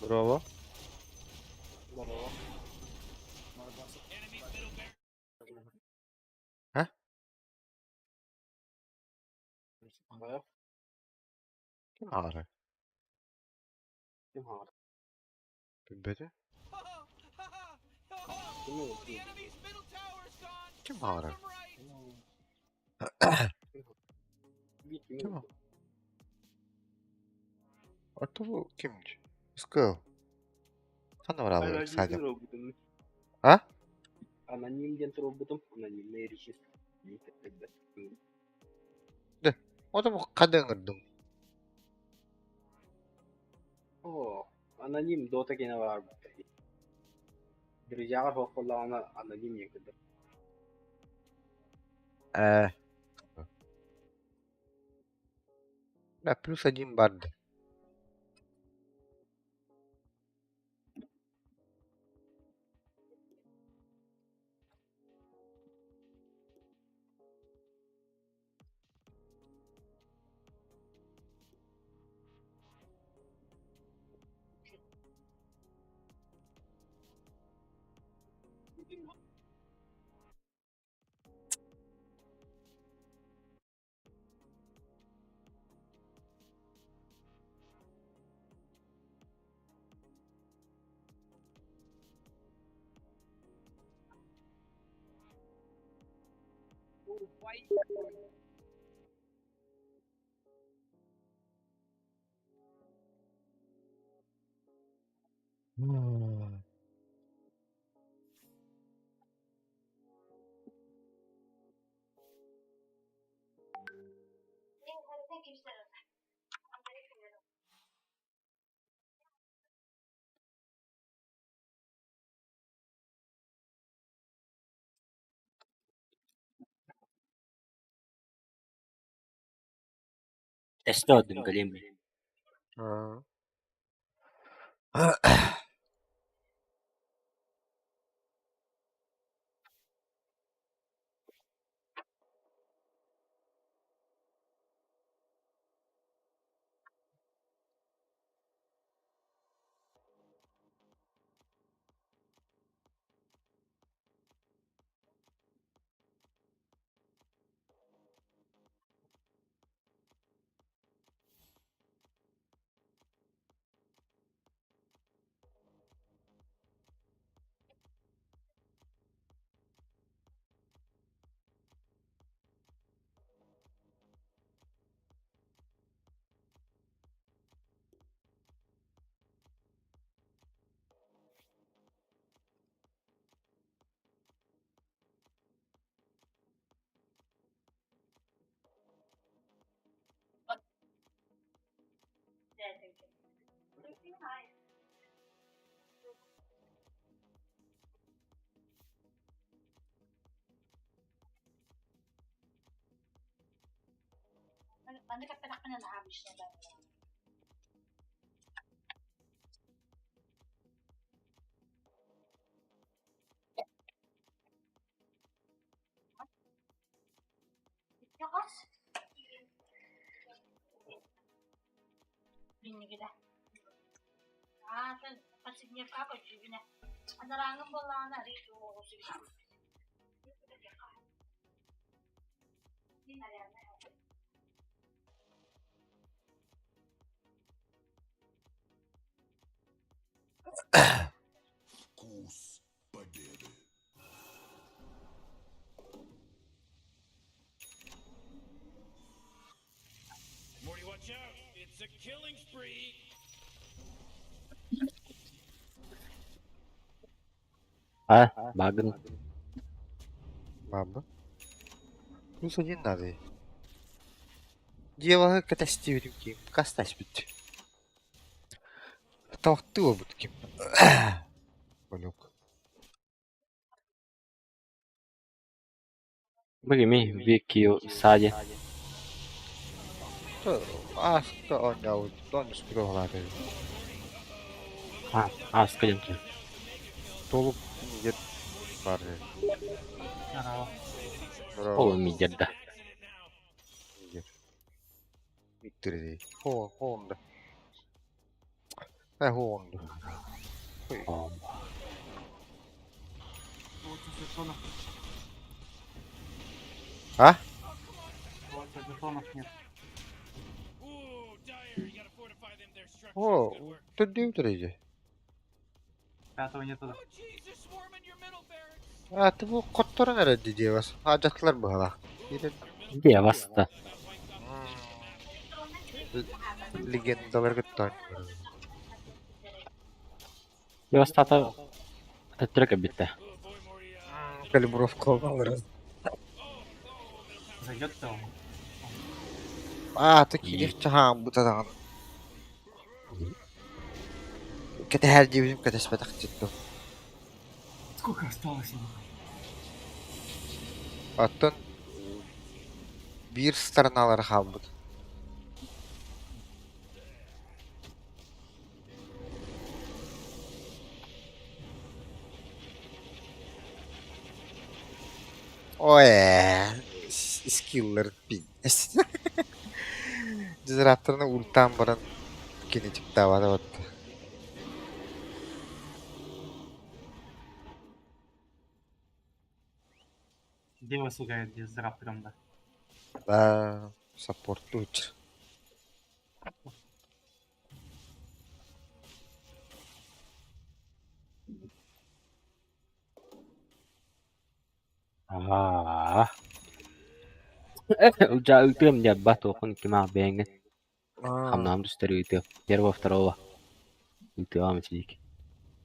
Bravo. Bravo. Ha? Bravo. Kim ağrı? Kim ağır? Bilmedi. Kim ağır? Kim ağrı? Bir kim Kim ağır? o? Orta bu kimdi? Скыл. Sana var abi Анонимный sadece. роботом. Ha? Анонимный роботом. Анонимный речист. De. O da bu kadın kırdın. О, аноним Dota gene var bu. Друзья hokkalla ana anonim yakında. Да, плюс один бард. استخدم كلمة Bende kapatak ka na nahabis niya ba? Yakas. Binigay na. Pasig niya ka pa, Jubi na. Ang narangang wala na rito ako sige. Hindi na rin na. Вкус победы. Morty, watch out! It's a killing spree! Bagın. Баба. Плюс один надо. Дело катастрофики. Кастась бит. Толктыло бы таким. Полюк. Bagimi Викио Сади. Что он дал? Он не успел лады. Скажем ki. Толуп нет бары. Oğlum midede. Bitti. Honda. Hondu. Oh. Вот телефонов. А? Вот телефонов нет. Ooh, dire. You gotta fortify them there structures. О, Good work. tuddiudur iyice. Пятого нету. Oh, jeez, they're swarming your middle barracks. Atı bu kotların herhalde diye bas. Hacatlar bu hala. Yine Где вас-то? legendalar gittan. Я вас тата... Это только бита. Oh boy, Morty. Kalibrovka alır. Зайдет-то он. Atı kilifçi ham bu tadan. Kete her cebim kete spetak ciddi. Сколько осталось ему? Atın bir starnaları ham bu. Oy, skill'lar bilmez. Disruptor'ını ultan baran kinetik davada battı. Дева сугает с раптором, да. Da supportlu uç. Ah. Udah itu dia batu kan кема бенген. Хамнам дустери itu. Первого, второго. Itu амчик.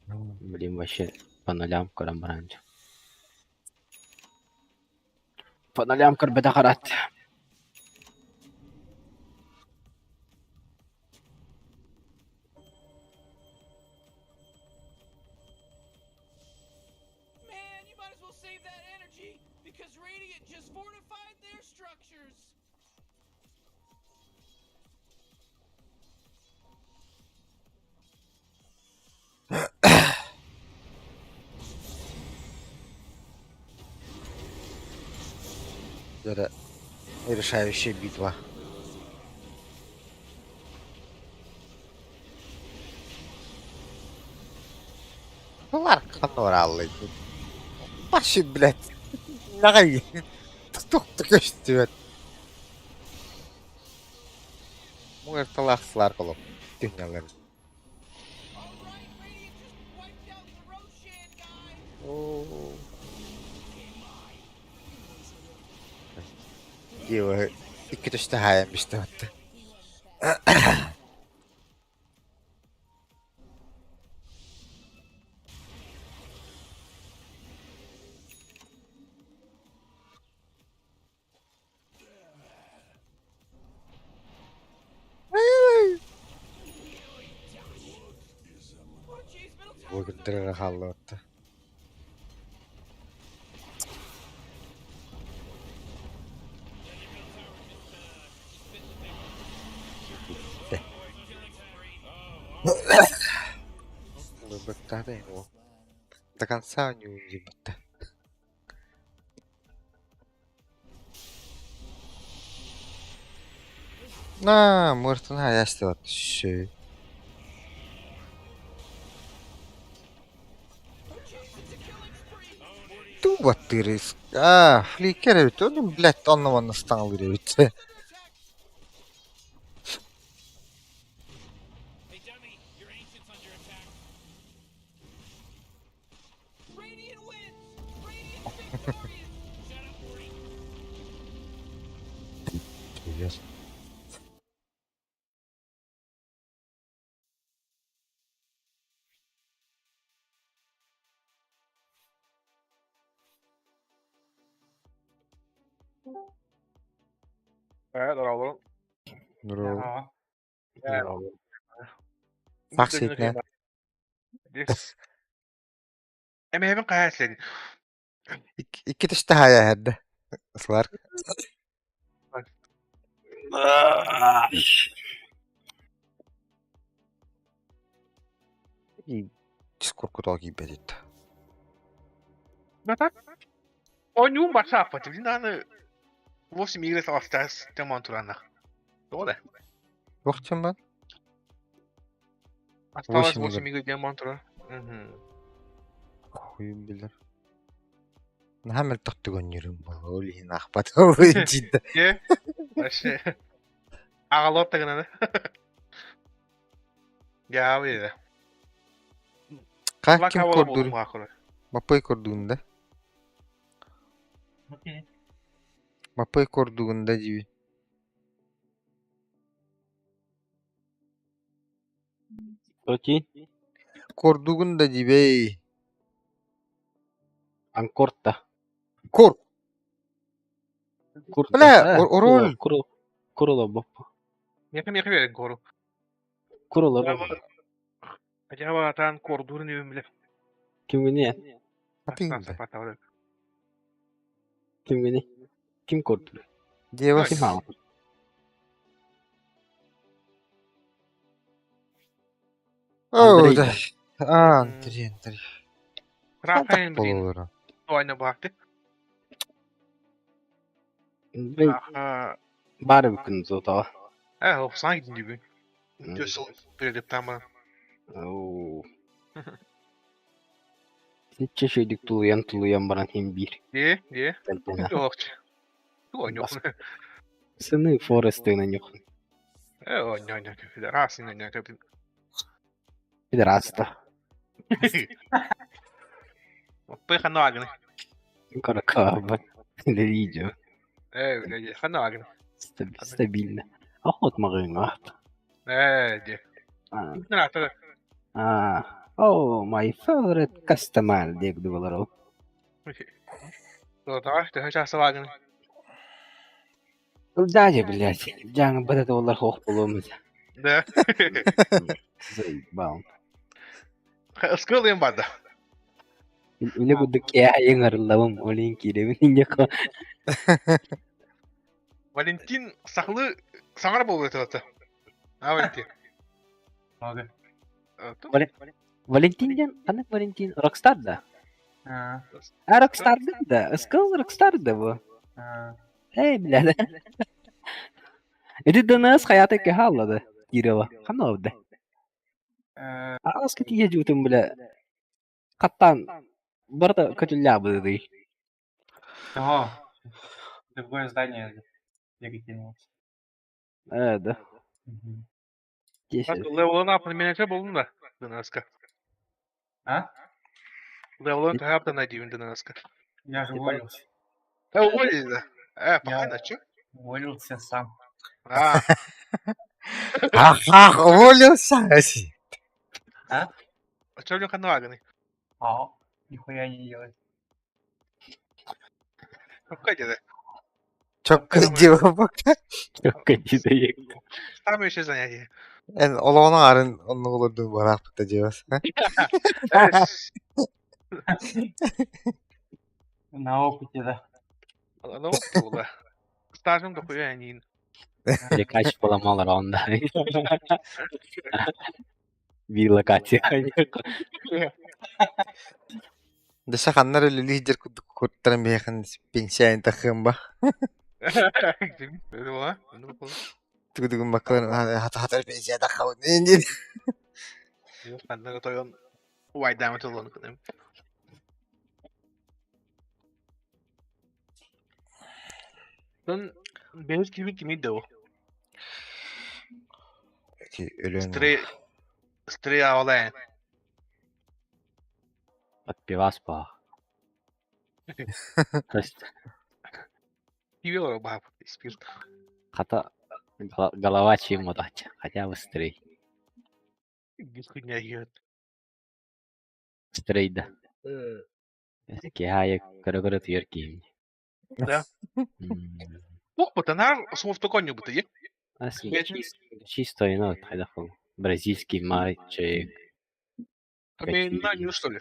Блин, вообще по нулям корам бранч. По нулям корбеда харат. Man, you might as well save that energy because Radiant just fortified their structures. Это решающая битва. Bunlar kanoralı. Başı bilet. Ne kadar tutuktu göçtü. Bu ertalakçılar kolup dünyaları. Alright, Radiant just wiped out the Roshan guy. Oo. Diyor, iki düştü hayamıştı hatta. Oh, jeez, middle tower. Bu gündür halı hatta. Betade o. Tá cansado de botar. Na, morto na esta вот şey. Tu batırız. Ah, flicker evet. Onu blett anlamanı stanlıyor evet. Hey, dummy, your ancient's under attack. Radiant wins! Radiant victorious! Shut up, Morty. Evet, oğlum. Nuro. Ja. Bak şeyine. Yes. Hemen kayasın. İki düştü haya herde. Islar. Discord kutu gibi dedi. Natan? Oyunun başa yapacağım. Şimdi hani 8 игры осталось тем антуранах. Doğru. Yok canım ben. Осталось 8 8 игр демонтра. Хуйын билер. Нахамел тоттугон юрим бол. Олин ахпат ойчида. Е? Вообще. Агалот тагына да. Я выйда. Как ким кордур? Махура. Мапай кордугунда. Мапай кордугунда жиби. Окей. Кордугунда жибей. Анкорта. Кор. Курта. Бля, орол. Курула боппа. Я верен кору. Курула боппа. Хотя бы атан кор дурын евим биле. Kim gene? Апинда. Kim gene? Kim korktu? Девас. Kim ha? Оу, Андрей. да. Андрей. Рафаэль блин. Болора. Ойна бақты. Bari bir gün zota. Опсан гидин дибин. Төсөл передеп тама. Oo. Hiç şeydik tuluyan bana hem bir. Е? Kalpena. Жокчу. Ойна. Sını Forest'ına yok. Ойна. Федерация на капин. Bir de rasta. Пыха нагны. Kara kahve. Ne diyeceğim? Блядь, ханагны. Stabilne. Ahot mağına. Де. Нравится. Oh, my favorite customer diye gidiyorlar o. Да, ты сейчас вагны. Даже, блядь. Jangan pada dolar hoch belum. Да. Заебал. Скыл им бада. Ile guduk ya yang arılavım. Olin kiremin ince ko. Валентин сахлы саңар болуп өтөт. Валентин. Valentin'den anak Valentin Rockstar da. Rockstar da. Skıl Rockstar da bu. Hey birader. Itu danas hayata ke haladı. Gireva. Kan oldu? Az kiti yajutum bile. Kattan. Barda kötüler bu dedi. Другое здание перекинулось. Evet. Kesin. Level'ın apını menece buldun da. Dınaska. А? Level'ın tahapta ne diyeyim Dınaska. Я же уволился. Уволили, да? Пахай чё? Уволился сам. Ах, уволился. А? А чё у него ханагны? Нихуя не делает. Какой деда? Çok diyor bak. Çok kötü değil. Там еще занятие. En olağan arın onu olurdu bana da diyoruz. На опыте, да. Ну, да. Стажем до хуя не. Bir kaç bulamalar onda. Bir lokasyon. Desa kanlar öyle lider kurtaran bir yakın pensiyon takım ba. Öyle var. Tugu bakalım hata pensiyon takım. Ne? Yok ben de toyon wide damage olanı kadar. Sen benim kimiydi o? Ölüyorum. Stray ağlayan. Отпивас па. Пивел баб, спирт. Хата голова чем удача. Хотя быстрее. Хуйня ебет. Быстрее да. Кихая кыры түйер киім. Да. Бог ботанар софт коню буты е. Чисто ино хайдахол. Бразильский мальчик. Мен на не что ли?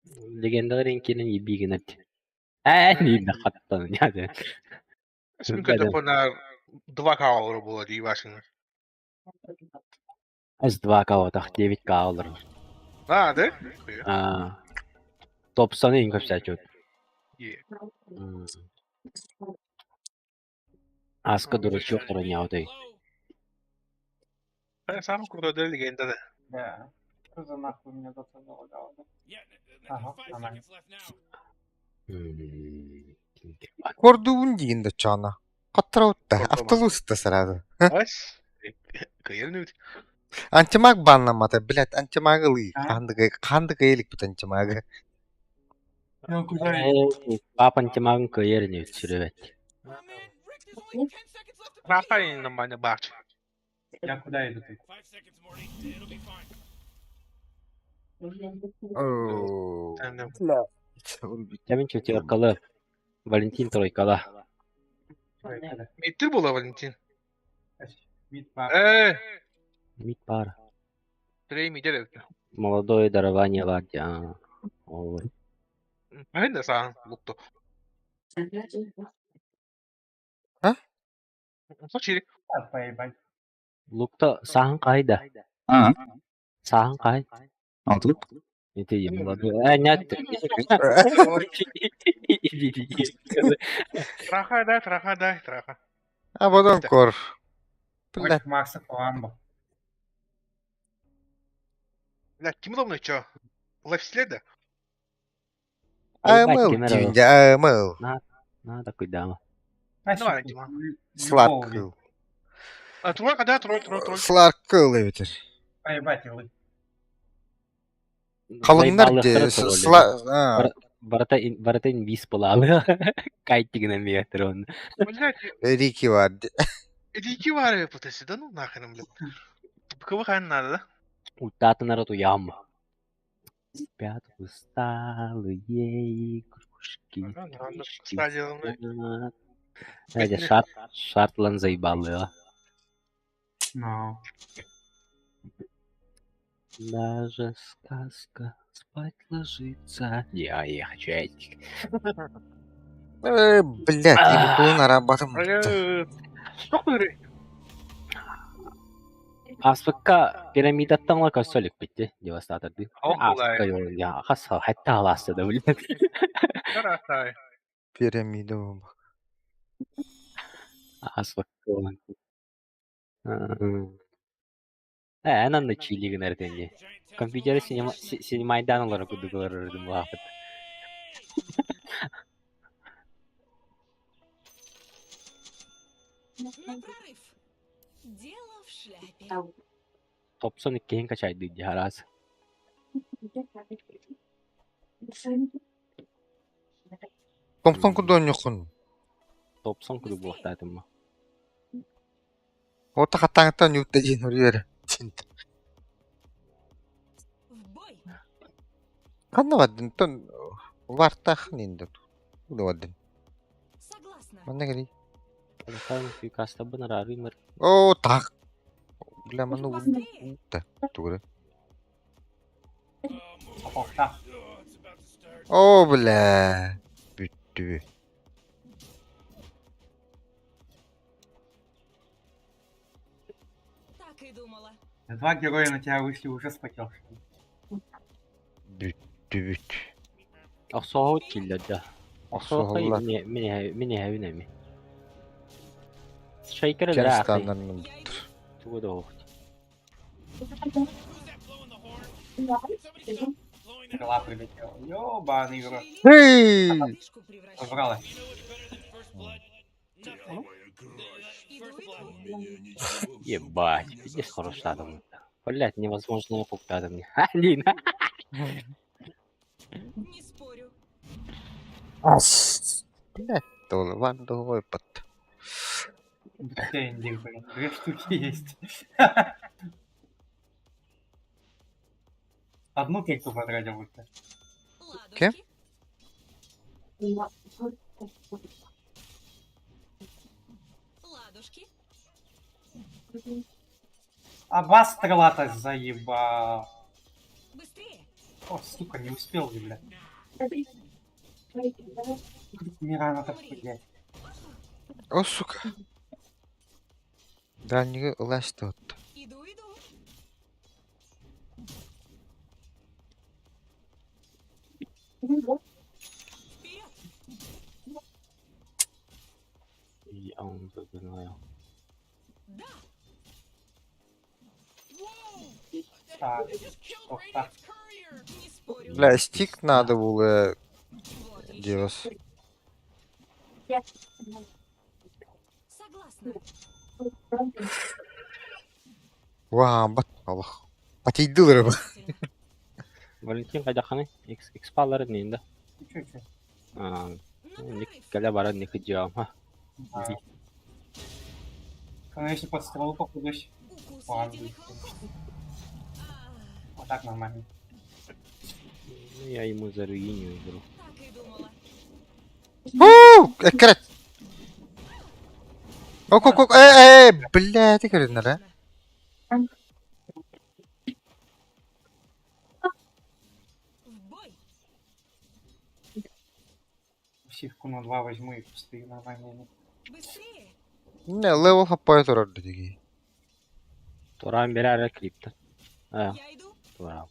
Легендар инкинен ебиген эт. Не хаттан яды. Сминка допонар 2 калора было ди вашин. Аз 2 калорах 9 калоров. Да? Топсаны инкап сачут. Е. Аска дурачок дурanya oday. Самый крутой дуэль легенда, да. Да. Что за нахуй меня тут залагало, да? Yeah, Ага, 5 нормально. seconds left now. Korduun diin çana. Katrautta. Korduun. Автолуста сразу. Ась. Каернут. Анчамаг баннамата, блядь, анчамаг ылый. А? Канды каелик бит анчамага. Ну, куда Папан тимагын көйеріне түсіріп әтті. Oh man, Rick, there's only 10 seconds left to push Раха it и нормально бач. я куда иду ты? 5 seconds, Morty. It'll be fine. Ооо. Tamam. Тәмін чөте ұрқалы. Валентин тройкала. Миттер була, Валентин. Вид пар. Мид бар. Трей мидер етті. Молодое дарование лади. Ой. Мен де саған лукту. А? Сочирик. Поебать. Лукта сағын қайда? А, Сағын қай? алтылық. Это я молодой. Нет. Траха. А потом кор. Блядь. Блять, Макса Фламбо. Блядь, кім удобно, чо? Лайфследа? АМЛ дивінде, АМЛ. Надо куда. Давай, Дима. Сларкл. Тройка, да, трой. Сларкл эвитер. Поебать, илы. Қалыңдар де. Барата инвиз болалы. Кайтигіне меятыр оны. Блядь, Рики var. Рики var ya putesi, да ну нахрен, блядь. Кого хан надо, да? Утаты народ уям. Спят усталые игрушки. Стадионы. Эдя шартлан заебалы. Ну. Даже сказка спать ложится. Я хочу этих. Блядь, ебутуын арабатым. Что ты? Аспекка пирамидаттан ла көсөлүк битти. Девастаторды. Аллай. Я хаса хатта аласты да блин. Красавай. Пирамида olmak. Аспекка. Анан да чилиги нертенде. Компьютер синемайдан олар кудугалардым вакыт. Ну, прорыв. Дело в шляпе. Топсон иккен качайды жарас. Томсон кудон юқын. Топсон куду буктатым. Ота хатаңтан юкта жин урер. В бой. Қанда вадын тон вартах нинді. Куда вадын. Согласна. Манда гри. Александр Фикаста бынара рымыр. О, так. Бля, ману Быстрее. да. Тугры. Охта. О, бля. Бүттү. Так и думала. Два героя на тебя вышли, уже спотел. Бүттү. Аксоғыт келді. Аксоғыт Аксоғылар. мені әвіне ми. Шайкері дәрі ақы. Кыргызстандан Я иду. Туғыда оқты. Who's that blowing the horn? Somebody stop blowing that Крыла прилетела. Ёбаный в рот. Эй! Вспышку превращу. Забрала. You know what's better than first blood? Nothing. First blood. Ничего в Ебать, видишь, хороший адам. Блять, невозможно пуктата мне. Алина. Не спорю. Блядь, то ванду выпад. Стендик, блин. 2 штуки есть. Одну кельку потратил уже. Кем? Ладушки. А бас крылата заебал. Быстрее. О, сука, не успел, бля. Не рано так блядь. О, сука. Дальнего уlaştı отты. Иду. Вперед. Я он знаю. Да. Так, They just killed Тоқта. Radiant's courier. Не спорю. Бля, стик надо было Вот еще. делать. Согласна. Вау, бат Аллах. Батейдилер бу. Действительно. Валентин қайда қаны? X балары нейінде? Чуть-чуть. Ник Надрыв. кәлі бары некі жауам. Да. Конечно, под ствол попадешь. Укус Ладно. ледяных волков. Вот так нормально. Ну, я ему за руиню игру. Так и думала. Экрет. Ок, бля, ты говоришь, да? В бой. Сивку на 2 возьму и пустые нормально. Быстрее. Не, левел хаппай турар деди. Туран бері әрі крипті. Я иду. Туран.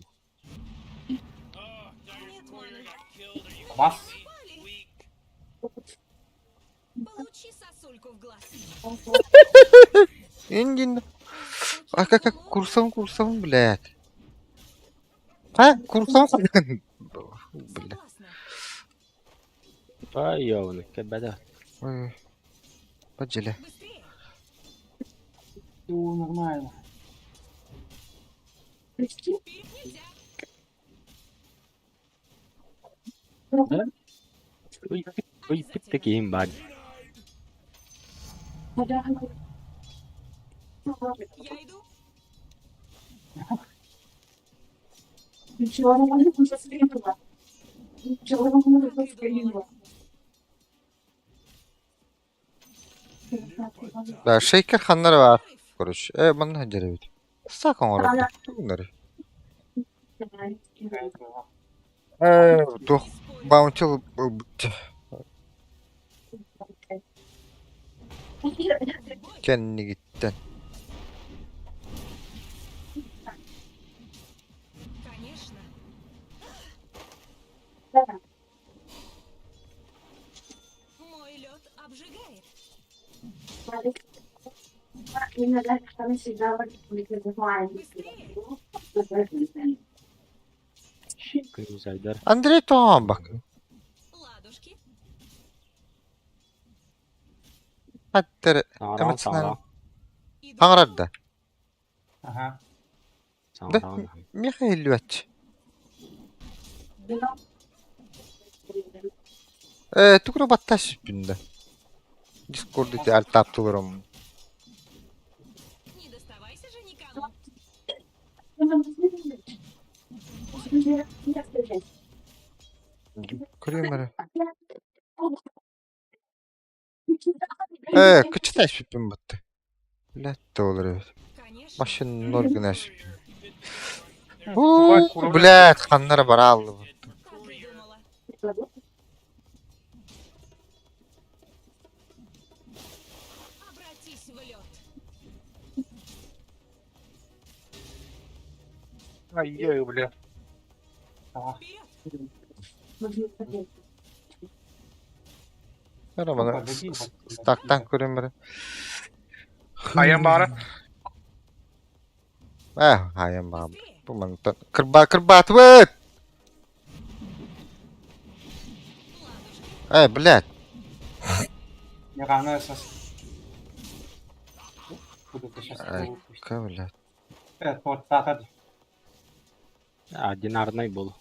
Oh, Dynamic Нет Warrior маны. got killed. Are you Вас? weak? Получи сосульку в глаз. Индин. А Такие как голодные. курсом, блядь. А, курсом. Бля. Согласна. Ай, ёвны, кәбәді. Ой. Поджили. Быстрее. Все нормально. Вперед нельзя. Ой, тіпті кейін бар. Я иду. Ничего не могу посмотреть. Ничего не могу Так и посмотреть. думала. Да, шейкер ханнар var. Надрыв. Koruş. Bana hacere bit. Sakın orada. Bunları. Tuh. Не спорю. Bounty kendini gittin. Конечно. Мой лед обжигает. Kırmızı Aydar. Andrei tamam bak. Ладушки. Hatta Sağran, evet sağran. Иду. Angarada. Ага. Sağran. Mikhail Lüvet. Tukura battaş binde. Discord'da altap tuğurum. Не доставайся же никому. Kırıyorum kıçıtaş bipim battı. Latta olur evet. Конечно. Başının organaş. Давай, кура. Блядь, ханнар бара алды. Так и думала. Обратись в лед. Ай-яй, бля. Tamam. Вперед. Bana bana Подойди, staktan kırıyorum. Ayağım bağırı. Hayır baba. Быстрее. Bu mantık. Kırba atvet. Ладушки. Блядь. Не рано со... Куда ты сейчас Ай, выпустишь? блядь. Вот так, hadi. Adin Arnay bol.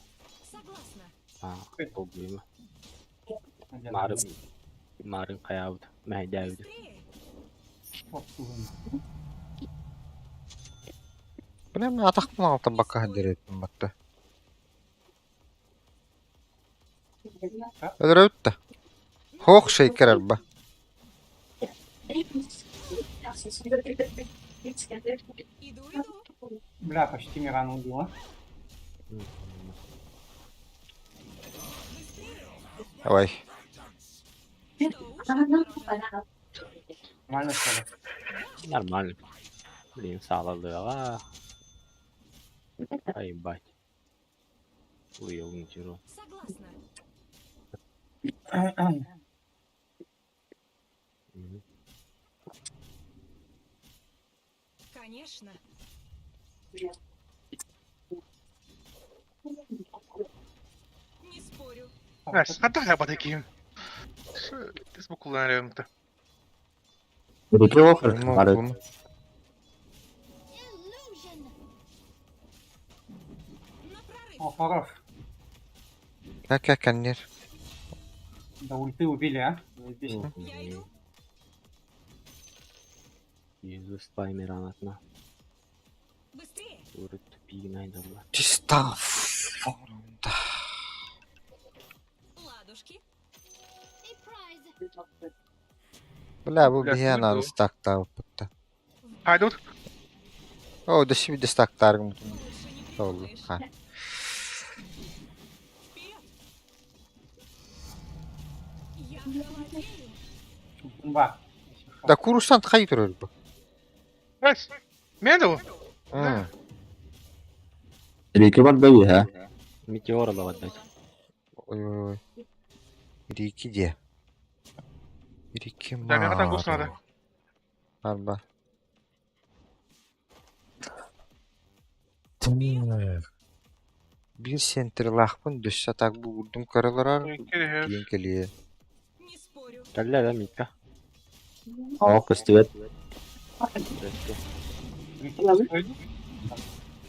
Согласна. Ha, bol buyma. Hadi. Marın kayavdı. Mehdavdı. Быстрее. Вот, uzun. Bilmem ne ataktan altı baka hadir ettim battı. Öyle öttü. Hoş şey kerer be. Иду. Бля, почти не рано убила. Давай. Что уж. Нормально что ли? Normal. Bileyim sağlalığı var. Ay bak. Uyuyor unutuyorum. Согласна. Конечно. Не спорю. Neyse, hadi ya bakayım. Biz bu kullanıyorum da. Iki offer Bunu var. bunu. Illusion. На прорыв. О, хорош. Как коннер. Да ульты убили, а? Заебись. Я иду. Yüzü Spymer anlatma. Быстрее. Vurup tüpüğünü ayırdılar. Дистав. Ладушки. A prize. Бля, bu Бля, bir yana kuydu. stakta опыта. Haydi dur. О, да себе дистактарым. Больше не Oldu. придумаешь. Ha. Вперед. Я холодею. Бумба. Da kurusan kayırır bu. Evet. Nerede o? Hı. İki var böyle ha. Meteor alavadaki. Oy oy oy. 1-2 diye. 1-2 Ben ne kadar kursun hadi. Harba. Bir center lakpın düş satak bu vurdum karalar Gel. diyen keliye. Не спорю. Geldi de Mika. Hava kıstıvet.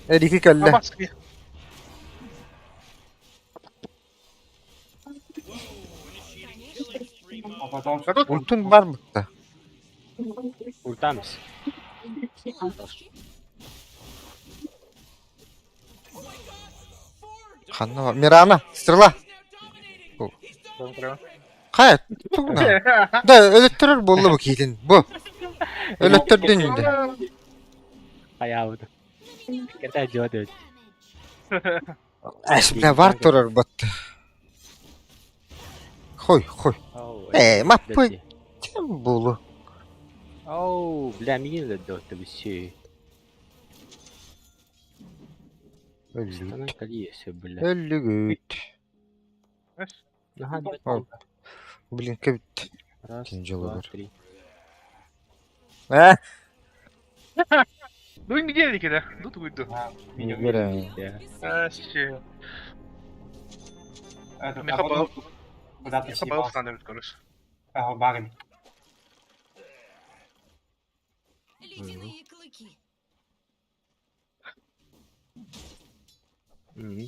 Öldü. 2 kelle. Bas bir. А потом Hadi dur. Ultun var mı da? Kurtar mısın? Ладушки. Kanna var. Mirana. Sırla. Kayat. Tutma. Da ölettürür bollu bu kilin. Bu. Ölettürdün şimdi. Ayağı vurdu. Gerçekten cevap öldü. Esmine var durur battı. Koy koy. Mappı. Kim bulu? Oh, bilemeyim de dörtte bir şey. Öldü. Sana kaliyesi bile. Öldü güt. Hadi. Blinke bitti. Раз, İkinci два, olur. три. Heh. Dur bir geri de. Dur uydu. видео. Göremiyorum. Ya. Şey. Это, а Меха потом куда ты Meka съебался? balıktan demek konuş. Ага, барин. Ледяные клыки. Hı.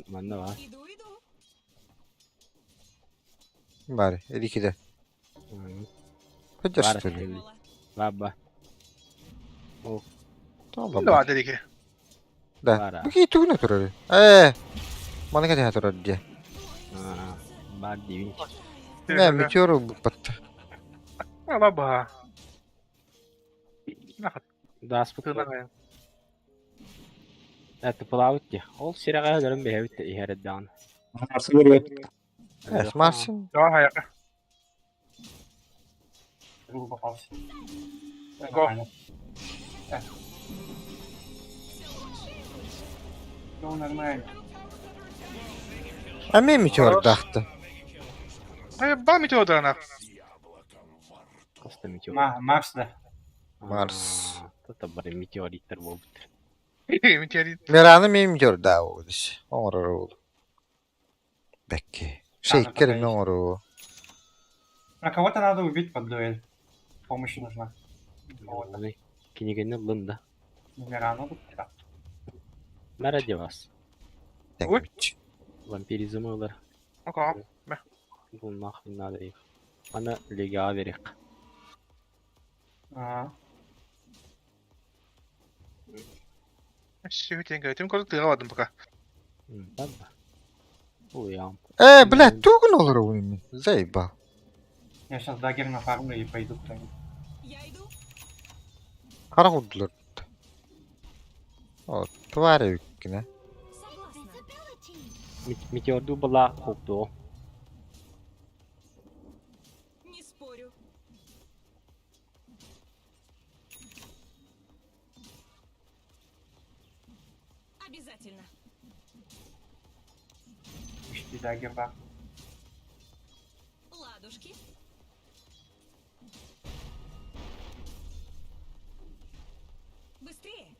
Bende var. Иду, иду. Bari. 2'de. Hı. Hadi Var. söyle. Var var. Tamam Ne baba. var dedi ki? Da. Var ha. Begitu na turun. Mana ka turun dia. Ha. Var değil. Ne meteor bu patta. Allah bah. Ne kadar Das bu tırnak ayağım. Это плавать ya. Ol siraga görün bir hevit de iharet dağın. Nasıl görüyor? Evet, Mars'ın Daha hayatlı. Друг попался. Го. Нормально. Все нормально. Ama meteor daktı. Bana meteor dağına. Kasta meteor. Марс, да. Mars. Tata bari meteoritler bu. Meteor. Merana meteor da oldu. Onlar oldu. Bekki. Şey Tamam, kerim tamam. onlar. А кого-то надо убить под дуэль. Помощь нужна. Кого-то. Onu kinigeni lında. Мирану тут, да. Merhaba vas. Uy. Vampirizm olur. Okey. Bunun aklına da yok. Bana lega verik. Ага. Şey hüteyin gayet. Koduk tıravadım baka. Baba. Uyan. Блядь, тугун olur onun. Zeyba. Я сейчас дагер нафармлю и пойду куда-нибудь. Я иду. Kara kurdular. O tuvare yükkine. Согласна. Meteordu bala koktu. Не спорю. Обязательно. Почти дагер, да. Ладушки. Быстрее.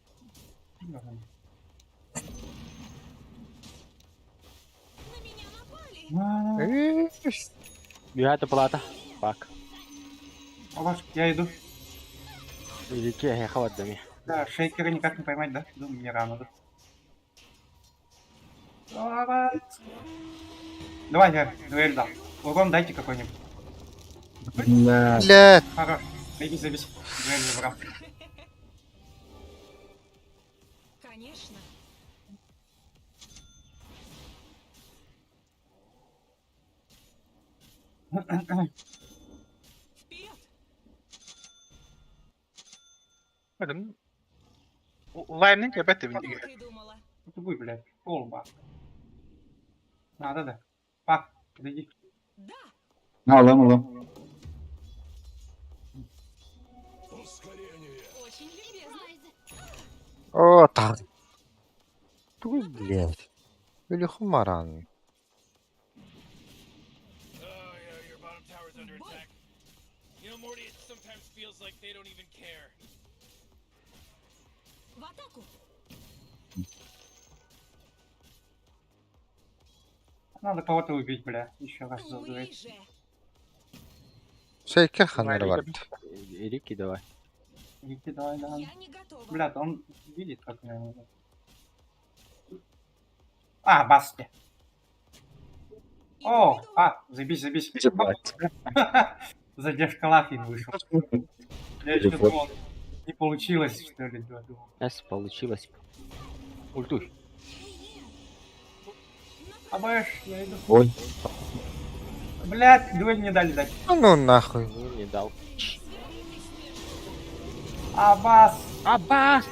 Нормально. Бегает плата. Фак. Алаш, я иду. Великий, я холодными. Да, шейкера никак не поймать, да? Думаю, мне рано, да? Давай. Давай, я дуэль дам. Урон дайте какой-нибудь. Да. Блядь. Хорош. Беги, забись. Дуэль забрал. Конечно. Вперед! Блин, лаймнинг опять ты меня. Придумала. Тупой, блядь. Колба. Да. Пак, подойди. Да, Алам, алам. Ускорение. очень любезно. О, так. Туй, блядь. Или хумаран. Oh, yeah, your bottom tower's under attack. You know, Morty, it sometimes feels like they don't even care. В атаку. Надо кого-то убить, бля. Еще раз за Ну дуэль. и же. Шейкер ханер var. Рики, давай. Иди, давай, давай. Я не готова. Бля, он видит, как меня надо. А, баски. Иду, О, иду. забись. Ебать. Задержка лафин вышел. Я еще Телефон. думал, не получилось, что ли, да, думал. Эс, получилось. Ультуй. Абэш, я иду. Ой. Блядь, дуэль не дали дать. А ну нахуй. Ну, не дал. Абас. Аббас!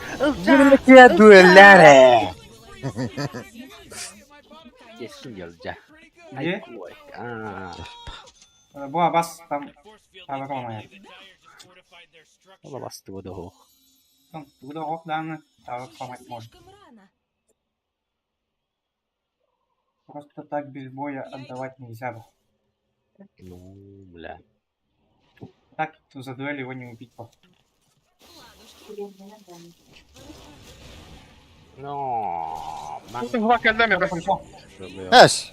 Yürümekle duellere. Kesin geleceğim. Где? Ой, а, Был Абас, там Force field А, they какого created, моя? the Dire just fortified their structure. Valla bastı bu da o. удалов данные, а сломать можно. Слишком рано. Просто так без боя отдавать нельзя было. Ну, бля. Так, то за дуэль его не убить просто. Ладушки. No, ben Bak geldi mi? Пришел. Эс.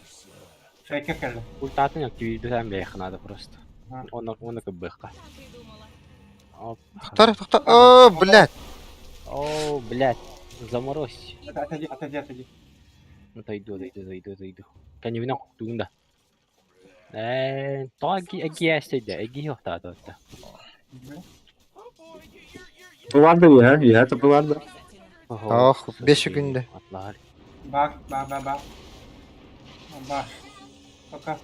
Шейкер келді. ультатын активируем бехнада просто. Ага. Он кбхка. Так придумала. Оп. Тоқтар. О, блядь. О, блядь. Заморозь. Отойди. Отойду. Kendimine koktuğunda. Egi yeseydi. Egi yok daha doğrusu. Bu vardı ya. Ya tabi vardı. Oh, 5 günde. Atlar. Бах. Бах. Пока.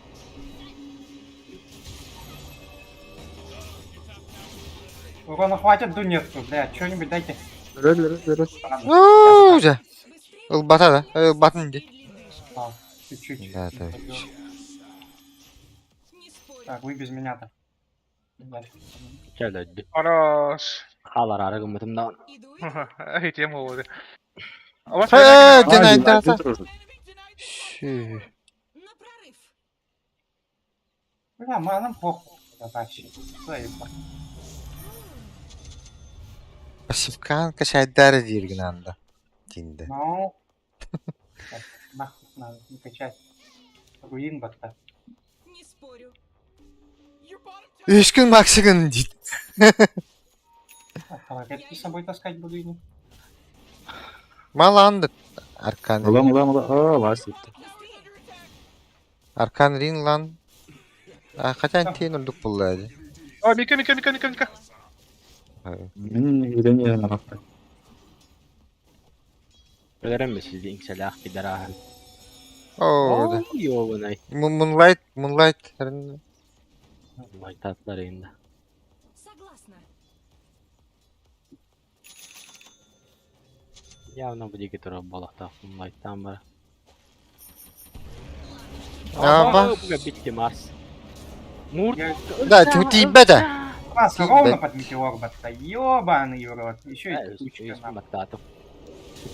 Урона хватит дунетку, блядь, что-нибудь дайте. Ooo, güzel. Ilbata da. Ilbatın indi. А, чуть-чуть. Да, да. Не спорю. Так, вы без меня-то. Дальше. Gel öldü. Aras. Halar ara gımıtımdan. Иду, иду. Hiç yem oldu. Ama Eee, sen deny Ай, data. ты тоже. Şü. На прорыв. Бля, нам похуй. Задачи. Заебал. Pasifkan kaşaydarı dirgin anda. Dinde. Ну. Так, нахуй надо не качать. Руин бата. Не спорю. Your bottom tower 3 gün maksimum dit. Ракетки с собой таскать буду или? Malandı. Arkan. Ulan. Aa, var sıktı. Arkan ring lan. Kaçan tiyen olduk bulladı. Aa, Mika. Gidemiyor lan. Ölerim mi sizi inşallah bir darahan. Oo, da. Yo bunay. Moonlight. Vay tatlarında. Согласна. Явно буде гітара балахта. Лайтан бар. Aba. Bu bitti Mars. Mur. Я... Да, ты тебе de. Раз, Ты, ровно блядь. под метеор бата. Ёбаный в рот. Еще и Evet, кучка üstüme нахуй. taktım.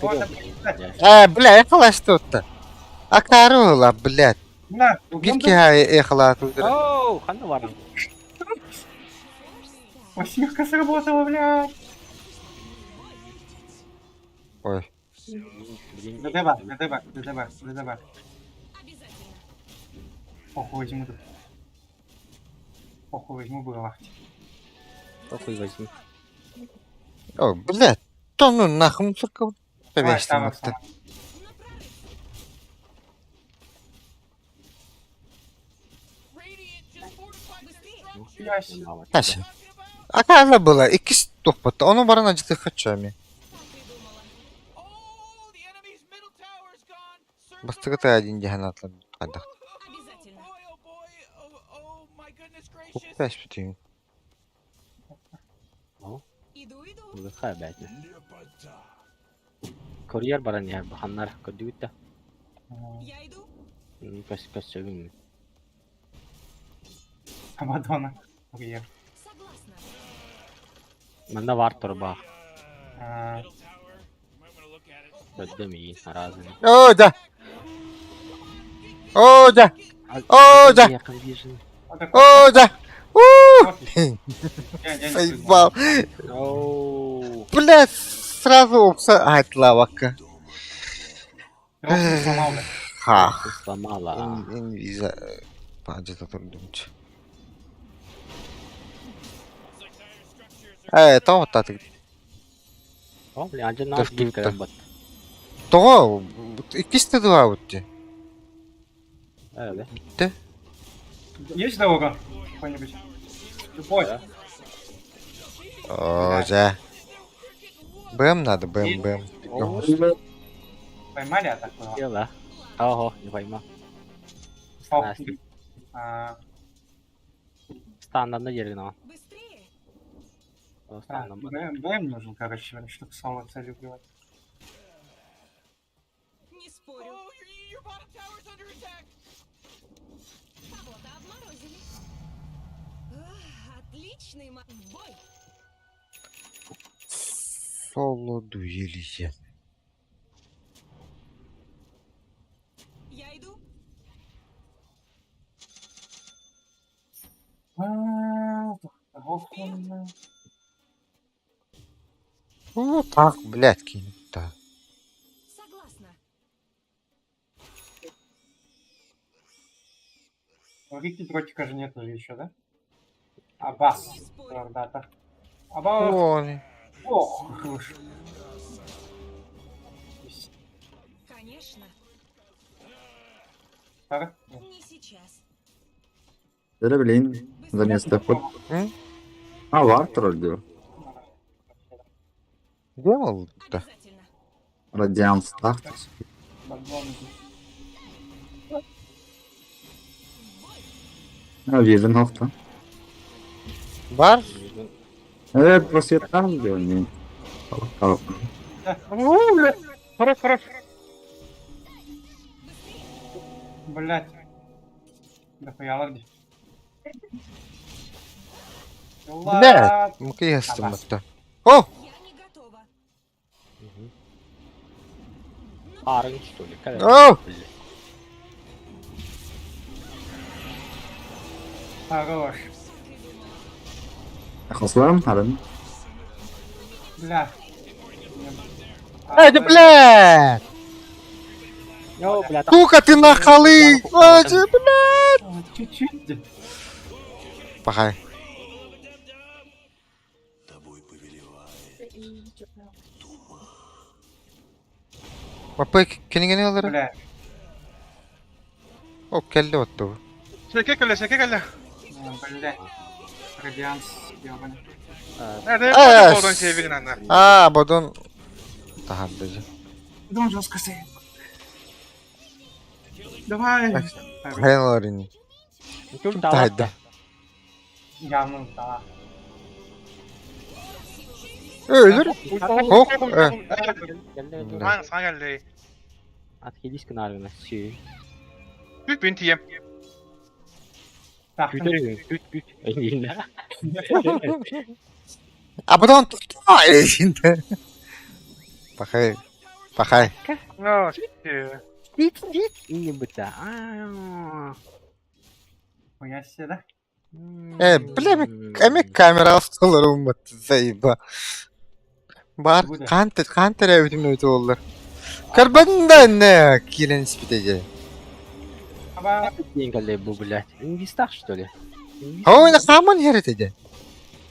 Вот это, блядь. Бля, ехалась тут-то. Акарула, блядь. На, Гирки ехала тут. Ooo, kanı var. Восьмерка сработала, блядь. Ой. ДДБ. Обязательно. Уходим. Похуй возьму было. Похуй возьми. О, блядь. То ну нахуй мусорка. Давай, Повесьте ставим маты. сама. Radiant just fortified their Ну, structure. Ясь. мало. Наше. Talking about? А кайла була, икис тухпата. Onu баран acıtı kaçami. Oh, the enemy's middle tower's gone. Circle Бастыгыты один деган атлан. Кайдак. Обязательно. Oh boy, oh boy. Oh my goodness gracious. Купляш бүтін. Иду. Лыха опять. Лепота. Курьер баран я. Баханнар. Көрді бітті. Я иду. Көс сөбін. Абадона. Курьер. Согласна. Мында бар тұр бақ. А, Middle tower. You might want to look at it. Көддім iyi. Наразы. О, да. О, да. О, да. Yakın bir şey. вот такой. О, да. Ууу. Вот. Я не Заебал. Оу. Блядь, сразу опса айтлавака. знаю. Сломал, да. Ха. Сломала. Инвиза. Паджета турдумчу. Это вот так. О, бля, анca Dur, nasıl dur, bir kere dur. bat. То, ikisi de два вот те. Öyle. Есть дорога? Какой-нибудь? Тупой. О, да. БМ надо, БМ. Поймали атаку? Gel la. Oho, не пойму. Оп. Nasıl? А, Standanda yerin ama. Быстрее. O standan bak. БМ нужен, короче, чтобы соло цель убивать. Не спорю. Oh, your bottom tower's under attack. Кого-то обморозили. Отличный бой. Соло дуэлизе. Я иду. Ну так, блядь, кинь-то. Согласна. Рики дротика же нет уже еще, да? Абас. Не спорю. Дата. Абас. Оли. Ох, уж. Конечно. Так. Не сейчас. Böyle bileyim. Замес такой. Ha var troll diyor. Где был-то? Обязательно. Radiant Tactics. Ha Vision hafta. Бар? Evet burası yeter mi diyor ne? Tamam. Хорош, хорош. Блять. Да хуяла. Блядь, ну-ка я с это. О! Я не готова. Arın что ли? Kadar. О! Хорош. Akılsızlar harın. Бля. Эй, да блядь! Yo, блядь. Сука, ты нахалы! Ой, да, блядь! Чуть-чуть. Пахай. Тобой повелевает. Мапы кенигени алыр? Бля. О, келди отту. Seke geldi. Бля. Радианс. Ёбаный. Nerede? Evet. Oradan şey bilginenler. А, бодон. Тахандыжы. Думаю, жестко стоит. Давай. Хайын орини. Dur Тайда. da. Явно, да. Ölür. Hok. Geldi. Ne? Aynen sana geldi. At geliş kınarına. Şey. Büyük bir TM. Так, Güt. Elinle. А потом şimdi. Пахай. Пахай. No, İyi bıta. Aa. хуя себе, да? Бля, эмек камера астылар умматты заеба. Бар, Буде. кантер эвдим өтө болдур. Карбанда не килен спитеже. Аба. Деньги bu блядь. İngiliz tak что ли? Ой, на хаман херетеди.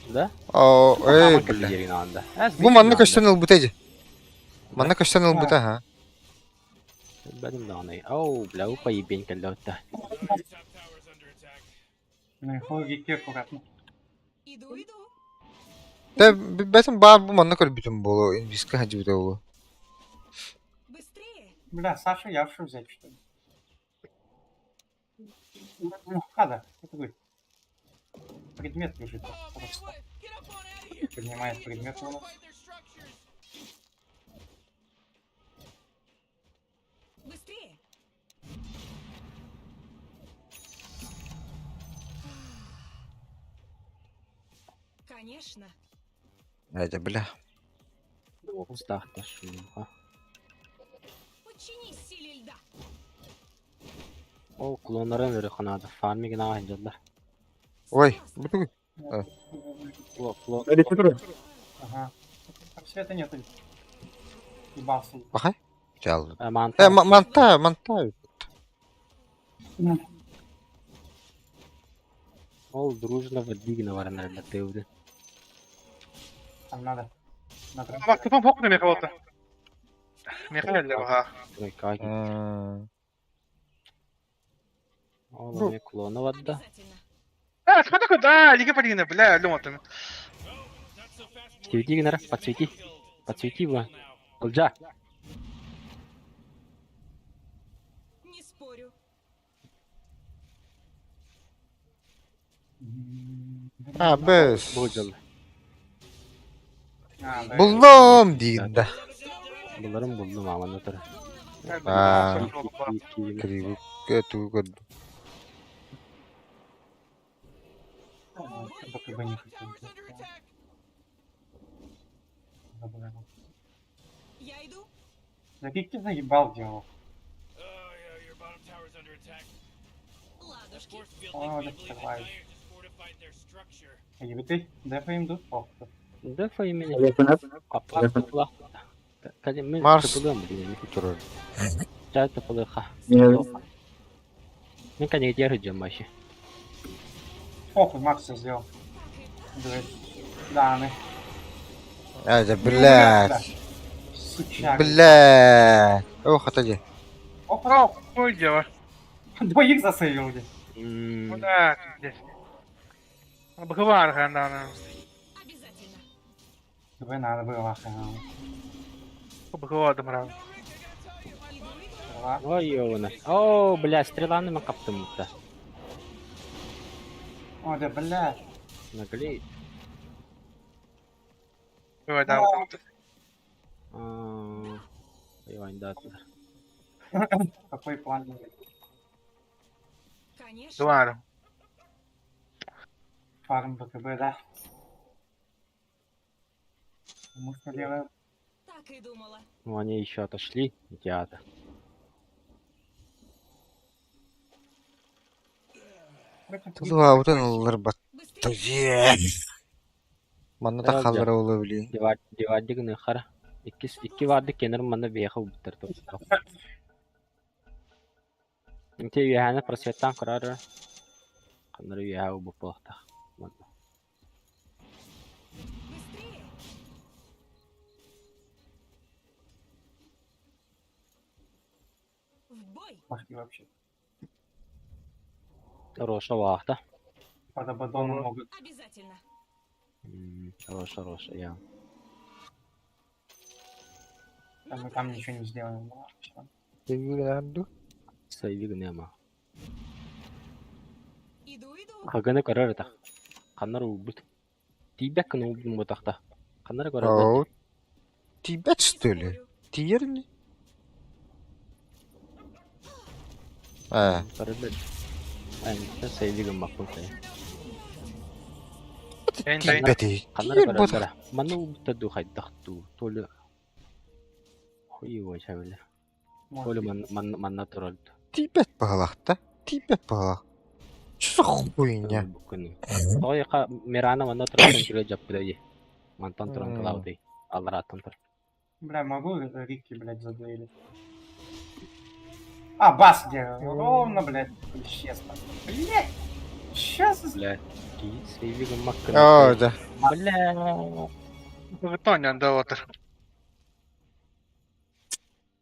Да? О, эй, Хаман бля. yerine anda. Bu manna köşten ılbıtaydı. Manna köşten ılbıta ha. Benim de anayı. Oo, bля, упай бен келдәүтә. Ну, хуй идти аккуратно. Иду. De betim bar bu manna köl bütün bolu. İnviska hacı bir de o. Быстрее. Бля, Саша, я что взять, что ли? Ну, хада, это вы. Предмет лежит. Oh, man, Просто what? Get up on out of here. поднимает предмет у нас. Fortify their structures. Быстрее. Конечно. Hadi bля. Устахта шуха. Подчинись силе льда. О, клонların ürü kanadı. Farming na hancalar. Oy. Bu da Клон. Hadi dur. Ага. Так света нету. Ебался. bakay. Çaldı. Mantar. Mantar. Ол дружно выдвигно варна для тевды. Там надо. Надо. Bak tıpan pok ne mekalata. Mekal de ha. Кай. Ол не клона вадда. Обязательно. А, смотри куда, лига парина, бля, лёмотами. Свети гнера, подсвети. Подсвети его. Лджа. Не спорю. Ha bez. Божал. А, да. Buldum diginde. Bunların buldum ama noter. Ha. Krivu kötü kötü. Только бы не хотел. Towers under attack. Забыл. Я иду. Да как ты заебал делал? Oh, yeah, your bottom tower's under attack. Ладушки. Force field Oh, like we that's believe the right. Dire just fortified their structure. Ебать, дефа им тут похуй. Да файмени. Yakın at. Капла. Кадим мен Марс. тыпылым билем күтөрөр. Жай тыпылыха. Yine Мен кане держим вообще. Похуй, Макс всё сделал. Дуэль. Да, мы. Hadi blядь. Сучак. Блядь. Ох, отойди. Опа, Ой, дело. двоих засейвил где. Куда здесь? Бахвар хандана. Обязательно. Тебе надо было охрана. Бахвар дамран. Ой, ёна. О, бля, стреланы ма каптым да. О, да, бля. Наглей. Ой, да. Ой, да. Какой план? Конечно. Дуар. Фарм БКБ, да. Мы что делаем? Так и думала. Ну, они еще отошли. Идиоты. Tutuğa utun alır bak. Быстрее. Manna da Evet, kalır olabilir. Дивадик нахара. Iki vardı kenarım bana bir yakı bitir. Инте яхана просветтан карар. Канары яху бу плохта. Быстрее. В бой. Пошли вообще. Роша вахта. Под Абадоном могут. Обязательно. Роша, я. Мы там ничего не сделаем. Ну, всё. Sevgilendu. Sayılı neyama. Иду. Хаганы карар та. Канар убут. Тибек кана убун ботахта. Канар карар. О, Tibet Не что ли? спорю. Тирни? Ha. Карар. Айн sayılı макпун tay. Энтай. Tibet'i. Канар Тир карар бот. кара. Ману убутаду хайдахту. Толы. Хуй чавеле. Толы манна туралды. Tibet bağlaqda. Tibet bağlaq. Şu хуйня. Ой, Мирана манна туралды киле жаппыдай. Мантан туран калауды. Алратын тур. Бля, могу Рикки, блядь, задуэлить? А, бас где? Ровно, блядь, исчез. Блядь! Сейчас. Бля. Сейвигім маккын. О, да. Бля. Тонян да отыр.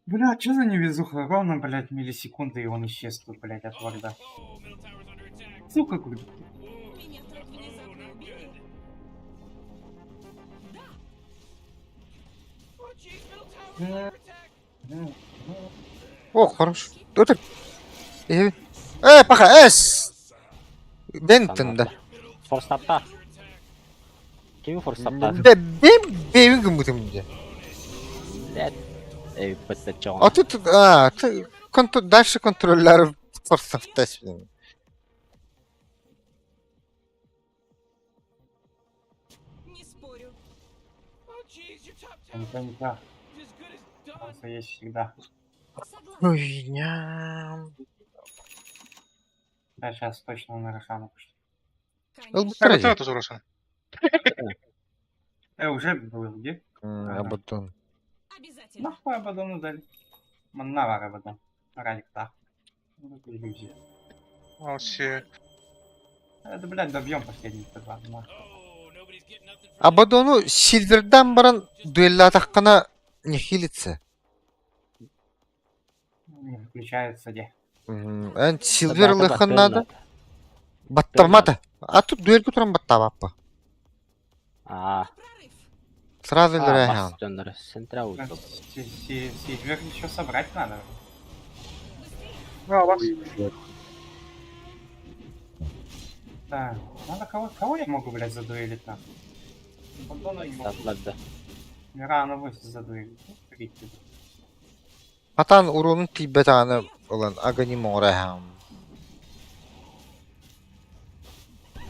Бля, что за невезуха? Ровно, блядь, миллисекунды, и он исчез тут, блядь, от варда. Сука, куда? Меня так внезапно убили. Oh, jeez, middle tower's under attack. О, хорош. Ötür. Paha, es. Benton'da. Форстапта. Kimi форстапта? Ben gümütümde. Блядь. Ey, пытать А тут, ты дальше контроллер форсафта şimdi. Не спорю. Oh, jeez, your top tower Никогда. is as good as done. Просто есть всегда. Ой, ням. Да, сейчас точно на Рошану пошли. Ылбыттыр Sen tutur olsun. Уже был, где? Абадон. Обязательно. Нахуй Абадону дали. Манна var Абадон. Радик-то. Ну, иллюзия. Al şey. Это, блядь, добьем последний Т2. нахуй. Абадону Silver'dan baran дуэлла таққана нехилитсе. Не включается где. Эн Silver лыханнады. Баттамады. А тут дуэль которым баттабаппа. Сразу лырайхан. Бастиондары. Сентра утоп. Сильвер еще собрать надо. Ha bas. Да. Надо кого я могу, блядь, задуэлить нахуй? Абадона не могу. Статлады. Рано вось задуэлить. Ну, крики. Atan urunun tibbetanı olan Aghanim Oraham.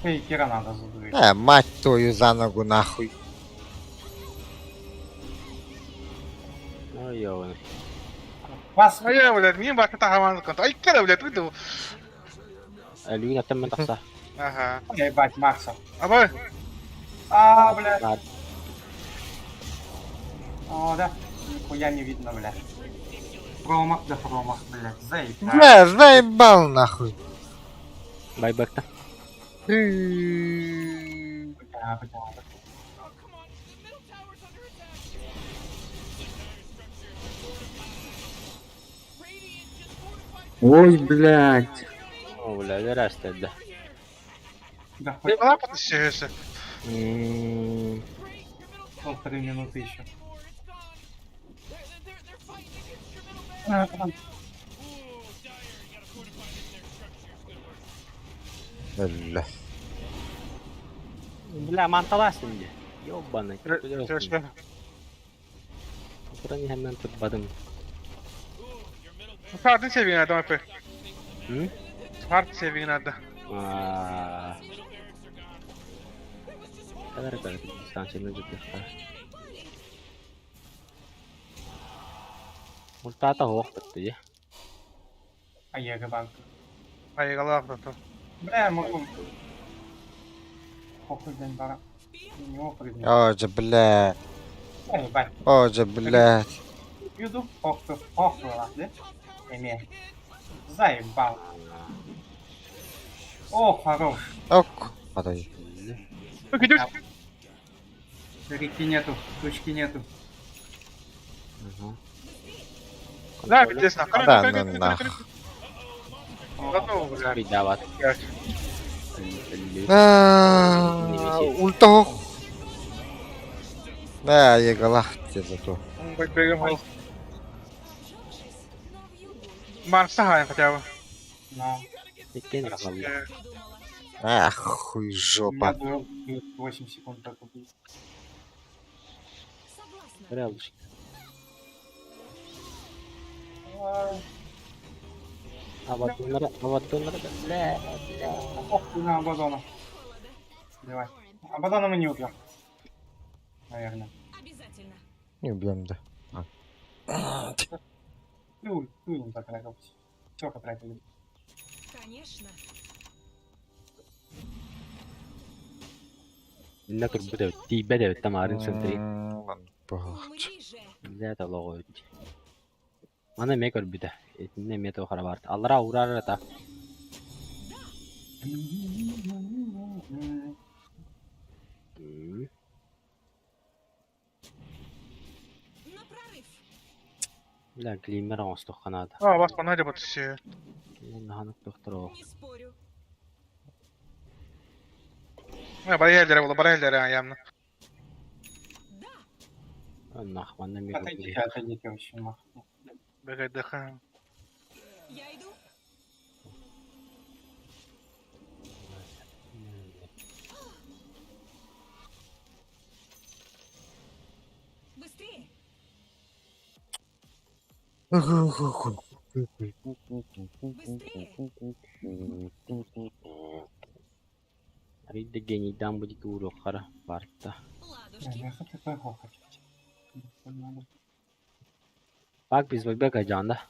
Фейкера надо задуэлить. Мать твою за ногу нахуй. Ой, ёбаный. Вас, Ay ya блядь, niye başka tahaman kanto? Ay kere блядь, выйду. Люйна тэммэн тахса. Ага. ебать, Макса. Абай. Блядь. Ладно. О, да. Нихуя не видно, блядь. Промах, да промах, блядь. Заебал. Бля, заебал нахуй. Байбэкта. Бля. Ой, блядь. О, бля, раз тогда. Да Ne хоть kadar patışıyorsun? полторы минуты еще. Бля. Бля, манталасın diye. Ёбаный. Görüşme. Buranı hemen tıkladım. Kartın seviyen adam yapıyor. Hı? Kart seviyen adam. Aaa. Kadar distansiyonu tutmuşlar. Ультата хоқтықты, е? А я габан. Ay Allah tutun. Бля, я могу. Похуй, блин, бара. Не опрыгнуть. Оже, бля. Ебать. Оже, бля. Юду, похуй, да? Имей. Заебал. О, хорош. Ок. Подай. Bak gidiyoruz. Реки нету, точки нету. Ne yapacağız? Да, ну нах. Готово, блядь. Видават. Ульта ох. Да, я галахте зато. Bak benim ol. Марса хаем хотя бы. Но Текен рахмалла. Ах, хуй у меня жопа. дуэл 8 секунд так убить. Рялышки. Абадонları да. Бля, бля. Похуй на Абадона. Давай. Абадона мы не убьем. Наверное. Обязательно. Не убьем, да. Ты не потратил. Все потратили. Конечно. Illa turbide tiibe de tamarin sentri. Бахч. Бля, та лого. Mana me kor bide. Ne me to khara bart. Allara urara ta. Ля, глимер оңыз тоққанады. Бас бана деп атышы. Нағанық тоқтыр ол. Не спорю. Бара елдері болды, бара елдері аямны. Нақманна мега Отойдите, отойдите вообще нахуй. Бегайдыха. Я иду. Быстрее. Ридде генийдан будет уроккара барта. Ладушки. Я хочу такой хохот. Bak biz bak ajanda.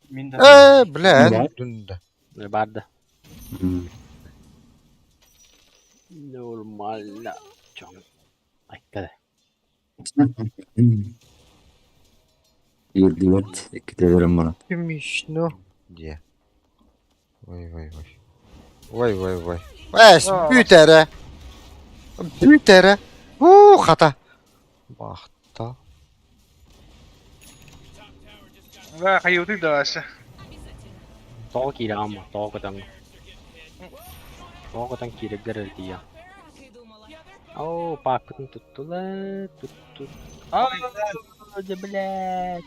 Минда. Bilen dünde. Ne barda. Normal la. Can. Ay kada. Evet. İki verin bana. Kimmiş no diye. Vay vay vay. Vay vay vay. Eş bütere. Bütere. Hata. Bakta. Ve hayırlı da aşı. Toğa kira ama toğadan. Toğadan kira garaldi ya. Так и думала. Oo pakıtın tuttu la. Tuttu. Aa de blek.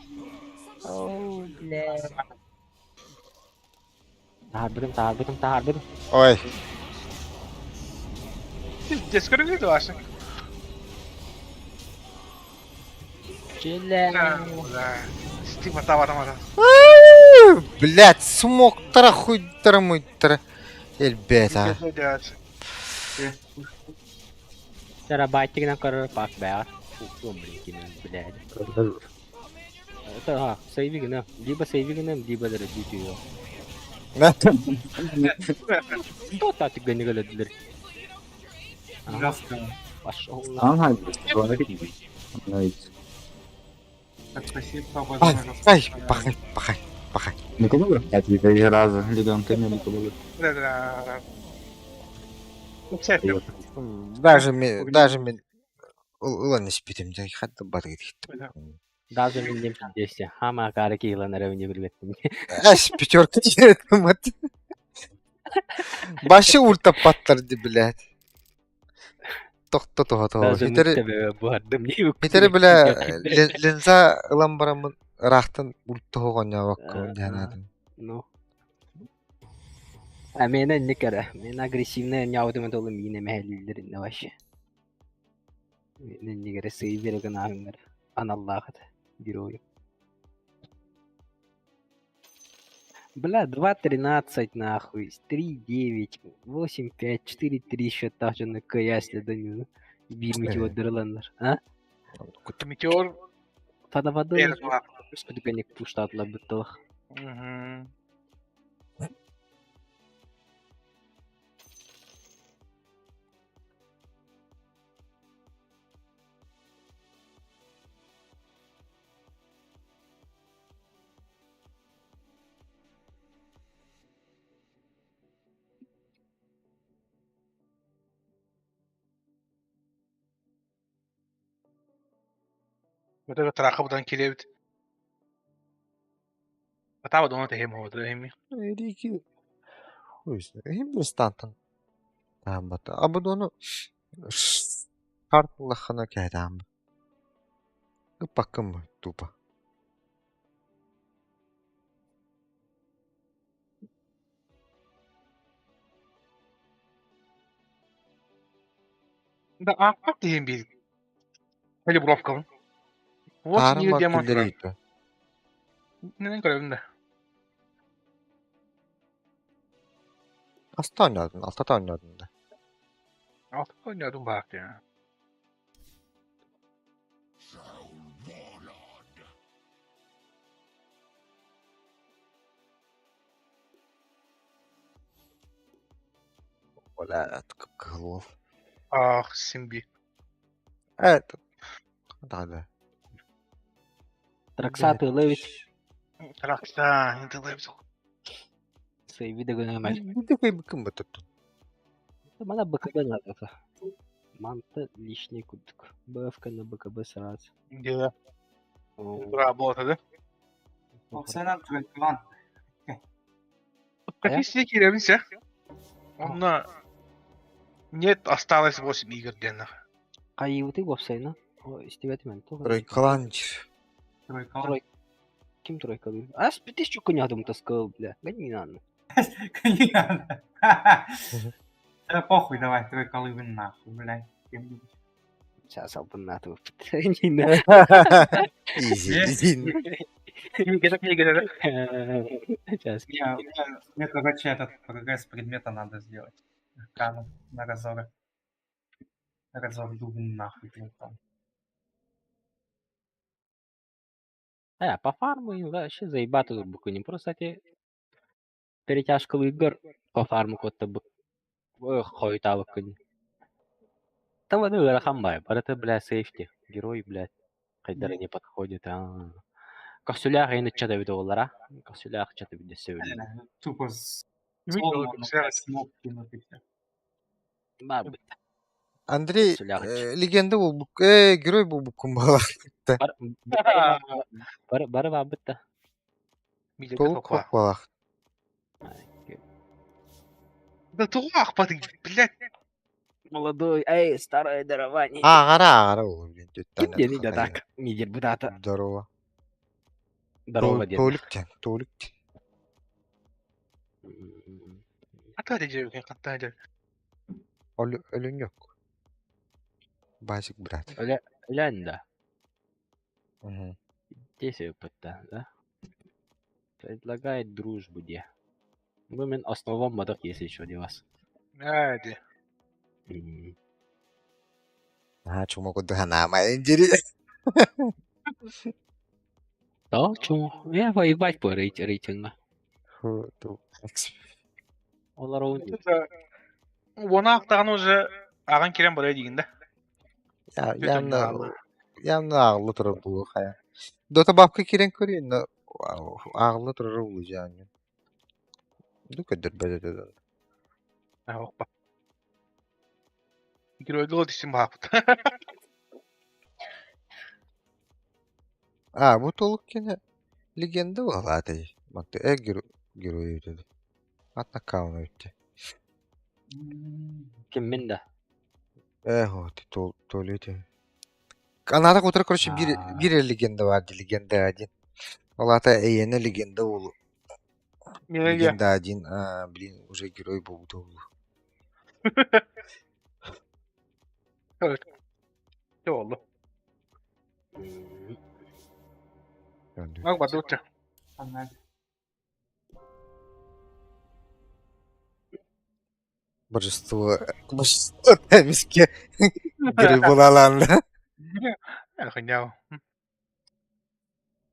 Oo blek. Tahar birim. Oy. Ceskörü de aşı. Çile. Стима тавармада. Блять, смоктара хуйтара муйтара. Элбет а. Cara baita que na cara pak bear. Umri kini blek. Это сейвиг на. Либо сейвиг на, либо дара дитио. Что так гэнэгэлэдлэр. Ужасно. Пошёл. Ага. Bana gidiyor. Evet. Так, спасибо, Ай, пахай. Ne kadar var? Evet, bir razı. Ligantemi ne kadar var? Даже мен ылан испитим жай хатта бар кетти. Даже мен дем десе. Хама кары килан ревне билбеттим. Аш пятерка директом от. Башы ультап паттарды, блядь. Тохто. Даже муттебе бардым не үк. Хитери бля ленза ылан барамын рахтын ультта хогоня вакка жанадым. Ну. А мен не кара. Мен агрессивный няудым толы мине мехелилерин вообще. Мен не кара сейверген аңгар. Аналлахат герой. Бля, 2-13 нахуй, 3-9, 8-5, 4-3 счета же на каясле даю. Бирмити отдырландар, а? Метеор. Фада воды. Берез var. Сподганик пуштатла быттылых. Böyle tarafı kirevit. Atava da onu tehim oldu tehim. Рики. Hem стантан. Тамбата. Абы дону картылахана кайдам. Пакым тупо. Да апак tehim bir. Böyle burovkavın. Вот Тарым не демон. артиллерийка. Neden görevinde? Asta oynadın, altta da oynadın da. Altı oynuyordum bak ya. Валя, голов. Ah Simbi. Evet. Да. Траксаты ловит. Traksa, не делай. Свои виды гономаль. Bir de koy bakın bu tuttu. Бана БКБ надо. Манта лишний куток. БФК на БКБ сразу. Где? Работа, да? Оксана Тройкалан. Статистика киремся. Онна нет, осталось 8 игр денно. Кайыуты вопсайна. Истебет мен. Тройкаланчер. Тройкалан. Ким тройкалый? А спитиш чук конядым таскал, бля. Ганинан. Конечно. Да похуй, давай, Тройкалы нахуй, блядь. Сейчас албанатов. Нина. Изи. Книга. Сейчас. Мне, короче, этот прогресс предмета надо сделать. Кану на разоры. Разор дубин нахуй. Там. По фарму вообще заебато тут буку. Не просто эти перетяжка игр по фарму котта бук. Хойта букын. Там вот игра хамбай. Это, бля, сейфти. Герой, блядь. Хайдары не подходит. Косулях и начата видеолара. Косулях чата видео сегодня. Тупо с Косулях. смог кинуть и все. Бабы. Андрей Косулях. легенда болбук. Герой болбук кумбала. Бары бабы-то. Толук хоппалах. Да туах, паты, блядь. Молодой, эй, старое дарование. Ағара ол. Ким дені да так, мидер будата. Здорово. Здорово дені. Толиктен. Ата дежев, ата дежев. Ölün yok. Базик, брат. Лянда. Мгм. Здесь опыта, да? Предлагает дружбу, где? Вы мен основам мадок, если еще не вас. Hadi. Cuma ko doon nama injury. Đó, chung. Ya, vậy vài bữa rồi chừng mà. All around you. Оны ақтаған уже аған керем барай дегенде. Yanına ağlı тұрыр бұл қая. Дота бапқа керен көрейін, ağlı тұрыр бұл жаңын. Дүкөдір бәдеді. Оқпа. Геройды ол дейсің бақыт. Bu толық кені легенда бол атай. Макты герой өтеді. Атна кауна өтті. Kim min de? Вот, то өте. Канада отыра, короче, bir легенда vardı, легенда один. Ол ата әйені легенда болу. Легенда один, блин, уже герой болды олу. Evet. Ne oldu? Bak bak dur. Божество тәміске герой бола аланды. Охренел.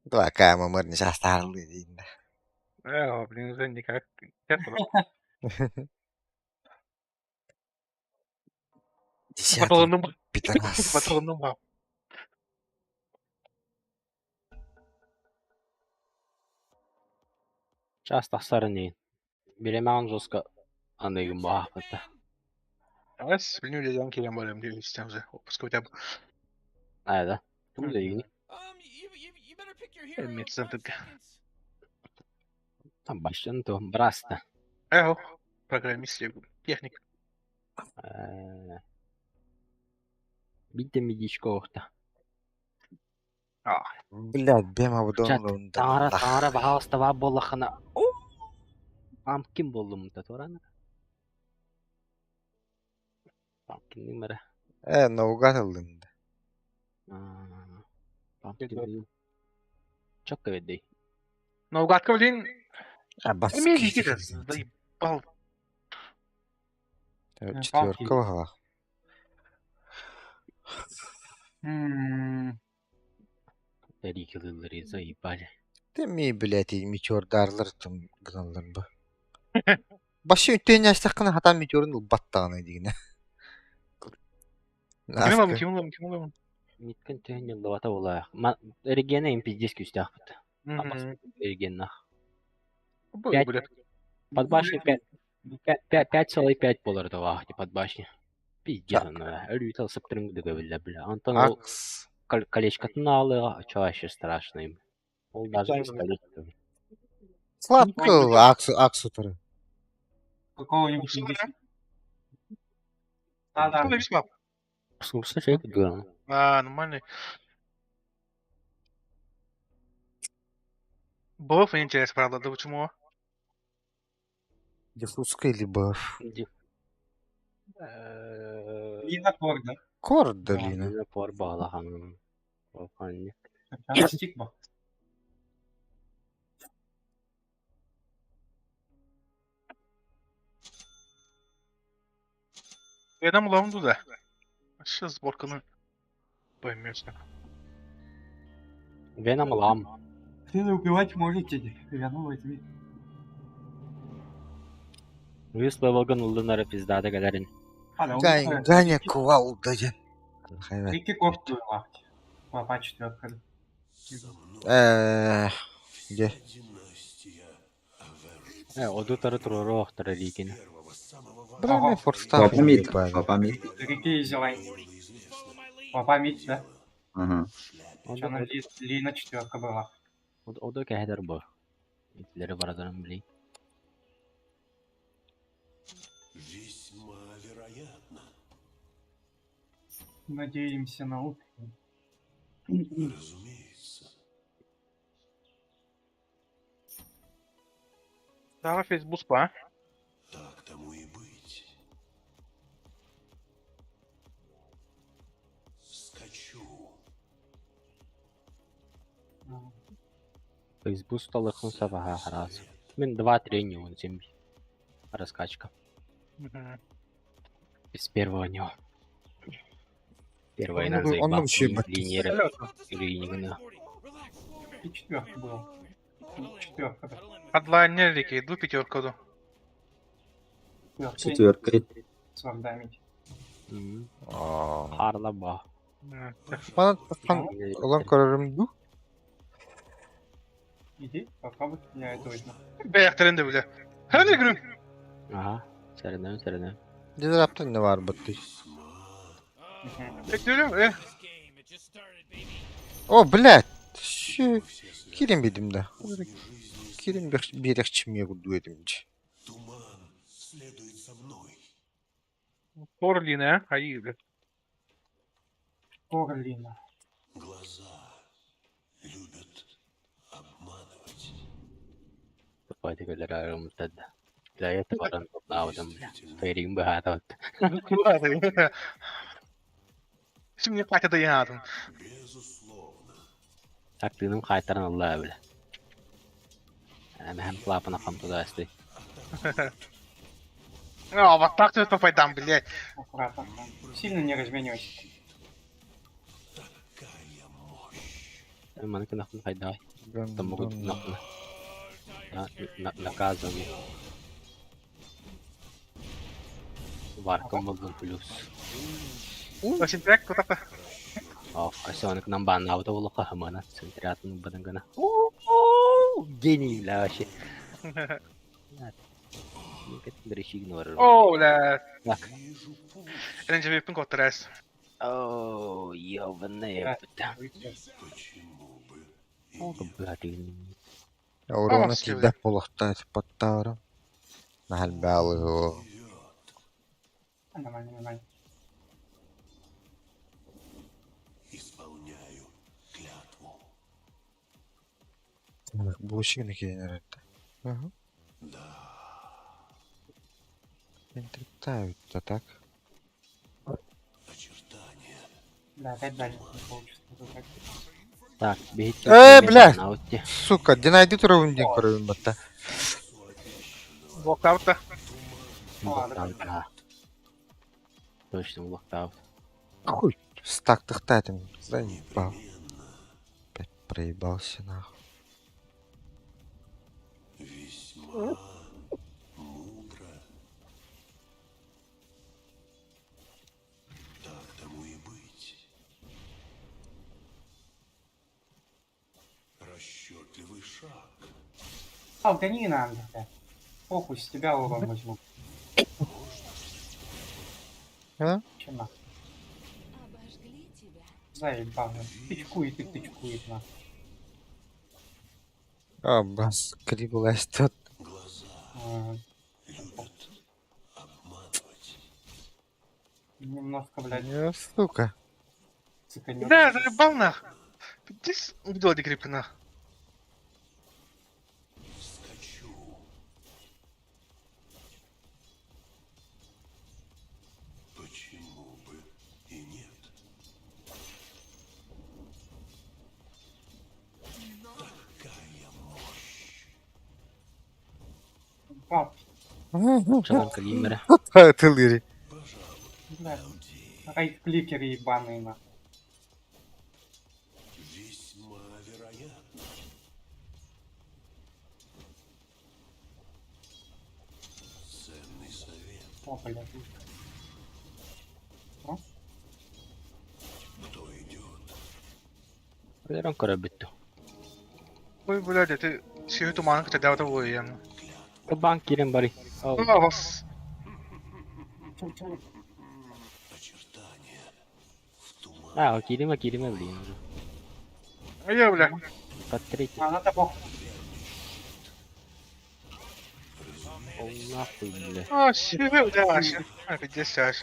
Два кама мөрні жастарлы дейінді. Блин, уже никак. Десятый пидорас. Патроном вам. Сейчас тахсарыны. Береман жестко анайгын бағапыты. Аз блин, я керем барем diyor istem уже. Пускай хотя бы. Айда. Кім дейгіні? You better pick your hero. Emniyet zaten. Там başlayan то Брасты. Эго. Программист, техник. Битте медичко оқты. Блядь, бема бұдон Таңара бағалыстава болақына. Ам кім болды мұнда тораны? Pumpkin'in mera. Наугад алынды. Pumpkin. Çok kıvırdı. Наугадка, блин. Бас. Имейте это, заебал. Четверка была. Дәрі кілілері заебали. Ты ми, блядь, метеордарлар тым гыналар ба. Башы үттен ястаққына хатан метеорын ұлбаттағаны дегені. Ким уламын. Миткін түйін елдавата олайық. Эригені MP10 күсті ақпыты. Эригеннақ. Подбашни 5,5 болырды вақты подбашни. Пиздец она. Рютал сыптырын гыды бля. Антон ол колечкатын алы, чаваще страшный. Ол даже Печально. пистолет. тоже. Сладко, аксу туры. Какого-нибудь Что, индийского. Что Да-да. написано, пап? Слушай, человек да. А, нормальный. Баф интересно, правда, да почему? Диффузка либо Лина Корда. корд Да. долина. Напор bağlahan. Volkanlık. Фантастик был. Adam ulandı da. Aşağı сборканы. Поймешься. Venom лам. Хрена убивать можете. Вену возьми. Вислы Волган улдынары пиздады кәдәрін. Ганя кувал даден. Рики Корд был лахти. Папа четверка. Где? Оду тары тұрары оқтары рейкені. Браме форстав. Папа мид. Рики Зелайн. Папа мид, да? Ага. Что на Лина четверка была. Оду кәдер бар. Итлері барадарын білей. Весьма вероятно. Надеемся на утро. Разумеется. Давай Facebook спа. Так тому и быть. Скачу. Facebook столықын сабаға қарасы. Мен 2-3 не он зембі. Раскачка. Без первого него. Первая на Он вообще линейра. Линейна. И четверка была. Четверка, да. Адлайнер Рики, иду пятерку. Четверкой. С вардами. Харла ба. Bana olan kararım bu. Иди, попробуй. Я это возьму. Beyaklarında bile. Her ne gülüm? Aha. Sərədən. Dizi yaptın ne var battı. Bekliyorum. О, блядь. Kirim bedim de. Kirim bir yakçım ya kudu edimci. Туман следует за мной. Торлина, Аида. Корлина. Глаза любят обманывать. Pati kadar aramızda da. Layet varan toplamadım bile. Ferin bahada oldu. Şimdi kaçta yandım. Безусловно. Taktığım kaytaran Allah'a bile. Hem klapına kamtu da astı. А, вот так ты пойдам, блядь. Аккуратно. Сильно не разменёшься. Какая мощь. Bana kınakını kayday. Tamam bu kınakını. Наказаны. Варком buldum plus. Очень так, вот так. Kasyonik ng banaw daw wala kahamana. Sentriat ng badang gana. Geni la şey. Никак дрешиг норы. О, бля. Так. Это же випин котрес. О, ёбаная пта. Почему бы О, блядь. Aurona tilde polahtaisi pattaara. Nähäl päälle joo. Нормально. исполняю клятву? Bullshit'ini herhalde. Ага. Да. Интриктают-то так. Очертания. Да, опять дальше не получится. Так, бейте. Блядь! Сука, где найди уровень кровью бата? Локаута. Локтаут. Точно локтаут. Хуй, стак тахтатин. Заебал. Опять проебался нахуй. Весьма мудро. Так тому и быть. Расчетливый шаг. Гони надо. Похуй, с тебя урон возьму. А? Че нахуй? Заебал. Тычкует и тычкует нахуй. Аббас, криблась тут. Немножко, блядь, Сука. циканёт. Да, заебал нах. Здесь увидел дегриппы нах. Скачу. Почему бы и нет? Такая мощь. Пап, Шалан калимера. Тылыри. блядь, райт-кликеры ебаные, на. Весьма вероятно. Ценный совет. О, блядь. Кто идет? Верон корабитtu. Ой, блядь, ты сию туман, кто дал того и Банк кирен бари. Ау. Вас. Очертания в тумане. Кирима, блин. А я, бля. Под третий. А, надо бог. О, нахуй, бля. А, сию, бля, а, 50.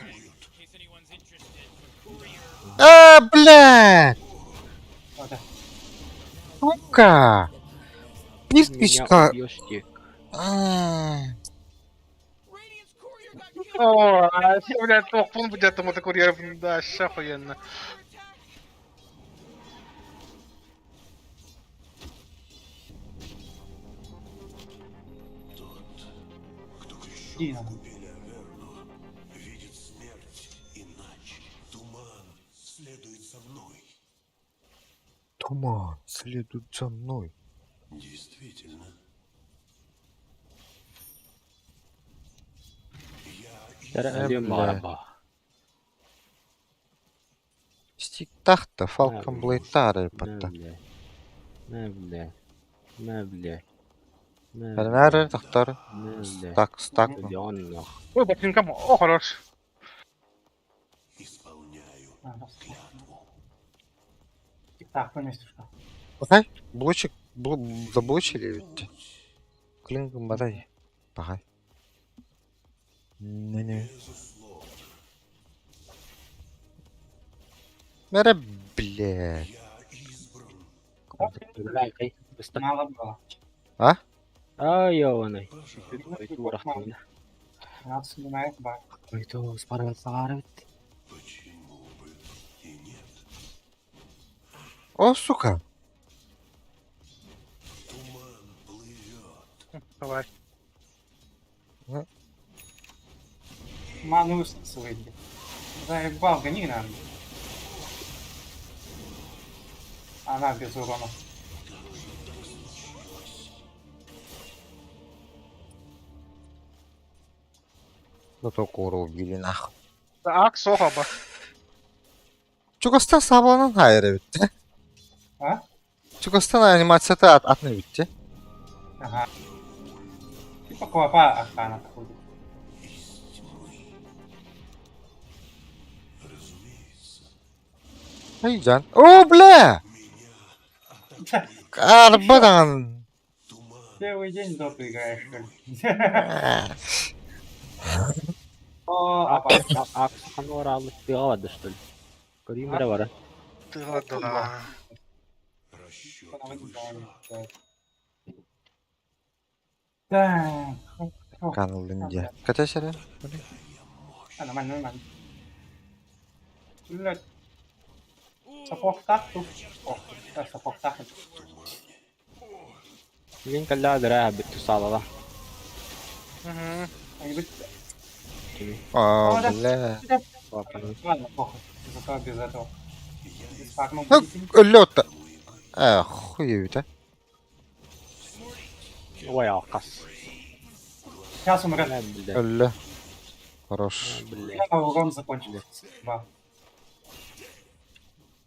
Блядь! Надо. Сука! Меня Пиздочка! убьешь, тек. Radiant's courier got killed. О, а сию, блядь, топун будет тому то курьер, да, охуенно. Кто крещен Дина. купили Аверну, видит смерть иначе. Туман следует за мной. Туман следует за мной. Действительно. Тара бля. алием барба. Стик тахта, Falcon Blade Tare, патта. На, бля. Нары тахтар. Стак. Бьон, нах. Ой, ботинком, о, хорош. Исполняю Надо. клятву. Так, поместишь-ка. Пахай, блочек, заблочили ведь. Клингом батай. Пахай. Не. Безусловно. Мэра, блядь. Я избран. Играй, кай. Быстро. Мало было. Ай, ёваный. Пожалуй, Ой, турах там. 12 минут, бак. Ой, то спарывает. почему бы и нет? О, сука. Туман плывет. Давай. Ману свой. Заебал, гони надо. Она без урона. Зато кору убили нахуй. Так, сохаба. Чугастан сабланан хайры битти. А? Чугастан анимацияты атны битти. Ага. Типа клопа охрана ходит. Айжан. О, бля! Карбадан. Первый день доту играешь, что ли? О, Аксаханора алып пигалады, что ли? Калимера бар. Ты ладно. Так. Каналында. Ката серия? Нормально. Блять. Сапог так тут. О, сапог так. Мен калла дара биту салала. О, бля. Ладно, похуй. Зато без этого. Без фарма Ну, будет. лёта. Хуевит, а. Ой, акас. Сейчас умрет. Бля, Ля. Хорош. бля, Урон закончился. Два.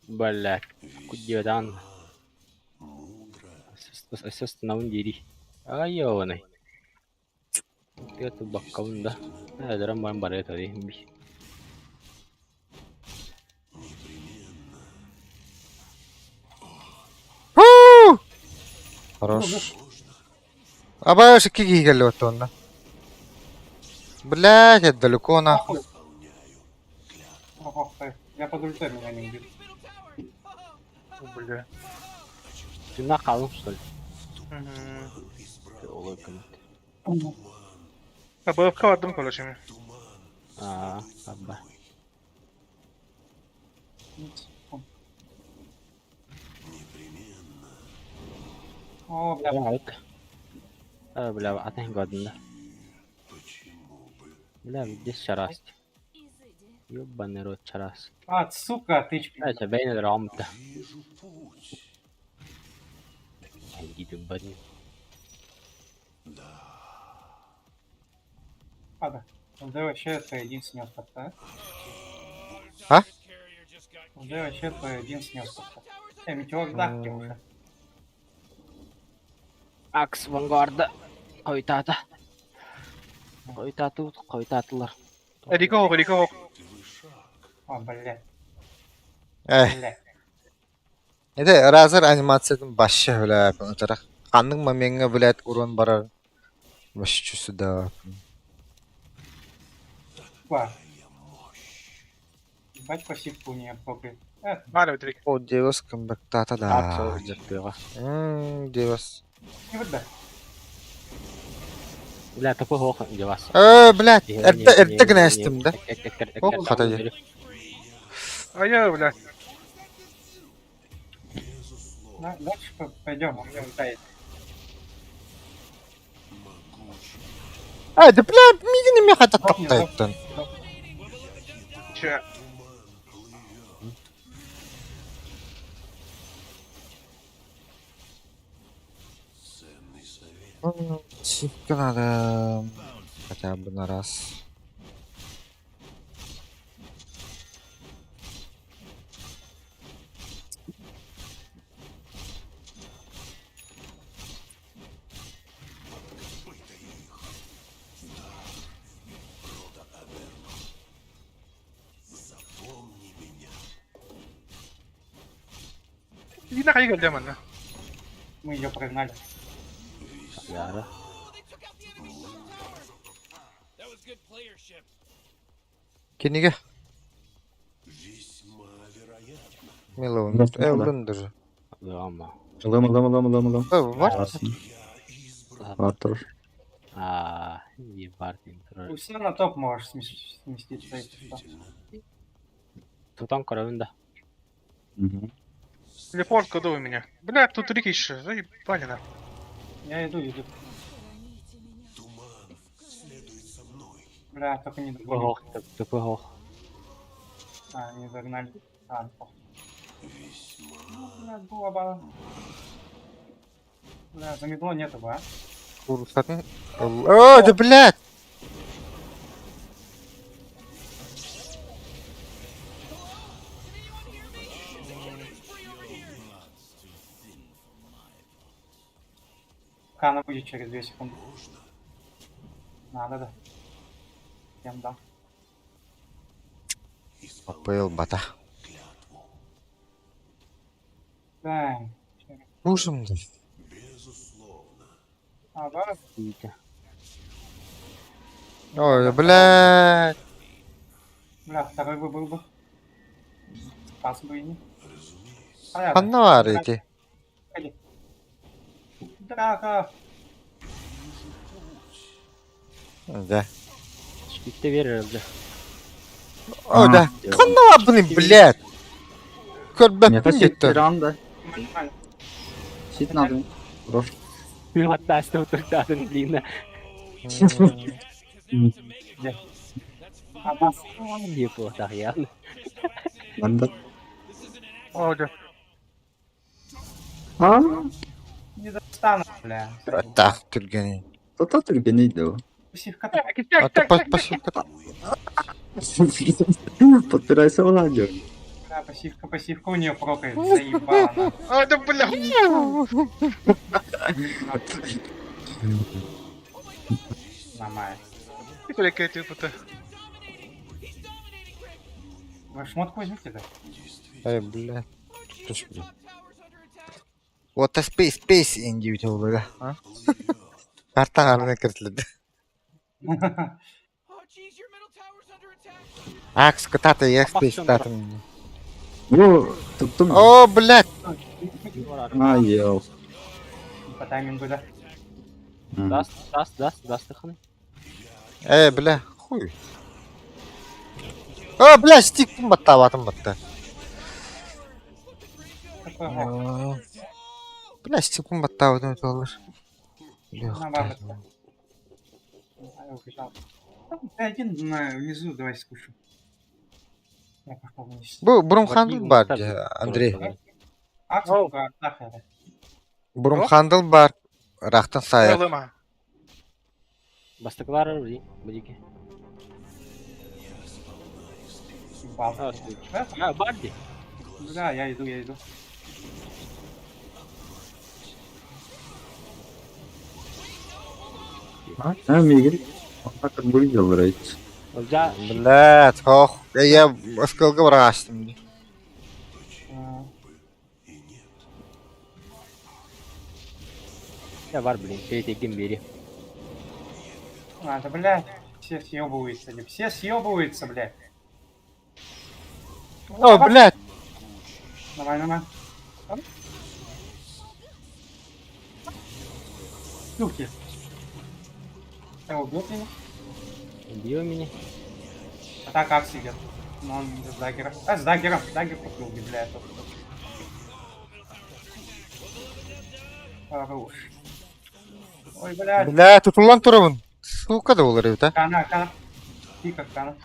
бля. Кудедан. Остановун дири. Ай, ёваный. Это баккаунда. Дарам бам бар это би. Хорош. Абай, какие гели вот он, да? Блядь, это далеко нахуй. Ох, я под ультой меня не убил. Бля. Ты нахалом, что ли? Мгм. Ой, блин. БФК attım kolaşımı. Абба. О, бля, Лайк. Бля, атың годында. Бля, здесь чараст. Ёбаный рот чарас. а, сука, тычка. Значит, бейнер рамта. Иди блин. Ладно. Да вообще это один снес как-то. А? Да вообще это один снес как-то. Метеор дахки уже. Акс Вангарда. Койтаты. Койтаты, койтатылар. Рика ок, Рика ок. О, блядь, Эх, блядь. это разыр анимациядан башы, бля, пөнтара. Қанның маменге, блядь, урон барар. Башы чүсі да. Ба. Ебать пассивку не попрет. Hala bitirek. О, девас комбектата да. Акс жертвыга. Девас. И вот да. Бля, такой хох девас. Блядь, эрді гіне әстім, да? О, қатайды. Ая, блядь. Дальше пойдем, он улетает. Да, бля, мигіне ме қата тоқтайттын. Че? Сивка надо хотя бы на раз. Иди нахуй geldi hemen lan. Мы ее прогнали. Яра. That was good playership. Кенеге? Милон, Эвлен даже. Лама. Лым. Var. Вартор. Ебартин. Ты все на топ можешь сместить свои цвета. Тутан коровында. Телепорт кодовый меня. Блядь, тут Рики еще. Заебали нахуй. Я иду. Бля, только не догнали. Хох, такой хох. А, не догнали. А, похуй. Ну, бля, было бы. Бля, за медло нету бы, а? Курсатын. О, да блядь! Кана будет через 2 секунды. Надо, да. Всем дам. Попыл бата. Да. Ужим да. А, да? Витя. Ой, блядь! Бля, второй бы был бы. Спас бы и не. Қанна бар ети? Пойди. Драка. Да. Шпикте верер, бля. О, да. Қанна бар бұны, блядь! Көрбәп Это щит бітті. ранда. Нормально. Щит надо. Хорош. Хватайся, утыртатын длинно. А нас Неплохо, явно. Банда. Oldu. не достану, бля. Так, түргені. Кто-то только не идет. Пассивка. А ти пасівка. Подпирайся в ладью. Бля, пассивка у нее прокает. Заебала она. А, да бля. Нормально. Ты кулика типа-то. Вы шмотку возьмите, да? Ай, блядь. Ти ж, блядь. Вот space индивид олга. Карта гарна кертилди. Oh, geez, your middle tower's under attack. Акс катата я space татым. Ну, туттум. О, блядь. А, ел. По таймингу, да? Даст тыхын. Бля, хуй. О, бля, стик баттаватым батта. Какой гол? Бля, стик баттаватым доллар. Наоборот. Убежал. Ты один внизу, давай скушу. Я пошел вниз. Бурумхандл бар, Андрей. Акс, атака. Бурумхандл бар. Рахтан сая. Проблема. Бастыклар үрди, будики. Бал. Барди. Да, я иду. А, Мигель. Он так как бы видел, рейд. Олжа, Блядь, ох. Я сколько врастым. я бар, блин, перетеким бери. Надо, блядь. Все съебываются, блядь. О, блядь. Нормально. Суки. Я убил меня. Убил меня. А так Акс идет. Но он с даггером. С даггером. Даггер купил, блядь. Хорош. Ой, блядь. Бля, тут улан турабын. Сука да олар эвта. Кана. Пика кана.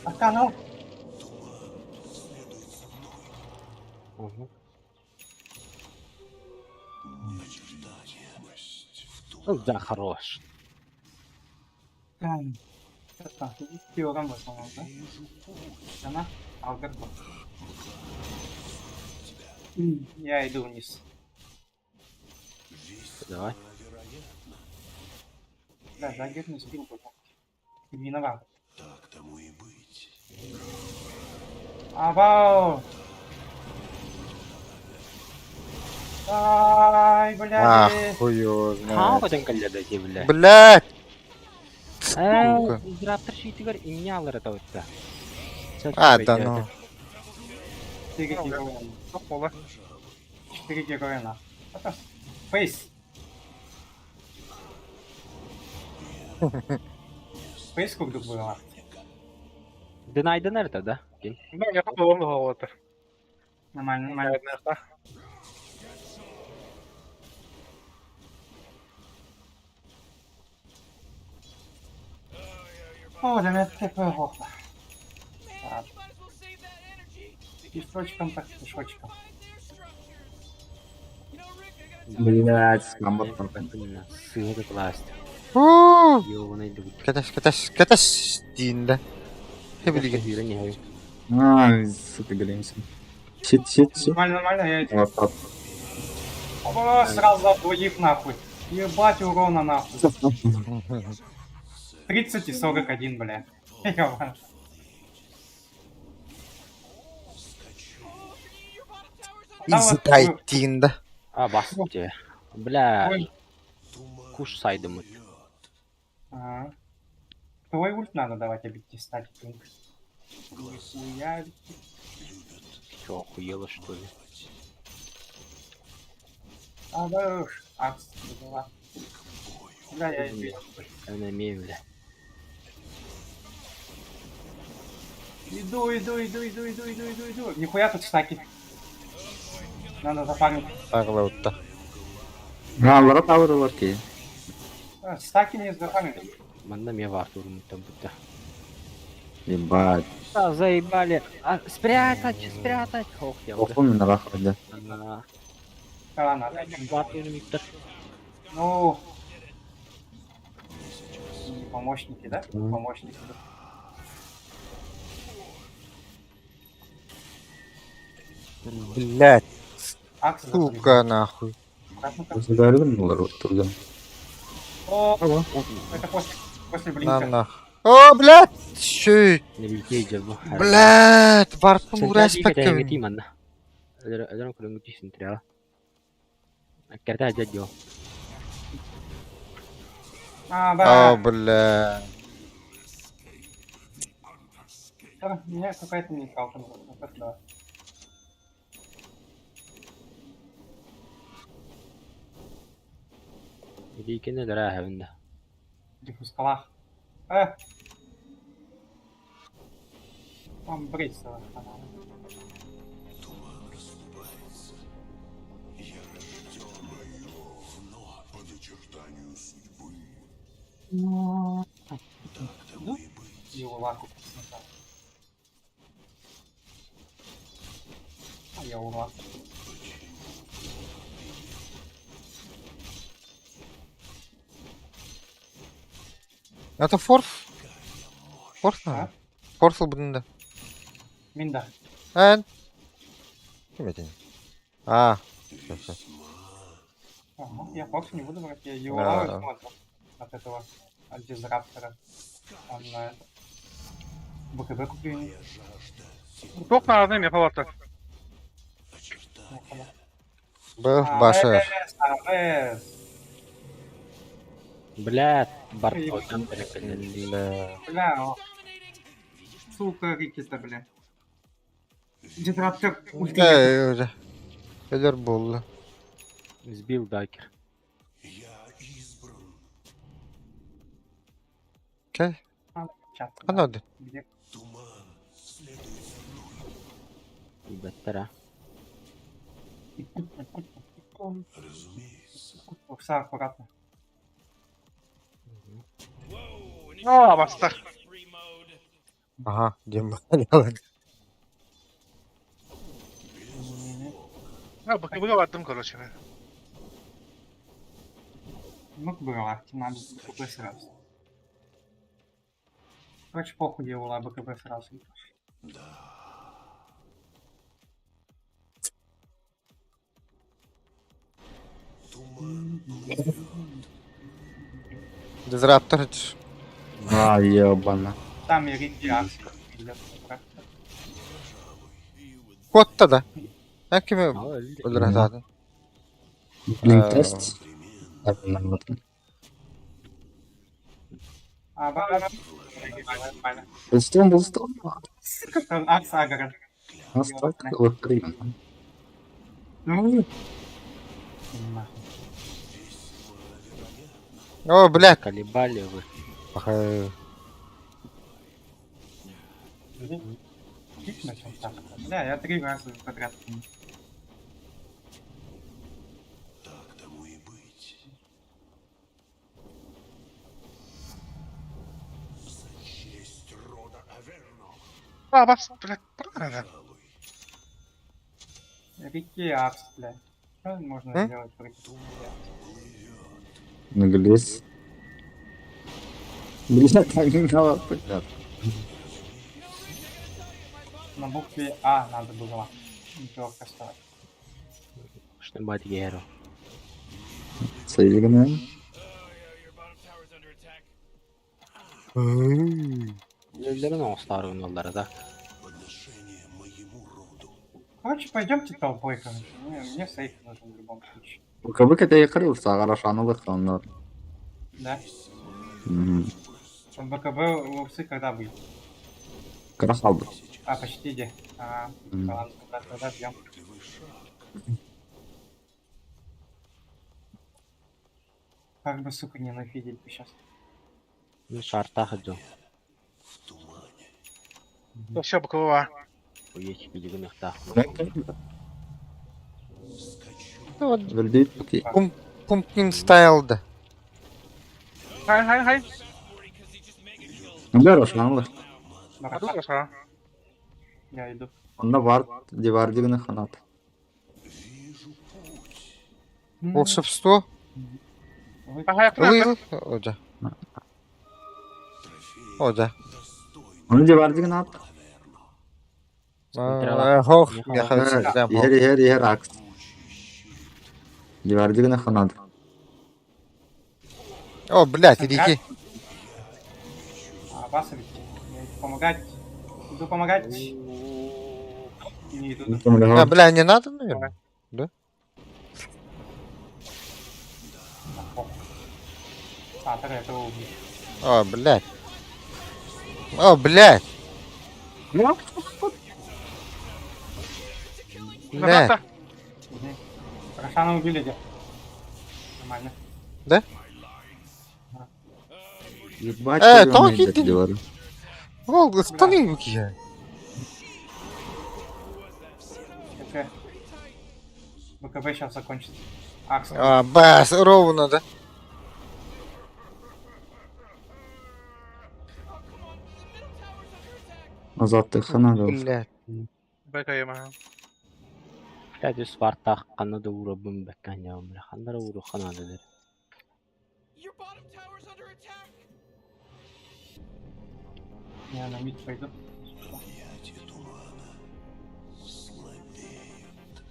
А кана? Да, хорош. Пиором в основном, да? Кана? Алгоритм. Я иду вниз. Давай. Да, даггер не сбил бы. Виноват. Так тому и быть. Абау! Ай, блядь! Ах, хуё, Ха, знает. потом калядати, бля. Блядь. Израптор шийтигар имне алыр это вот. Да ну. 4 героя. Çok mola. 4 героя на. Фейс. Фейс как было? Динайден это, да? Окей. Да, я попал в голову-то. Нормально. Наверное. О, для меня ТП плохо. Man, you might as well save that energy because Пешочком так, Radiant just пешочком. fortified their structures. You know, Rick, I gotta tell you, Блять, скамбот там. Сыгы класть. Ууу. Ёбаный дуд. Каташ дейінде. Хебілген. Үйрен А, сука, глянься. Щит. Нормально, я иду. Вот так. О, сразу за двоих нахуй. Ебать урона нахуй. 30 и 41, бля. Ёбан. Изытай дейінде. А, басып тебе. Бля, Ой. куш сайдым. Ага. Твой ульт надо давать обидеть стать. Нихуя. Чё, охуела что ли? А, да уж. Акс, была. Да, я иду. Я намею, бля. Иду. Нихуя тут стаки. Надо запарить. Тағыла өтті. А, лара тавры var ki. Стаки не запарить. Манда мне в Артур там будто. Ебать. А, заебали. А, спрятать. Ох, я уже. Окун мен рахады. Калана. В Артур Виктор. Ну. Помощники, да? Помощники. Блядь, Акс. сука, нахуй. Gözlerdim bunlar oturdu. О, это после На блинка. нах. О, блядь, чё? Не летей джабу. Блядь, барпым Sen урас sadece kayak пәккем. ngerti mana? Ada orang kurang ngerti sentral. Факерда дядё. А, О, да. бля. Меня какая-то нейтралка. Вот это да. Дикene дrähvända. Диффуз калах. Там брейсовая. Туман расступается. Я рожден вновь по начертанию судьбы. Так тому и быть. Его лаку посмотрел. А я урод. Это форс? Форс А? надо? Форсл бunda. Минда. Kim etini? А. Всё. Ага, я фокс не буду брать. Я его Да. лаву смотрел. От этого. От дизраптора. Он на это. БКБ куплю. Топ на одной палата. Был баша. АВС. Блядь, Барто там перепилили. Бля. Бля, сука, Рикита, бля. Дизраптор ульти. Уже. Келер болды. Сбил дакер. Я избран. Кел. Чат. Канады. Где? Туман следует за мной. Ебаттара. Разумеется. Все аккуратно. А, баста. Ага, Дима. А, БКБ attım, короче. Ну, было. Надо БКБ сразу. Короче, похуй делала БКБ сразу. Туман Дизраптор. А, ебано. Там и Рики Арс. Котта да. Kimi Aa öldü. öldüren zaten. Блин, тест. Так, нормально. А, нормально. Булстон. Арс агро. Настолько лотерейно. Ну, О, блядь. Колебали вы. Ах, Фиг начал так. Бля, я 3 раза подряд. так тому и быть. За честь рода Аверно. А, бас, блядь, правильно. Рики Арс, бля. Что можно сделать против? Наглец. Блин, так не надо, понятно. На букве А надо было. Ничего поставить. Что бать геро. Сейвиганы. Öldürün o старую нолдары, да? Подношение моему роду. Короче, пойдемте толпой, короче. Мне сейф нужен в любом случае. Укабыката якырылса агашанылык onlar. Да? Мгм. БКБ лупсы когда будет? Крахалды. А, почти где? А, ладно, тогда бьем. Как бы, сука, не нафидеть бы сейчас. Ну шарта ходжу. Все, БКБ. Уечи билигинных та. Вөлдейт окей. Pumpkin styled. Хай. Бер ашанылык. Аду аша. Я иду. Onda var divardигны ханат. Волшебство. Ага, я Лыл. Ода. Ода. Onu divardигны at. Хох. Я хочу прям хох. Yer aks. Divardигны ханат. О, блядь, Рики. А, Басович, я иду помогать. Иду помогать. Не иду. А, бля, не надо, наверное. Сатор этого убить. О, блядь. О, блядь. Блядь. Заната. Рошана убили, где? Нормально. Ебать, там блядь, иди. говорю. О, стани руки. ТК. БКБ сейчас закончится. Акс. А, бас, ровно, да? Назад ты надо. Блядь. БКМ, ага. Кстати, Спартак канада урабым беккан явым. Хандара уру канада. Your bottom tower's under attack. Я на мид пойду.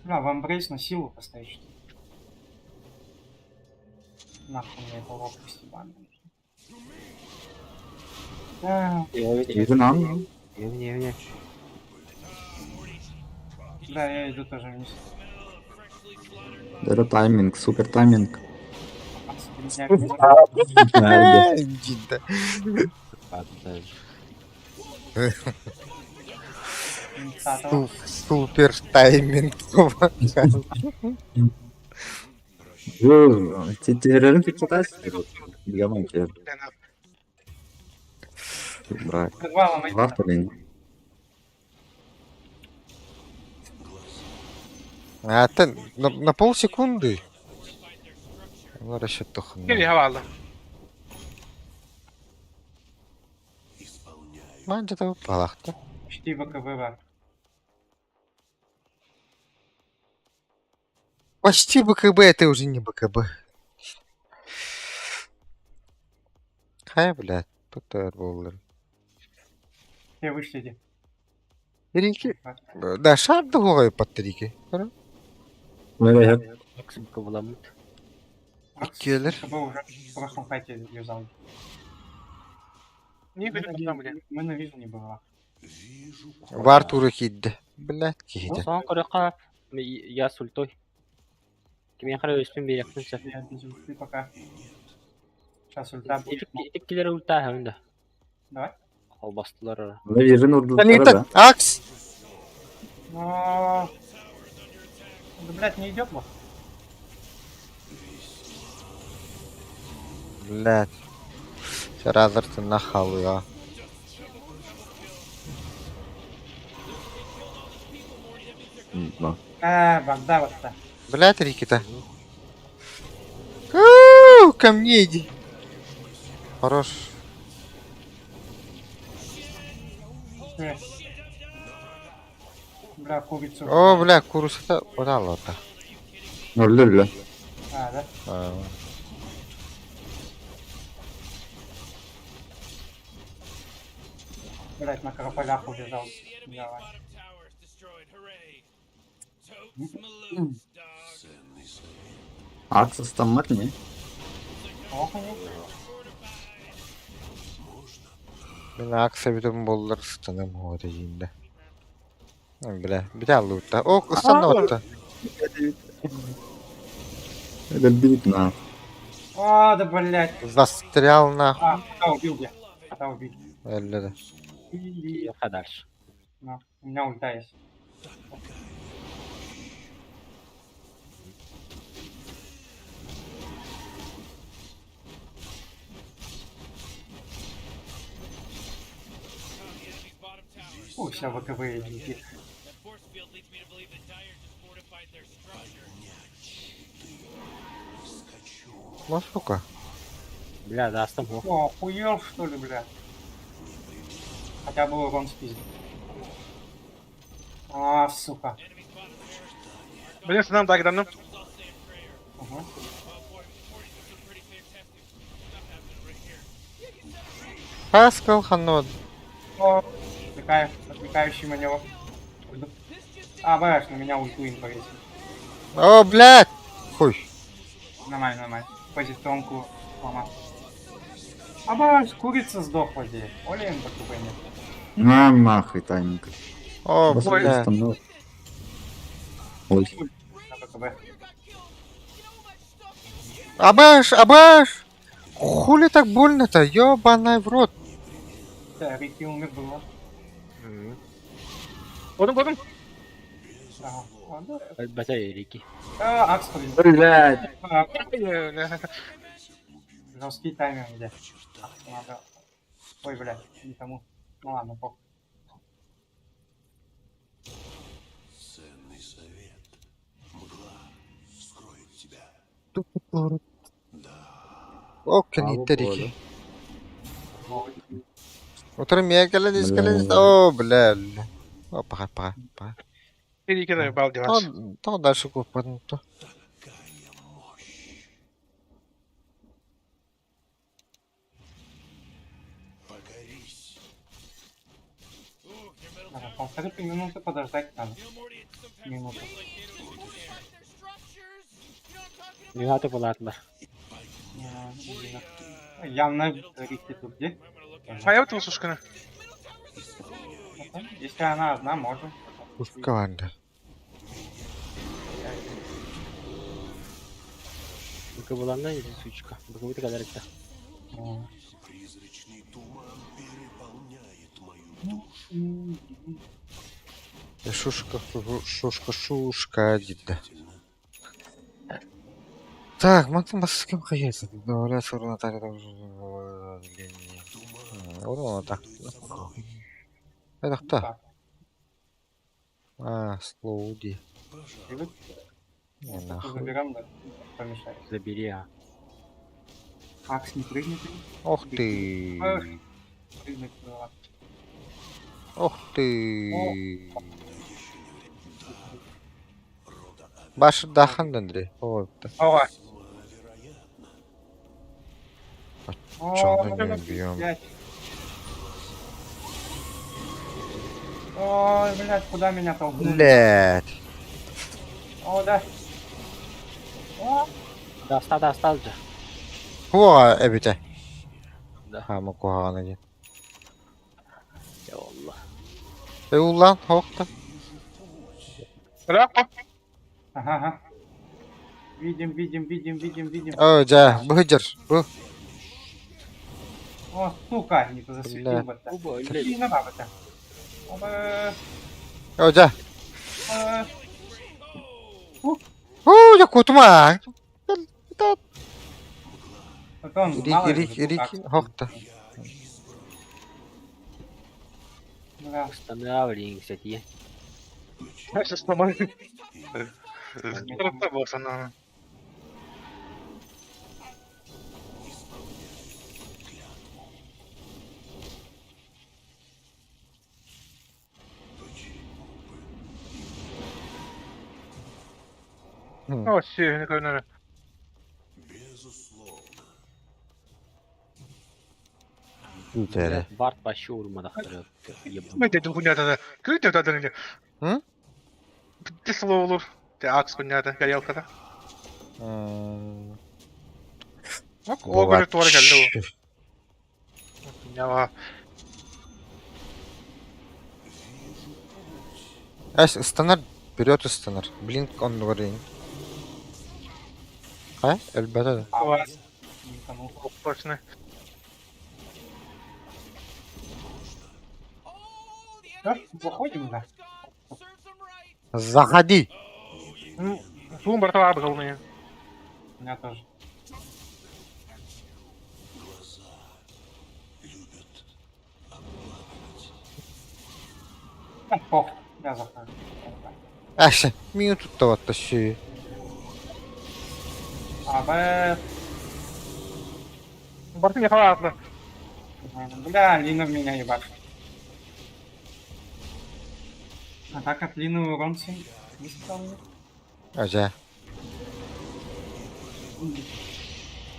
Бля, в амбрейс на силу поставить, что ли? Нахуй мне это лоб постебан. Да, Иди нам. Не. да, я иду тоже вниз. Это тайминг, супер тайминг. Иди, да. Супер тайминг. Теперь ты читаешь? Бегамон тебе. Брат. Варто ли? А ты на полсекунды? Ну, расчет toch. Кири хавала. Maar dit ook wel achter. Почти БКБ вар. Почти БКБ, это уже не БКБ. Хай, блядь, ПТР болдыр. Все вышли, иди. Рики. Да, шар другой под Рики. Максимка буламыт. Келлер. БКБ уже в прошлом файте юзал. Не говорю, там, блядь. Мы на вижу не было. Var turu kiddi. Блядь, киди. Son koreka я с ультой. Кемен хара өспен беректен сәп. Я без ульты пока. Сейчас ульта будет. Итеккилер ульта хәвенде. Давай. Ал бастылар ара. Вижен урдулары, Лита, да? Акс! Но... Да, блядь, не идет вот. Блядь. Разор ты нахал, я. Богда вот-то. Блядь, Рикита. Ко мне иди. Хорош. Бля, курицу. О, бля, курус-то удало-то. Öldü. А, да? Блять, на караполях убежал. Давай. Bottom tower's destroyed. Hooray. Totes Maloofs, dog. Аксис там мат не? Ох, они. Ben Aksa bütün bolları stanım o rejinde. Бля, бля, лута. О, установка. Это бит на. А, да блять. Застрял нахуй. А, кота убил я. Кота убил. Öyle de. Яха дальше. Ну, у меня ульта есть. Bottom tower. О, вся ВКВ летит. That force field leads me to believe that Dire just fortified their structure. Ну, сука. Бля, дастым о. О, охуел что ли, бля? Хотя бы урон спиздил. А, сука. Блин, нам так давно. Угу. Паскал Ханод. О, отвлекающий маневр. Ульду. А, бэш, на меня ульту им повесил. О, блядь. Хуй. Нормально, нормально. Позиционку сломал. А бэш, курица сдохла здесь. Олен БКБ нет. На нахуй тайминг. О, Просто блядь. ну. Ой. На БКБ. Абаш! Хули так больно-то? Ёбаный в рот. Да, Рики умер было. Годым. Ага. Ладно. Батарея реки. Акс, блин. Блядь. Жесткий таймер где. Надо. Ой, блядь, не тому. Ну ладно, похуй. Ценный совет. Мгла вскроет тебя. Окей, Алло, терики. Коля. Утримия келедис. О, бля. О, пора. Иди кидай, балдевас. То дальше купим. То. Покорись. Ага, полторы минуты подождать надо. Минуту. Dünyada bularlar. Явно Рики тут где? Моя вот сушкана. Если она одна, можно. Пушка ванда. Только bulanlar yedi сучка. Bakın bu kadar etti. Призрачный туман переполняет мою душу. Шушка, дидда. Так, мы с кем хаяться? Говоря, урона так это уже... Урона так. Это кто? Слоуди. Не, нахуй. Заберем, да, помешает. Забери, а. Акс не прыгнет. Ох ты. Прыгнет, да. Ох ты. Баш дахан Андрей. Вот. Ова. Чё мы не бьем? Ой, блядь, куда меня толкнули? Блять. О, да. О, Достал же. О, эбите. Да. Мы куганы. Ya Allah. Улан, хохта. Рапа. ага. Видим. О, да, быдер. О, сука, не засветил бы. Оба, Не надо бы-то. Оба. О, да. Я кутма. Рики, хохта. Да. Останавливаемся, кстати. Я сейчас сломаю. Работа на. О, все, никакой, наверное. Güzel. Bart başı vurmadı. Мы дядю хуйня-то. Крыть это или? Ты слово лур. Ты акс хуйня-то, горелка-то. О, говорит, тварь гальдову. Хуйня. Станар берет и станар. Блинк он говорит. Эльбета. Точно. Заходим, да? Заходи. Бум, братва, обгал меня. У меня тоже. Пох, я захожу. Аша, минуту-то вот тащи. Борты не халатно. Бля, Лина в меня ебашит. А так от Лины урон 7. Ага.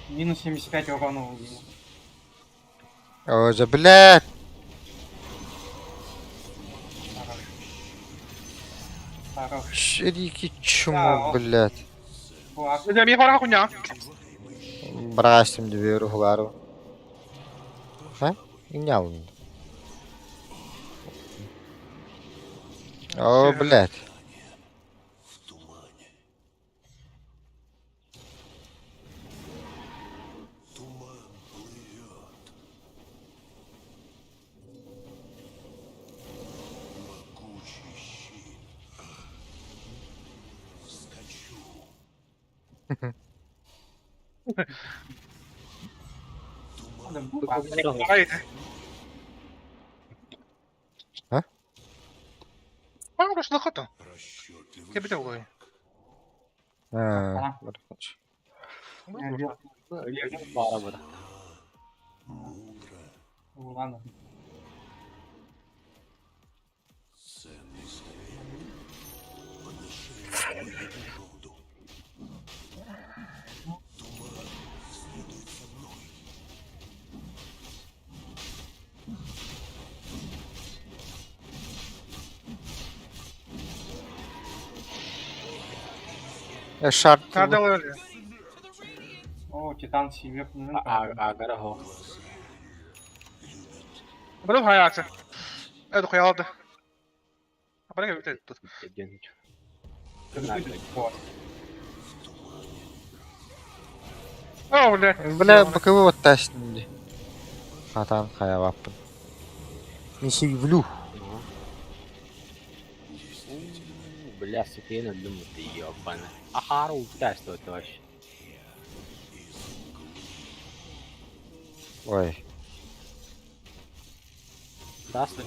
Минус 75 урона у Лины. Оза, блядь. Хорош. Рики, чему, блядь. Я мне пора хуйня. Бросим две руглару. И нял. О, блядь. Ай, А? Просто хата. Я бы делал. Бір қанша. Бара бара. Ладно. Ценный совет. Подношение народу. Туман следует со мной. Шарт. Надо ловить. О, Титан Сильвер. Агара хо. Буду hayatı. Evet koyaldı. Bana gel тут. Генч. О, блядь. Бля, боковой оттащили. Хатан хаяваппын. Мен сүйвлю. Бля, сука, я надумал, ты ёбаный. Ахару, да, что это вообще? Ой. Даст,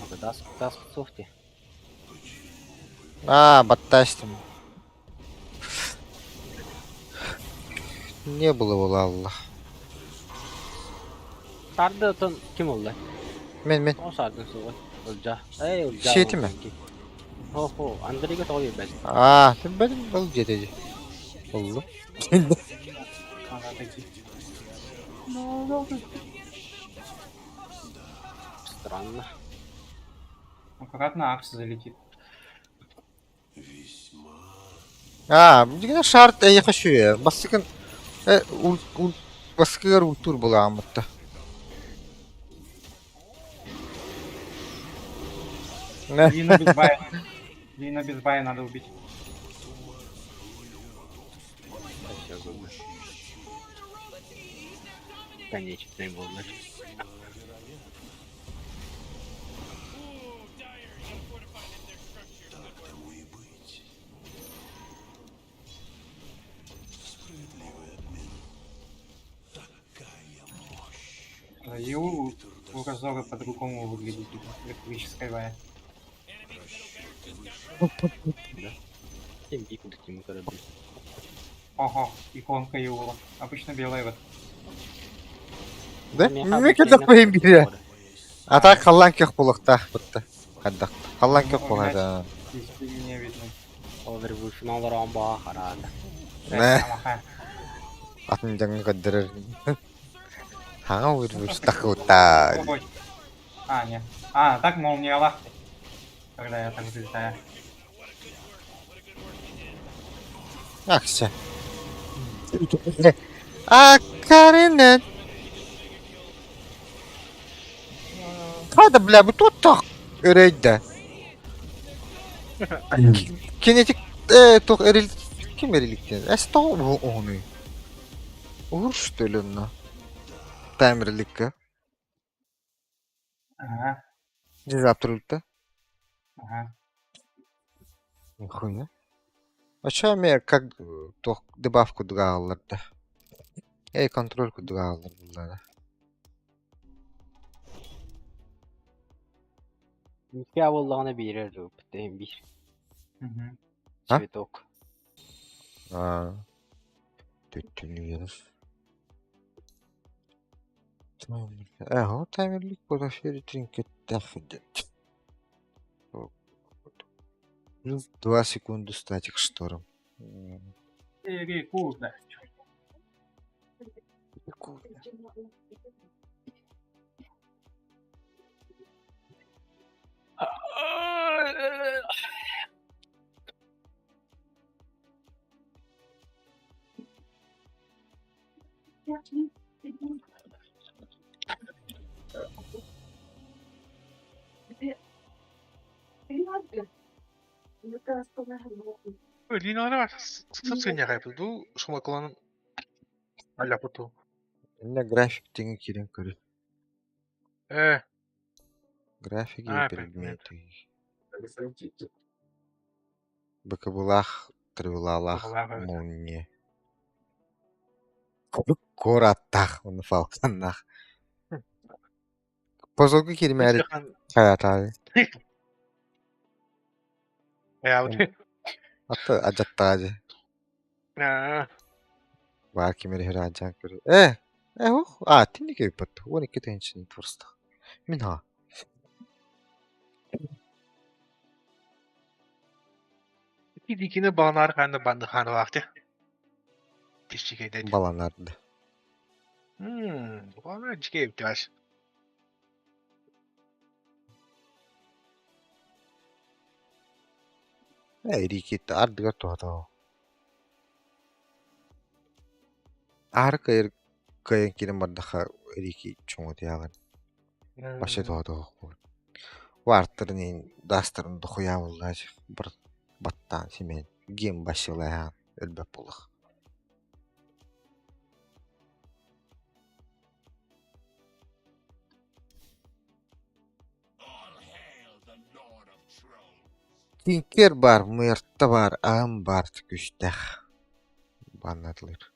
даст софти. Баттастым. Не было было Аллах. Sardı atan kim oldu? Мен. O sardın sonra. Olca. Olca. Şehiti mi? Ho, Andrei готовый ben. Sen benim был жетеди. Oldu. Надо отойти. Странно. Аккуратно Акс залетит. Бugün şart yakışıyor. Basıkın баскыгар ультур была амытта. Лина без бая. Лина без бая надо убить. Конечный был, значит. И у Разора по-другому выглядит. Электрическая бая. Тем пику таким корабли. Ого, иконка Юла. Обычно белая вот. Да? Не кедеп коyayım biri. Ата қаллан кек болықта бітті. Қаддақ. Қаллан кек болады. Если не видно. Олар бұл финалдар амба қарады. Амаха. Атын жаңы қаддырыр. Таңа өрвіш тақылта. Ой. Нет. Так молния лахты. Когда я так взлетаю. Акся. Каринен. Hadi bля, bu тут так öreydi. Kinetik tok eril kim erilikten? Esta bu onu. Uğur stölünna. Tamirlikka. Ага. Дизаптрыльта. Ага. Нихуя. А чё мне как тох добавку драалларда? Эй, контрольку драалларда. Nikah Allah'ına birer rüpteyim bir. Угу. Цветок. Tütünüyoruz. О, таймерлик подошли тринкет тахидет. Ну, 2 секунды статик шторм. Перекуда. Lina ne var? Sıksın ya yapıldı. Şuma klanın. Hala putu. Меня график тенге керен көрет. Графики и предметы. Бакабулах, Тривалалах, Мунни. Кораттах, onu falkanlах. Pozolgu kelimeli Sıkan hayat abi. ya. Hatta acattacı. Ha, Var kimleri her acan körü. Tindi gibi patı. 12 tençin tursta. Minha. iki dikini bağlar kandı bandı kanı vakti. Teşekkür ederim. Balanlardı. Bana cike ihtiyaç. Erikit ardıga tohta. Ar kayın kilim bardaha eriki çoğut yağın. Başı tohta. Vartırın dastırın dokuya vallahi. Bir battan simen. Gem başılayan. Elbep buluk. Tinker var, mıyırtta var, ağım var tüküşteh. Anlatılır.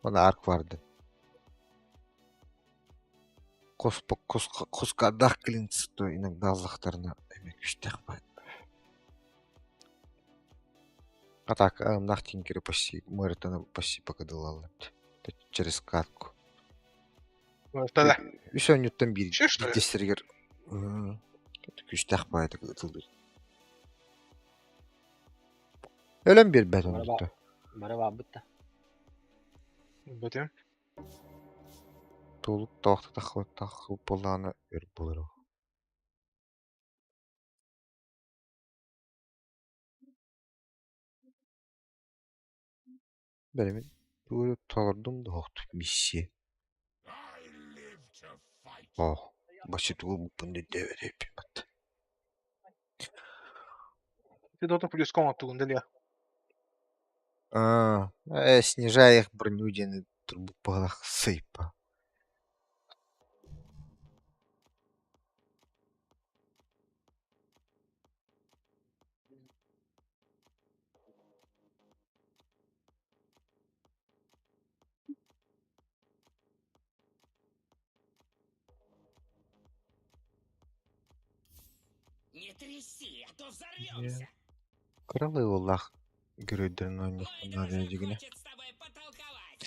Ona ark vardı. Kuskadah klinçto inek dazlıklarına emeküşteh var. Атак, нахтинкеры почти, мэритона почти покадылалы. Через катку. Тогда. Еще ньютон бир. Şey что ли? Десергер. Күштах байты кытылды. Ölüm bir beton Merhaba. tuttu. Merhaba bitti. Bakayım. Толук тахты тахы боланы өр болыр. Benim böyle talırdım da hoqtu misi. Oh, başı tuğu bu bunu devet hep. Ты должен плюс комнату удаля. Снижая их броню, ден турбу палах сыпа. Не тряси, а то взорвемся. Кралы Аллах görüldüğünün oyunu jigine. Хочет с тобой потолковать.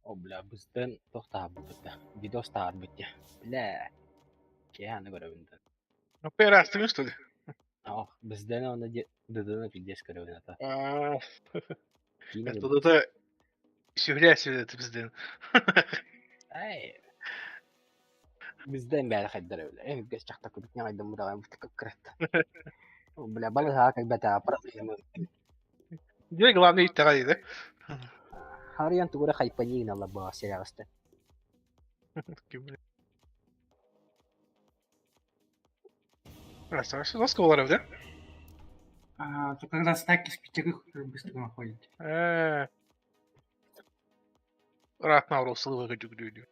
O bile bizden tohta bitti. Video star bitti. Bile. Kehane görevinden. Операция, что ли? Oh, bizden onu dedene piddes görevinden ta. Yine de Это сюрясь это пиздец. ay. Bizden beri kadar öyle. En geç çakta kuduk ne aydım bu da bitti kıkırt. O bile balı ha kaybeta problem. Где главный второй, да? Hariyan tu gura kaypanin Allah ba seriously. Оставайся за сколоров, да? То когда стаки с 5 быстро находите. Рад на урок сылы выгодю гдюдю.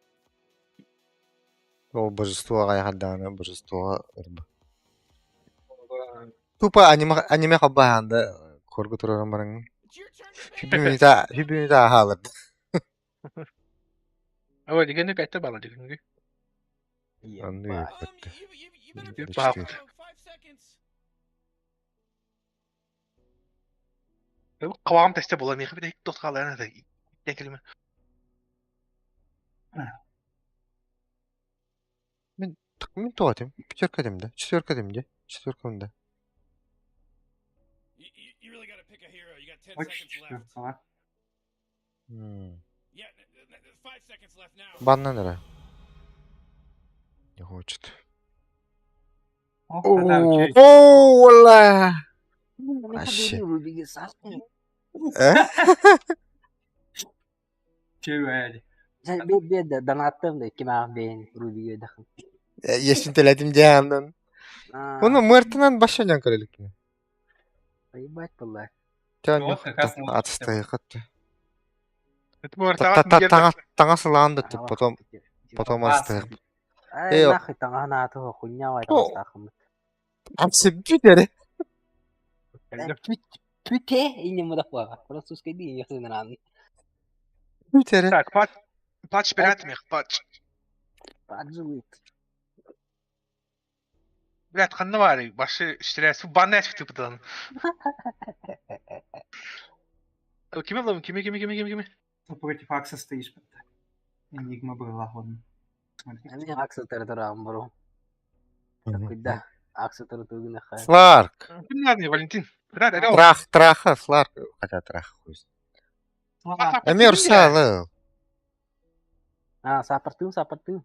O божество ayakadana божество ырбы. Тупо аниме кабаханда коргу тураран барың. It's your turn to Hübümüta halır. А вот дегенде 5 балла дегенде. Andı Bye. yok hatta. You better Bir finish bak. it in 5 seconds. Kıvam testi bulamıyor. Bir de ilk dot kalana da. Ne kelime. Min tuvatim. Четверкадемде. Четверкадемде. You really gotta pick a hero. You got 10 Очень seconds left. четвертого. Yeah, 5 seconds left now. Банна нера. Не хочет. Тогда учись. Ола! Вообще. Чевали. Sen bir de danattım da kim ben Ruby'ye de. Yaşın teledim cehennem. Onu mırtından başlayacağım karalık mı? Поебать vallahi. Canım как раз вот atıştayı kattı. Это будет артефакт. Таңа сыланды, потом atıştayı. Ай, Эй, нахуй там она то хуйня в этом стахом. Абсолютно дери. Пюте и не мудаква. Французской дни я сын ран. Битери. Так, патч пиратами, патч. Подживает. Блядь, ханна var ya, başı iştiresi. Banna çıktı buradan. Kimi alalım? Kimi? Против Акса стоишь. Энигма была, ладно. Смотри. Yani aksı tırtıram bro. Такой да. Аксы тыртыгы нахай. Сларк. Kim nerede Valentin? Пират, alo. Траха, Сларк. Хотя трах хуй. Слава, Эми урсалы. А, сапартым.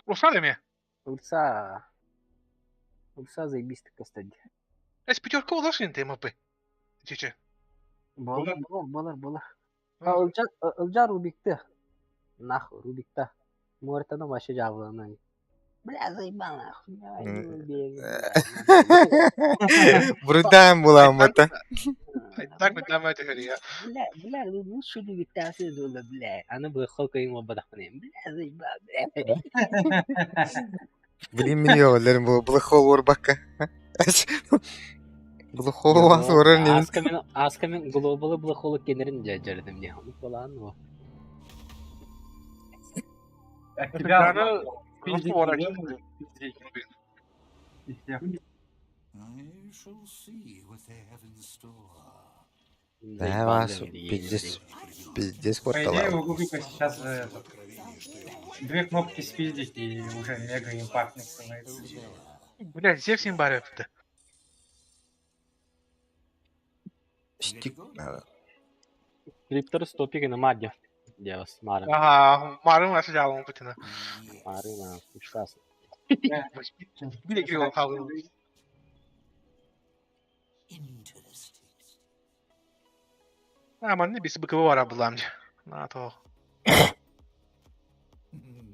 Ушали mi? Урса заебись так кстати. Es пятерка ulaşın temapı. Çeçe. Болар. А Ылжа Рубикті. Нахуй, Рубикта. Муэртадан вообще жабыланан. Бля, заебал нахуй. Buradan bulan mata. Так, ben devam ediyor ya. Бля, ну что ты гитасы зула, бля. Она бы холка ему бадахне. Бля, заебал, бля. Bilin biliyorlar bu Blahol var bakka. Blahol var sorar neymiş? Аскамен глобалы блохолы кенерин жажардым де. Onu falan o. тебя Nasıl var acaba? I shall see what they have in store. Да, вас пиздец По идее, хватало. у Рубика сейчас две кнопки спиздить и уже мега импактный становится. Блядь, Зевсин бар yaptı. Стик. Криптор стопики на мадья. Девас, Мара. Aha, marım nasıl cevabım pıtına. Марина, ужасно. Bir de giriyor havlu. Interesting. Aman ne birisi bıkıvı var abla amca. Na to.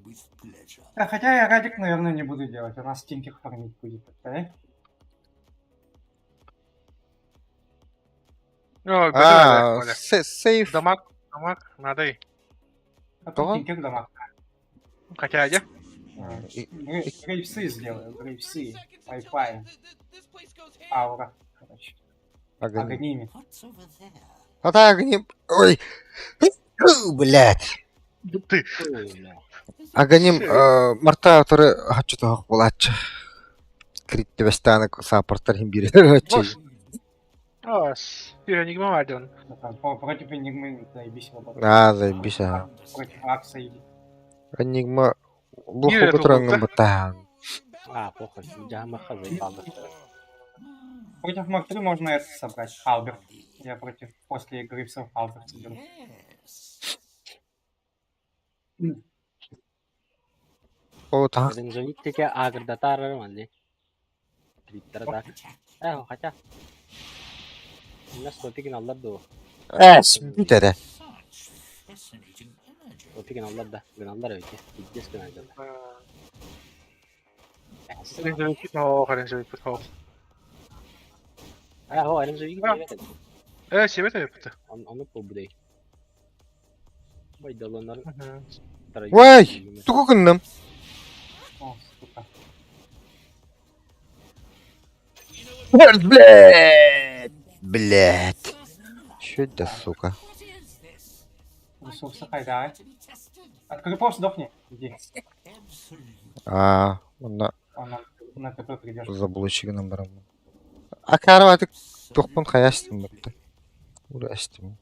With pleasure. Хотя я радик, наверное, не буду делать. У нас стинки фармить будет. Да? Yok, Aa, böyle. safe. Damak, надо. А Кого? тут стинки дома. Хотя я. Грейвсы сделаю. Грейвсы. Wi-Fi. Аура. Короче. Огонь. Огними. What's over there? А так огонь. Ой. Блять. Ты. Агоним марта туры хачыта хок булачы. Критте бастаны саппорттар хим бири. Ос. Bir enigma vardı onun. Против Энигмы заебись его. А, заебись, а. Против Акса иди. Энигма Бир луху это бутырангын был, бутаан. А, похуй. Джамаха заебал. Против Мак 3 можно это собрать. Халберт. Я против после Грифсов Халберт соберу. О, так. Ренжовиттеке агырдатар мали. Криптор да. Хотя. Нас стопикин аллар да о. Эс, битере. Such fascinating energy. Стопикин аллар да. Гыналдар öyle. Gideceğiz gınalar. Ренжевик пытал. O Ренжовик evet. Себе это yaptı. Onu побудай. Baydalanların Vay! Туку кынным. О, сука. Блять. Чё это, сука? Ресурсы хайдай. От крипов сдохни. Иди. А, онда Он на ТП придешь. заблочигынан барамын. Акарып атык токпун каястым бутта. Урастым.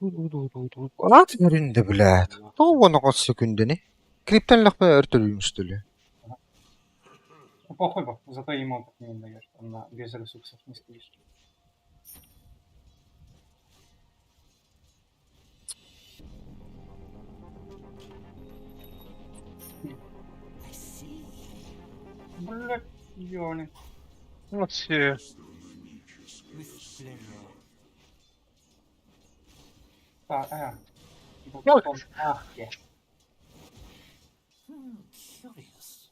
Aferin de блядь. То оны кос секундыны. Криптон лахпа өртөлүм үстүлү. Ну, похуй бы, зато ему опыт не даешь. Он без ресурсов не стоишь. Блядь, ёлин. Вот все. With pleasure. Ах, я. Curious.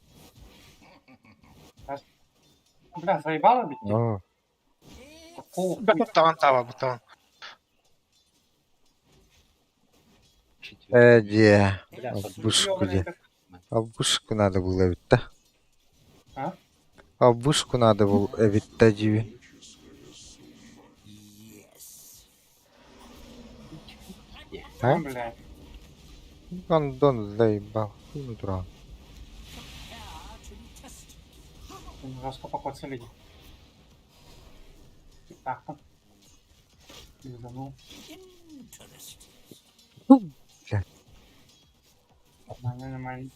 Бля, заебало бить? О, Фу, Tamam. де. Бля, Бушку де. А в вышку надо было ведь-то. А? А в вышку надо было ведь-то, Диви. А? Блядь. Гондон заебал. Ну, дурак. Жестко покоцали. Так там. Пизданул. Блядь. Нормально.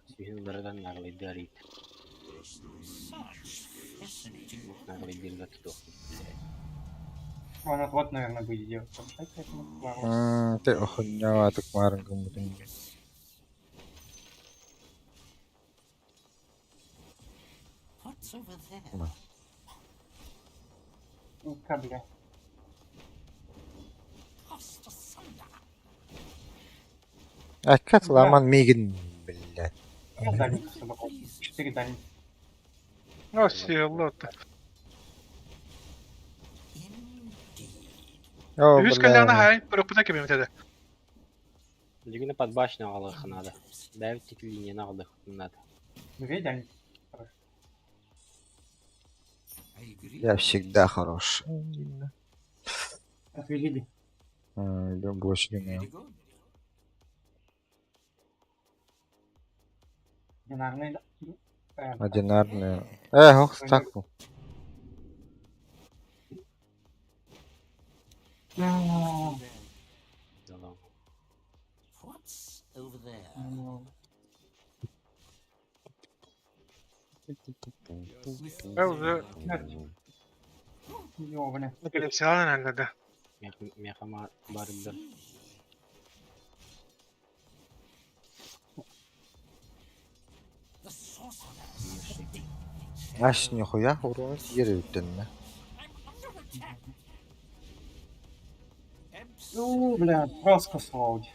Сүйін бірден нағылайды арит. Нағылайды елға тұту. Он вот, наверное, будет делать. Помешать этому. Ты охуенного так маленькому. What's over there? Ну-ка, бля. Tossed asunder. А как ломан Мигин, блядь. Я дальник собаку. 4 дальник. Ну, сила-то. О, Yüz kalana бля. hayal bırakıp gibi mi dedi? Дегені под башню ағылық надо. Бәвіт тек линияны ағылық надо. 2 дальник. I agree. Я всегда хорош. Отвели. Я больше не Ready знаю. to go? Бинарный. Одинарные. Ох, так. Залам. What's over there? Ben уже Ёбаный. потенциально herhalde. Мехама барылдыр. The sorcerers. Аш нихуя урон еревтен. Ну, бля, просто сволочь.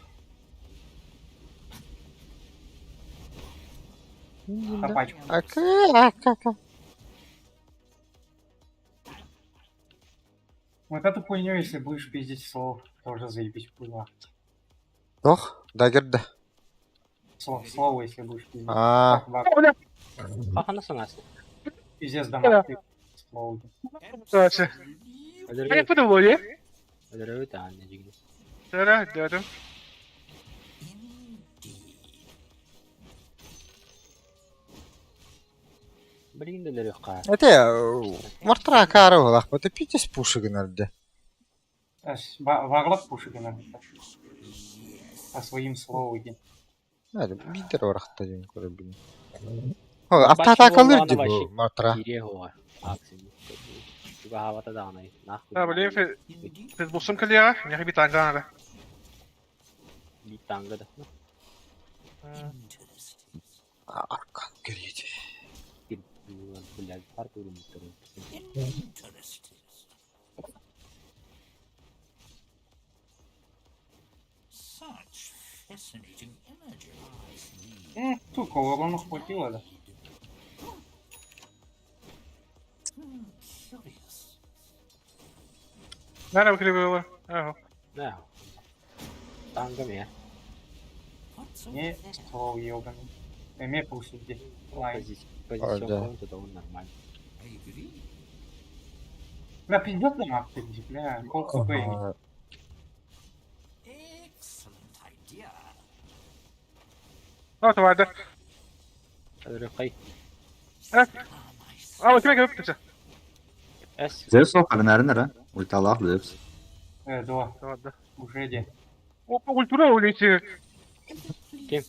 Топачку. Вот эту хуйню, если будешь пиздить слов, тоже заебись хуйня. Doch, да герда. Слово, если будешь пиздить. А. Қақаны сыңасы. Пиздец дамаг. Слово. Sadece. Ödürü Hani bu da böyle. ödürü tane degeni. Sonra dedim. Блин, да легко. Это мартра кару лах, это питис пушек надо. Варлок пушек надо. А своим словом. Hadi bir de olarak da diyorum korabini. O atta kalırdı bu matra. Kiriye hoa. Aksin. Juga havata da anayı. Nahku. Ha böyle biz bulsam kalıyor. Ya bir tane daha. Bir tanga da. Arkan görüyordu. Bir bulan fark ürün muhtemelen. Interesting. Such fascinating imagery. Сука, урона хватило, да? Curious. Nerede bakıyor böyle? Aha. Ne? Tanga mı ya? What's over Не, there? слово ебаный. Эме пушек здесь. Лайн. Позицион да. комнаты это он нормально. I agree. Бля, пиздец дамаг ты, бля. Кол хп. Excellent idea. Ne vardı? Ödürü kay. Evet. Ama kime gelip gideceğim? Es. Zeus o kadar nere? Ulti Allah Zeus. Два. Vardı. Уже иди. O ultura ulti. Kim?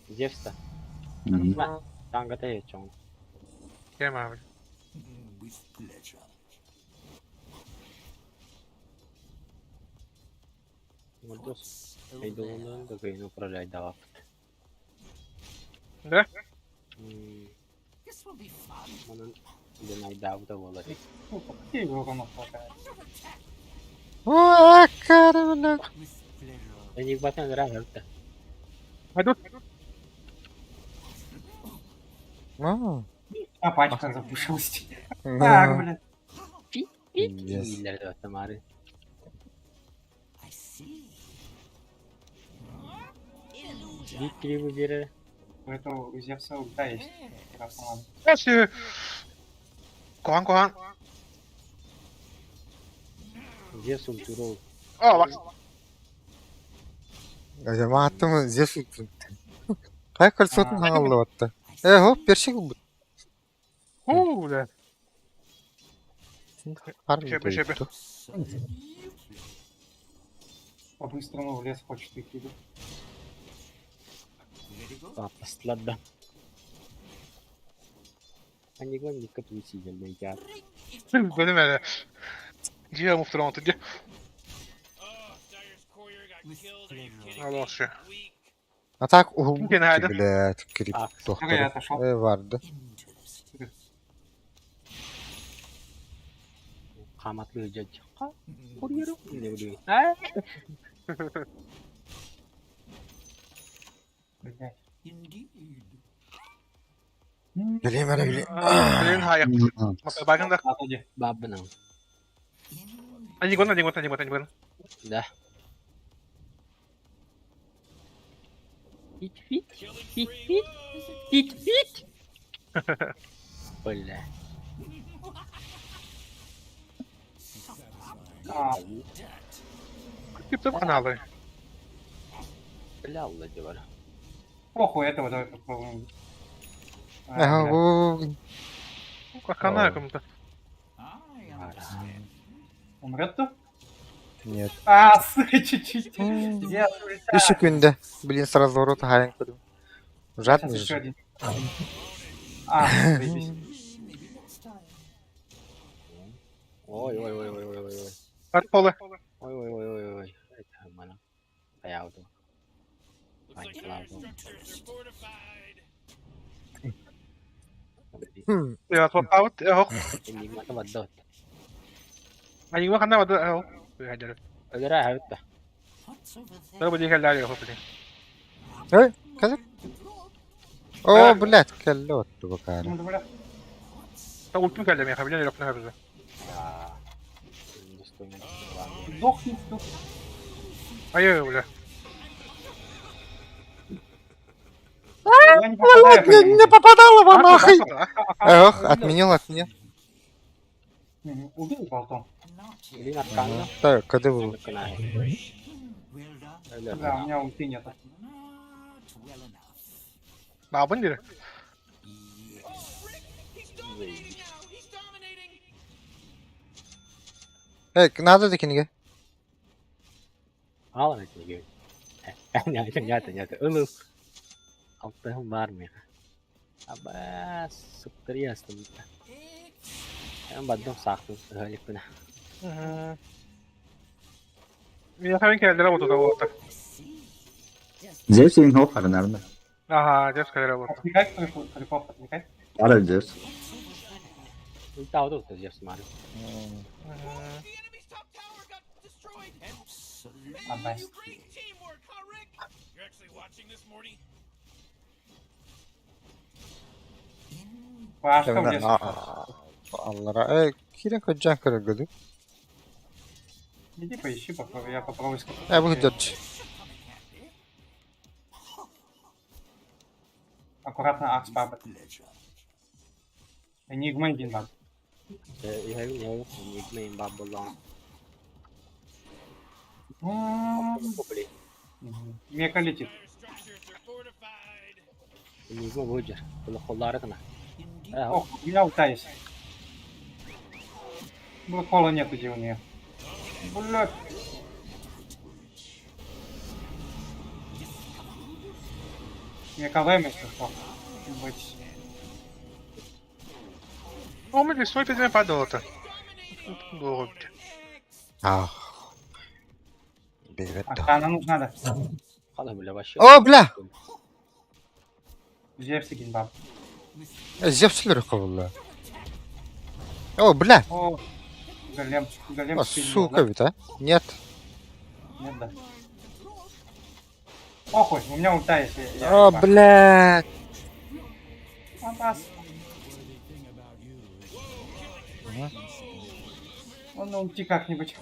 Zevs'ta. Hı. Tanga da hiç onu. Kim abi? With pleasure. Мордос. What's over Айда there? onu da kayını управлять давал. Ne? This will be fun. Onun Денай Давда olur. Сука, какие урона хватает? O karına. With pleasure. Я не батан нравится. Hadi. Ну. А пачка запушилась. Так, блядь. Yes. İyileri de öttem abi. I see. Büyük gibi bu biri. У этого у Зевса ульта есть. Прекрасно, ладно. Nasıl? Kohan. Zeus ulturu. Aa bak. Acaba attı mı? Zeus ultu. Kay kırсотын хаңалып атты. Хоп, першик бұл. Да. Harbi Şebe şebe. koyuptu. По-быстрому в лес хочет идти. Да? Patlastılar da. Hani gön dikkat uyusayacağım ben ya. Benim öyle. Diye muhtemelen oturdu. Oh, Dyer's courier got killed. Are you kidding Allah me? aşkına. Weak. Атак Gene hadi. блядь, крип Ah, Сколько я doktoru. отошел? Vardı. Interesting. Kamatlı hıcacı. Koruyorum. Ne bileyim. Ha? Блядь. Indeed. Bileyim öyle bileyim. Benim hayır. Bakın da. Отойди. Babına. Они гон. Da. Hit fit. Hit fit. Hit fit. Böyle. А, YouTube kanalı. Böyle avladı var. похуй, этого давай попробуем. А, Aha блядь. bu. Kanal yakımda. I understand. Умрет-то? Нет. А, сука, чуть-чуть. Зевс ульта. Bir секунде. Блин, сразу рот хаянг курю. Сейчас Жадный еще же. один. А, заебись. Oy oy oy oy oy oy oy. Hadi pole. Oy oy oy oy oy. Bana. Ayağı oldu. Looks like Ay, our bravo. structures are fortified. Ya out. Hoch. Enigma ta badda. Они его kanal adı. Hoch. Hadi. Öyle ha evet. What's over there? Böyle bir heller yok. Ой, калек. О, блядь, калек отту бакары. Ну, бля. Ta ultim geldi mi? Yapabiliyor yok ne yapacağız? Сдохни, сдохни. Hayır bile. Я не попадаю по нему. Не попадало вам нахуй. Nahıy. Ох, отменил. Мгм. Убил болтом. Not yet. Elin arkanda. Так, когда вы? Kına. Well done. Öyle. Да, у меня ульты нет. Not well enough. Ne yapın diyor. Oh, Rick, he's dominating now. He's dominating. Эй, надо докинге. Al etme gibi. Nyata. Oğlum. Altahım var mı ya? Aba sıktır yastım. Ben badım saktım. Öyle kuna. Jag kan inte heller åt det åt. Zeus in hoch har närmare. Aha, det ska jag åt. Отвлекай крипов, отвлекай. Var öyle Zeus. Ulta o da utacağız mari. The enemy's top tower got destroyed. Absolutely. Отдай. Great teamwork, huh, Rick? You're actually watching this, Morty? Пашка в Tabii лес. Allah'a. Эй, Kirin kocan kırıldı. Иди поищи, я попробую сказать. Bu gidiyor. Аккуратно, акс папа. Энигма один баб. Yok. Yekmeyin babbalağın. Kopli. Мека летит. Our structures are fortified. Enigma Voyager. Böyle kolları kına. Indeed. Ох, у меня ульта есть. Блэкхола нет, где у нее. Блядь. Мека Лэм, если что. Не бойтесь. O men det står inte den padda åt. Då. Ah. Привет. Охрана нужна, да. Kadın bile başı. О, бля! Зевс один баб. Зевсилер ковылла. О, бля! О, голем. Голем О, спиздил, сука да? ведь, а? Нет. Нет, да. Похуй, у меня ульта есть. я- О, блядь! Абас. Ну, уйти как-нибудь.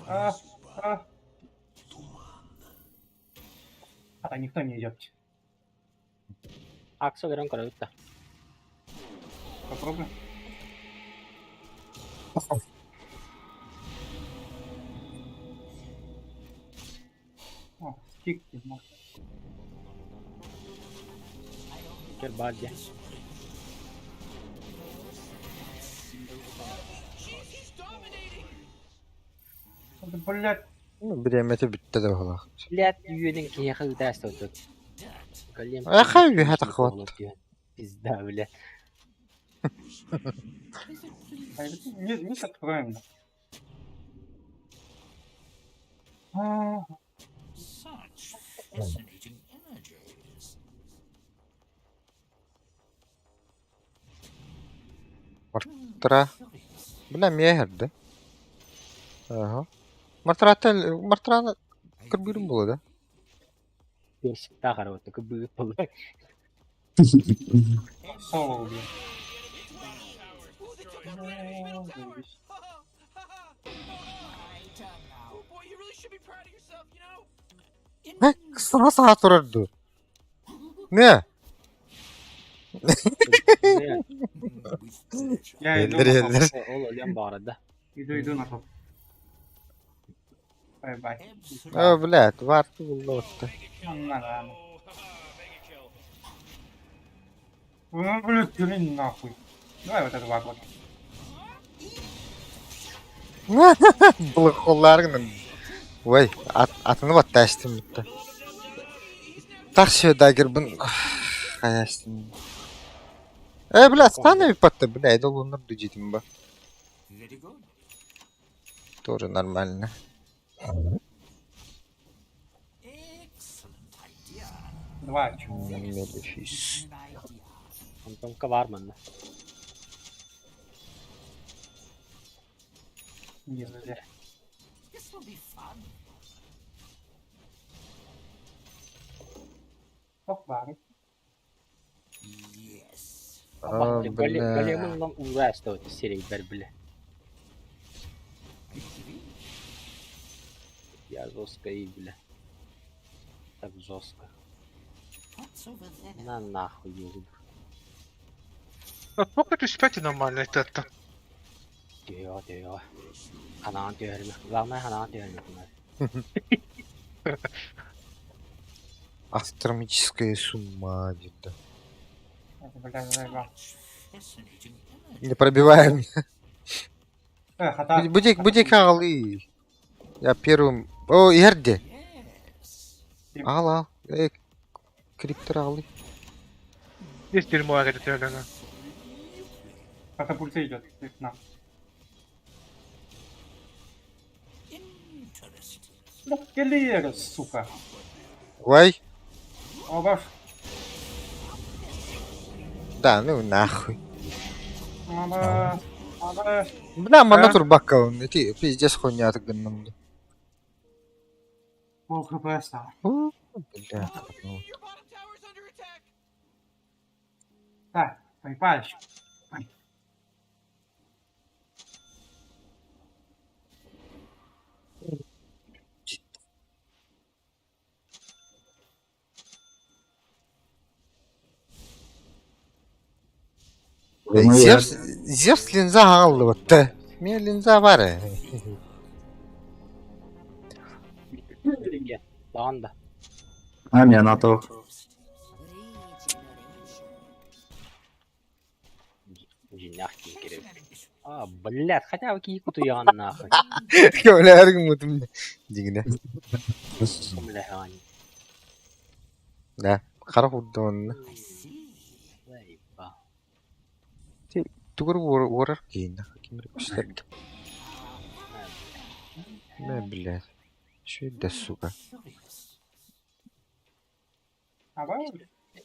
А никто не идет. Акса верен коротта. Попробуй. О, стик. Кер бадья. Блядь. Bilemeti bitti de ola. Блядь, юнин кияхы даст отут. Голем. Ахай, это хват. Пизда, блядь. Не откроем. Such fascinating energies. Тра. Bilem ya herdi. Aha. Martrana kırbirim bulu da. Персик тахар вот такой был пол. Соло убил. Oh boy, you really should be proud of yourself, you know? Sana saat dururdu. Ne? Я иду Elleri на топ. eller. Ол ölüm bu arada. Иду на топ. Бай-бай. О, блядь, варты было вот-то. Ладно. Ну, блядь, блин, нахуй. Давай вот это вагон. Бұл қолларының. Ой, атыны бат тәштім бітті. Так все, дагер бұн. Қаяштым. Блядь, станы біпатты, блядь, ол оныр дүжетім ба. Very good. Тоже нормально. Excellent idea. Два, чё. Мелефис. An idea. Антонка var mı? Не зря. This will be fun. Ох, бары. Yes. Aa, Bak, бля. големом ураст вот серии бля. Я жестко и бля. Так жестко. What's over there? На нахуй езжу. Сколько ты спать нормально это? Diyor. Kanan diyor mu? Varmaya kanan diyor mu? Астрономическая сумма где-то. Это, блядь, заебал. Fascinating energy. Не пробиваем. Хата. Будик алы. Я первым. О, ерде. Yes. Ал. Криптор алы. Есть дерьмо, это реально. Катапульта идет к нам. Interesting. Да, Келлиера, сука. Ой. Обаш. Да, ну нахуй. Обаш. Бля, мана турбака. Эти пиздец хуйня отгонным. Пол хп осталось. Бля. Your bottom tower's under attack. Так, поебались. Зевс линза алды вот. Мен линза бар. Dağın da. А, не, на то. Жинях керек. Блядь, хотя бы кику туян нахуй. Көләргә мутым. Дигне. Блядь, ани. Да, кара худдан. I see. Заеба. Тугыр ворар кейин. Кимер күстәп. Мә, блядь. Что это, сука? Curious. Обаш.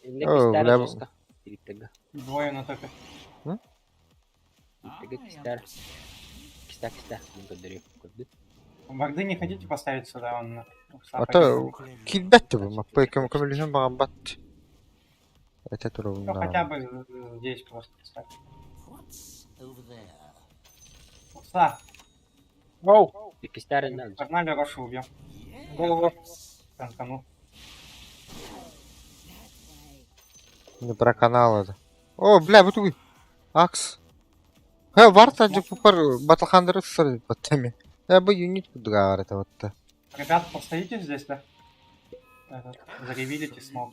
Ne О, pisler бля. жестко. Перетага. Двое на топе. Перетага pisler. Киста. Благодарю. Көрдү. Борды не хотите поставить сюда? Он Ата килбәтте бу. Маппай көмөлүнөн баган бат. Это Ну, турында. хотя бы здесь просто поставить. What's over there? Уста. Оу! Пистярин, Погнали, Рошу убьем. Голову. Танкану. Не про канал это. О, бля, вот вы. Акс. Варта джипупар батлхандер сыр потами. Я бы юнит куда это вот. Ребят, постоите здесь, да? Заревилите смог.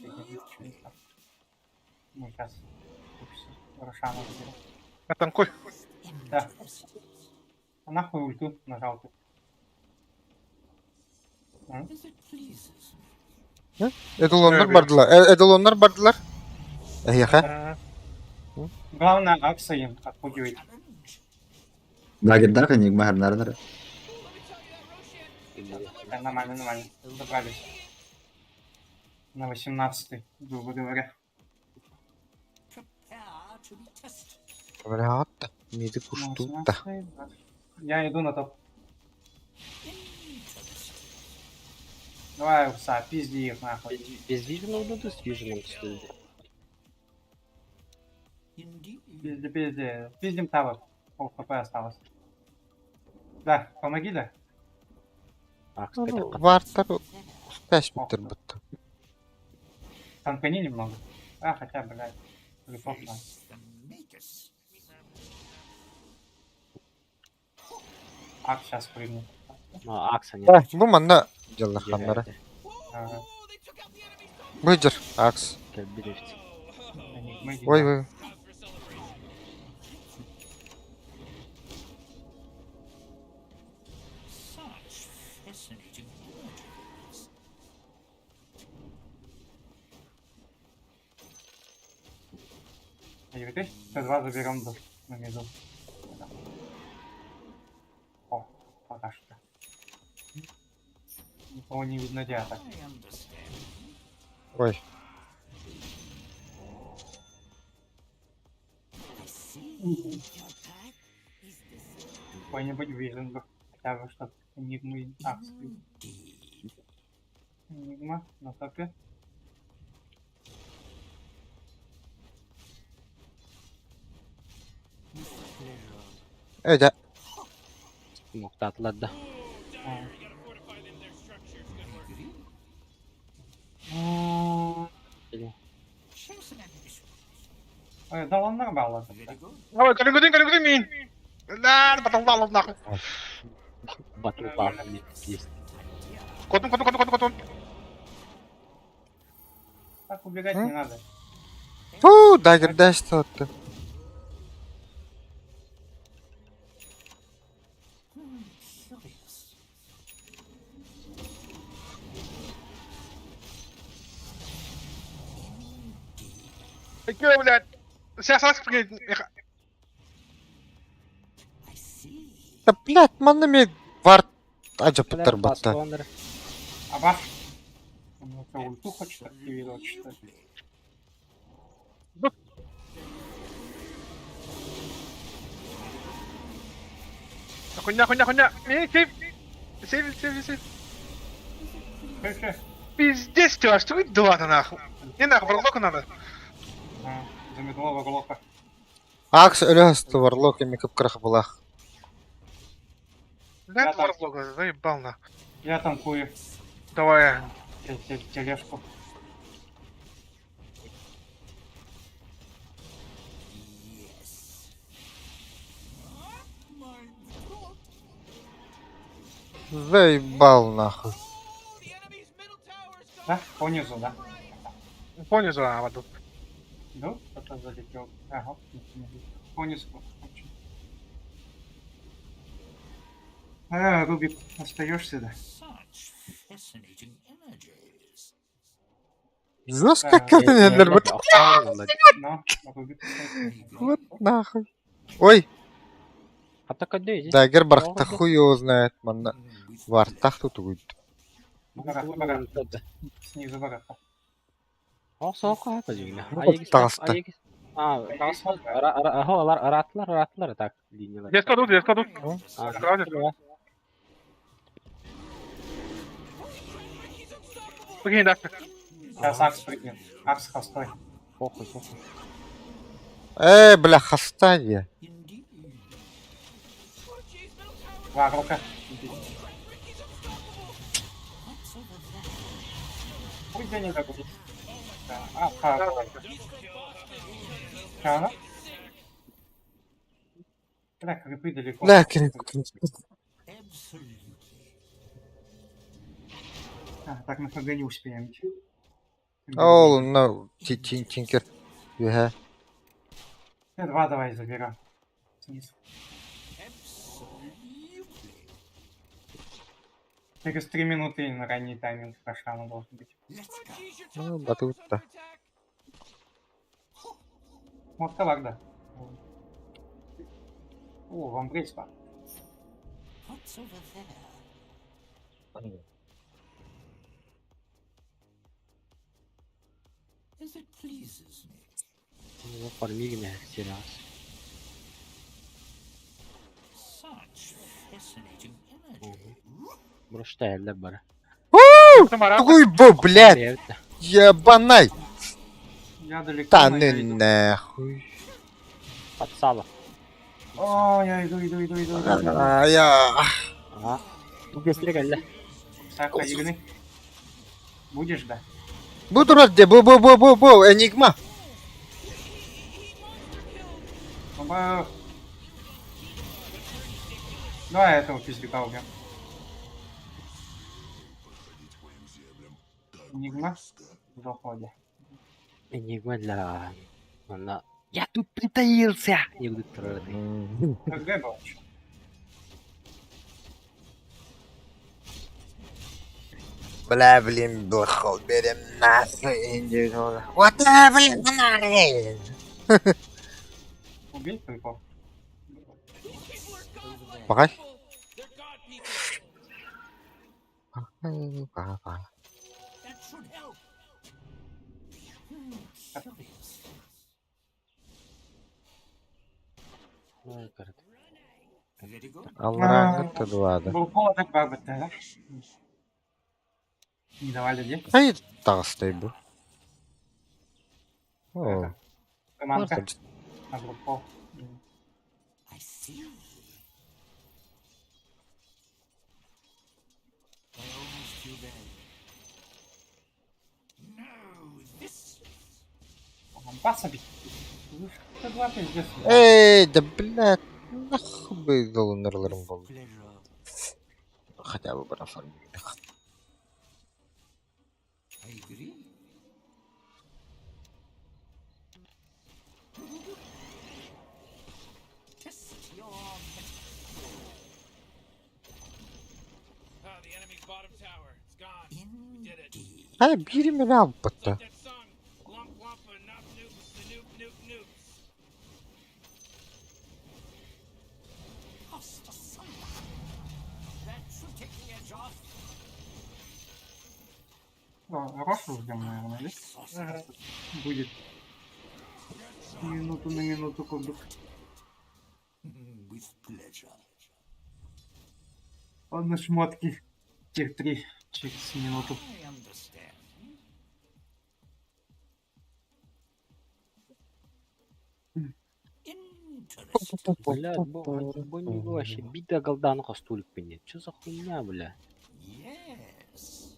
Мы сейчас Рошана заберем. Я танкуй. Да. А нахуй ульту нажал ты. As it pleases. Эдолондар Evet. бардылар. Эдолондар бардылар. Яха. Главное, Акса им отпугивает. Дагердах, Энигма, Хернардер. Да, нормально, нормально. Забрались. На 18-й, грубо говоря. Prepare to be tested. Вариант. Миды На куштута. 18-й, да. Я иду на топ. Давай, Урса, пизди их нахуй. Без вижена буду с виженом стоит. Indeed. Пизди, пизди. Пиздим тавер. Пол хп осталось. Да, помоги, да? Акс, кстати, Вартар. Спящ митер будто. Танкани немного. А, хотя, блядь. Липов там. The makers. Ак сейчас прыгнет. Акса нет. Бу манда жаллар ханнара. Ага. Выдер. Акс. Кабелевцы. Мы Ой, ой. Such fascinating images. Ты Т2 заберем на миду. О, пока что. Никого не видно диата. I understand. Ой. I see. Your path is the Какой-нибудь вижен бы. Хотя бы что-то. Энигму и Акс. indeed. Энигма на топе. Эдя. Muhtatlar da. Или- Show some ambition. Да, он нормально. Very good. Ой, калигудин мин. Да, баталвалов нахуй. Battle Pass есть. Котун. Так убегать не надо. Фу, дагер дай что-то. Curious. Какие, блядь? Сейчас Акс прыгнет. I see. Да, блядь, манна ми варт. Аджа Battle путер Pass батта. Wonder. А ваш? Он что, ульту хочет активировать, что ли? Хуйня. Сейв. Хе-хе. Пиздец, Стёва, что вы два-то нахуй? Не нахуй, барлока надо. За медлового глока. Акс ölöst варлок эми кыпкырах булах. Да, Я это так. барлока, заебал нахуй. Я танкую Давай. тележку. Заебал нахуй. The enemy's middle tower is Да? Понизу, да? Понизу, вот тут. Да? Кто-то залетел. Ага. Понизу. Рубик, остаешься, да? Such fascinating images. Жестко катанерлер вот. Но, Рубик остаётся. Вот нахуй. Ой, А так здесь. дагер бархта хуй его знает, манна. Вартах тут будет. Барак. Снизу барака. О, сока это дюйна. Вот таста. Аратлар так линиялар. Здесь кладут. А, Сразу. Прыгни, да. Сейчас Акс прыгнет. Акс хостой. похуй. Бля, хастадия. Indeed. Orgy's middle tower Варлока. Пусть я не забуду. Да. Что она? Бля, крипы далеко. Бля, кріп. Так на ХГ не успеем. Оу, ну, тінкер. Юге. Два давай заберем. Снизу. Через 3 минуты на ранний тайминг Рошана должен быть. Ну, батут-то. Вот так, да. О, вам грейспа. As it pleases me. Ну, фармили меня сейчас. Such fascinating energy. Броштайль, да, бара. Такой бо, блядь, ебанай. Я далеко. Та но ну я иду. нахуй. Под сало. О, я иду. А, я... Ага. Быстрее, гальда. Саха, игры. Будешь, да? Буду рад, где бу, Энигма. Оба. Давай этого пиздюка убьем. Энигма в заходе. Энигма для... Она... Я тут притаился! Не буду трогать. ХГ был еще. Бля, блин, блохол, берем нахуй, индивидуально. Вот, блин, нахуй. Убей прикол. Погай. That should help. Curious. Ой, корот. Let it go. Алрангы ладно. Был повод так бабы, да? Не давали где? Ай, тастый был. О, Командка. На группу. I see. I almost feel bad. No, this. Баса бить. Что два пиздец. эй, да блядь, нахуй бы долларом был. Pleasure. Хотя бы профармили. I agree. Test your The enemy's bottom tower. It's gone. We did it. indeed. Ай, бери меня, опыта. That song. Glump glump and not nukes. The nukes. Cost of sunlight. That should take the edge off. Рошу ждем, наверное, да? Будет. Минуту на минуту кубик. With pleasure. Ладно, шмотки. Тех 3 через минуту. I understand. Interesting. Блядь, бо не вообще. Бита голдану костулик пенет. Чё за хуйня, бля? Yes.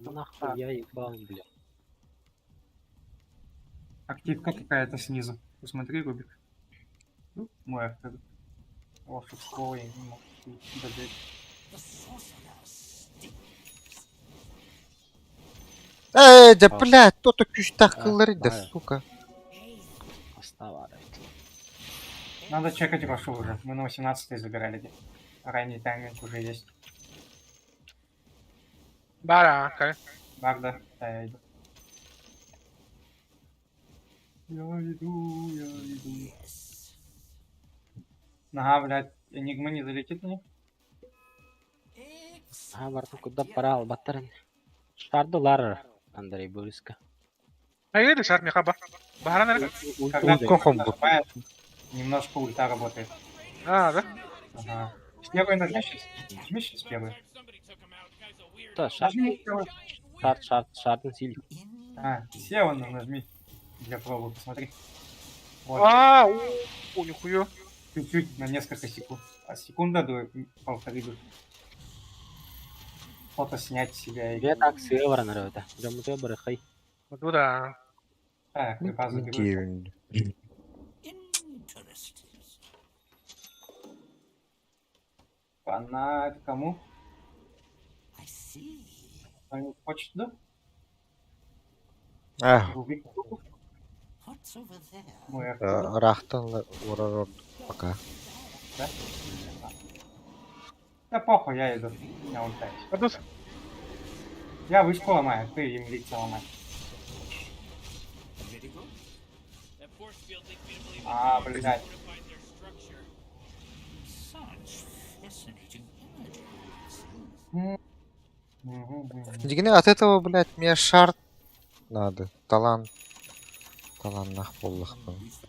Нахуй я ебал, бля. Активка какая-то снизу. Посмотри, Рубик. Ну, мой автор. Волшебство я не мог додать. The sorcerer stinks. Эй, да блядь, кто-то кюштах кылыры, да да. сука. Оставарит. Надо чекать Рошу уже. Мы на 18-й забирали. где. Ранний тайминг уже есть. Барака. Барда, да, я иду. Я иду. Yes. Ага, блядь, Энигма не залетит мне? А, барту куда парал, баттарын. Шардылар, Андрей Бориска. Ай, да, шар мехаба. Бахаран река. Когда Ультом ты бу. нажимаешь, немножко ульта работает. А, да? Ага. С первой нажми сейчас. Нажми сейчас первый. Somebody took him out. Guy's a weird. Да, шард, Нажми первый. шардын силь. А, SEO нажми. Для пробы, посмотри. Вот. А, о, нихуя. чуть-чуть на несколько секунд. А секунда до полторы до. Фото снять себя и... Ve taksiye varanlar öde. Camıda bırakay. Bu da. Так, припас заберу. Киевин. Interesting. Фанат кому? I see. Кто-нибудь хочет, да? Ah, Рубик. What's over there? Мой Артур, Рахтан урарор пока. да? Да похуй, я иду. Меня улетает. А тут Я вышку ломаю, ты им лицо ломай. That force field leads me to believe А, that блядь. fortified their structure. Such fascinating energies. Мгм. Дигне от этого, блядь, мне шарт надо. Талант. Талант нахполлах.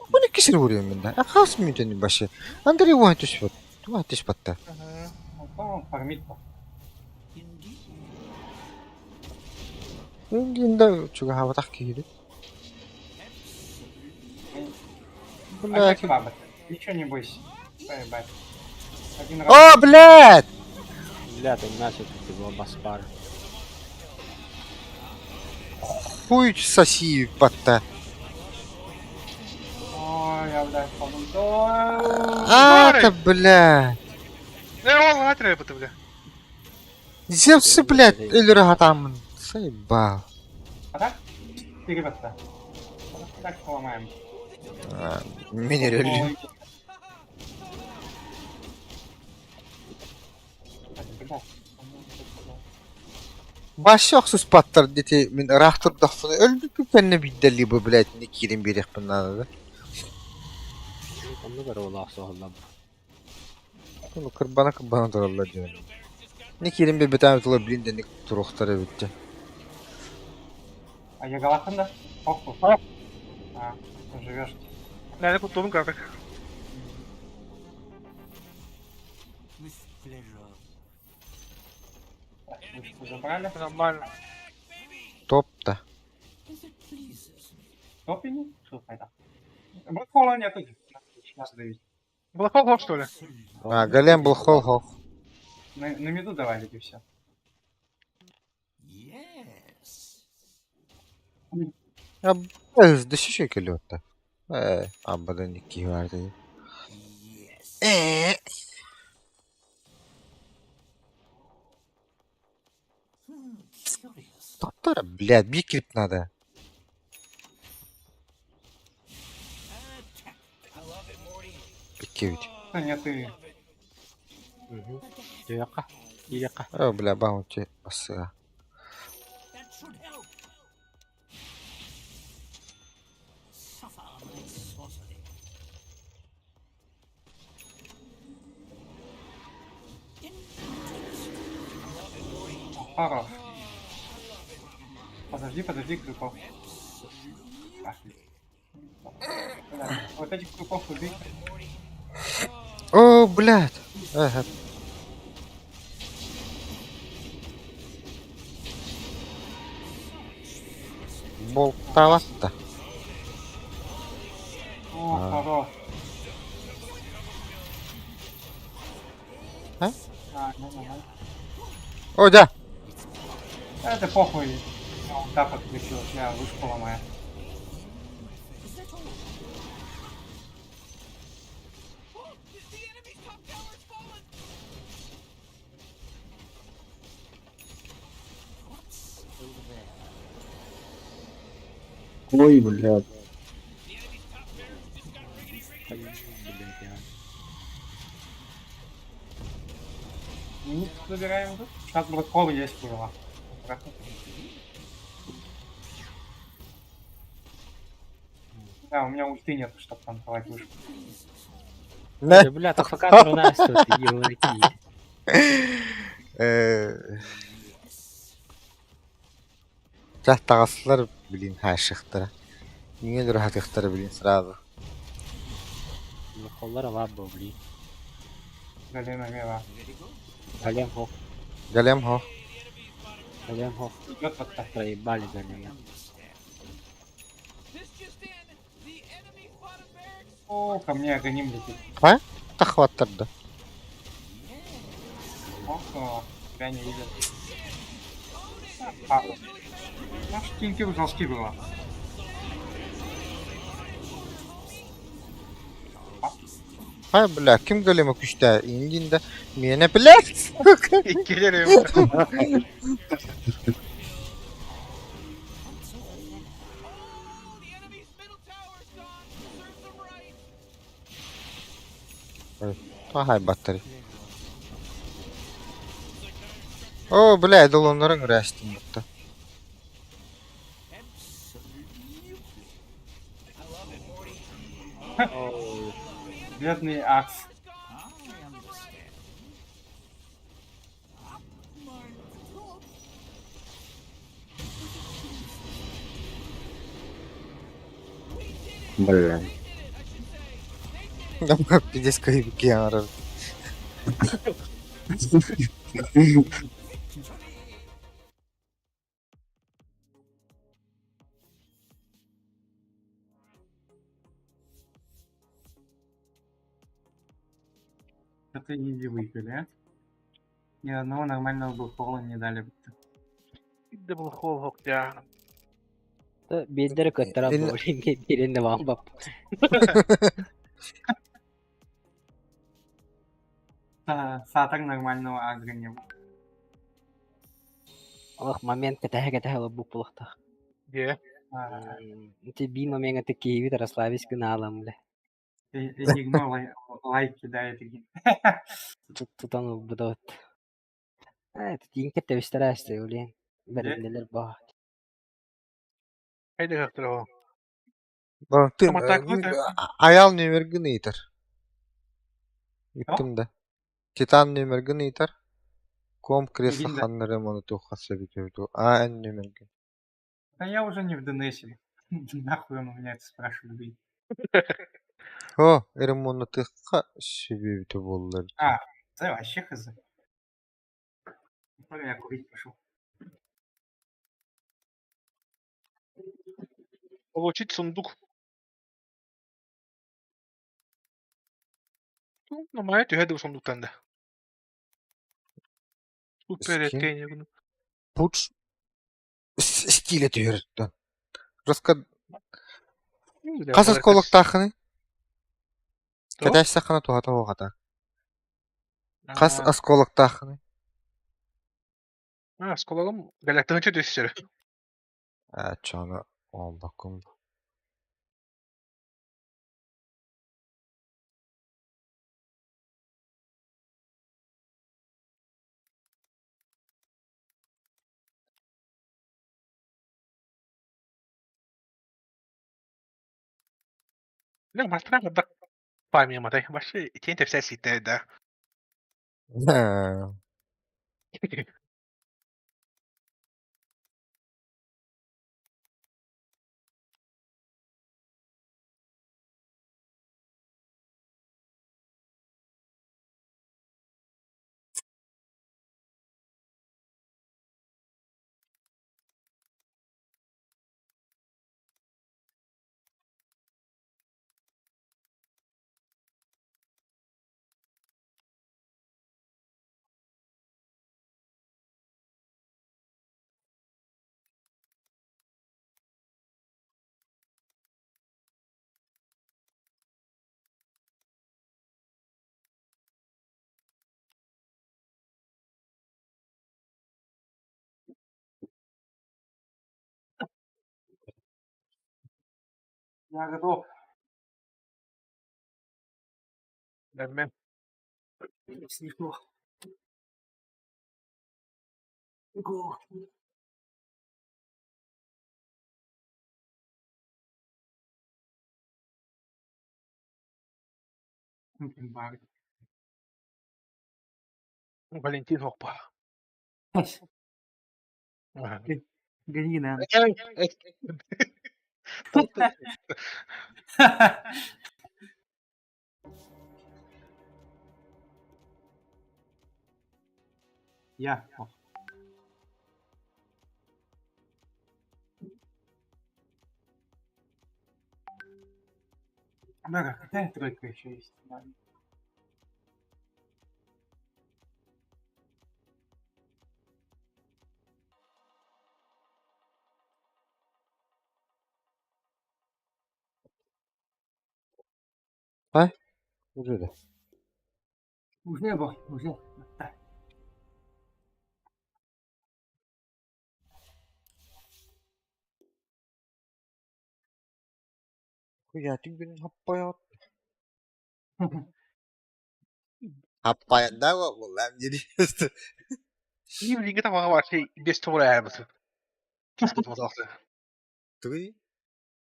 Bu ne kesir vuruyor benden? Akas mı mütenin başı? Andrei bu ateş var. Bu ateş battı. Он фармит-то. Önce çünkü hava tak giydi. Опять Блядь. баба. Ничего не бойся. Поебать. Один раз. О, блядь! Bля, ты начал тут его баспар. Хуй соси батта. Ой, я, блядь, помню. А, это, блядь. ne oldu lan trebe bile. Зевсы, блядь, или рогатамын. Заебал. А так? Перевод-то. Так поломаем. Минерали. Ой. Блядь. Başı yoxsuz patlar dedi. Min rahtır dafını öldük bir penne biddeli bu, blядь, ne kirin bir bundan da. Onu da rola soğulam. Bunu kırbana dururlar diyor. Ne kirin bir beten tutuла блин ne turuqtara bitti. А я Галаханда? Похуй. А, живешь. Nerede kurtuldum kanka? With pleasure. Так, вышку забрали. Нормально. Top da. As it pleases me. Топини? Что это? Блэкхола нету. Нас давить. Блокол хоп, что ли? А, голем был хол-хол. На меду давай, и все. Yes. Ya ez dışı şekil yotta. Abbadan iki vardı. Yes. Curious. Toplara, блядь, bir klip надо. İki üç. Нет, ты. Yaka. Yaka. O, bля, bounty basıyor. That should help. Suffer my sorcery. Хорош. Подожди, крюков. Бля, вот этих крюков убей. O, блядь. Ага. Болтовато. О, хорош. А? Нормально. О, да. Это похуй. Я вот так вот включил, я вышку ломаю. The enemy's top tower's fallen! What's over there? Ой, блядь. The enemy's top barracks just got riggedy. Блядь, я. Ник забираем тут. Сейчас блэкхол есть было. Да, у меня ульты нет, чтобы танковать вышку. Ne? Bля, так пока у нас тут юрки. Tahtagaslar bilin haşıqtıra. Niye rahat ixtara bilin sırada. Kollara var bu bli. Галина Мева. Галем хох. Galem ho. Галем хох. Идет вот так. Проебали галем. This just in, the enemy's bottom barracks О, ко мне Аганим летит. А? Тахваттырды. Ох, тебя не видят. А, ну, штинки жесткий было. Hay bля, kim golemi күчтә индинде? Менә блядь. İkileri Oh, the enemy's middle tower's gone. Serves them right. Hay batteri. О, бля, долонларын рәстим бутта. Бедный Акс. Бля. Пиздец, кайф геара. Это изи выиграли, а? Ни одного нормального бухола не дали. de bu hol hok ya. Bildiri köttere El- bowling'e birini vambap. Саток нормального агро не было. Ох, момент катаха лобу пулахта. Diye. Ти би момент ты киви Ярославич гналам ле. Энигма лайк кидает. Тутан будот. Это тинке тевистерасты улен. Беренделер ба. Haydi kalktır o. Бак, ты Ama takla da. аял нөмерген итер. Иттимде. Титан нөмерген итер. Ком кресло Видно. ханны ремонт тухасы битү. А эн нөмерген. Да я уже не в ДНСе. Нахуй он у меня это спрашивает. О, ремонт тыхка себеби болдыр. А, да вообще хз. Я курить пошел. Получить сундук. Ну, має тюгеди в сундуктан да. Супер Скин. еткені bunu. Пуч стиле түйрөттөн. Раска кас асколоктахыны. Кадаш сахана тухата огата. Кас асколоктахыны. Ha, skolalım. Galaktığınca düşüşleri. А, чана он бакым. Ne başına kadar paymayayım atay. Başı ikinci tefsir sitleri de. Я готов. Ben Снесло. Го. Баг. Valentin hoppa. Гони, да. Я. Бага, какая тройка еще есть? Уже да. Уже был, уже. Хуятик benim happayak. Happayak da kok ulan jadi. И блин, там вообще без того вот. Тут вот завтра. Ты?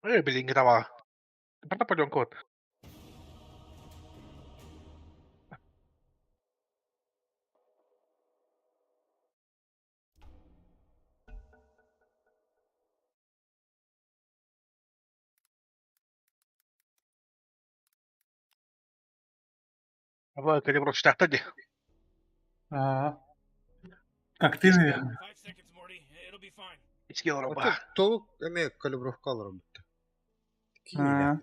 Блин, там. Просто пойдем код. В калибров штатаде. Как ты, наверное. 5 seconds, Morty. It'll be fine. Скилл Otur роба. toluk emek kalibrovka alırım bitti.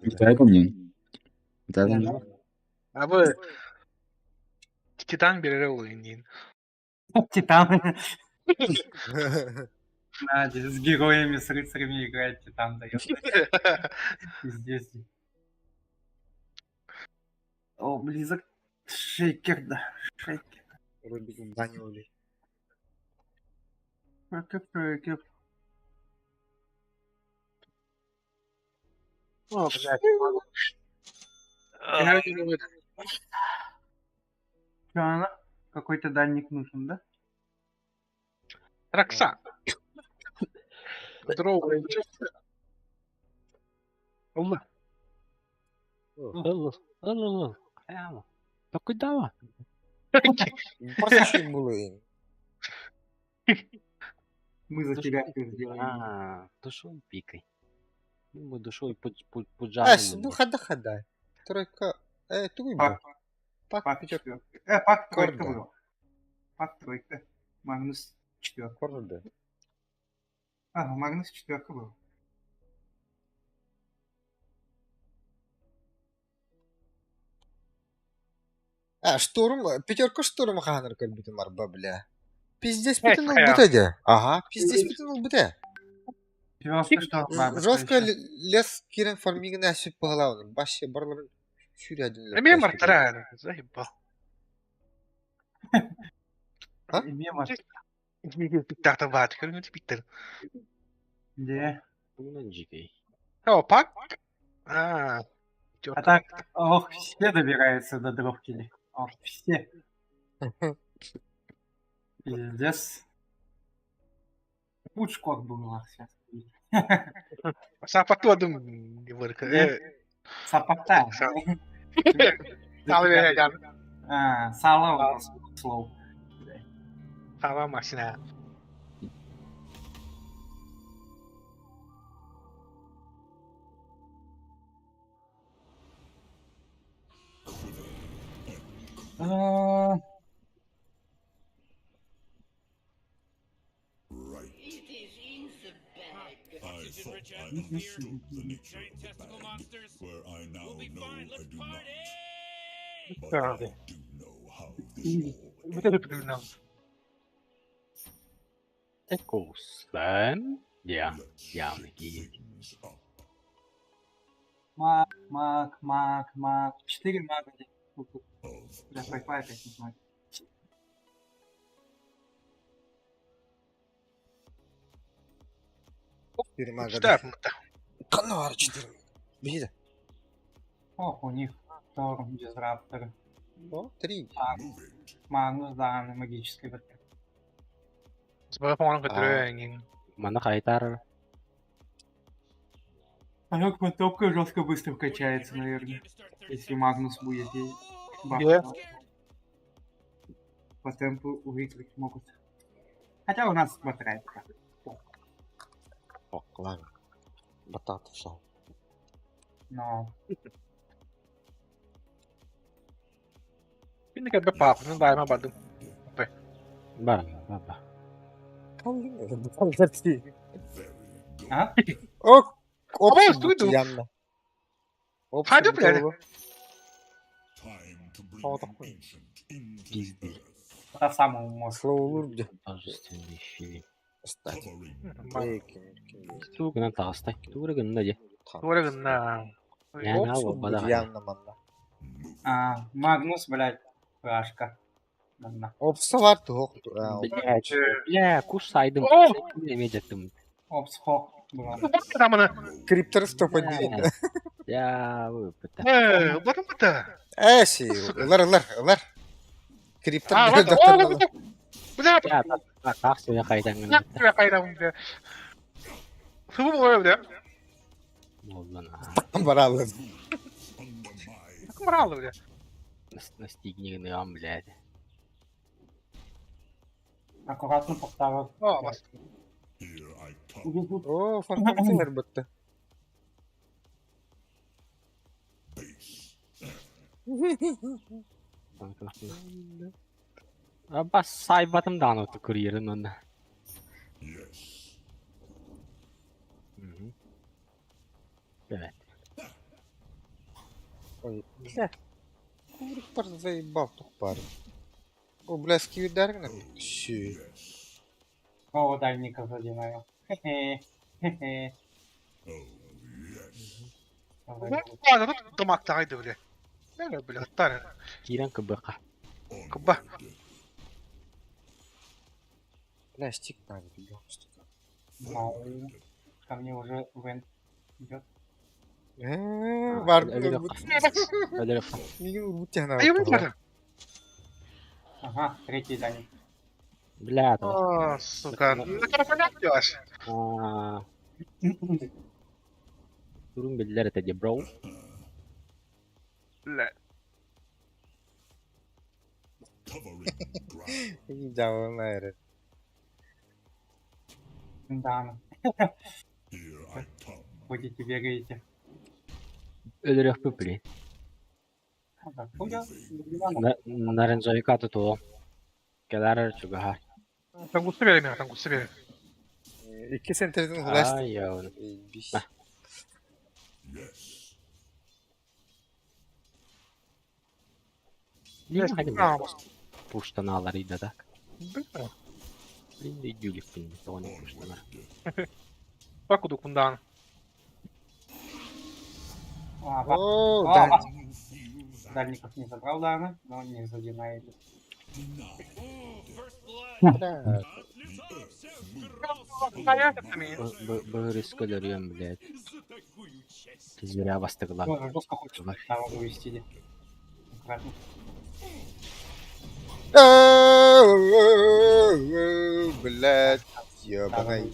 Витает один. Витает один. А вы Титан берем. Титан. Надя, с героями, с рыцарями играет Титан дает. Пиздец. О, близок. Шейкер, да. Шейкер. Рубик в бане улей. Шейкер. О, блядь. Что она? Какой-то дальник нужен, да? Рокса. Здорово. Аллах. Allah. Ayağım. Bak kudava. Посещим булыйын. Мы за тебя все сделаем. Душой пикай. Мы душой Ась, поджарим. ну хада. Тройка. Ты выбил. Пак. Пак Пак пятерка. четвертый. Пак тройка Корда. был. Пак тройка. Магнус четверка. Корда. Ага, Магнус четверка был. Штурм. Пятерка штурм ханыр кальбитин марба, бля. Пиздец Эй, битин ул хуя. бітеде. Ага, пиздец битин ул бите. Четверка что? Ладно, Жестко что ещё? лес кирен формигін әсіп бағылауын. Башы барларын сүйрәдінлер. Мемор таран. Заебал. А? Мема. Питер-то бат. Как не Питер? Где? Bundan cikey. О, пак? А так, ох, все добираются до дровки. Ох, все. Пиздец. Пучкок был у нас сейчас. Сапатодum. Сапота. Сало у нас слов. Сала машина. Oxygen-rich atmosphere. Giant testicle monsters. We'll be fine. Let's party! Ekosfären. Ja, явно гей. Маг. 4 мага. Бля, Wi-Fi опять не знаю. Штаб-то. Канар 4. Беги. Ох, у них Торм, Дизраптор, Ну, 3. Магнус, да, на магической броне. Сбором который Mana kaitar. А как потопка жестко быстро качается, наверное. Если Магнус будет и Где? по темпу выиграть могут. Хотя у нас хватает. О, ладно. Батат вшел. Но Ini kan bapak, ini bayar apa tuh? Barang apa? а? О, Ama üstü dur. yanına. Hadi bile. Пизды. Это самый мозг. Слоулур где? Божественный фильм. Кстати. Tuh kena tas tak. Tuh udah genda aja. Orang kena. Ya, nggak apa-apa dah. Yanına manda. Магнус, блядь, Рашка. Ладно. Опса var tuğuk. Блядь, бля, куш сайдым. О! Неме жеттим. Опс, хох. Была. Adamını. Kriptor stopa değil. Я выпыта. Bakın bu da. Şey, ılar. Kriptor Aa bir bak. doktor Oo balı. bu da. Я так себе кайдан Ne гана. yapıyor kaydan bu da. Sıvı bu öyle. Молдана. Barallı. Bakın maralı bu da. Настигни гнам, блядь. Аккуратно поставил. Aa bas. Oo, fantastik herbatta. Бас сайбатым дану курьерин онда. Evet. Ой, бля. Курик пар заебал тух парень. О, бля, скию даргна. Щи. О, дальника задеваю. Хе-хе. Хе-хе. Bu arada damaktaydı bile. Ne böyle hatta. Кирен кыбыка. Kıba. Бля, стик надо, бегом стика. Ну, ко мне уже Вен идет. Var Öyle mı? yok. Öyle yok. Niye bu tane Ayı mı var? var? Ага, третий дальник. Бля, то. Aa suka. Ne kadar fena gidiyor. Durun bildiler etedi bro. Bile. İyi canım hayret. Да. Будете бегаете. Öyle yok bu bile. Хуя. Наренжавика то. Kadar çok ha. Tangusu verin ya tangusu verin. 2 senterin ulaştı. Ay yavrum. Bir Değil mi? Hadi Aa, puştan ağlarıydı da. bilmiyorum. Benim de gülük benim. Onu puştanlar. Bak o dokundan. Oo, Дальников не забрал, да, но не задевает. Bu risk ölüyorum bile. Tizgiraya bastıklar. Тоже жестко хочет того вывести. Аккуратно. Блядь. Ёбаный.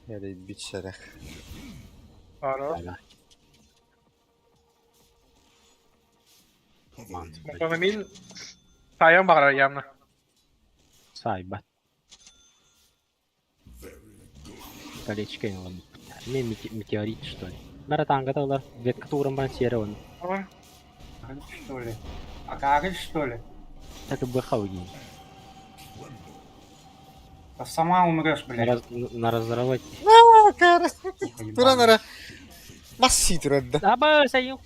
Nereye bir şeref. Ara. Mantıklı. Muhtemelen sayang bakar yanına. Сайбат. Колечко его. Не, метеорит, что ли? Наратанга-то удар. Ветка туром бронзирован. Ama Гарыч, что ли? А Гарыч, что ли? Так и бахауги. Да сама умрешь, блядь. На разорвать. Cara. Duran ara. Basit radda. Аба, sayın.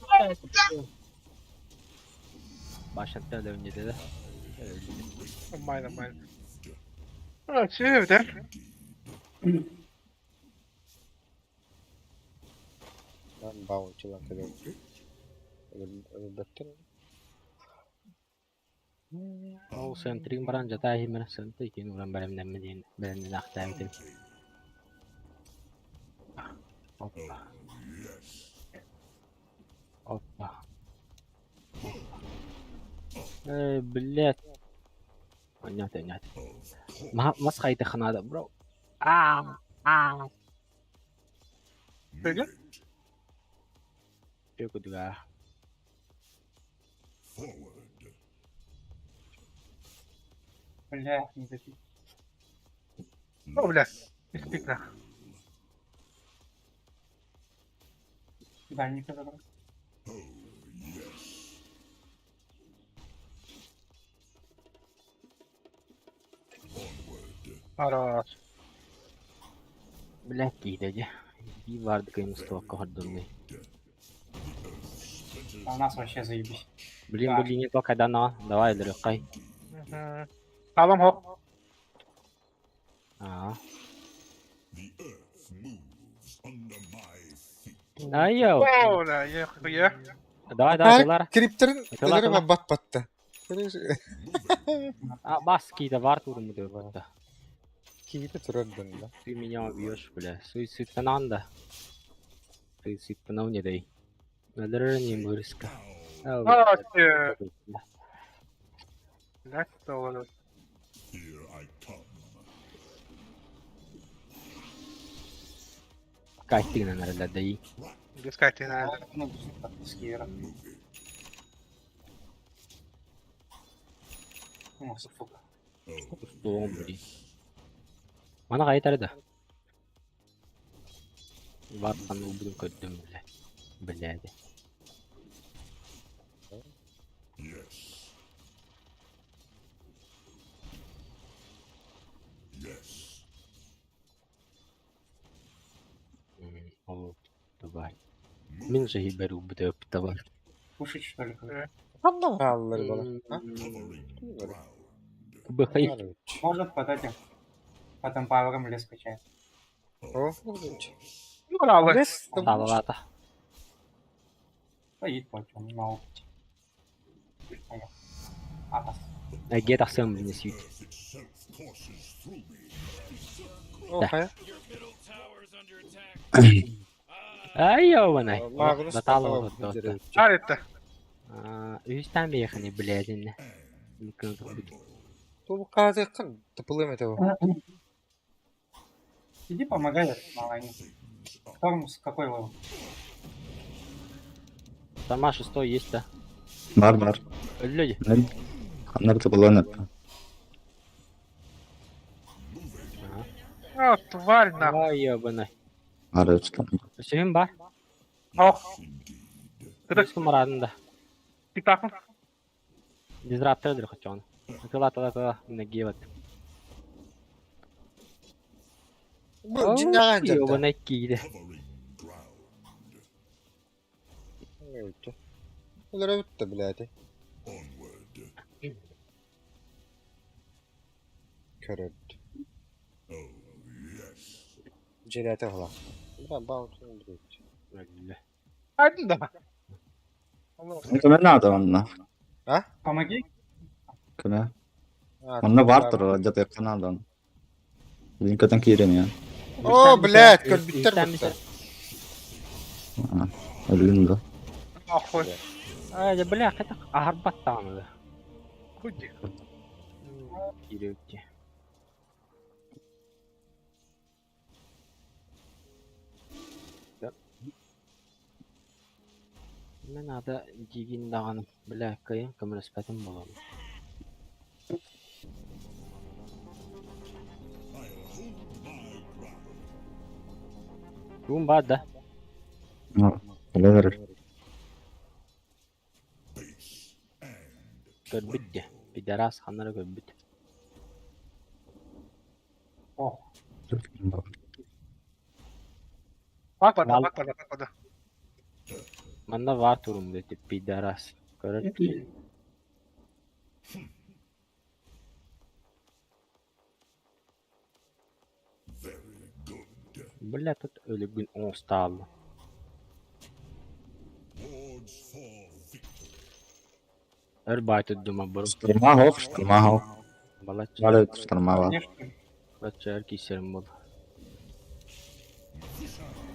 Başlattı da önce de. Amayın. Ha şey evde. Lan bounty lan kadar. Öyle baktın. Ол сентрин баран жата химер сенты икин уран барамдан медин берен актагитим. Опа. Опа. Блядь. Понятно. Мас хайта ханада, бро. Böyle. Чеку дуга. Блядь, не запи. O bile. İstikrar. Дальника забрал. Ara. Блядь, кидеди. И варды кайм столько ходдонный. А у нас вообще заебись. Блин, не только дано. Давай, легкой. Sağlam hop. Ай, йоу. O da ye. Давай, давай, Пилар. Kriptor'ın Tela, ölürü tela. bat battı. Бас кейде бар турму деп атты. Kiyide turardın da. Ты меня убьешь, бля. Суицидтанан да. Суицидтанау не дай. Öldürürüm bu riska. Hadi. Laç da olur. Кайтыгынан әрелі дәй. Без картины. Ну, с Киера. Ну, сука. Стоğum biri. Bana kayıt da. Var sana ubudum kötüm bile. Biledi. О, давай. Min же беру буде давай. Кушать, что ли? Anla var ağlıları bana. Ha? Бахай. Может, под этим. Потом павером лес качает. O. ilginç. Bravo. Res. Салавата. Стоит, почему, на опыте. Апас. Эге тахсам біне сүйт. O kaya. Ай, ёбаный. Magnus Натала tamam, вот тут. giderim. Harita. Üstten bir yakını bilediğini. Bu kadar yakın. Tıpılım ete o. Иди помогай, малайник. Тормус какой левел? Сама шестой есть, да? Var. Люди. Kanları tıpılan hep. А, тварь нахуй. Ай, ёбаный. Var uçtan. Şeyim var. Ох, Kırık numaradında. питахну. Дизраптörдür хочу onu. Tala ne giyevet. Bu cinnagan canım. Ёбаный giydi. Evet. Bunlara bitti bile hadi. Körüldü. Celate falan. Ben bağımsızım direkt. Öyle. Hadi da. Köme ne adam onunla? Помоги. Köme. Onunla vardır o acaba yakın adam. Bizim köten kirin ya. Oo bled kör bitter Üstten bir bitter. Ölüm de. Нахуй. Ay, бля, это арбат там. Худи. Kirikti. Ben ada jigin dağınım. Bля, kayın kameraspatım bulalım. Rum var da. Öyle verir. Görbüttü. Bir deras hanlara görbüttü. О, Bak. Manda var turum dedi. Bir deras. Görür. Bля, тут öyle gün 10 stallı. Arbeitet du mal, Bro? Штурмахов. Балач. Var штурмахов. конечно. Balachar keserim bol.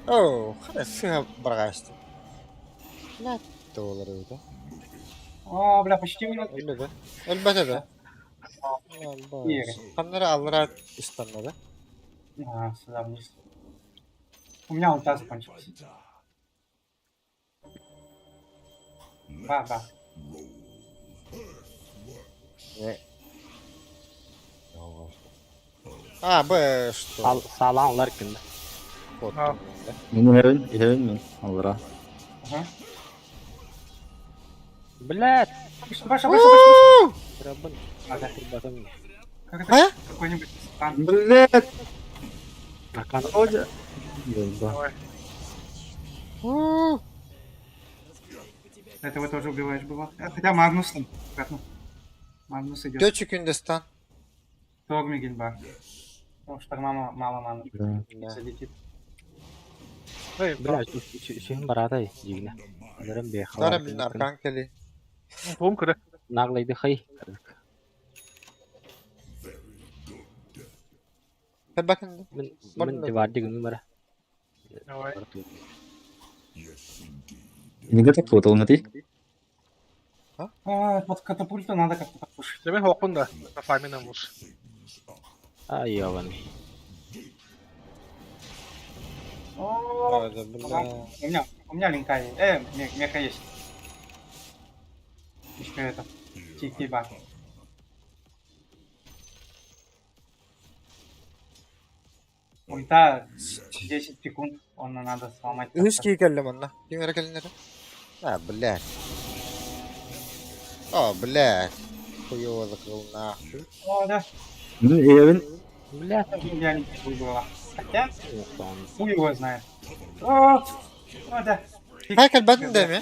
Oo, hadi sığa bırakastı. Ne doğruları öyle. О, бля, почти минут. Öyle de. Elbette de. Yeri. Kanları alır istanmadı. Сюда вниз. У меня ульта закончилась. Да. Ne? Ha bu что? Sağlamlar hakkında. Ha. Benim evin mi? Allah'a. Ага. Блядь! Баша. Рабын. Ага, батам. Как это? А? Какой-нибудь стан. Блять. Акан. Hoca. Давай. Этого тоже убиваешь было. Хотя Магнус там. Обратно. Магнус идет. Göç Hindistan. Тормигель бар. Потому что мало маны. Да. Залетит. Эй, Блядь, şeyin var aday. Jigine. Alırım bir Dara xalar. bilin arkan keli. Bum kırı. Naglaydı xay. Hep bakın. Min Barın divardi günü mara. Давай. Ini gak foto nanti. Под катапульту надо как-то подпушить. Demin hokun da. Fahminen vur. Ay yavan. О, Hadi ага. bile. У меня линка есть. Меха есть. Еще это. Тики-ба. Ульта 10 секунд. Он надо сломать. Üç kişi kellim onunla. Kim yere kelin nere? Ha bilek. Bilek. Kuyuvalı kılına. О, да. Ini evin Блядь, Я не было. Хотя, yoktan. хуй его знает. О, да. Herkel badın değil mi?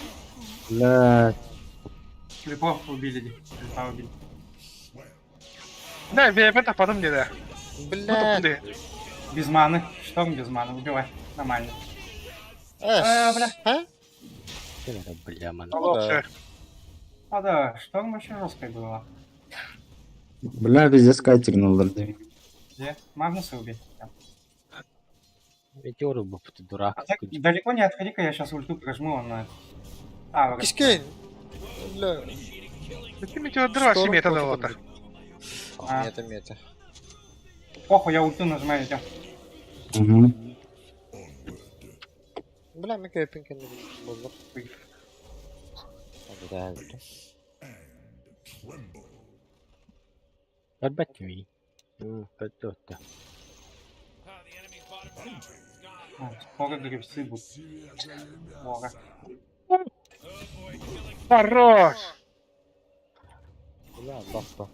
lah. Слепов убили. Слепа убили. Ne VP tapadım dedi. Bilek. Dedi. Без маны. Шторм без маны. Убивай. Нормально. Бля. Ha? Şeyler bля man. Allah А, да. Шторм очень жесткой было. Bля bizde Skytırın olur değil. Где? Магнуса убить. Meteor bu putu durak. А так, далеко не отходи-ка, я сейчас ульту прожму, он на... А, вроде. Kiskin. Bilek. Kim itiyor дрова мета да вот. Meta meta. Похуй, я ульту нажимаю, идем. Hı. Bilek mi köpün kendini bozuk. Hadi daha öldü. Elbette mi? Kötü öttü. Скоро древцы будут. Много. Хорош. Bilek bak bak.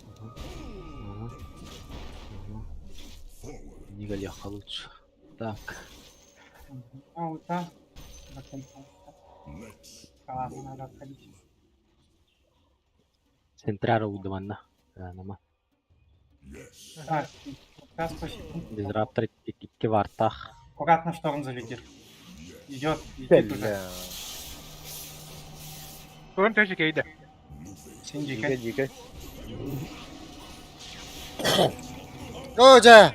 Нигде лучше. Так. А, ульта. Ладно, надо отходить. Центрара удаванна. Нама. Так, сейчас по секунду. Дизраптор iki вартах. Аккуратно шторм залетит. Идет, летит уже. Bilek. Sorun teşekkür ederim. Синдика. Jika. Hoca.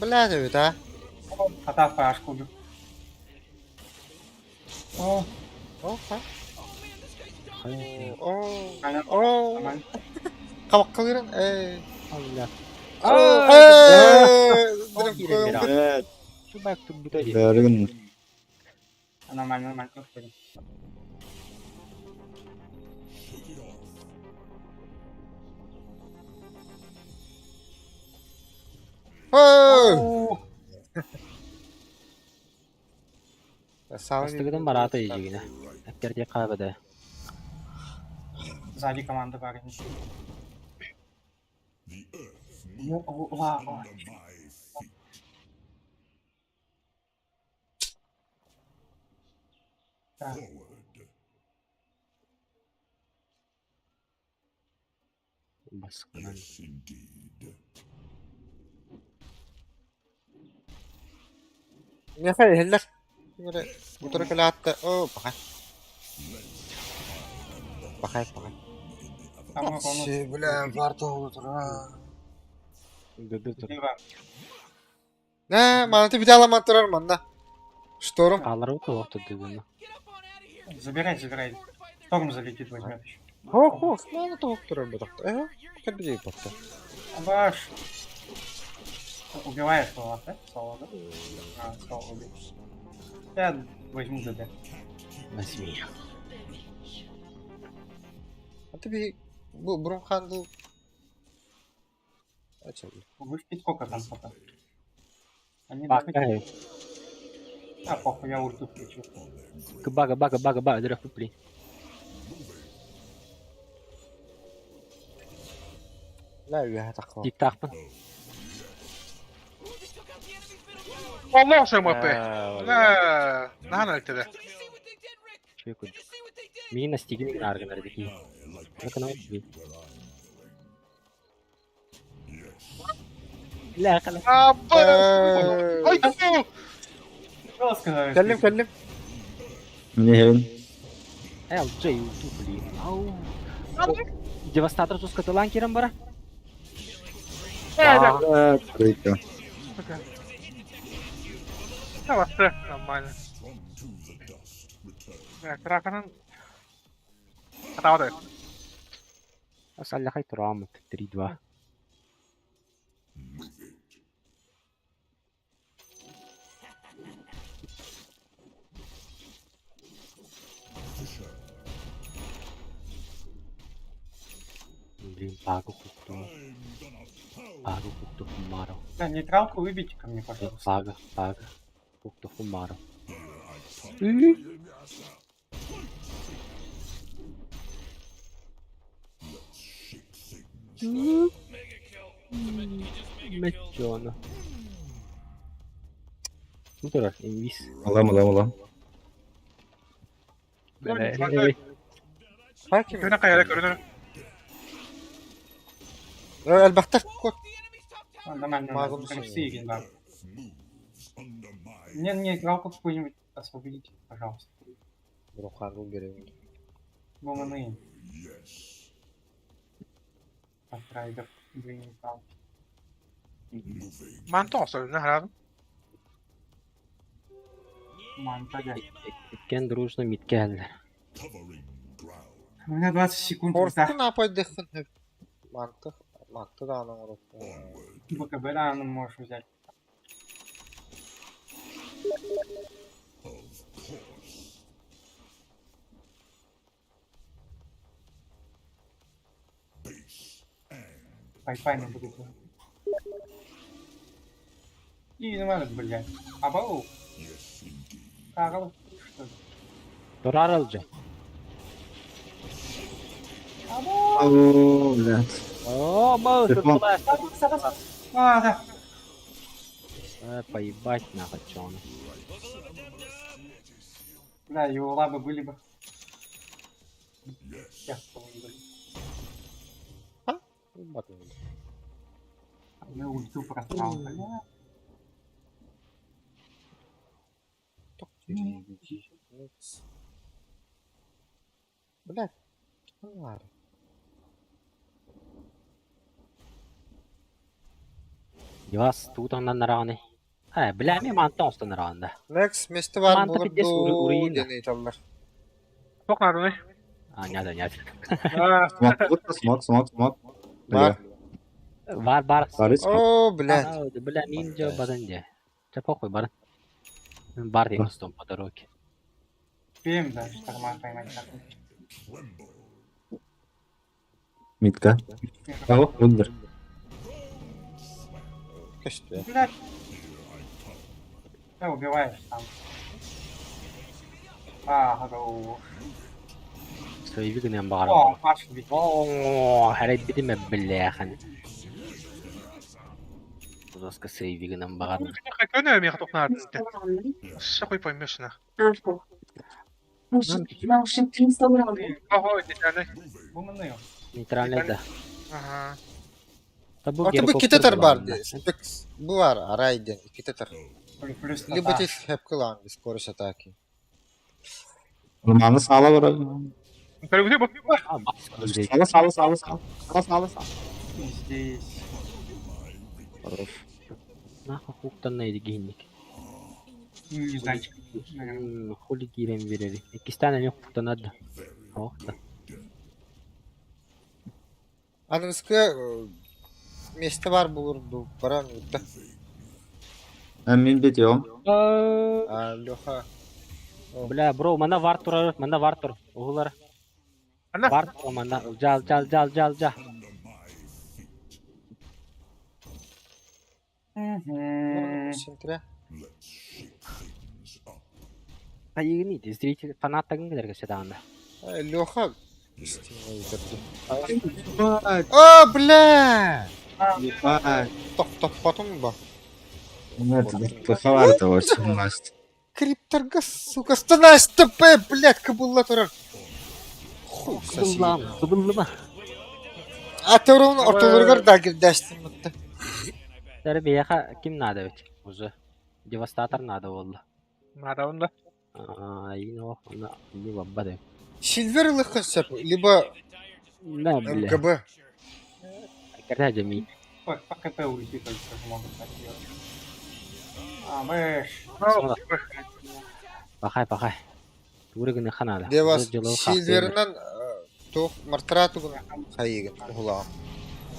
Bilek de öte. Хата фашку убил. О, Oh ha. нормально. Oh. Нормально. Kabak kalırın. Allah. Direkt koyun. Evet. Şu bak bu da değil. Dargın. Нормально, нормально. Отходим. О, Aslında barata yiyeceğine. Ekkerce kahvede. Сзади команда парень. Ну, ладно. Так. Baskılan. Ya hayır heller. Böyle bu tarafa kala hatta. Bakay. Bakay. Там он Bile vardı olur ha. Dıdı dur. Ne? Manatı bir daha alamadılar mı anda? Шторм. Kalları o da dıdını. Забирай. Шторм залетит, возьмет еще. Хо, ну то второй бы так. Как бы как-то. Баш. Убиваешь Соло, да? Соло, да? А, Соло убил. Я возьму ДД. Возьми. Hadi bir bu Bronhandel açalım. Выпить сколько там пока? Они Bakay. А, похуй, я ульту включу. Baga. Direkt pupli. La üye takla. Dik takpın. Allah sen MP. La. Nahan ötede. Şey koy. Mini nastigini argınları diki. Bakın o gibi. La kala. Abba. Ay bu. Жестко, Kellim. Ini evin. LJ itu beli. Au. Девастатор тут скатылан кирен бара. Крыто. Да, бastı. Нормально. Траканın hata da yok. Асалляхай турам 3-2. Блин, пагу кукту. Пагу кукту фумаро. Да, нейтралку выбейте ко мне, пожалуйста. Пага. Кукту фумаро. Мечона. Ну τώρα, εμείς. Alam. Hakim. Körüne kayarak körüne. Elbette kod. Нормально, нормально. Магом Прям сильный. все игры, да. Мне нейтралку какую-нибудь освободите, пожалуйста. Рухару берем. Боманы. Автрайдер. Две нейтралки. Manto olsa ne herhalde? Мантага. Кен дружно миткелдер. У меня 20 секунд. Порсту ne yapayım dekhin hep. Mantık. Mantık da anam БКБ, да, ну можешь взять. Пай не будет. И не надо, блядь. Абау. Карл, что ли? Durar alacağım. Oo, блядь. О, мало Телефон. А, да. Поебать нахуй, чё он. Да, его лабы были бы. Сейчас были. Мы ульту просрал, бля. Блядь. Ну ладно. Yavas tuutandan narani. Bля, mi manton naranda. Next, Mr. var Mantı bulur bir de uğrayın da. deneytallar. Çok nerede ne? Нет. Смок. Var. Var. Барыс. Oo, блядь. Бля, ninja баданде. Ча похуй, бар. Бар демостом по дороге. Успеем, да, шторма поймать как-нибудь. Митка. Ого, Вундер. Kaçtı. Блядь. Ты убиваешь там. Хорош. Söyleyeyim bağırma. О, Паш, ведь. Oo, her biri mi billahi. Жестко сейвигнем bağırma. Körüne mi çok nerede? Şaka yapayım yaşına. Oho, bir tane. Буманы. Нейтральный да. Aha. Tabu Orta bu iki teter vardı. Spex. Bu var. Raiden. İki teter. Плюс Liberty hep kılan. Skorish ataki. Numarını sağla var. Körüne bak. Sağla. здесь. Нахуй хуктан нeydi giyindik. Нежданчик. Наверное. Хули girem vereri. İki tane yok huktan adı. Huktan. Anıskı Mr. var bulurdu. Paran yurtta. Ben min bitiyorum. Loha. Бля, bro, manda var tur. Oğullar. Ana. Var tur manda. Jal. Sintre. Hayır neydi? Zrитель фанаттың кедерге седанда. Loha. О, бля! Топ, потом ба. Нет, поховар-то очень Настя. Крипторга, сука, становись ТП, блядь, кабулла турар. Хуй соси. Kıbıllama. Атырын ортолоргар дагер дәштин мытты. Terbiyeha kim nada bit? Uzu. Devastator nada oldu. Nerede onda? Yine o. Ona bir babba de. Silver лыхасап, либо Да, бля. МКБ. Когда Джами. По КП улетит, только что могут так делать. А, бэш. Ну, Пахай. Турыгыны ханада. Девас Жылы Silver'нан тоқ мартырату гын хайыгын уғылағым.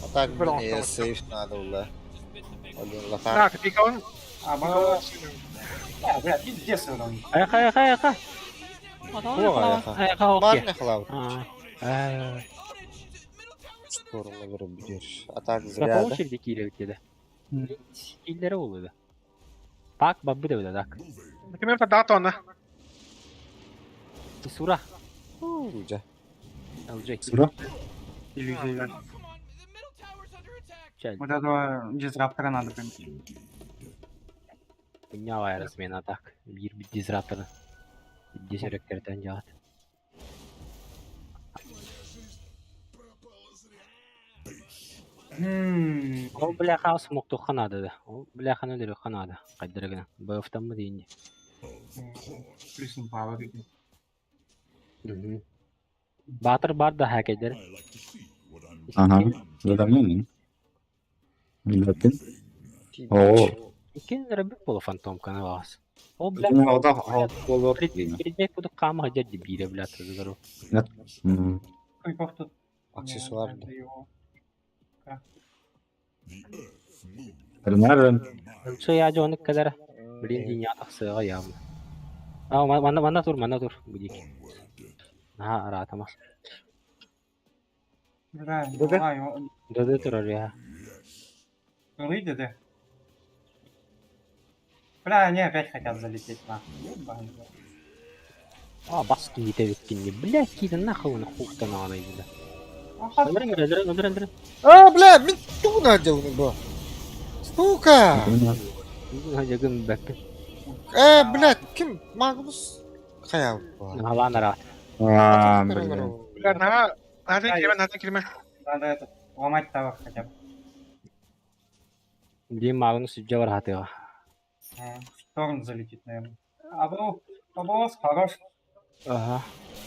Атак Бір мен оңтау сейф надо ула. Олен лақа. на, пикаун. А, бэш. А, блядь, пиздец уровень. Айха. Айха Бар окей. не қылау. А, Сторона бір бүдер. Атак по зря, да? очереди кире кеді. Скиллері олыды. Пак баббы да өді, так. Кемен фадата она. Сура. Ружа. LJ. Сура? Иллюзия. Come on, the middle tower's under attack. Чәл. Вот этого дизраптора надо прям. Dünya размена так. Bir dizraptorы. Дизректерден жаат. Ол бляха смокту ханады. Ол бляханы дөрү ханады. Кайдырыгына. Быфтаммы дейинди. Плюсом пауэр. Батыр бар да хакейдер. Ага. Задамын. Милләтин. О. Икен рабик болу фантомканы вас. Ол Бля, бляха ода халт болор дейм. Передбек буду камы хаджади бире блятты згару. Крипов тут. Аксессуар. Надо его. Эрнарен. Şu ya jonik kadar bilin dünya taksıga yağmur. Aa mana tur bu dik. Ha rahatamaz. Да, Да-да. давай, он Dödü durur ya. выйдет, да? Бля, они опять хотят залететь на. Aa bas gite bitkinli. Bля kidin nahı onu huktan ağlaydı. Öldürün. А, бля, мен туна делаю, бо. Сука! Hacıgın bekle. Блядь, ким? Магнус? Хаяв. Halan rahat. Aa, бля. Бля, надо кемен. Надо этот, ломать тавер хотя бы. Bir Magnus ücce var hatıya. В сторону залетит, наверное. Оброс, хорош. Aha.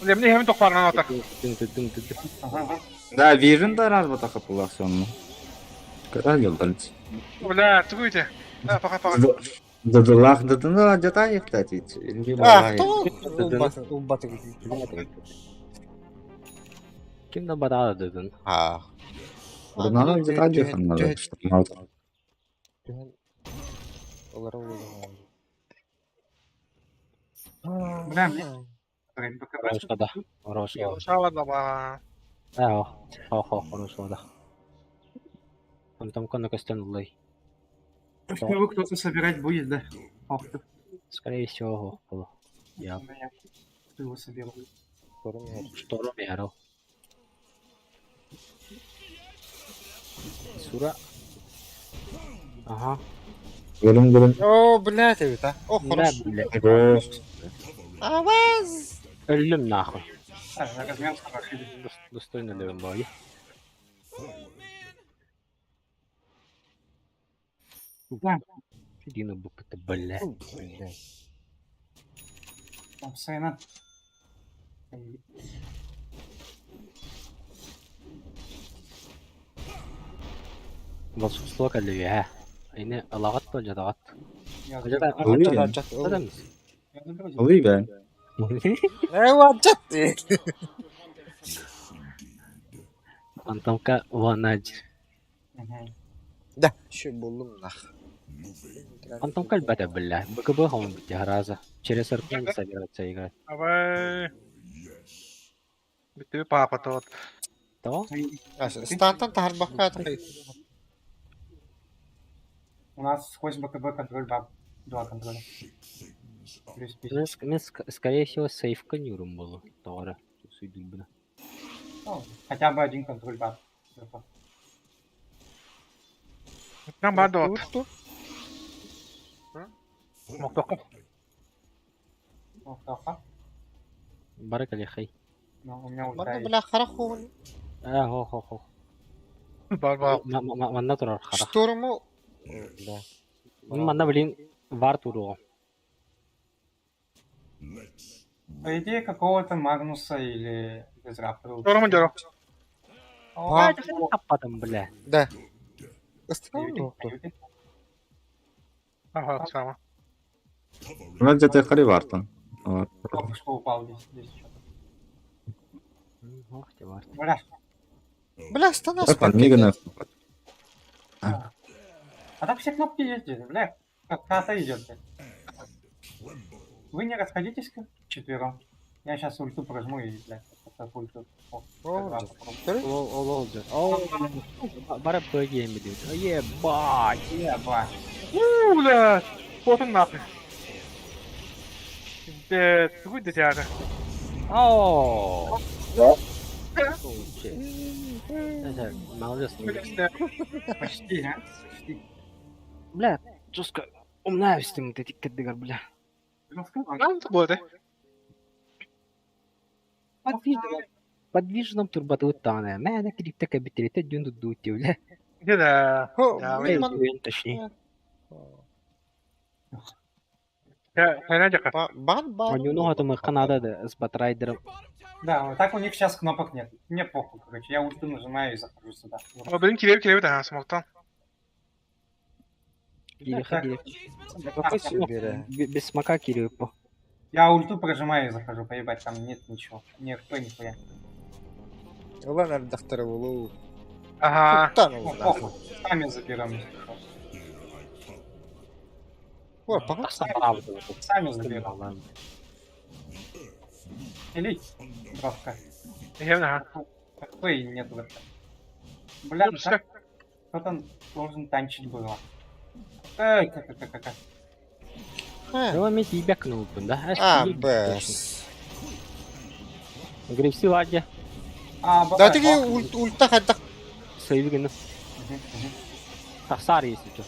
Lemni hemen tokparlan ata. Dın. Ага. Да, вижен да раз вот так популационно. Когда делать? Бля, тугуйте. Да, пока. Дадулах, да, детали, кстати. Кто? Улбаты. Kim de bada dedin. А. Надо детали надо, что мало. Бля, мне... Roşkada. Шава да. Roşkada. Он там конно костян лей. Его кто-то собирать будет, да? Ох ты. Скорее всего, было. Я Кто его соберу? шторм ярал. Сура. Ага. Görüm. О, блядь, это. О, хорошо. Бля. Аваз! Ölüm nahуй. На размен прошили. Достойно левым бои. Да, Фидина букта, бля. там Сайна. Волшебство кәлеге, ха. Айны алағат па жадағат. Я Адам заберу. Oluyor ben. Ваджат! Антамка ванадж. Да, еще булым нах. Антамка бәтә бля. БКБ хавын бітті хараза. Через аркан собираться играть. Давай. Битүү папа тот. То? Стантан тахарбака. У нас сквозь БКБ контроль баб. 2 контроля. Плюс 50. Мен, скорее всего, сейфка нюрум было. Тора. Судил бы. Ну, хотя бы 1 контроль баб. Там бадот. Что? Моктоку. Ну, плохо. Барак алейхай. Но у меня Бана, ульта есть. бля, хараху. Хо. Барба. Манна турар харах. Шторму. Да. Манна блин, вар туру. По идее, какого-то Магнуса или Безраптора. Дорому дору. О, Таппадым, бля. Да. приюты. Ага, сама. Ну, где-то Хари Вартон. Вот. Только что упал здесь что-то. Ох ты, Варт. Бля, Бля, стана Так, он спокойно. миганы. а так все кнопки есть здесь, бля. Как та идет, блядь. Вы не расходитесь-ка четвером. Я сейчас ульту прожму и, блядь, ульту. О, О, раз да. попробую. Ол oldu. Oo. Bara bölgeye mi diyor? Ебать. Ебать. Бля! Вот он нахуй. Хуй до тяга. Oo. Neyse, молодец. Почти, а? Почти. Бля, жестко. Умная система, ты диккадыгар, бля. Lan bu arada. Подвижном турбатывает тане. Мэна кирипте кабитрите дюнду дути, бля. Bir de. О, Ya, блин, Эй, точнее. Fena caka. Бар. У него там Канада с Батрайдером. Да, вот так у них сейчас кнопок нет. Мне похуй, короче. Я ульту нажимаю и захожу сюда. O benim kirevi de ha smoke'tan. Кириха, Кириха. Какой себе? Без смока Кирипу. Я ульту прожимаю и захожу, поебать, там нет ничего. Никто нихуя. Ulan ардактары болу. Aha. Тан Ну, ул похуй. нахуй. Сами заберем, если что. Ой, пага. Правда. Сами заберем. Или бровка. Hem de ha. Какой нет в этом. Бля, Dur, так кто-то должен танчить было. Эй, как. Его медь ебякнул, да? А, бэс. Грипси ладья. Да ты ульта хаддак. Сейвиганы. Тахсар, если что.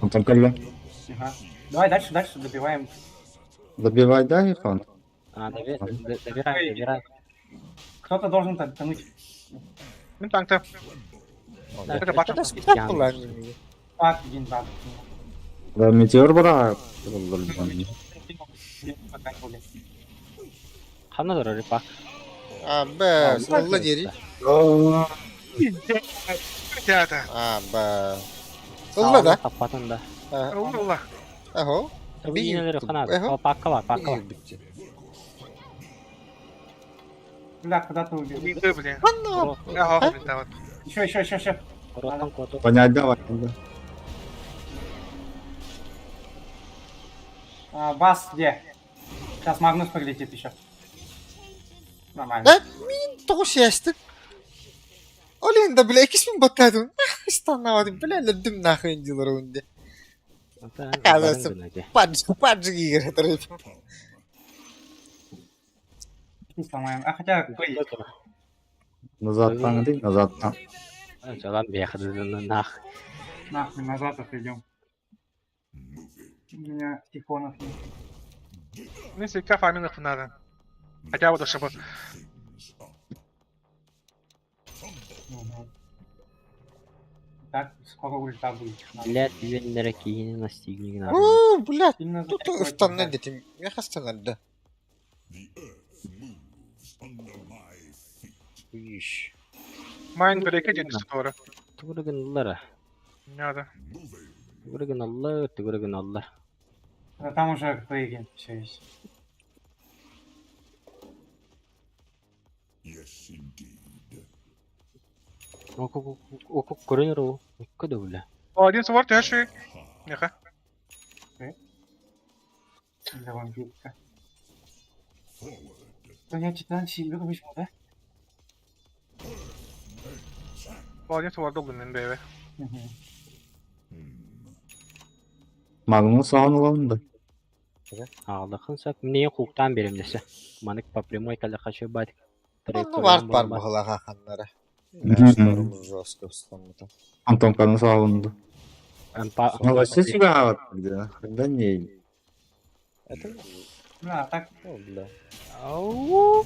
Он там колья. Давай дальше добиваем. Добивай, да, их он? А, добирай. Кто-то должен тянуть. Benim tankta. Да, бачу. Да спак ulan. Пак, один, два. Да, метеор бара. Хана да рипак. А, бэс. Алла дери. Tiyata. А, бэс. Алла да. Таппатын да. Allah. Ахо. Tabii yine Kanada. Эхо. Pakka var. Bitti. Бля, куда ты убил? Bingo bile. Анна. Ya ha. Tamam. Еще. Ротан коту. Понять, давай. Бас где? Сейчас Магнус прилетит еще. Нормально. Да, min toğuşyastı. Olen de bile ikisini batladın. İstanlamadım. Bile ledim nahın diyorlar önde. Паджи игры, которые... Не сломаем. А хотя какой есть? Назад там, иди, назад там. Jalan бехады нах. Нахуй назад отойдем. У меня тифонов нет. Neyse ilk defa minnak bunlardan. Хотя вот чтобы. Так, скоро ульта будет. Блядь, ювенлere kiyini настигни. О, блядь, Сильно тут затекает, ıftan да. ne dedim? Ya hastanede. İş. Mind break'e cenisi doğru. Тугрыгынлары. Nerede? Тугрыгыналлар. Да там уже РПГ все есть. Oku көрінер о. Көді бля. O один свор her şey. Neka. Для вампирка. Ну я титан сильвер возьму, да? O один свor da bunun bebe. Magnus sağın olandı. Алдықын сәк. Міне хуқтан берем десе. Манык по прямой кәлі қашы бар. Onu var bağla hakanlara. Hı. Yaşlarımız жестко İstanbul'da. Антонканы сağındı. Эмпа. Ну, вообще себя вот где? Когда не. Это... Да, так. О, бля. Ау.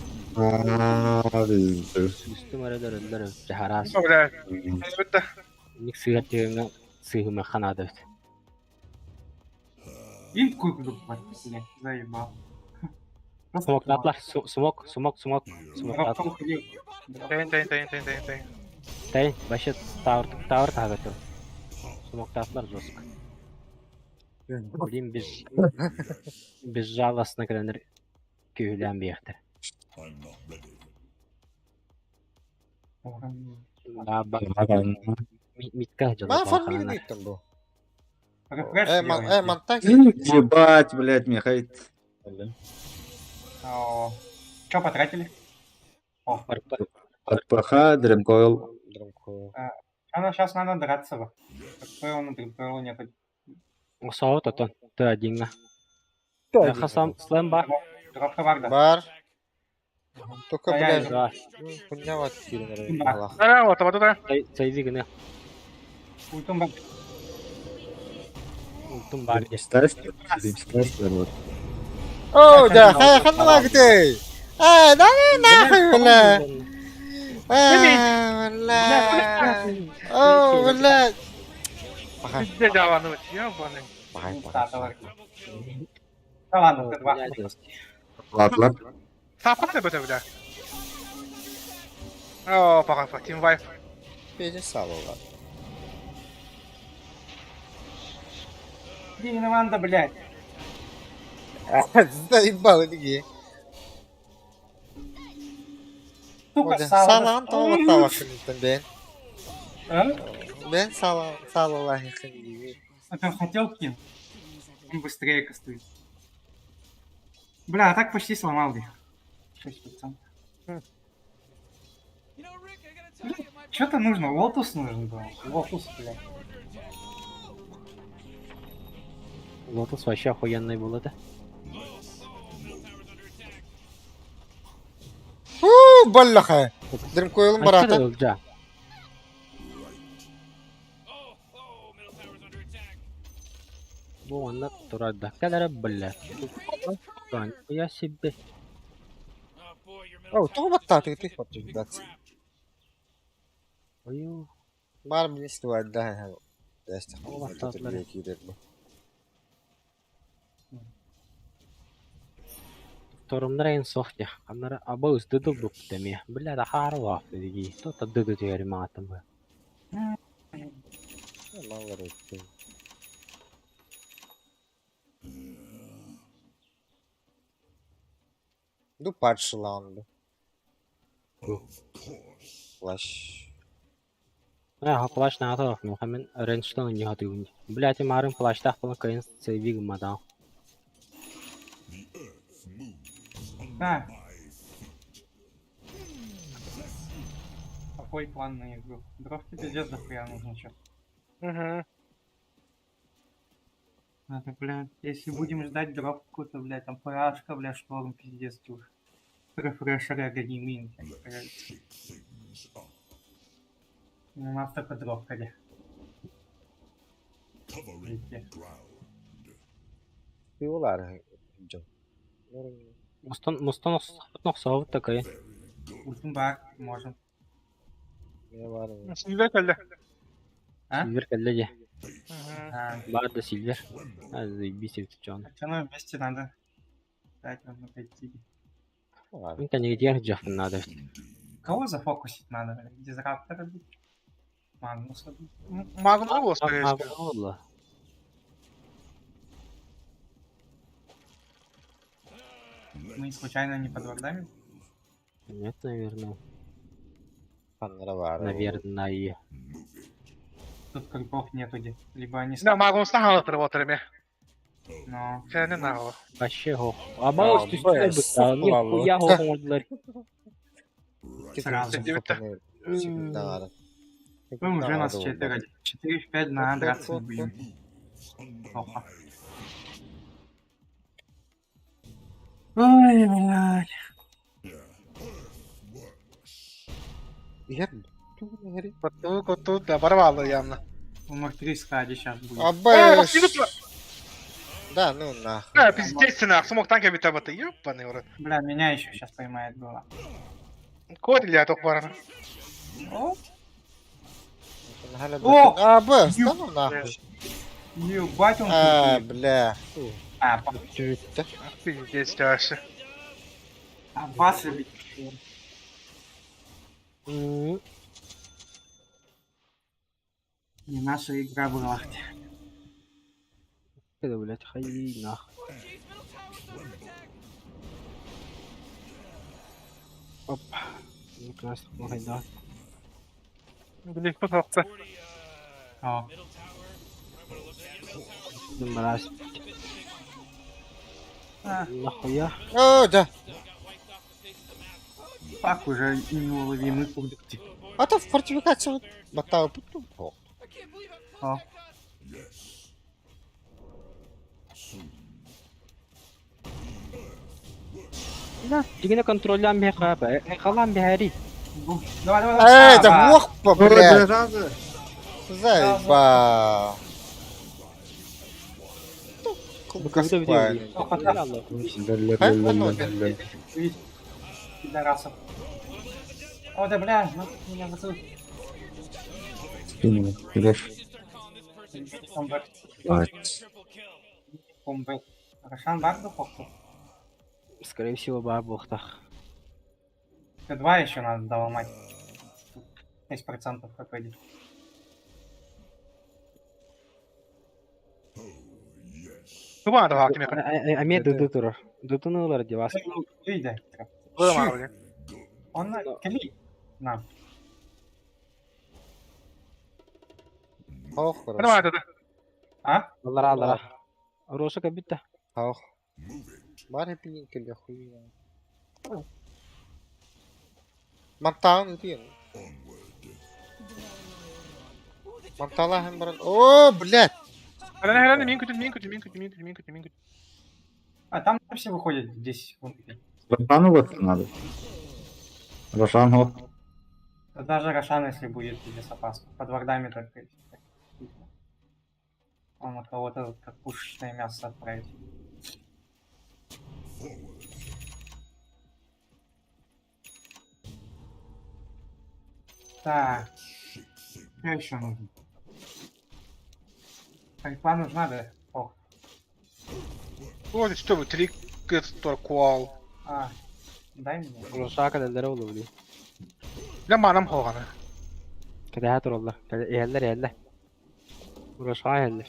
Bizdir. Üstüm arada Ceharas. O bile. Evet de. Ник сыгатыгына сыгыма ханады. Винт купил, блядь, заебал. Смоктатлар. Смок. Дропка Смоктатлар. уходил. Тайын. Тайын. Вообще тавр тага тұр. Смоктатлар жестко. Блин, безжалостно кірінір көйлән бейіқтір. Митка жылы Ма формили балқанына. ниттен бу. Рефреш Мантак. Ебать, блядь, мехает. Что потратили? РПХ, Дремкойл. Сейчас надо драться. РПХ на Дремкойл нет. Соғыт отын. Ты динга. Хасам слэм бар. Дропка варда. Бар. Только, Ай-яй, блядь, Да. пуняват киринер. Да. Аллах. Вот. Сайзи гіне. Ультум бар. Ултым бар. Стас, вот. О, да, ханна гтей. Да не нахуй, бля. Бля. О, бля. Пахай, Где Джавануть, ёбаный. пахай. Да ладно, ты два. Ладно. Сапаты бы ты, бля. О, пока, тимвайп. Пересал, ладно. Иди на ванда, блядь. Заебал, беги. Сука, Салам, то вот ben. А? Ben салаллах ханди. Это он хотел кинуть. Он быстрее кастует. Бля, а так почти сломал их. 6%. You know, Rick, I gotta tell you, my Что-то нужно, Лотус нужен был. Лотус, блядь. Лотос вообще охуенный был это. Баллаха. Дремкойлым барата. Ölce. Bu anda turada kadar bella. Я себе. О, то баттаа тэгтих бат. Ою. Бар минис туадда. Дэст. Баттаатлар. Торумдар en sohja. Kamera abuz dudu bu demi. Billa da haru waqt digi. To taddu tiyari maatam ba. Du parçalandı. Flash. Ja, flash na to, no hemen rençten не готовы. Блять, марым флаш так по каин сейвиг мадал. Да. Какой план на игру? Дровки пиздец дохуя нужно чё. Угу. Надо, блядь, если будем ждать дропку, то, блядь, там парашка, блядь, шторм, пиздец, чушь. Рефрешер, аганимин, у нас только дропка, где. Diyorlar. Мустан nog соғыт такой. Ультим бар, можем. Ne var? Сильвер кәлді. А? Сильвер кәллеге. А, Бар да Сильвер. Заебись это чё. пацаны, вместе надо. Дать нужно пойти. Мен тәнеге дияр жафын надо. Кого зафокусить надо, блядь? Дизраптора бить? Магнуса бить? Магнум был, скорее всего. Абдулла. Мы случайно не под вардами? Нет, наверное. Fanlara var. Наверное. Тут крипов нету где. Либо они... Да, Магнум стахал отработали. Но... Все не нахуй. Вообще гох. Абаус ты бая, что бы нихуя гох oldular. Сразу. Надо. Мы уже нас 4. 4 в 5 на драться не будем. Плохо. Ой, блядь. Я... Коту, да, порвало явно. Умер 3 сходи сейчас будет. Абе... Да, ну нахуй. Пиздец, нахуй, смог танка бить об это, ёбаный урод. Бля, меня еще сейчас поймает было. Кот или это пара? О, О! Абе, стану нахуй. ебать он А, крутый. бля. А, Пиздец, Тёша. А вас любить. М, Не наша игра была. كده блядь, ходи нахуй. Oh, jeez, middle tower's under attack. Опа. Ну-ка, нас тут много да. Блін, пожалуйста. О, Ну, мразь. а, Нахуя? О, да. так уже неуловимый пункт. А то в фортификацию вот мотал. О, I can't believe how close Oh. that got. لا تجينا كنترولان بها غابة خلان بهاري Давай, давай, давай. да А, мохпа, Ой, блядь. зараза. Заебал. Когда Каспайный. видишь, пидорасов. О, да, бля, ну, меня вызовут. Спину. Идешь. Комбат. Ать. Комбат. Рошан бар духовку? Скорее всего, бабухтах. Т2 еще надо доломать. 6% хп. Tuvan hakimi. Аме дыдытыр. Дытыныйлар девас. Үйде. Kırma. Он кли. На. Ох, Kırma хорошо. dedi. А? Аллара. Роша кабитта. Ох. Бари пинкель, хуйня. Мантан itu ya. Мантала hem баран. О, блядь. Helal min kötü. А там все выходят 10 секунд. Рошану вот надо. Рошан вот. Даже Рошан, если будет без опаски. Под вардами только. Он от кого-то как пушечное мясо отправит. Так. Что еще нужно? Харьпа нужна, да? О. Вот что вы, трикер, торкуал. А. Дай мне. Роша كده درولو دي. Lama anam hoğana. كده هاتر والله. كده يهلا. روشا هلا.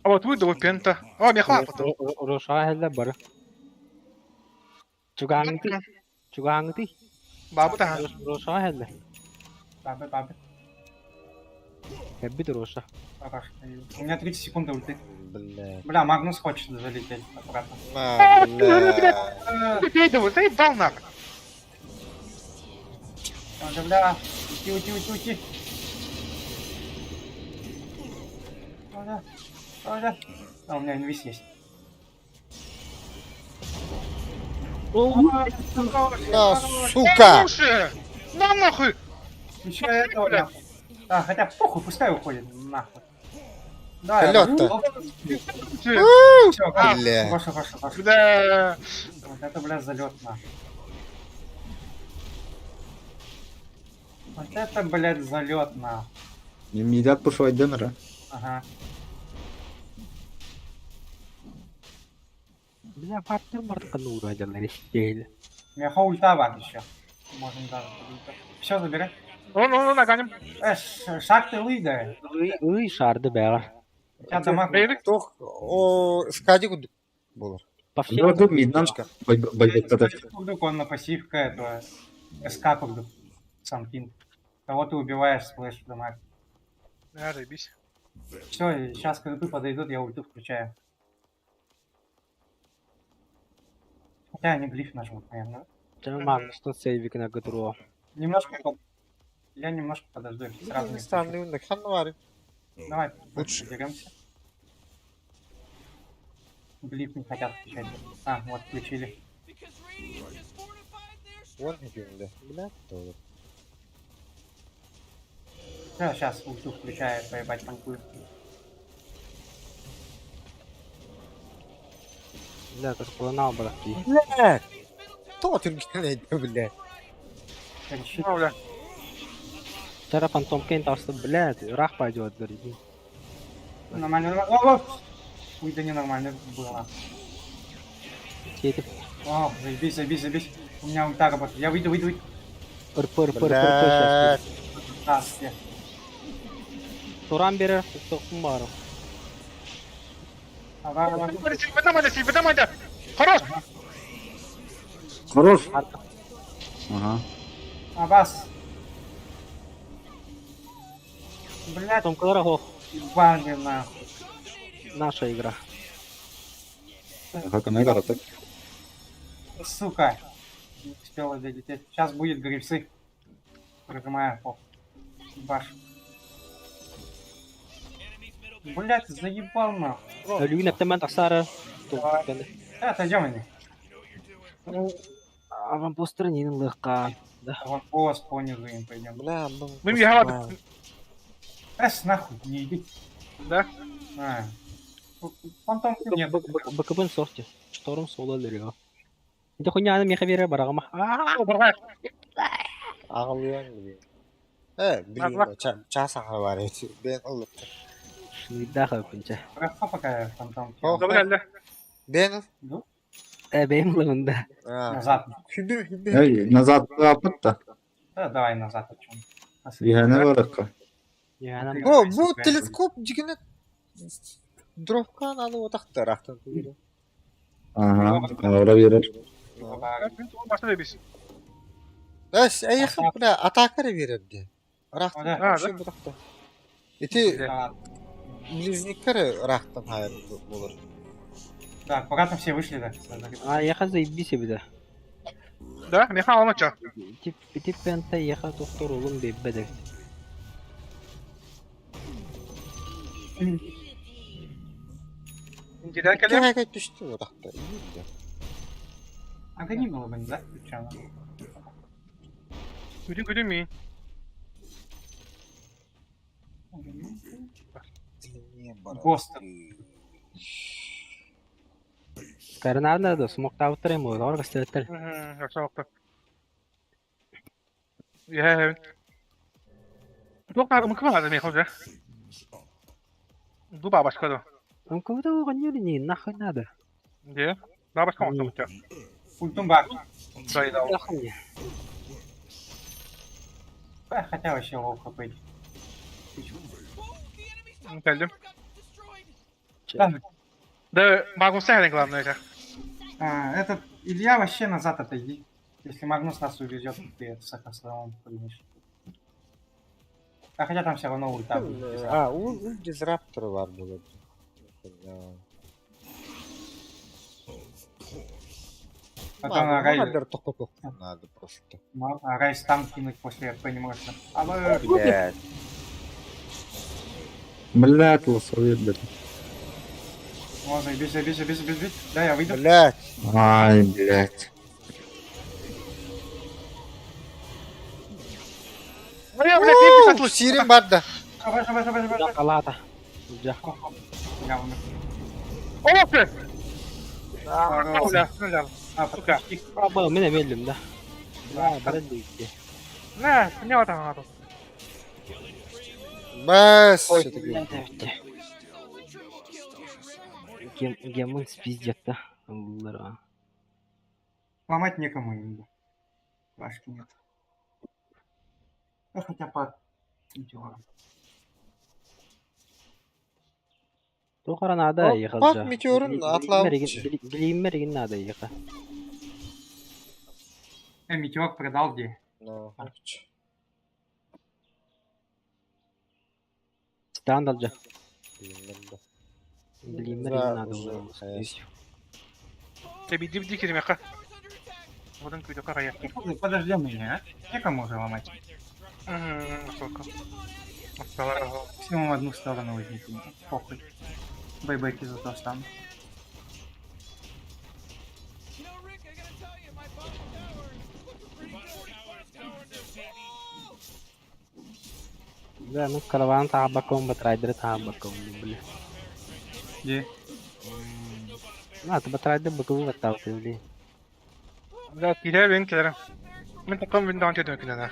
Ama tu da penta. Ama mi khaf to. روشا هلا برا. Чугангти. Babu ta. روشا هلا. Бабы. كبيت روشا. Хорошо. У меня 30 секунд ульты. Блядь. Бля, Магнус хочет залететь обратно. Блядь. Ты да вот заебал нахуй. Да, бля. Уйти. Да. А, у меня инвиз есть. Да, сука. Слушай, на нахуй. Еще этого, бля. А, хотя похуй, пускай уходит. Нахуй. Да, Полет-то. Все, Бля. хорошо. Да. Вот это, бля, залет нахуй. Вот это, блядь, залет нахуй. Мидят пушевать демера. Ага. بلا فاتر مرت قنورة جل نشيل. У меня ульта ват еще. Можем даже. Все, забирай. Ну, нагоним. Шаг ты лыда. Уй шарды бэра. У тебя дамаг. Бейли. Тох, о, скади куди було. По Ну, всем. тут миднам. Бойбек Курдук, он на пассивка этого. СК курдук. Сам кинг. Кого ты убиваешь, сплэш в дамаг. Ya заебись. Все, сейчас курды подойдут, я ульту включаю. Хотя они глиф нажмут, наверное. Canım Magnus'tan sevgine götürüyor. Я немножко подожду, их сразу не включу. Станный унда, хан var. Давай, Лучше. беремся. Глиф не хотят включать. А, вот, включили. Because Radiant just fortified their Вон structure. где, блядь, тоже. Все, сейчас ульту включаю, поебать танкую. Бля, как планал братки. Блядь. Кто ты, блядь? Реши. Ну, бля. Вчера фантом Кейн толстый, блядь, рах пойдет, дорогие. Нормально. О! Ой, да ненормально было. Сеть. Вау, заебись, заебись, заебись. У меня ульта работает. Я выйду. Пыр сейчас. Блядь. Да, все. Туран берер, тоқым бар. Давай. Бедамайда! Хорош! Хорош. Ага. Абас. Блядь, Потом Кларагов. ебали нахуй. Наша игра. Как она играет, так? Сука. Не успела долететь. Сейчас будет грибсы. Прожимаю. О. Баш. Блядь, заебал нахуй. Люина темен таксара. Отойдем они. Аванпостранин легка. Вот босс понизу им пойдем. Бля, ну, Мы ягоды. Нахуй, не иди. Да? А. Фантом нет. Бакабын сорти. Шторм соло лерё. Инде хуйняны меха бере барагама. Ağlayan gibi. Bileyim Bak. o çasa var ya. Ben alıp. Шнида хапынча. Хорошо, пока фантом. О. Добре, geldi. Ben al. Ну, Benim lığında. назад. Hübür. Эй, назад yapıp da. Да, давай назад. О чем? Yine bırak. Yani O bu teleskop cigine dropkan alı o taktı rahtan. Aha. Orada verir. Başta da biz. Bas ayıkıp buna atakır verirdi. Rahtan Ha, bir şey bu taktı. Eti близнюкары rahtan hayır olur. Так, пока там все вышли, да. А яха заебись bir de. Da, mekan almaça. Tip penta yaha doktor oğlum bebede. Gider İki kelim. hareket düştü o taktı. İyiydi. А гони было бы, да? Причем. Güdün mi? Гост. Карнарда да смокта утрем o orga stöter. Yoksa baktı. Ya. Çok daha mıkım vardı mekan hoca. Duba başka da. Он кого-то угонили не нахуй надо. Diye. Daha başka mı oldu? Ультум бак. Dayı da. Нахуй мне. Хотя вообще ловко пойти. Geldim. Да, Da Magnus Serling var neyse. этот Илья вообще назад отойди. Если Магнус нас увезет, ты это с Ахасламом поднимешь. А хотя там все равно ульта будет. O disruptor var burada. Потом Рай, Надо току надо просто. Рай стан кинуть после РП не может. Блядь. Блядь, лосовет, блядь. О, заебись. Да, я выйду. Блядь. Ай, блядь. Buraya bırakayım bir satılış. Sirim vardı. Давай. Калата. Жах. Я умер. O yaptı. Öyle. А, подожди. Aba benim elimde. Ya bana gitti. Ne var daha adam? Bas. Гемон спиздят, да? Аллара. Ломать некому им. Флешки нет. Ну, хотя по... Тухара надо Bak, ехать. bak meteorun atlamış. Глиммер надо ехать. Метеор продал где? No. Стан алacak. Bilmem de. Глиммер Да, надо уже, уже. Bir dikiri meka. Buradan kuydu karaya. Подожди меня, а? Некому уже ломать. Сколько? Максимум в одну сторону возьмите. Похуй. Бэйбэки зато встанут. Да, ну караван табаком, батрайдер табаком, блин. Где? А, ты батрайдер баку батал ты, блин. Да, gider ben giderim. Ben takım ben daha önce dönüyorum.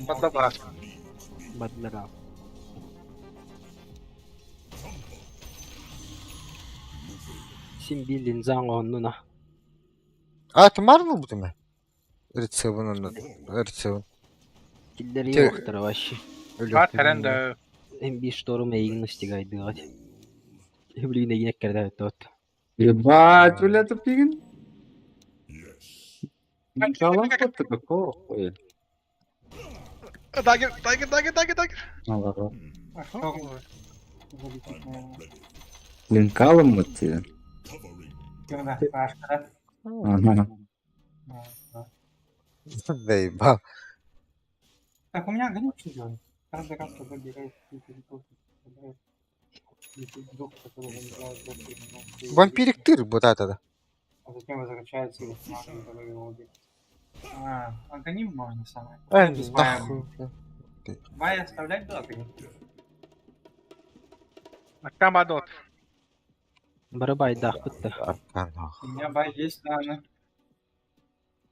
Badla bas. Бадлера. Симбилин занг оннуна. А, ты Марвел буду ме? Рецевын. Киллер Те- йоқтыр вообще. Бат тәрәнді. М5 шторум эйгін істегайды ғад. Блин, егін әккерді өтті. Ебать, бля, тупик. Ничего, ты какого? Дагер. Ага. А что залетит, наверное? Линкалом вот тебе. Когда? Пашка, Ага. да? Да. Да ебал. Так, у меня огонек чуден. Каждый раз, когда забирает дух, который замедляет дух, Вампирик тыр, вот это. а затем возвращается и смазывает, который его убит. А, агоним можно самое. Нахуй. Вая оставлять до агоним? Там адот. Барабай дақ бітті. У меня бай есть, да, она.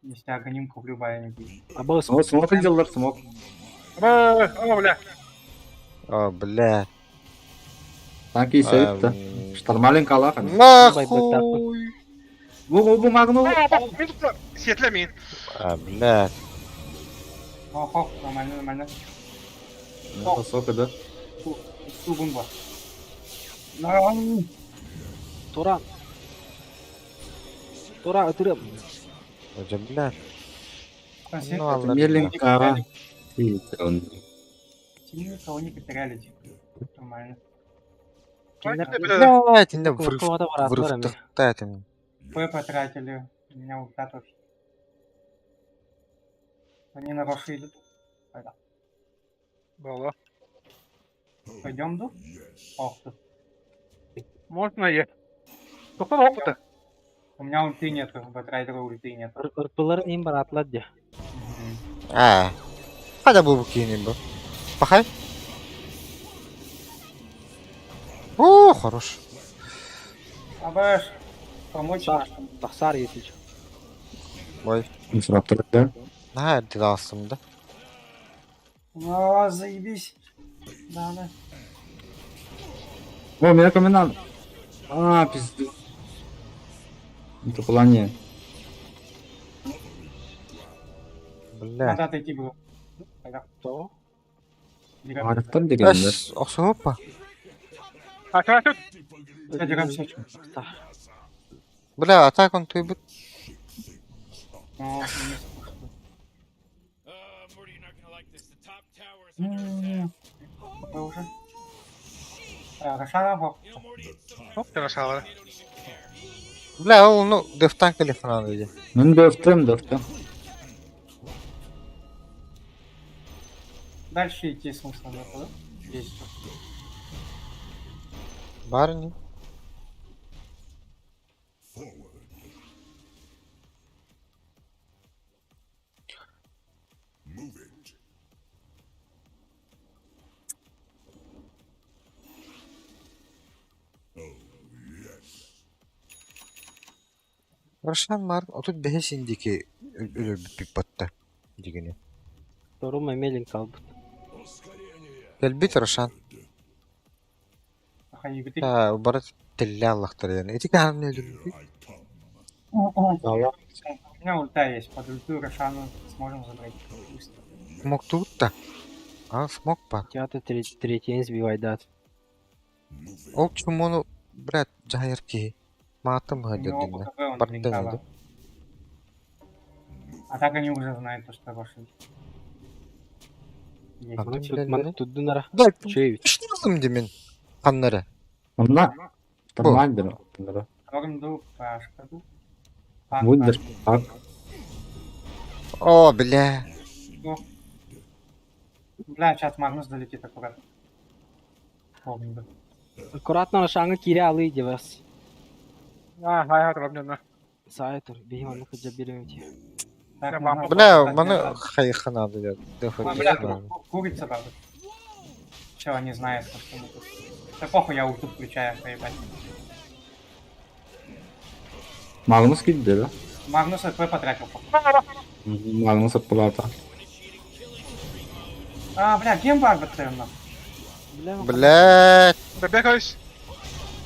Если агоним куплю, бая не будет. Абау Вот смог сделал, смог. О, бля. О, бля. Танки сейф-то. Штормалин калахан. Нахуй. Bu magnu. Мен тут сетлемейін. А, блядь. Ох, нормально. Высоко, да? Тубун бар. Тура. Тура, өтірім. Уже, блядь. Консерв- Ну, ладно. Меленько. Видите, он. Сильно никого не потеряли, типа. Нормально. Блядь, не врыв. Кулата бар Врыв атыларами. тахтатым. П потратили. У меня ульта тоже. Они на рошу идут. Было. Пойдем, дух? Ох ты. Можно е. Тоқтан опыты. У меня ульты нету, в Бэтрайдера ульты нет. Ұрпылар ең бар атылады де. А. Хада был букини был. Пахай. О, хорош. Абаш, помочь Сар. нашим. Тақсар етіч. Ой. Инструктор, да? На, дедалсым, да? О, заебись. Да. О, меня комендант. А, пиздец. Это плане. Блядь. Надо отойти было. То. Арықтар дегендер. Эш, оксопа. Açın. Hadi Ramsey. Бля, атак он туйбут. Ну, Morty, you're not gonna like this. The top tower is under attack. это уже. Рошана бог. You know, Morty, it's so Hop, yanaşalar. they don't even care. Бля, ол, ну, дефтан калифанан dedi. Ben döftüm. Дальше идти смысла нет, да? Есть. Барни. Рошан Марн, отут бехес индики өлөр биппик батта. Дигени. Торум әмелін қалбыт. Келбит Рошан. Ага, и Та, убара телля аллахтар yani. Эти гарны өлөр. У меня ульта есть. Под ульту Рошану сможем забрать. Быстро. Смок тут та. А, смок па. Тиаты третьен сбивайдат. Ол чумону, брат, жайыр ки. Матым У него гадер динна. ПКБ он Партен блинкала. еді. А так они уже знают то, что Рошан. Есть. А, Маны тұддынара. Да, Чөйвіт. пішназым демен. Қаннары. Onlar. Штормальдер. Торнду, Пашка. Вундер. Пак. О, бля. Бля, сейчас Магнус долетит аккуратно. Помню. Аккуратно шаңы кире алый вас. Ha, hayat Rabbi'ne. Сай тұр. Бейім аны күджа беремін те. Так, Я можно вам- Бля, просто маны так хайха надо. делать. Дефать Бля, надо. курица правда. Чего не знает, что мы тут. Да похуй, я ульту включаю, поебать. Magnus gitti da. Магнус ХП потратил. походу. Magnus плата. А, бля, геймбаг бэтренно. Бля, Блядь. Бебекаюсь.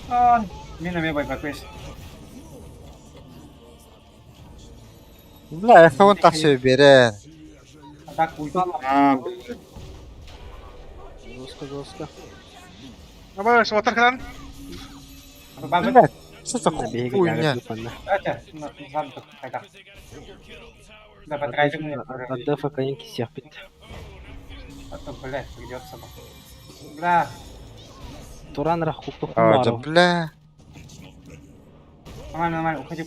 А, мина мебой бэквейс. Бля, F1 тасы берен. Атак уйду. Жестко. Ama смотрkan. База. Бля, что за Набеги хуйня? Атя, задку кайда. Да, подрайдер мне. Отдав оконьки всех пить. А то, блядь, придется. Бля, Туранра хукты А, да хумару. бля. нормально, уходи.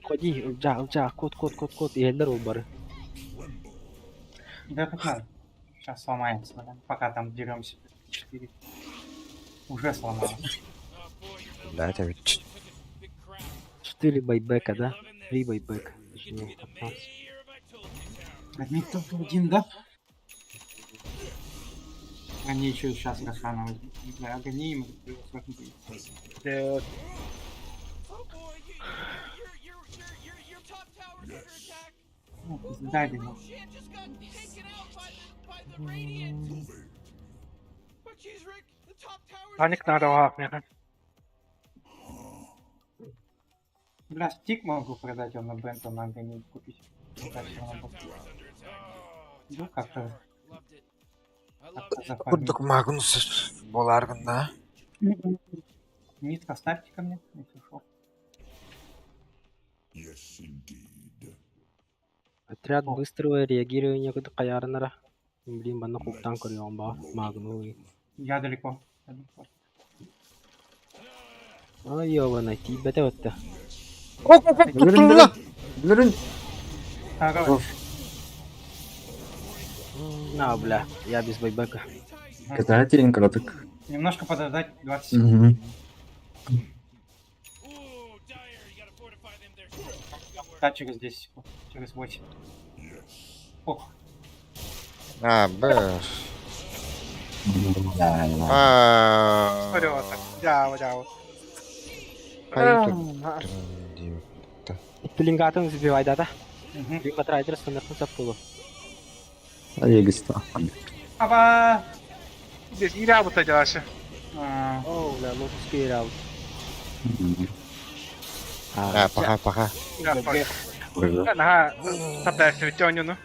Ходи, улжа, кот. Елдер ол бары. Да, как надо. Сейчас сломается, да, пока там деремся. 4. Уже сломалось. Бля, это ведь... 4 байбека, да? 3 байбека. Точнее, 15. Одни только один, да? Они еще сейчас охрана. Бля, гони им. Э, Oh boy, your top tower's under attack. Ну, пизда, Oh shit, just got taken out by the Radiant. But jeez, Rick, the top tower's Паник надо вахнеха. Бля, стик могу продать, он на Бентон надо не купить. Ну, как-то loved it. I loved it. зафармить. Курдук Магнус боларгын да. Нитка, ставьте ко мне, если шо. Yes, indeed. Отряд быстрого реагирования к каярнара. Блин, банна хуктан көрüyorum ба. Магну. Я далеко. Ай, ёбана, тибете өтті. Tuttu lan. Bilir'in Хорош. На, бля, я без байбека. GTA терин кратык. Немножко подождать, 20 секунд. Ooh, Dyer, you gotta fortify them there. Да, через 10 секунд. Через 8. Ох, А, бля. А. Вперед. Дяо. Пеленгатын забивай, да? Угу. Либо трайдер стандартно запулу. Егиста. Аба! Здесь не работа делаешь. О, бля, лопус кейрал. А, пока. Ага, тогда все тяню, ну.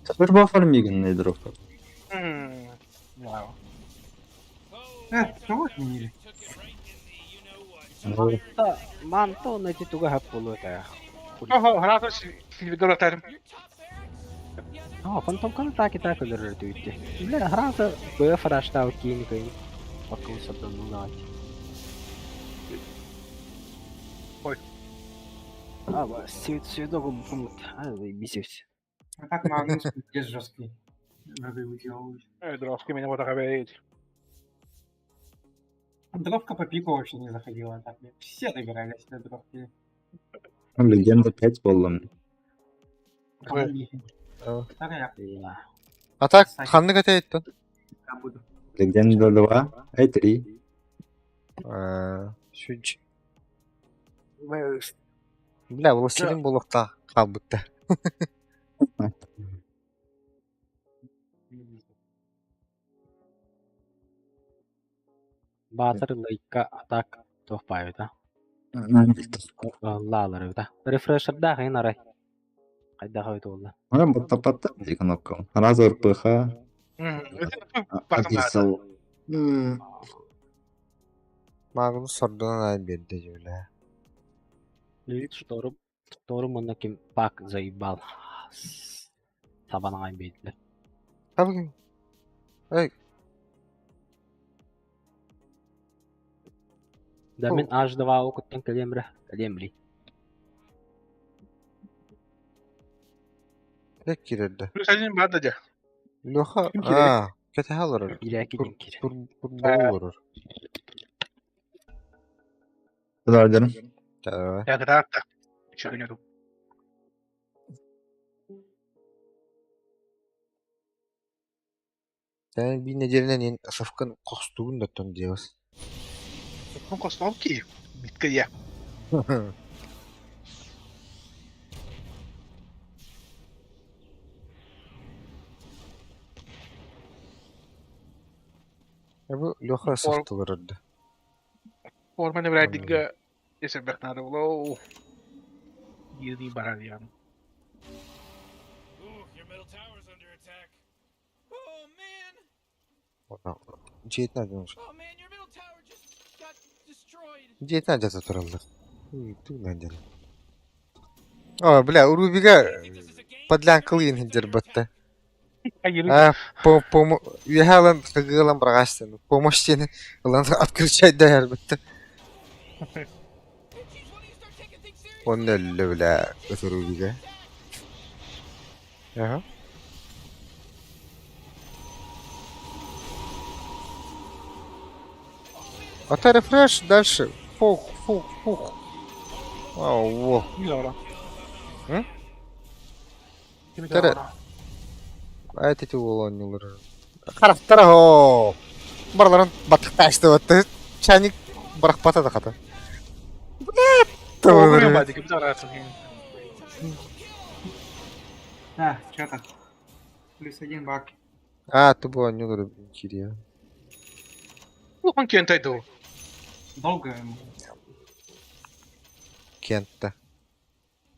Сапер бафар мигін нейдроп. Вау. Кого отменили? Манто найти туга хапулу это. Ого, гранату сильвидора терм. А, фантом kan так удержит уйти. Бля, граната БФ раштау кинкой. Покул сабдан нать. Ой. А, ба, сведогу помут. А, заебись. А так Магнус пиздец жесткий. Надо его делать. Дровки меня вот так обереть. Дровка по пику вообще не заходила. Так, все добирались до дровки. Легенда 5 болдым. Вторая. А так, ханны кетейттен. Я буду. Легенда 2, ай 3. Шүнч. Бля, властелин болықта қалбытта. Батыр лайка атак тоқпай да. Лалар да. Рефрешер да хайн арай. Қайда қойды олда. Ана баттапатта ди кнопка. Разор ПХ. Пахнал. Магнус сордынан ай берді жөйлі. Лилит шторым мұнда кем пак заебал. Табаның айн бейділі. Табы. Эй, Да мен H2 оқыттан кәлемри. ек кереді. Плюс один бада де. Леха, Кім керек? кете алырыр. Иреки дем кері. Болырыр. Кыдардырым. Я когда так. Чего нету. Sen bir nedenle en safkan kostuğun da ton diyoruz. Ну, костовки. Битка я. Bu Леха сафтылырды. Форманы врядик. Если бы надо было. Yeni Baradian. Ooh, your middle tower's under attack. Oh man! Жеті надо. Oh man, your middle tower just got destroyed. Жеті надо туралды. Ту надо. О, бля, у Рубига подлянка кылын хиндер бытты. Hayır. А, я лан кыгылан брагастын. Помощь сені лан открывать даяр бытты. Hey, jeez, why don't you start taking things seriously? Он өлі, бля, это Рубига. Ага. А рефреш, дальше. Фух. Ау, во. Kim Laura? Hı? Kim Tere- Laura? Ayet уланнылар. Қарақтар о. Барларын баттықта ашты батты. Чайник бірақ батады қата. Doğru yapmadı ki bir tane artık yani. Да, что-то. +1 баг. А, ты была не Кирия. Bu kan kentaydı o. Долго ему. Кентта.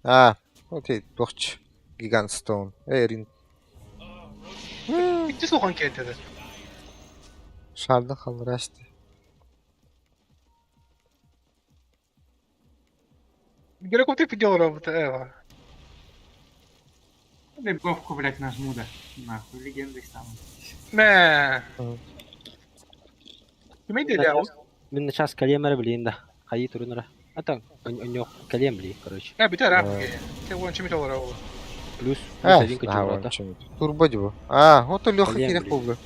А, вот и тохч. Гигант Стоун. Эрин. Bitti sokan kentaydı. Шарды қалырашты. Gerek yok tepki diyorlar bu da. Evet. Лебовку, блядь, нажму, да. Нахуй, легендой стану. Ne? Hı. Kime dedi ya o? Мен сейчас калемер блин да. Хаи турунра. А он yok калем блин, короче. Ya biter abi. Sen onun için biter o. Плюс А, один кочеврата. Турбо дебо. А, вот и Леха Колен, керек блин. болды.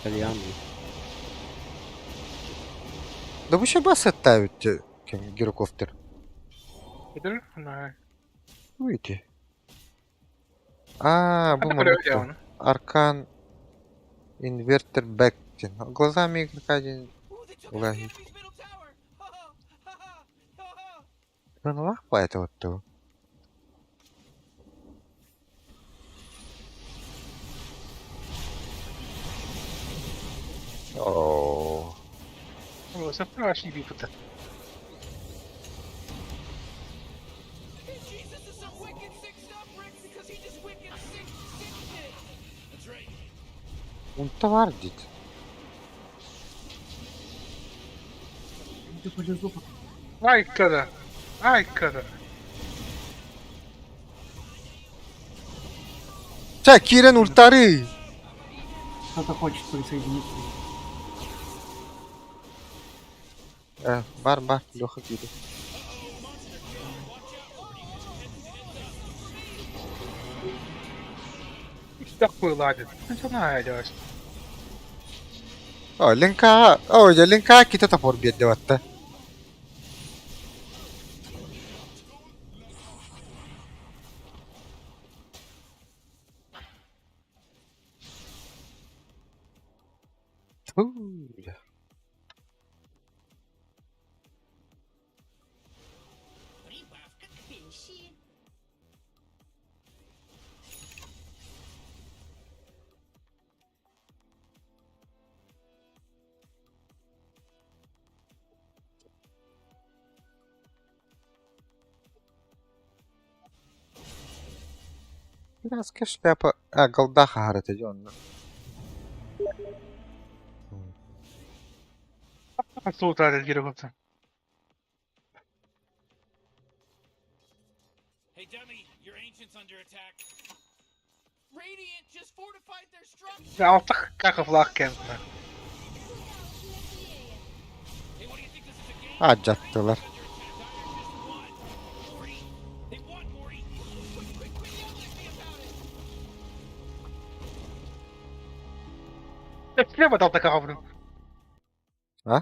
Кальян блин. Да вы еще бас оставите, кем гирокоптер. Gider. Ne? Выйти. А, Hadi bu böyle öyle mu? onu. Аркан. Инвертер Бэктин. Глазами игрока один. Ooh, they took out the Лаги. enemy's middle tower. Ha ha ha ha ha. Ну, лахпа это вот то. О, O sen страшный bir fıtı. Hey, jeez, this is some wicked sick stuff, Rick, because he just wicked sick shit. That's right. он-то вардит. Ты полезу, Ay kadar. Ay kadar. Ча, Кирен ультары! кто-то хочет присоединиться. Бар, Леха кири. Hiç takmıyor hadi. Sen ne yapıyorsun? О, Ленка. О, я Ленка кита порбет деватта. Прибавка к пенсии. Пиратская шляпа. А, голдаха харата он. Nasıl utanır geri bakın. Hey, dummy, your ancient's under attack. Radiant just fortified their structure. Ya altık kanka flak kendine. Hey, what do you think this is a game? Acattılar. They won, Morty. Quick, yell at me about it. Hepsine mi dalta kavrum? А?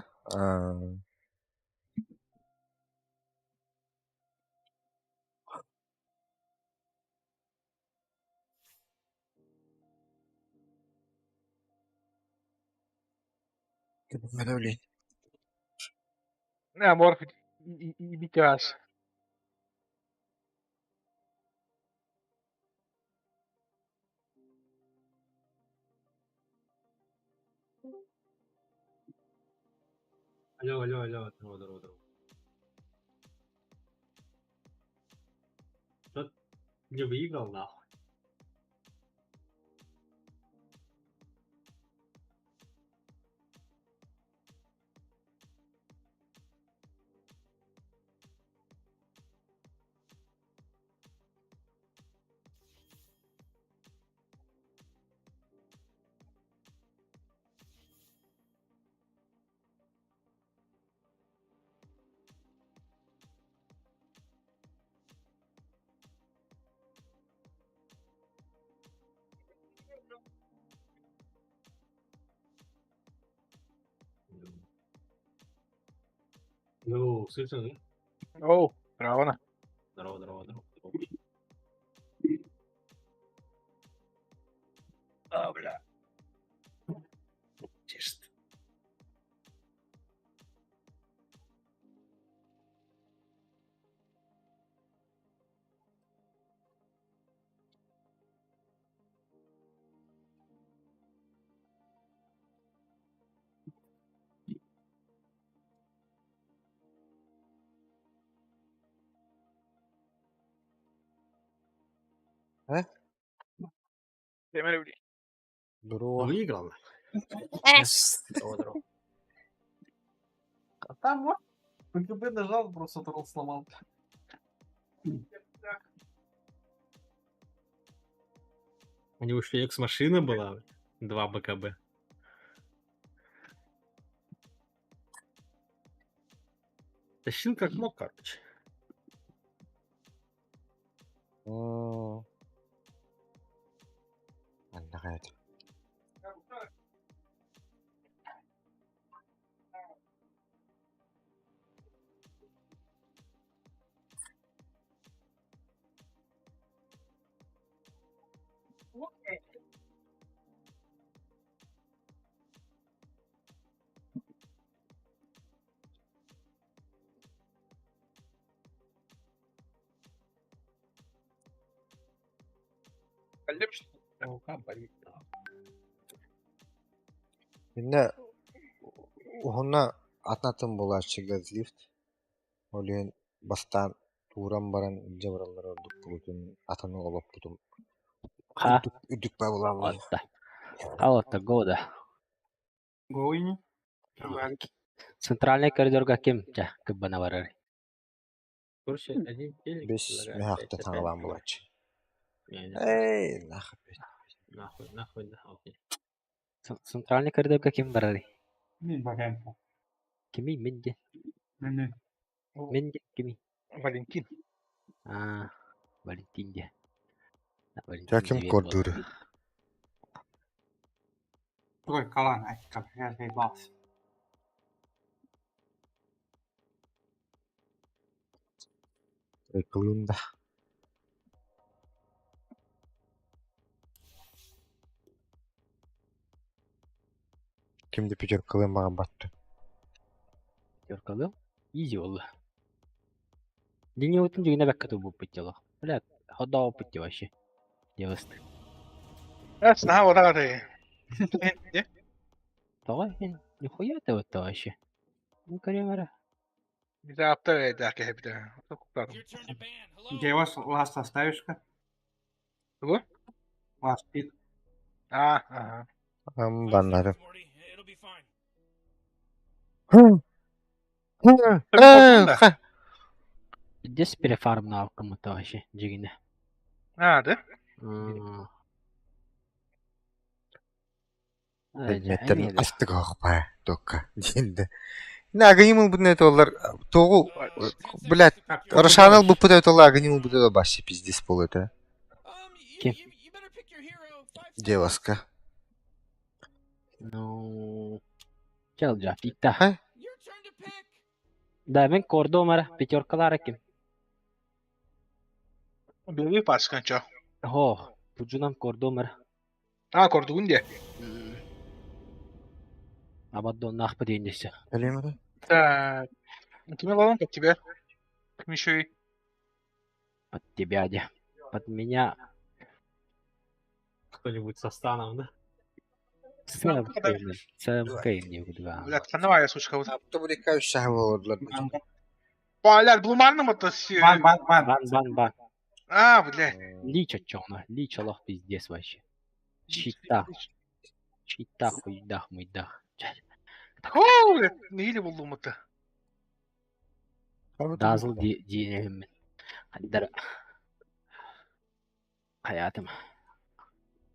Говорю, Ne morf bir kağıt. Алло, здорово. Не выиграл, нахуй. Ну, слышно? Оу, правильно. Здорово, здорово, здорово. А, бля. Чисто. Время людей. Здорово. Выиграл. Здорово, здорово. А там вот ПКБ нажал, просто тролл сломал. У него еще экс-машина была. 2 БКБ. Тащил как мог, короче. Отдыхает. Рука болит. Енді уһуна атнатын булар чигаз лифт. Олен бастан туран баран жабыралар ордук булутун атаны олоп бутум. Ха, Үдүк ба булалар. отта. Алотта, года. Гоуини. Центральный коридорга кем? Ча, кыббана барар. Короче, один телек. Бес предлагает мехакта 5 таңылан опять. булачы. Не, Эй, нахуй. нахуй, окей. Центральный коридорга кем барар? Мин багаем. Кими, менде. Мен. Менде, кими. Валентин. Валентинде. Яким кордуры. Трой калан, ай, как я заебался. Кылында. Kimdi Peter kılın bana battı. Теркалыл? Изи олла. Дине утун жигине баккату буп биттело. Блядь, хода опытти вообще. Девасты. Ясно, вот это. Не? Давай, нихуя это вот вообще. Ну, каремара. Bir de aptal ederken hep de. Kurtardım. Your turn to ban. Hello? Где вас ласт оставишь-ка? Кого? Ласт пит. Ага. Am banlarım. Morty, it'll be fine. Здесь перефарм на кому-то вообще, жигине. Nerede? Hizmetlerin astık okpa. Dokka. Şimdi. Ne aganimul bu ne dolar. Toğu. Блядь. Рошанал bu путает ола аганимул bu da başı пиздец пол это. Kim? You better pick your hero. 5 Деваска. Ну... Чел джафикта. Ха? Your turn to pick. Да, мен кордо мара, пятеркалар ким. Bir başkança. Ho, пуджунам кордо мара. Korduğun diye. Абаддон нахпа дейіндесі. Öyle mi? Так. Кем аlalım под тебя? Кем еще и? Под тебя, де. Под меня. Кто-нибудь со станом, да? Сэм Кейн не выдвигал. Блядь, канавая, сучка. Вот. Tapta bu dikkat üşşahı olurlar. Beyler bulmanlı mı taşı? Бан. Бан. А, блядь. Лич отчёна. Лич алох пиздец вообще. Читах. Читах, уйдах, муйдах. Хоо, блядь. Неyle buldum ıtı. Дазл дiyemem. Haddara. Hayatım.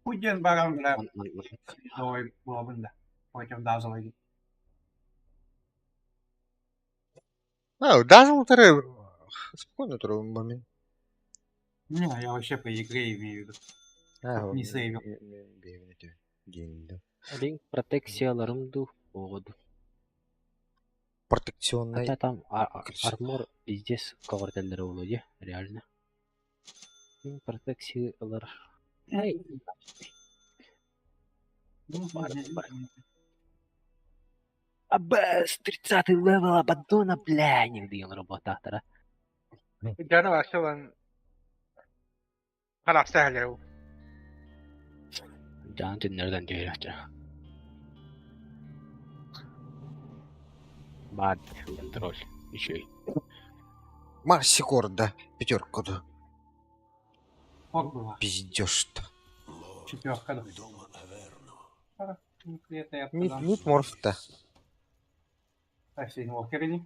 Пуйден баран бля. Man- man- man- Ой, бобында. Против Дазла. Даже утро спокойно утро момент. Не, я вообще по игре имею в виду. Не сейвил. Ring proteksiyalarım du oldu. Протекционный. Хотя там армор пиздец ковартеллері oluyor реально. Ring proteksiyalar. Эй. Аббас, 30 левел Абаддона, бля, не видел работатора. Canı varsa lan. Halas sahler o. Can nereden diyor ya? Bad контроль. Еще и. Марсикор, да. Пятерку, да. Вот было. Пиздешь-то. Четверка, да. Это я Мид морф-то. Совсем его впереди.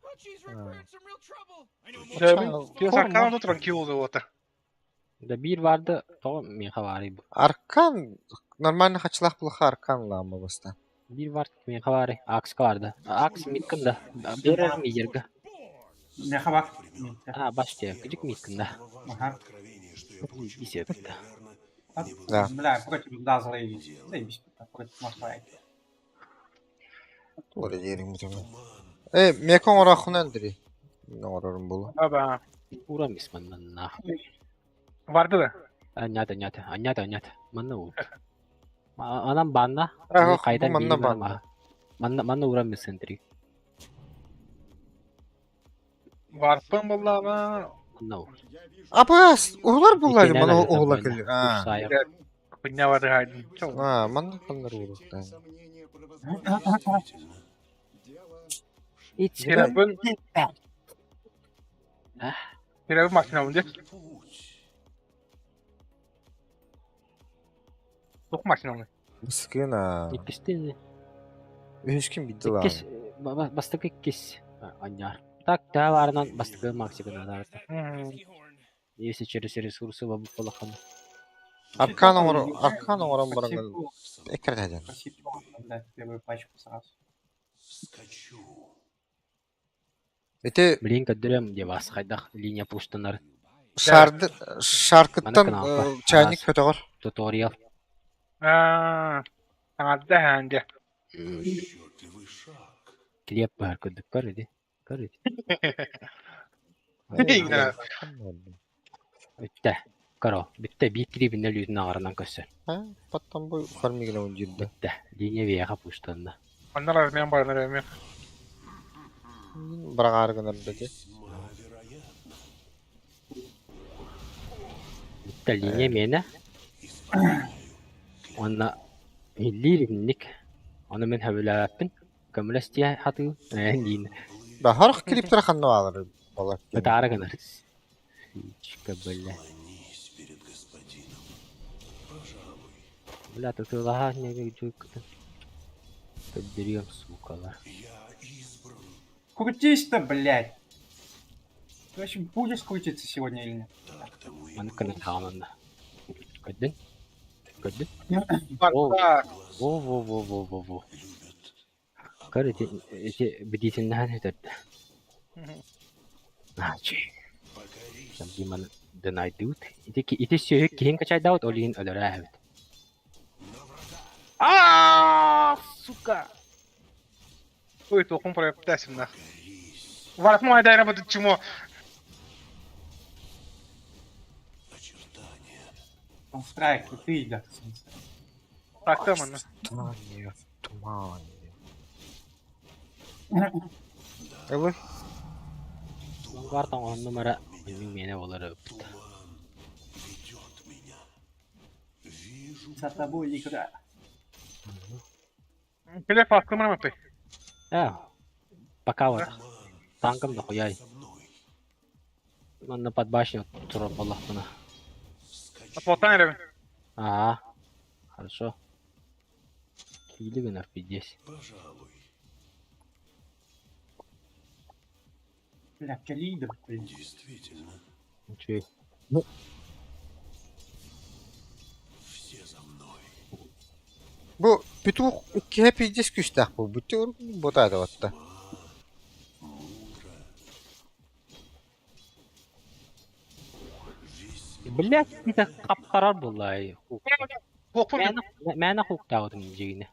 But she's Rick, we're in some real trouble. I know more. Cemil. Diyorsan kanı tranquil oldu o da. Да bir vardı. Tamam mı havari bu? Аркан. Нормально хачлах плохо аркан лама баста. Bir var mı havari? Aks vardı. Aks mitkinde. Birer mi yerge? Меха бак. Ha başlıyor. Küçük mitkinde. Ага. Bir sekte. Да. Бля, против Дазла и... Заебись, против Москвы. Doğru yerim muhtemelen. Mekon orakın endiri. Ne orarım bulu. Aba. Uğram ismen nah. Vardı da. Anyata. Manna uğur. Anam banda. Ah, bu Kaydan manna bilmem banda. ama. Manna uğram misentri. Varpın vallahi ama. Manna uğur. Abbas, oğlar bunlar İki bana neler oğla böyle. gelir. Üç Ha. sayı. Ne vardı haydın. Çok. Ha, bana kanlar olur. Hiç. Kirabın. Kirabın makine olunca. Çok makine olunca. Sıkına. İkisi. Ühüşkin bitti lan. İkisi. Bastık ikisi. Anyar. Tak daha varından bastık maksimum da. Если через ресурсы в обуполахам. Аркан орам баранган. Экрет edin. Да, первую пачку сразу. Ete Блин, кадырем де бас хайдах линия пуштанар. şarkıttan Bana kanal. çaynik kötüğür. Туториал. Aaa. Anadda hende. Клеп бар кыдык көрүдү. Көрүдү. İyi. Bitте. Кaro. Bitте битри бинел yüzüne ağrından kösün. Ha, pattan boy farmigine oyuncuda. Bitте. Линия вега пуштанда. Onlar aramayan barını vermiyor. Bırak ağrıgınlar dedi. Bitте линия мені. Ona 50 günlük. Onu men habelatın. Kamülestiye hatı. Yine. Ben harık klipleri kanlı alırım. Balak. Betara kadar. Hiç kabule. Бля, ты лага не видишь. Подберем, сука. Крутись-то, блядь! Ты вообще будешь крутиться сегодня или нет? Манка на таунда. Кадын? Кадын? Varsa. Во. Кар эти бдительные это. Начи. Там гиман донайдут. Эти все кин качай даут олин олерахет. Aaaa, suka. Ой, током проептасим нах. Варп мой дай работать чему? Он страйк, ты идет. Так, там она. Туман. Evet. Var tam on numara bilmeyene olur. За тобой игра. Böyle farklı mı yapayım? Ya. Пока вот. Танком да хуяй. Он на подбашне турап Allah bana. Потан элеби. Ага. Хорошо. Килиган F50. Бля, калибр, блин. Ничего. Bu Pituh hep iyice güçlü bu. Bütün bu da hatta. Блять, какие-то капкарар была. Хокпун. Мәна хуктау дым жегіне.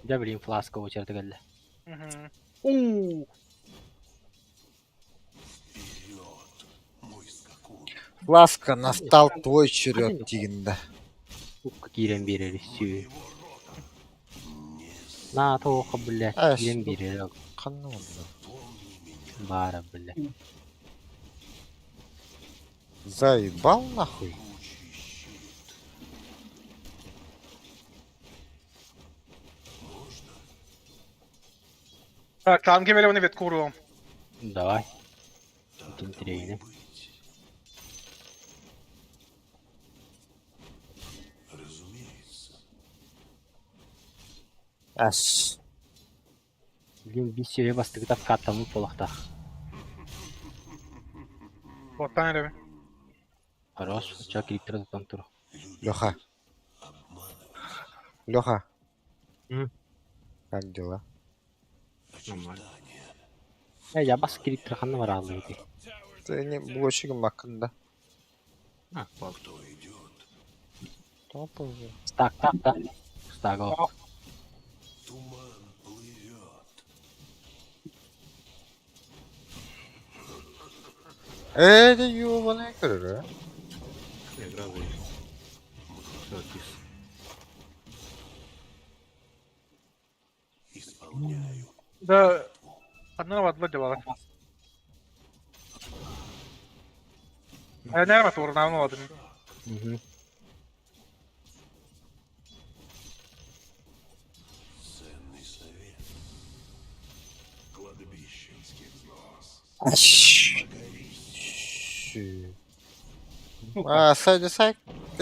Да блин, фласка очерді кәлі. Ласка, настал твой черед, дегенде. Хук кирен берері сүйі. На тоқы, блядь, кирен берері. Қанны онда. Бара, блядь. Заебал нахуй. Так, там гемелевный вет куру. Давай. Интересно. Аш. Блин, bir süre bastık da katlamı polakta. Потан элеби. Хорош, чак электро там тур. Леха. Леха. Как дела? Нормально. Я бас электро ханна var ağlıydı. Ты не блочигом hakkında. Ha, bak. Ne yapıyor? Стак. Стак o. De yuvalaya kırır. Да. Одного два дела. Я наверное, тур на одну один.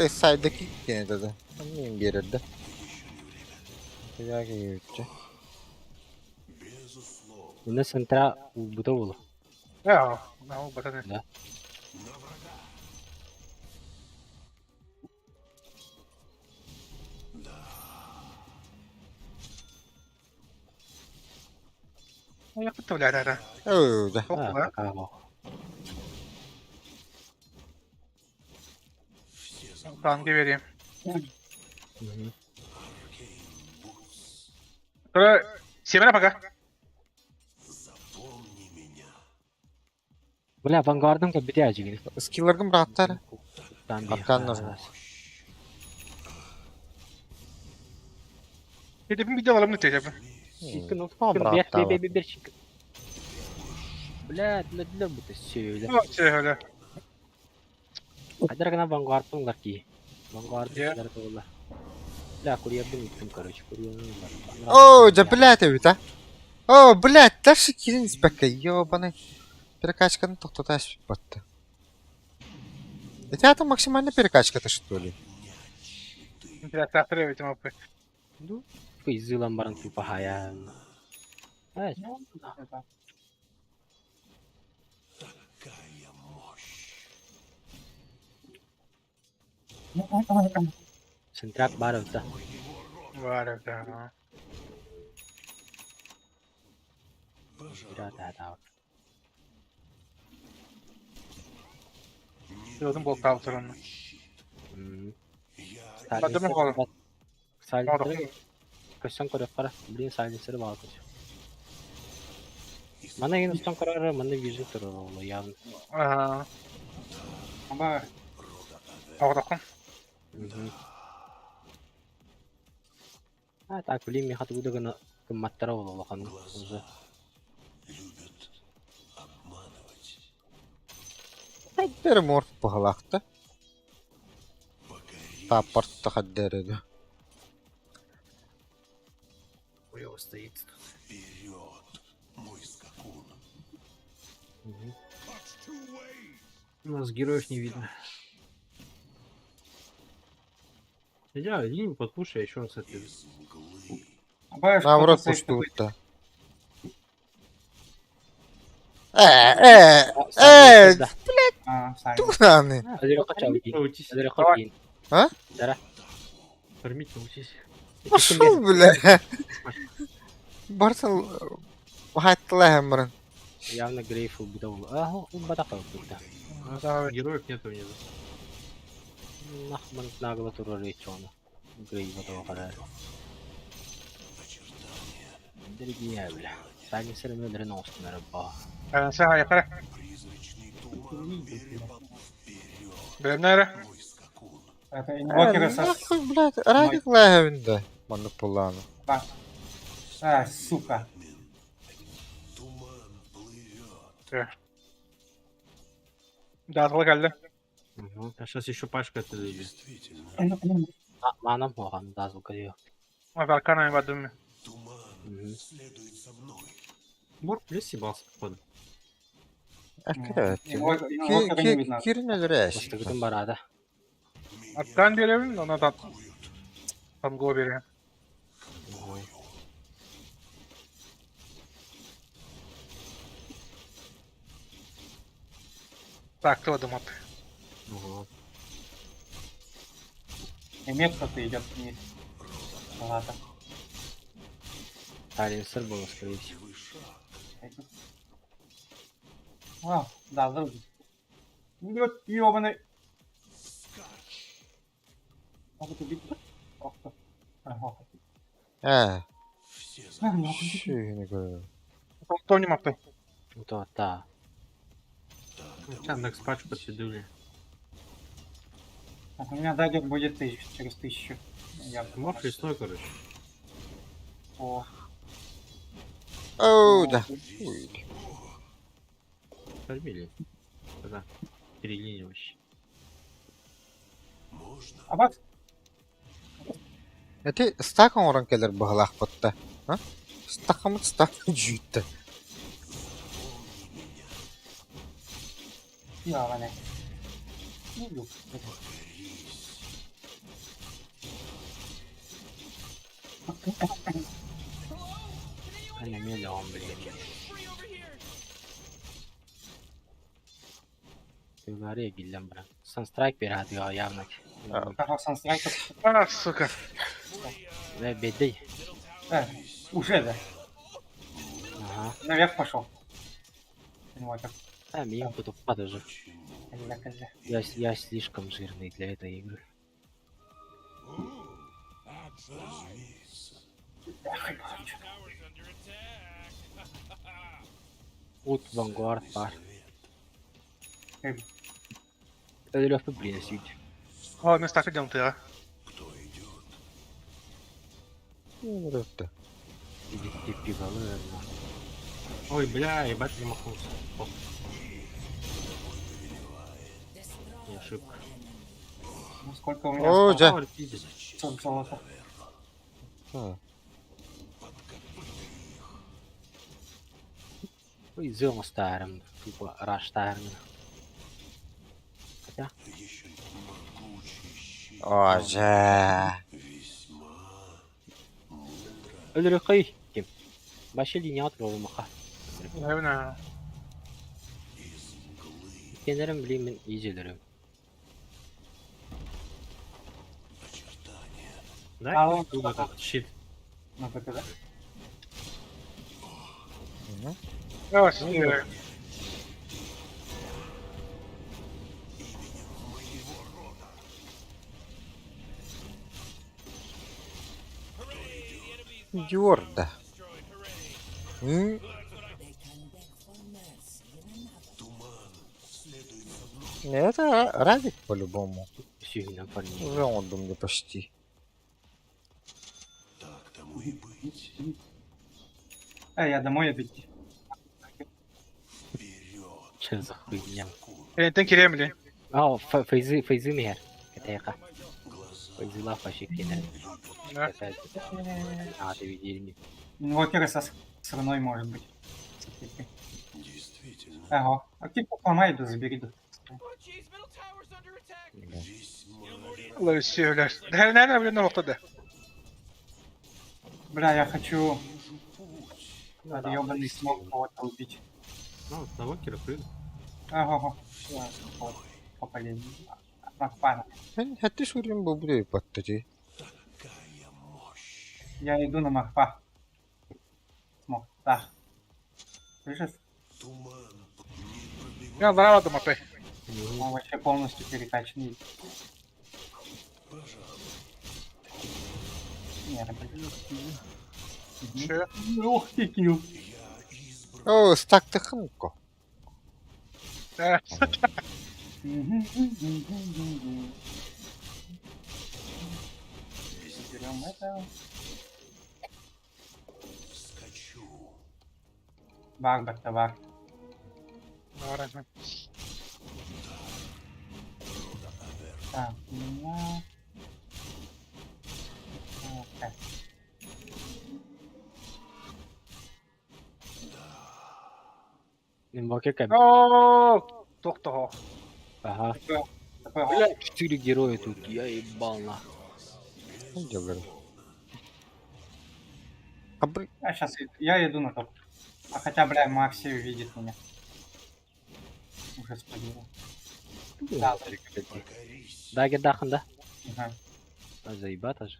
Saydıki gene dedi. Anlayayım bir yerde. Güzel gidiyor. Bunda sentra bu da olur. Я, ну, пацаны. Да. Ну, я представляю, да. Öyle. Ha, kaka bak. Танки верим. Семена пока. Bula vanguard'ım ka biti acı gibi. Skill'larım rahatlar. Tam bir. Hakan lazım. Dedim bir de alalım ne diyeceğim. Chicken of Tamam, chicken. rahat da Bir chicken. Bula bu da söyle. Ну, şey öyle. Ada kena vanguard'ım var ki. Vanguard'ım Ya. var da. Bula Korea bin gittim короче. Korea'nın var. О, да блядь, это. О, блядь, дальше Кирин спека, ёбаный. Перекачка тоқтаташ батты. Это максимальная перекачка-то что ли? Интересно, авторы эти мапы. Ну, фейзылам баран тупо хая. Evet. Sentrak baru da. Var да. Biraz daha. Yıldım bol tavsırını. Sadece mi kaldı? Sadece question ko para beli silencer bağlı. Mana yine stone karar, mana visitor oluyor yani. Aha. Ama Avdakın. Ha, tak beli mi hatu udah kena kematra oluyor kan. Уже. Переморф погалахта. Таппорт хаддереду. Хуёво стоит. У нас героев не видно. Я линию подпуши, еще раз это. Бачиш, Наоборот, хто це пусть такий? тут-то. Э, А, Саня. Тунаны. Азеря хоча один. Азеря Давай. один. А? Дара. Кормить научись. Пошел, бля. Барсон хаттылаһым. Явно Грейф убил. Ага, он батака убил. Давай. Героев нету внизу. Нахман нагло тураречона. Грейф этого хадар. Дорогие, бля. Сани сырыми дреновски на рыба. Сага, яқара. Берем нere? Это инвокеры со... Нахуй, блядь, радик лаһыбында. Манипуланы. Бак. А, сука. Да, geldi. А сейчас еще пачка это дойдет. Манам оған да звука yok. Ama Berkan'a verdim mi? Бор плюс ебался походу. Аккурат. Инвокеры не видно. Кирин рәш. Бастыгытын барады. Attan verelim de ona da tam go vereyim. Taktırdım at. И метка-то идет вниз. Ладно. Тарин был, скорее всего. А, да, вроде. Идет ёбаный. Могут убить? Ох ты. Ага. Şöyle görüyorum. То не мапты. То, да. Чандекс пачку подсидули. Так, у меня дагер будет через 1000. Я Морф лесной, короче. О. Оу, да. Кормили. Да. Перелинии вообще. А бak. Эти стакан оран келер бахалах потта. Ha? Стакамыт стакан жүйтті. Я ваня. Ну, люк. Они миллион, блин. Говори, Гиллем, брат. Санстрайк пират я явно. Ага, санстрайкер. А, сука. Да, бедей. Уже, да. Ага. Наверх пошел. Инвокер. А, меня тут упадет же. Козля. Я слишком жирный для этой игры. Ut Vanguard var. Eller uppe blir det syd. О, не стак идем ты, а. Öldü. Иди пивалы. Ой, бля, ебать не махнулся. Не ошибка. Ну, сколько у меня О, осталось? да. 40 золота. Ой, зел старым. Тупо раш старым. Хотя. О, да. Ölürü kıy. Kim? Başı dünya atıyor maha. Не знаю. Kendilerim bileyim ben izlerim. Да? А он Туда как щит. Ну, так и да. Давай, сидели. Йорда. Это Радик по-любому. Сильно парни. Уже он думаю почти. Я домой обидеть. Че за хуйня? Enten kiremli. Aa Feyzi meğer. Katayaka. Feyzi laf başı kendileri. Да. Hadi bir diyelim. Инвокеры со сраной, может быть. Ага. Актив ломает, забери. Oh, jeez, middle tower's under attack. Ла сөйлер. Дәрнәне білен ортада. Бля, я хочу... Надо ёбаный смог кого-то убить. Ну, того Кира прыгнул. Ага. Попали. Макпана. Хәтті шурин бұл бұдай баттыжы. Я иду на Махпа. Смог. Да. Слышишь? Я зарабатым опять. Он вообще полностью перекачанный. Нет, Че? Ух ты, килл. О, стакты хымко. Э, Берем это. Варбар, товар. Ладно. Так, у меня... Так. Инвокер как... О, тоқтого. Ага. Такой Бля, 4 героя тут, я ебал нахуй. Дёгар. А блин, Я сейчас я иду на топ. А хотя, бля, Макси увидит меня. Уже спалил. Да, Дагер дахын да? ага. Заебато же.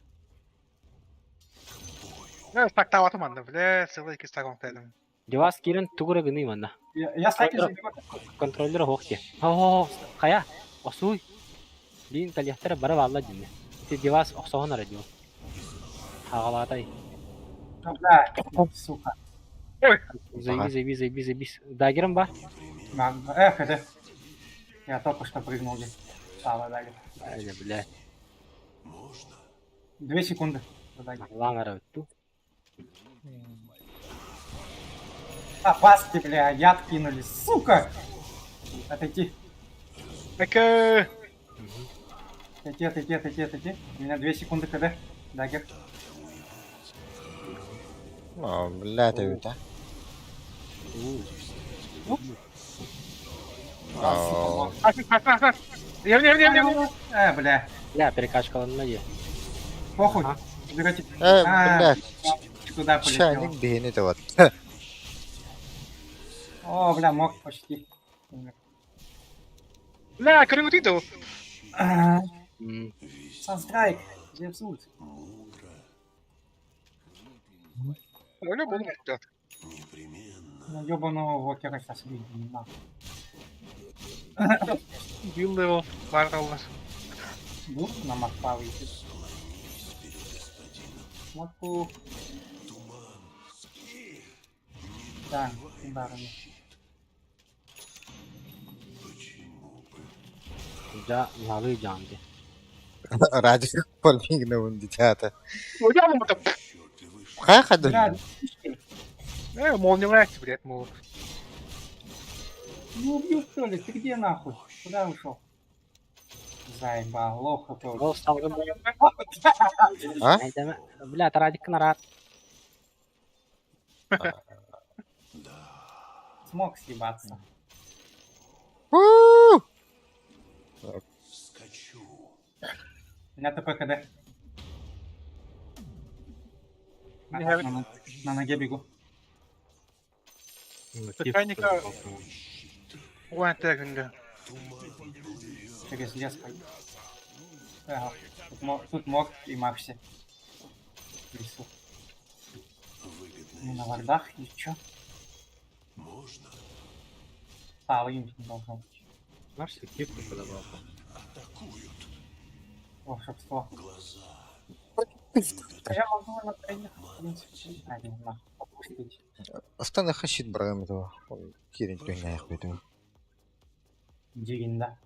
Я стактап атыманды, бля, целый кистагон тәдім. Девас Кирин тугура гыны манда. Я стаки заберу. Контроллер хохте. О, кая? Осуй. Лин талихтер бара валла динне. Ти девас оксохон радио. Хагалатай. Бля, сука. Заебись. Дагером ба? Эх, это... Я только что прыгнул здесь. Стало дали. Айда, блядь. 2 секунды. Дали. Лангара ту. Опаски, бля, яд кинули, сука! Отойти. Эке. Отойти. У меня 2 секунды КД. Дагер. о, бля, ты ведь, а? О, Ем. Бля. Бля, перекачкаланна е. Похуй. Убирайте. блядь, Туда полетел. чайник бейни вот. О, бля, мог почти. Бля, көрің өтейді. Санстрайк. Зевсуль. Öyle bunu bekliyor. Ну, ёбаного Вокера сейчас видим, нахуй. Yıl level var kalır. Дух на Макпа выйдет. Макпу. Да, ударами. Да, налый жанды. Ради полмигна вон чата. Hocam mı da? Хай хаду. Бля, Молниевый, блядь, мол. ну убил что ли? Ты где нахуй? Куда ушел? Заебал, лоха тоже. Ол салгы А? Айтама. Бля, тарадик нарат. Смог съебаться. У! У меня ТП КД. На ноге бегу. Механика. Уэнте günde. Через лес пойду. Ага. Тут мог и Макси. В лесу. Ну, на вардах и чё? Им не должно быть. Наш секирку подобрал. Волшебство. А я могу на тренинг, в принципе, один нахуй попустить. Остана хашит брагам этого. Кирин тюняях поэтому. Дигин, да.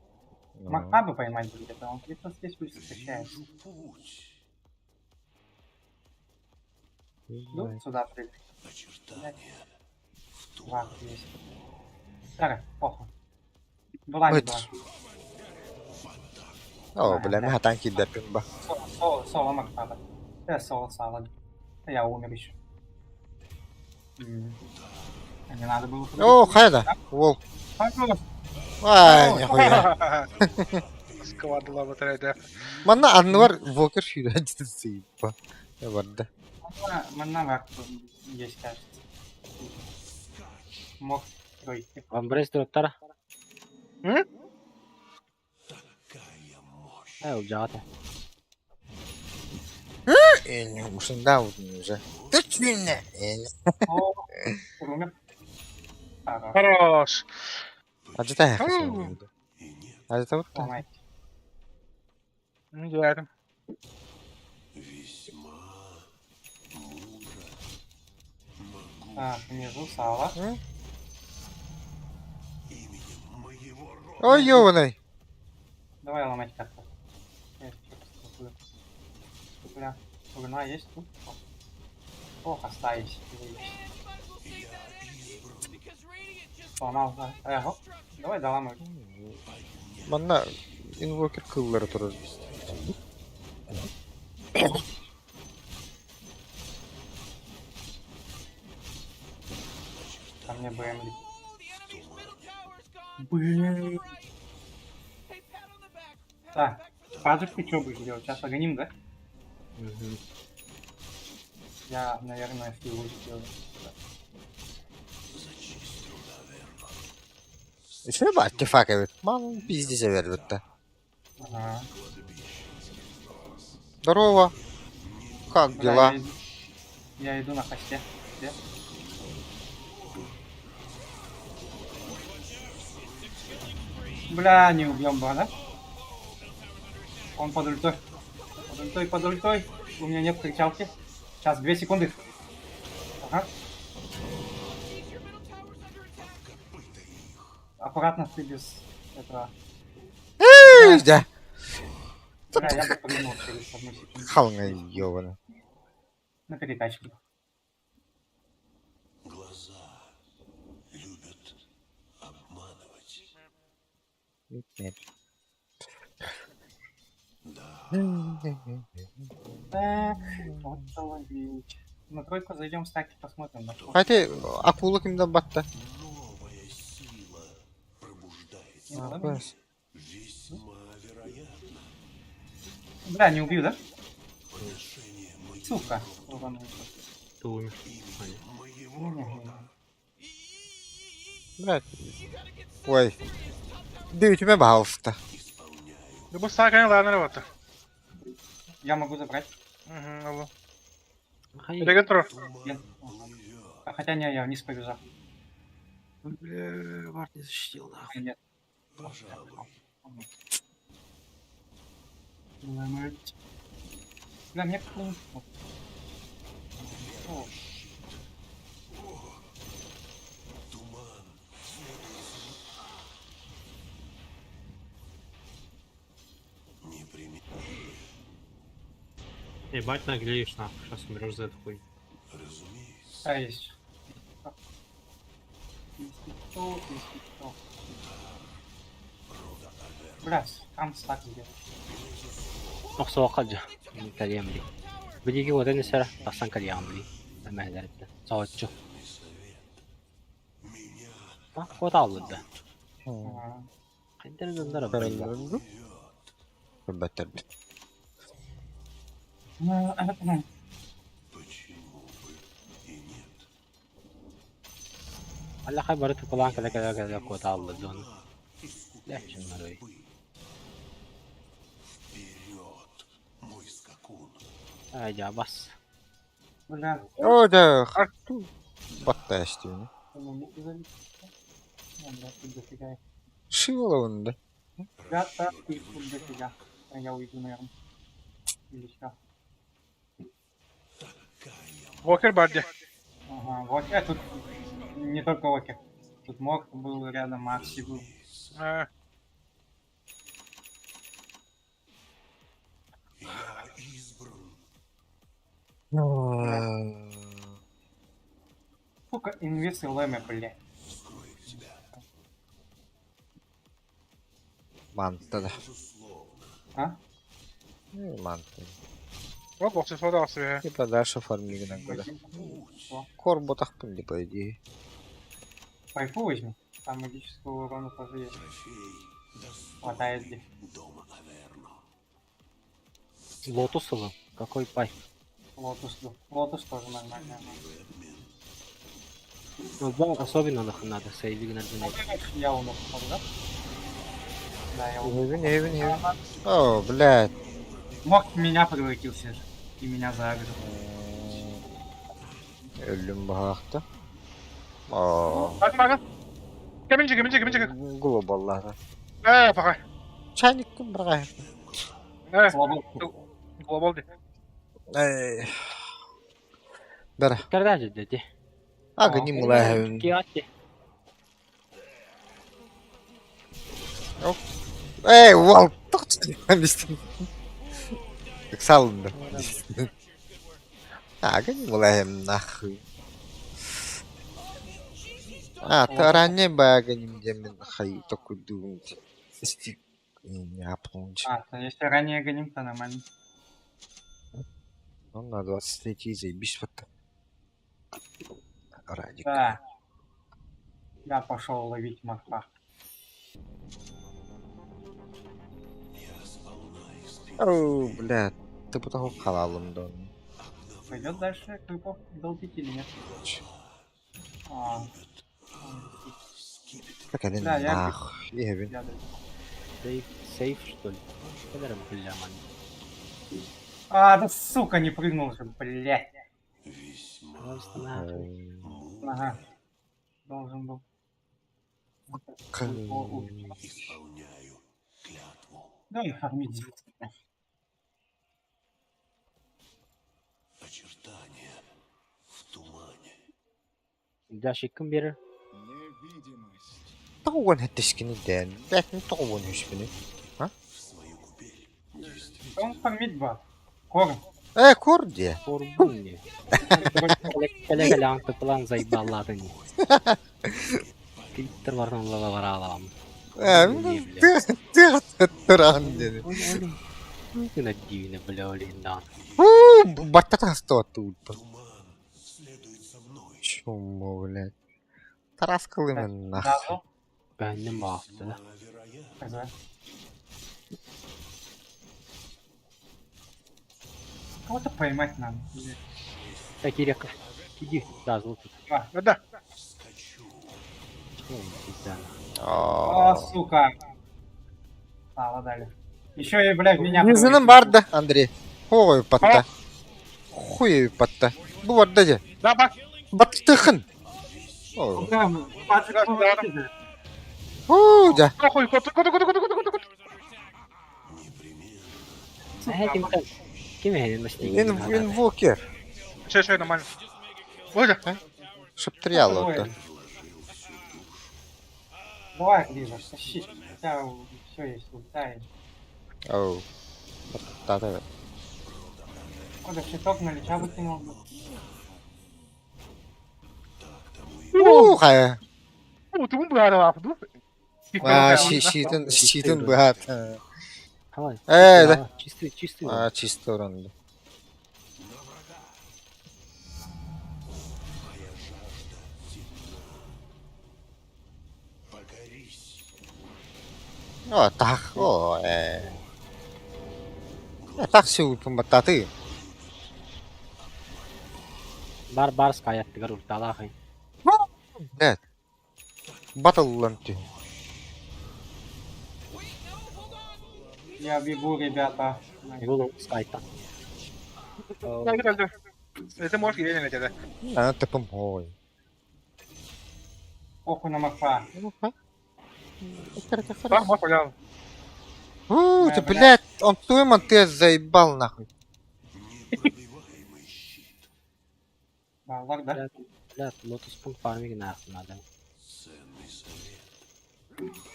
Макпа бы поймать будет, а он где-то здесь пусть встречается. Ну, сюда прыгай. Вард есть. Так, похуй. Была не Ой, была. О, бля, мы танки дапим ба. Соло Макпа. Соло салон. Я умер еще. Не надо было... О, қайда? Ол. Пожалуйста. Ай, нихуя. Складывала батарея. Мана анны бар, Вокер шүйрәді сейіппа. Барды. Манна вак есть, кажется. Мог пройти. Вам брейс дроптар. М? Ул жагата. Ушында удың уже. Түт мені. О, умер. Ага, Хорош. Acıta yakasın. Acıta vurdu. ломайте. Ну, рядом. Так, внизу сало. Ой, ёбаный. Давай ломать как-то. Бля, урна есть тут? Ох, остались. Сломал, да. Эго. Давай доламывай. Мана инвокер кыллары тұрыр. Ко мне БМ. Так, паджик ты что будешь делать? Сейчас погоним, да? Я, наверное, фигу сделаю. Еще бы артефакт. Мам, пиздец, вернут-то. Ага. Здорово. Как Бля, дела? я иду на хосте. Где? Бля, не убьем бы, да? Он под ультой. Под ультой, под ультой. У меня нет кричалки. Сейчас, 2 секунды. Ага. Аккуратно ты без этого. Да. Бля, я бы прыгнул через 1 секунду. Хална ёбана. На перекачке. Нет. Так, вот ловить. На тройку зайдем, стаки посмотрим. На что. Хотя акула кимда батта. Бля, не убью, да? Сука. Ладно. Ты умер. Блядь. Ой. Дивіться, пожалуйста. Да бы стакан, ладно, работа. Я могу забрать. Угу, алло. Хай. Регатор. А хотя не, я вниз побежал. Бля, вард не защитил, нахуй. Нет. Бля, мне как-то... О, Ебать наглеешь, нахуй. Сейчас умрешь за эту хуй. а, есть. Есть. Бля, там стак сделать. Оqsa oqalja. Kaliyam bili. Biligi o'tani sara taqsan kaliyam bili. Mahdarda. Soatchu. Ha, qo'ta oldi. Ага. Qanday gundara bayga. Бәттерді. Alla khay baratu falan kada qo'ta oldi don. Lechun maroy. Ayja bas. Бля, О, да. Батта яштыны. Шивала онда. Ребята, их тут дофига. Я уйду, наверное. Или что? Вокер Барди. Ага, вот я тут не только Окер. Тут Мок был рядом, Макси был. А, Сука, инвисы лэме, блядь. Манта да. А? Манта. вот боксы флотал себе. И подальше фармили на года. Корбо тахпынды, по идее. Пайку возьми. Там магического урона тоже есть. Хватает где. Лотусовый. Какой пай? Лотус тоже нормально. Ну, да, особенно надо сейвинг нажимать. Я умер, да? Да, я умер. Евин. О, блядь. Мог меня превратился же. И меня загрузил. Ölüm baktı. Aa, Bakın. Gemince. globallarda. Bakın. Çaylık kim bırak? Global değil. Ey. Dara. Когда же дети? Aga ni mulai. Киати. Ey, wal. Bistim. Salındı. Aga ni mulai nahı. Таранне баганим демен хай такой дум. Стик не апнуть. То если ранее гоним, то нормально. Ну, на 23 заебись вот так. Радик. Да. Я пошел ловить морфа. О, блядь. Ты потом халалом дон. Пойдет дальше крипов долбить или нет? А, Так один Да, я- нах. Евин. я дальше. Сейф, что ли? Когда бля, ман. Да сука, не прыгнул же, блядь. Просто нахуй. Ага. Должен был. Да и фармить. Даши кім берер? Тауан хэттискини дэн. Бәтін тауан хүшпіні. Он фармить бар. Корм. Корди. Корбунни. Коллега лянты план заебаллады не. Твиттер бардан лава бара алам. Ты тұран деді. Ты на дивне, бля, олиндан. Баттата сто тут. Чуму, блядь. Тараскалы мен нах. Да, Бәннем бақты да. ну, кого-то поймать надо. Так, Ирека, иди, да, золото. Да. Ой, пизда. Сука. Сало дали. Еще и, блядь, меня... Yüzünün vardı Andrei. Хуй патта. Хуй патта. Bu var da. Да, бак. Battığın. Да. Охуй, кот. Кем я мастер? Инвокер. Че, нормально. Ой, Шептриал это. Давай, ближе, тащи. Хотя все есть, улетай. Оу. Да. Куда щиток на лича выкинул. Ухая. ты умбрал лапу. Щитын быхат. Давай. Да. Чистый. Чисто оранды. Так. Так все упомататы. Бар скаятты гарур талахай. Блядь. Батлланты. Я бегу, ребята. Гулу скайта. Ты можешь еле на тебя. Ты помой. Похуй на морфа. Да, можешь, пожалуйста. Ты, блядь, он туемон ты заебал нахуй. Да, лорда. Блядь, лотос пун фарминг нахуй надо.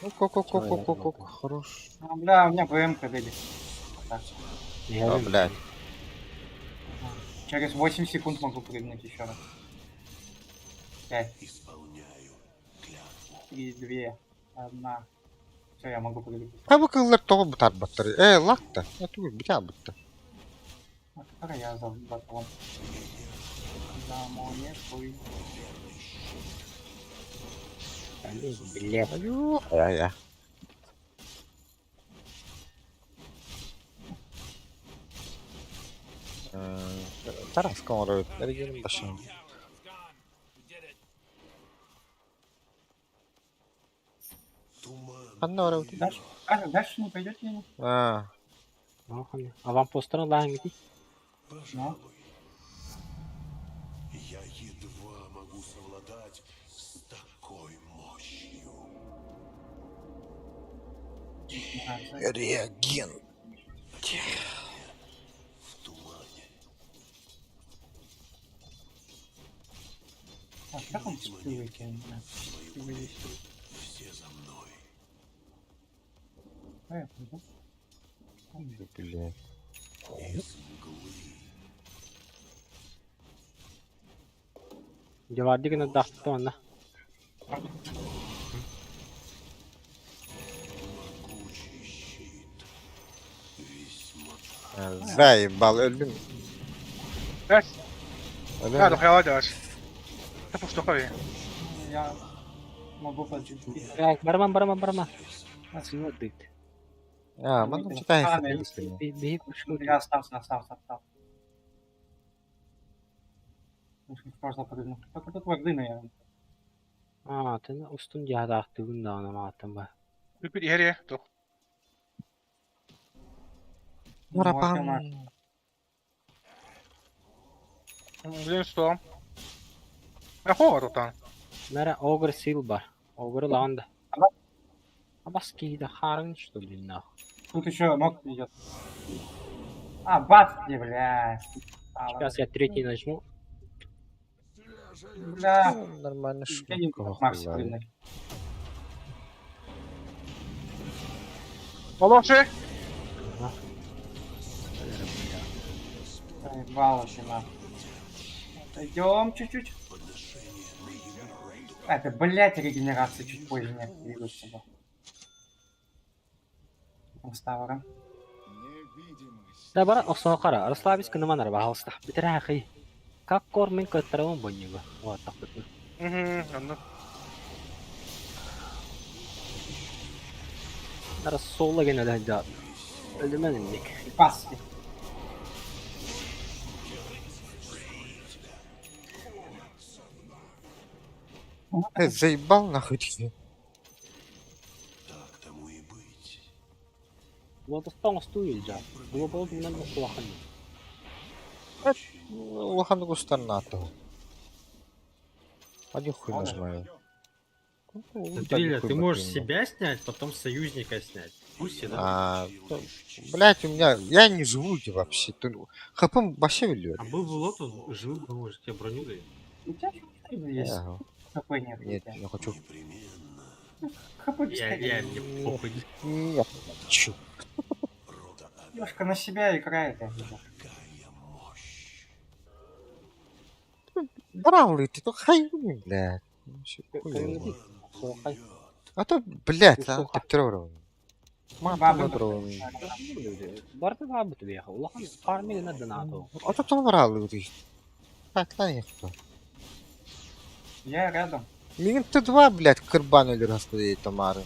Ку-ку-ку-ку-ку-ку. Хорош. Бля, у меня БМ-ка дали. Так, О, блядь. через 8 секунд могу прыгнуть еще раз. 5. 3, 2, 1. Все, я могу прыгнуть. Abi kıllar topu butar batırı. Lak da. Tuh bıçağı bıttı. Который я за батон. Да, моне, хуй. Блядь. Я. Тарас Конрад, Берегин başım. Панора у тебя. Дальше не пойдете? Аванпостern лаан гэдэг. Ну, Я едва могу совладать с такой мощью. Реагент. В тумане. а как он спиваете? Все за мной. Я пойду. Блядь. Из мглы. Жаварди гэнэ дахтаа байна. Могучий щит. Весьма Заебал, öldüm. Бес. Öldüm. Да, дохуя даш. Ты пусть дохуя. Я могу почуть. Бараман. Асыйга дейт. Bunu çıkayım. Бейіп үшкө. Я остался. Можно подумать. Только тут воды, наверное. Тэн устун жадаактыгын да анамааттан ба. Үпір ере. Дох. Барабан. Блин, что? Ахова тутан. Мара огр сил бар. Огр лаанда. Абаскида харын что ли нахуй. Тут еще ног идет. Бац, блядь. Сейчас я третий нажму. Бля. Нормально Я не шутка. Макс прыгнуть. Молодший. Заебал вообще нахуй. Идем чуть-чуть. Это, блядь, регенерация чуть позже не активируется. Ставра. Да бара осоо кара. Арслабис кына манар баалста. Битера хай. Как кормин каттарам бонниго. Вот так вот. Анна. Нара солла гена да да. Ölümenim Паски. Ты заебал нахуй. Ты. Так тому и быть. Вот осталось стуильджа. Было бы немного плохо. Лохан густанато. Один хуй нажимаю. Дрилля, ты можешь себя снять, потом союзника снять. Пусть, да? Блять, у меня... Я не живу вообще. ХП вообще влёт. А был бы лот, он жил бы, может, тебе броню дает. У тебя есть? ХП нет. Нет, не хочу. ХП Я мне похуй. Нет, чё? Девушка на себя играет, я вижу. Бравлы, ты только хайни, блядь. А то, блядь, Петров. Мама дрон. Барты бабы ты ехал. Лохан фармили на донату. А то там бравлы, ты. Так, на них кто. Я рядом. Меня Т2, блядь, карбанули раз этой Тамары.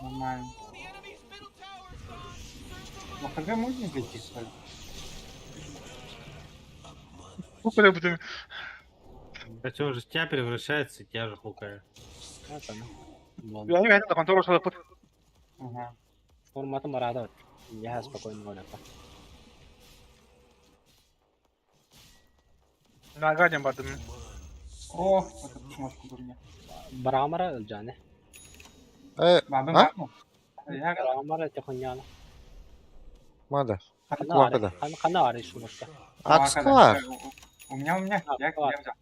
Нормально. Ну, ХГ можно зайти, что ли? Куда будем? Хотя он же в тебя превращается, и тебя же хукает. Это ну. Я не видел, на контору что-то пут. Ага. Форматом рада. Я спокойно говорю. Нагадим бадым. О, это шмотку был мне. Брамара Джане. Бабы, А? Я рядом. Брамара Тихоняна. Мада. Ханаари. Ханаари шумашка. Аксквар. У меня. Я взял.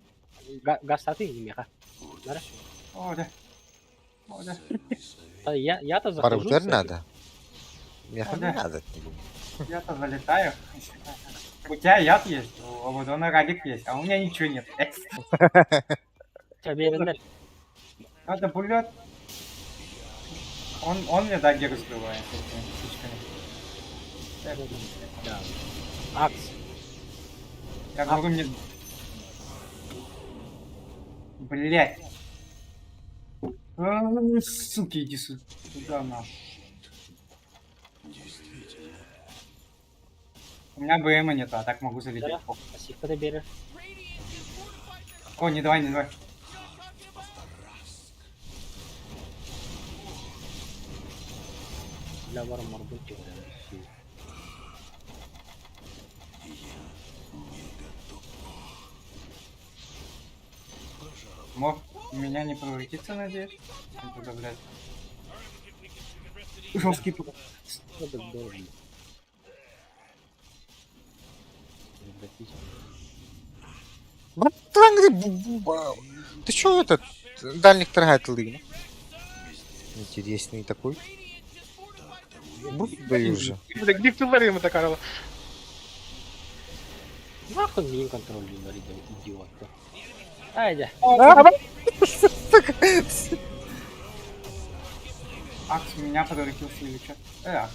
Гастаты не меха. О, да. Я-то захожу. Парутер надо. Мне не да. надо. Я-то залетаю. У тебя яд есть, у Абадона радик есть, а у меня ничего нет. Тебе видно. Надо пулет. Он мне дагер сбивает. Да. Акс. Я говорю, мне... Блять. Суки, иди сюда, нахуй. У меня БМа нету, а так могу залететь. Спасибо, ты берешь. О, не давай, не давай. Для вара морбунки. Мор, меня не превратится, надеюсь? Это, блядь. Жесткий пук. Это должен. Ты чё этот дальних торгает лыгну? Интересный такой. Даю уже. Где ты ларим это карала? Нахуй мин контроль говорит, идиот. Айда. Акс меня подрыкился или что? Акс.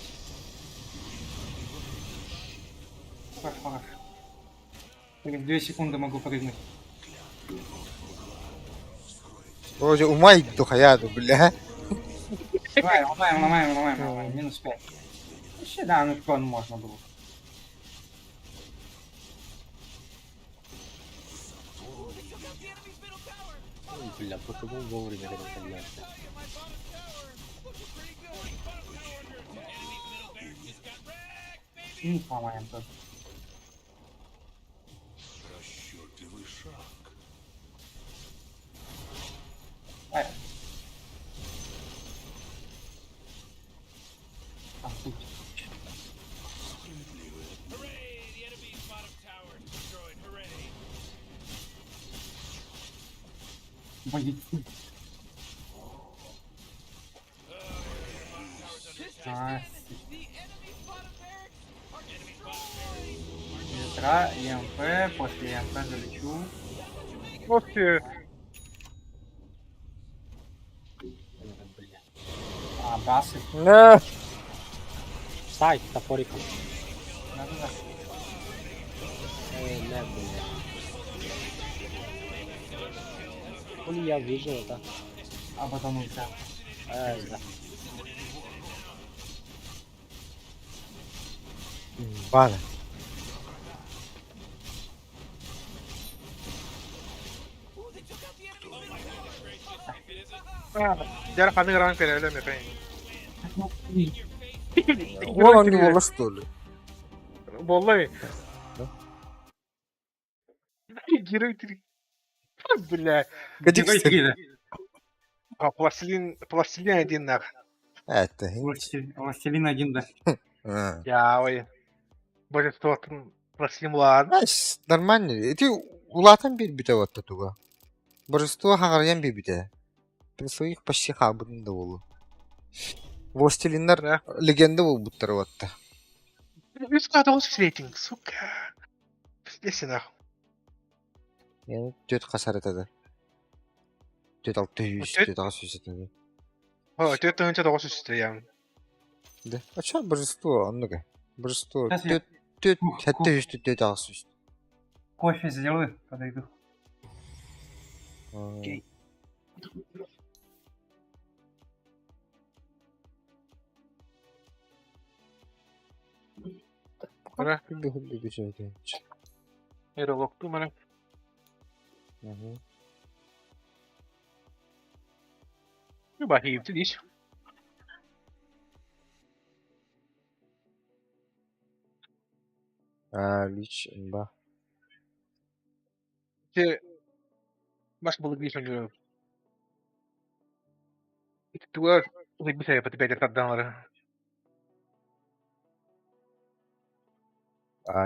Хорошо. Через 2 секунды могу прыгнуть. Вроде умай тухаяду, бля. Ломаем. Минус 5. Вообще, да, ну трон можно было. Бля, почему вовремя разогнаться? И ломаем тоже. Расчетливый шаг. Тут. Будет. Ветра, ЕМП, после ЕМП залечу. Вот ты. Басы. Сайт топориком. Да. Не, бля. Хули я выжил это. А потом ульта. Да. Ладно. Я ханы гран перелем я конечно. Он не было что ли? Боллай. Герой 3. Бля. Герой 3, да. А пластилин один нах. Это. Властелин 1, да. Я ой. Божество пластилин ладно. Нормально. Эти улатан bir bite вот туга. Божество хагарян bir bite. При своих почти хабын да болу. Властелиндар легенда бол буттар ватта. Üst kata olsun rating, suka. Desin ah. Yani 4 hasar etedi. 4600, 4600 etedi. Ha, töt önce de olsun işte yani. Да. А чё божество? Ну-ка. Божество. Сейчас я Тёт, хотя есть 4600. кофе сделаю, подойду. Окей. Ora, Bir şey değil. era loktu mana. Bir bakayım diş. Лич, ба. Te mas balık diş önce. Duvar bir şey yapıp bir taddanları.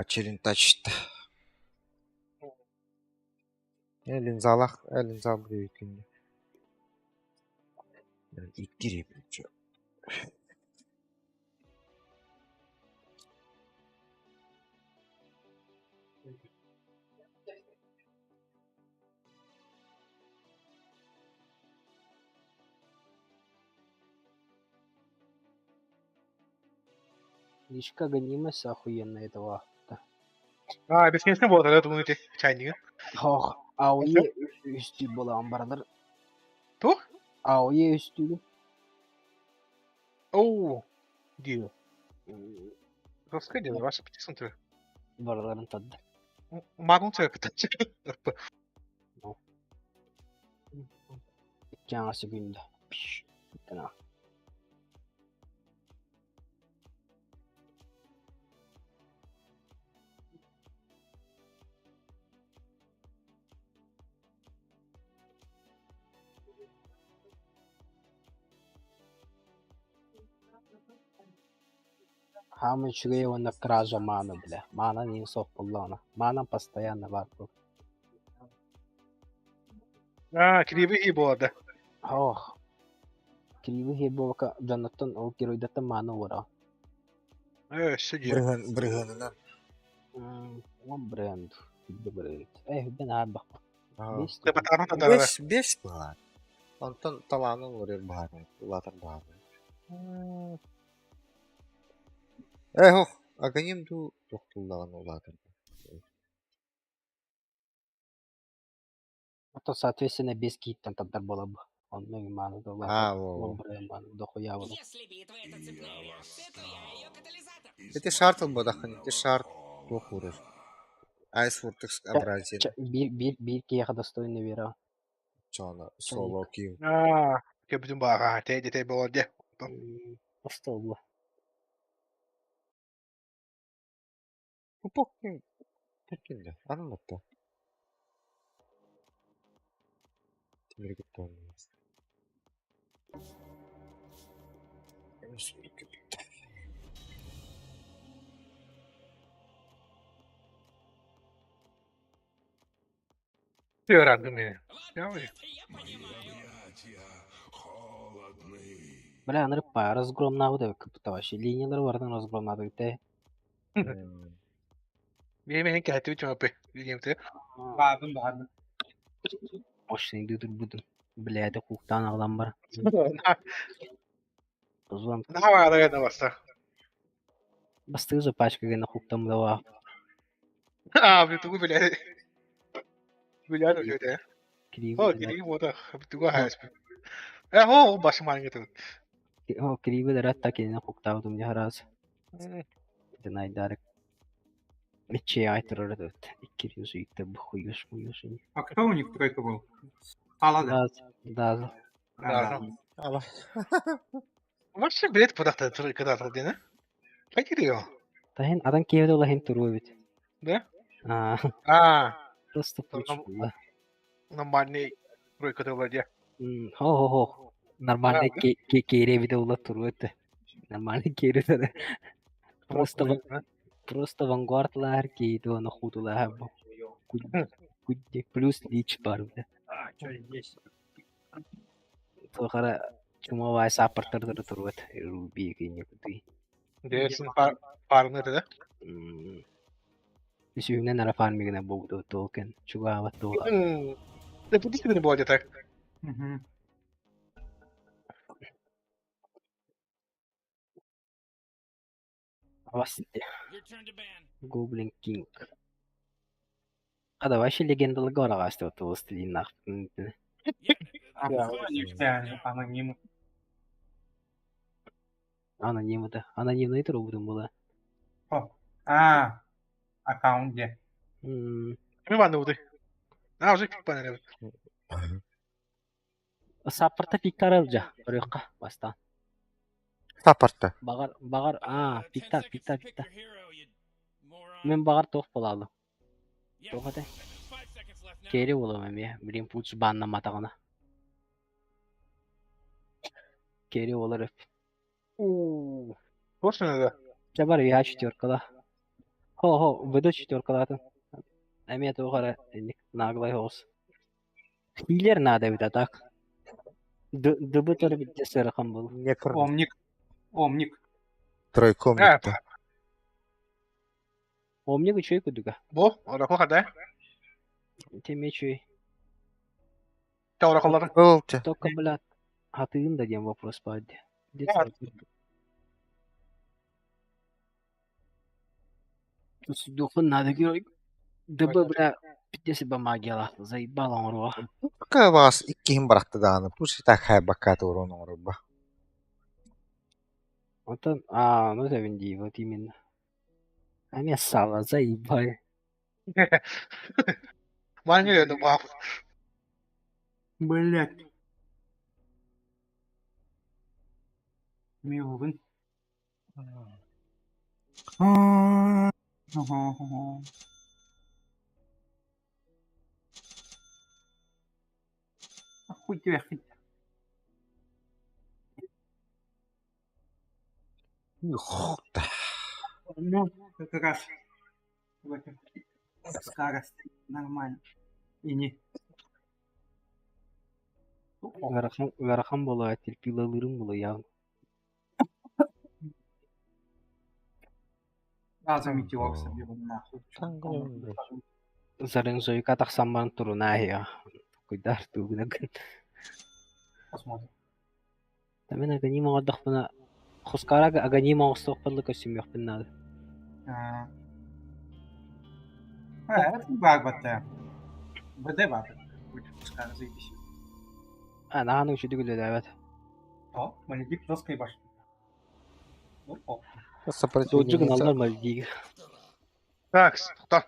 Челентачта. Линзалах, линзал büyük günde. İttireyim. Лишка гонимость охуенная этого. Бесконечный болады, да, думаю, эти чайнигы. Хох, ауе үстү болам баралар. Ту? Ауе үстү. Оу. Дио. Расскажи, ваша птица, ты. Бараларын тадды. Магун цепь, это. Жаңасы күндө. Тана. Хамы чугеева на кража мана, бля. Мана не совпадала. Мана постоянно варку. Кривый и болады. Ох. Кривый хебока Джонатан ол геройдата мана ура. Сидит. Брыганынан. Он бренд. Бренд. Бен арба. Бес. Ты потом тогда. Беш бар. Онтон таланын урер бар. Улатар бар. Хох, аганим ду тоқтулдаган улатар. То, соответственно, без киттан тогда было бы. Он ну и ману да он бренд ману дохуя вот. Если битва — это цепная реакция, то я ее катализатор. Это шартл бадахани, ты шарт похурыш. Айс вуртекс образин. Bir кеха достойный вера. Чона, соло кил. Я будем бага, ты болады. Что было? Покин. Покин. Анлатта. Теперь готовы. Ты рад мне. Бля, нырпа, разгром надо, как-то вообще линиялар вардан разгром надо те. Мен кәтү чөпе. Дигемте. Бадым. Ошны дудур будун. Бля, да хуктан агдан бар. Позвон. Давай, давай, на вас. Басты за пачка на хуктам дава. Биту, блядь. Блядь, уже. Кривый вот, биту хайс. Баш маленький. Кривый да ратта на хуктау дум яхараз. Динай дарек. Мече айтырыр да. Иккириус үйттер бухуюш муюш. А кто у них тройка был? Алада. Да. Вообще, блядь, куда-то когда-то, да? Покирио. Тахин адан кевде ола хин туру бит. Да? Просто пучула. Нормальный тройка да владе. Хо. Нормальный кере виде ола туру это. Нормальный кере да. Просто вангуардлар кейду на худула хабу. Кудде плюс лич бар бля. Что здесь? То хара чума вай сапартар туру это. Руби кейне куди. Десин парны да? Сүйүнен ара фармигіне болды толкен. Чуга аваттуға. Да будете не будет так. Авасте. Гоблин Кинг. Ада вообще легендалы гора гасты вот ол стилин нахтын. Аноним. Анонимды. Анонимный туру будем было. Аккаунт где? Мы вануды. Уже пик панели. Саппарта пиктар алжа. Орёкка бастан. Саппарта. Багар. Пиктар. Мен багар тоқ болалы. Тоқады. Кері болам әме. Білем пуч банна матағына. Кері болар өп. Точно да? Жабар виха четверкала. Хо, выда четверкалатын. Әме тоқара наглай хоос. Хилер надо ведь, а так. Дыбы тоже ведь сырахам был. Омник. Тройкомник. Омник учой кудуга. Бо, оракол хада? Теме чуй. Та ораколларын. Только, блядь, хатыын дадим вопрос падди. Сдохла надо, герой. ДБ, бля, 50 магия заебала он руа. Пока вас икким бырақты даны. Пусть так хай бакаты урон орыба. Вот он, ну завинди, вот именно. А мне сало, заебай. Маленький это баб. Блять. Милвин. Хуй тебя хоть. Юхта. Ну, как раз в этом скорость нормально. И не. Верхам было, терпила лырым было явно. Заметил соберу нахуй. Зарен зоюка так самбан туруна я. Куйдар тугна. Посмотрим. Тамен агани мага дахпана. Хускарага агани мага стохпанлы костюм яхпен надо. Это баг батя. БД баг. Пускай заебись. Нагану чуди гуле дават. О, Маледик жесткой башни. Ну, о. Доджуган Сопротивление. алдар мальдиги. Так, кто? Why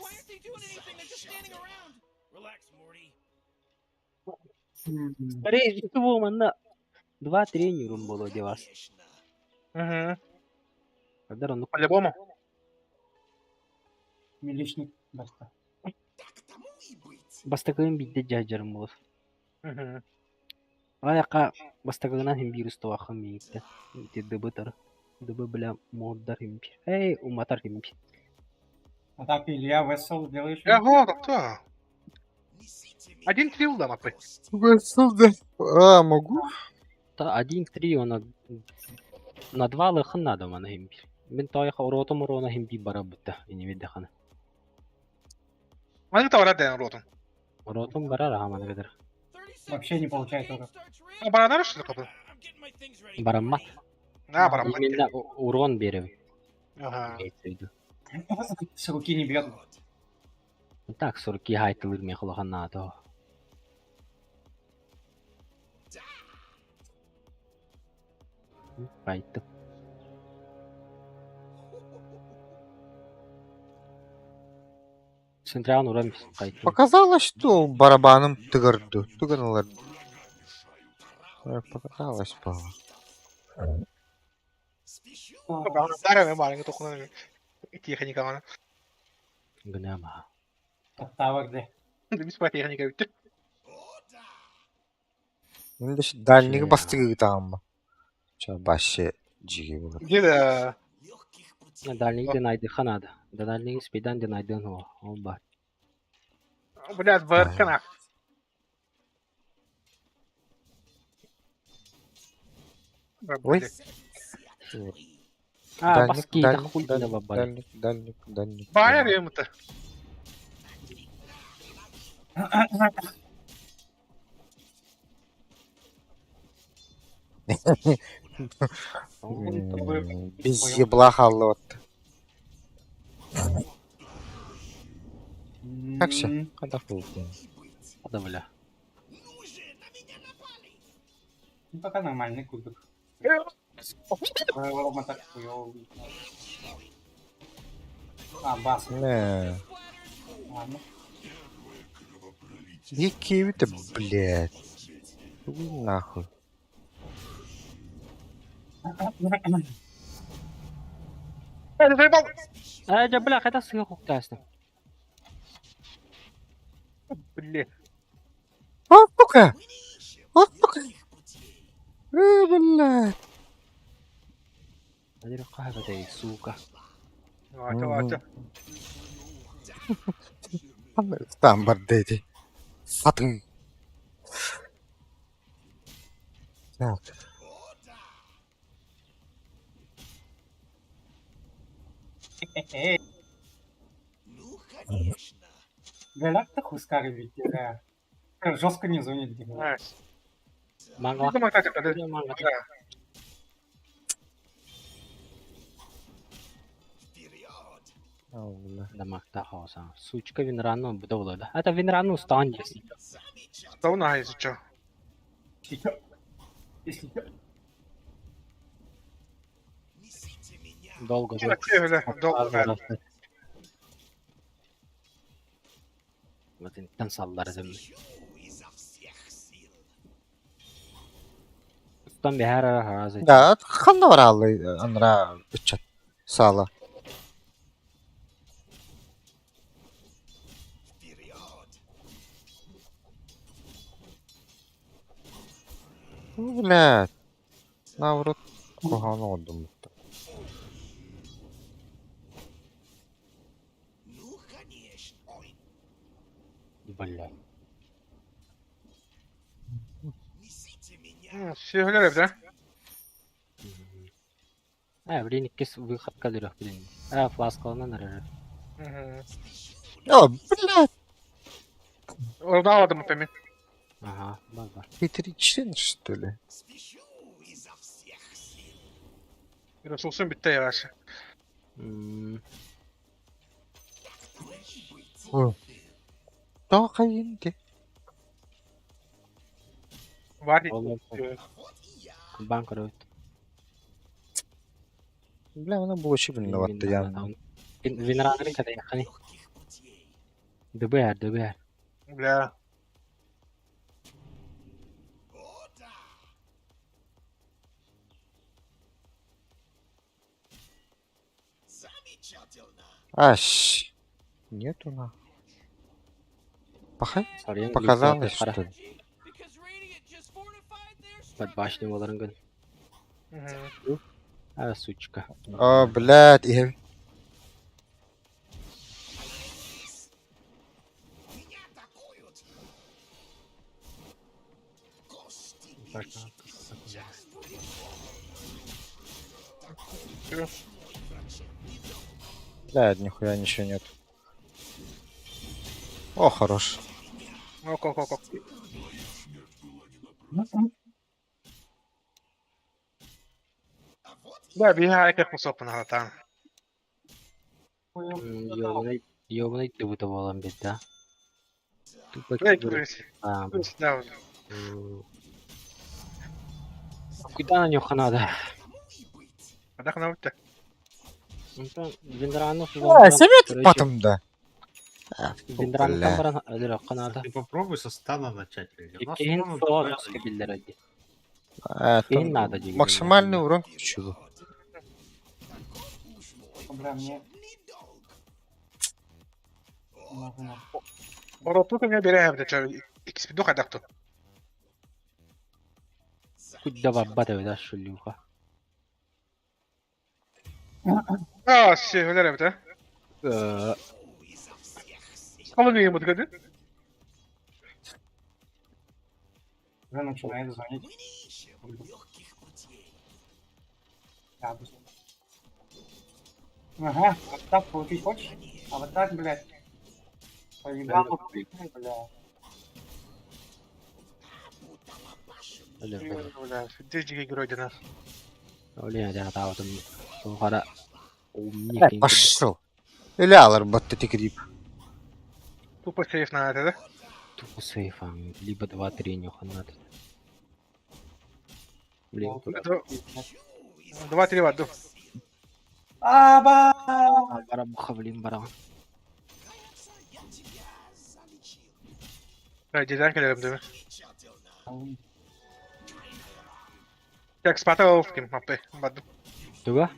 aren't they doing anything? They're just standing around. Relax, Morty. Скорее всего, мана. 2 тренером было девас. Угу. Когда он По-любому. Миличник. Баста. бастагын бидде жажарым болот. Угу. Аяка бастагынан хим вирус тоахам мейте. ДБ тар. ДБ бля моддар химпи. Эй, уматар химпи. А так Илья Весел делаешь? Я года, кто? 1-3 дам опять. Могу? Та 1-3 он на 2 лыхын надо мана химпи. Мен таяха уротом урона химпи барабытта. Ини виддахана. Маны товара дэн ротом. Уротом барара хамана гадар. Вообще не получается уже. А баранар что такое? Бараммат. Барамат. Именно урон берем. Ага. С руки не бьет. Так, 40 хайтылыр мен кылган надо. Кайтты. Централ уран кайтты. Показалось, что барабаном тыгырды. Тыгырнылар. Показалось, Пава. Дарами маленький тухнул. Тихо никого. Гнама. Тавар где? Да без техника ведь. Дальник бастыгы там. Ча баще жиги булар. Где-то... Дальник динайды ханада. Дальник спидан динайды но. Он бар. Блядь, баркана. Ой. Баски, да хуй на бабай. Дальник. Байер ему-то. Без ебла халот. Как все? Когда хуй? Да бля. Ну пока нормальный кубик. Рома так хуёвый. Бас. Не. Ладно. Який-то, блядь. Нахуй. Это заебал. Да бля, это сверху тестно. Блядь. Вот сука! Вот сука! Блядь. Надо кайф этой сука. Вот. Там бардети. Фатын. Так. Галяк-то хускары ведь. Жестко не зонит. Мангла. Думаю, так это... Мангла. Allah. Дамагта хоосан. Сучка Винрану будовлода. Это Винрану стан есть. Что на из чё? Долго Ну, öyle. Долго. Вот интан саллар зем. Стан бихара харазы. Да, ханна var allı anra bıçak sağla. Блядь. Наоборот, кохана oldum. Бля. Söyle bir de. Блин, кис выход кадров, блин. Фласкалана нарежет. Ya блядь. Orada aldım mı Pemi? Ага, бага. Petriçin что ли? Resursun bitti yavaş. Daha kayındı. Var Банк роет. Бля, вона було ще блін варто я. Винранрин кадай хани. ДБР. Бля. Аш. Нету на. Пахай? Показалось, что ли? Because Radiant just fortified their Под башней Валаранган. Сучка. О, блядь, и... Блядь, нихуя ничего нет. О, хорош. Ок. Да, бігає як посопана там. Ёбаный ты вытовалом бить, да? Тупо Дай кибер. курить. А, Да, Куда на нього надо? а так на ульте. Винрану. Совет потом, да. Винрану Бля. там баран канада. Ты попробуй со стана начать. У нас Кейін стана сола такая скабилдер ради. Это Кейін надо делать. максимальный урон включил. Orada kan ya biri evde çağır. İkisi bir dokay daktı. Куда бабата да шулюха. Aa, şeyler evde. Kalın yiyeyim bu dikkat. Уже начинает звонить. Ага, вот так получить хочешь? А вот так, блядь. Поебал, бля. Дежиге герой нас. Оле я тава там. Сохара. Блядь, пошел. Или алар батты тикрип. Тупо сейф на это, да? Тупо сейфом. Либо 2-3 нюха надо. Блин, Два-три в аду. бара буха, блин, бара. Да, дизайн gelelim değil mi? Expert olsun mappe. Badım. Туга?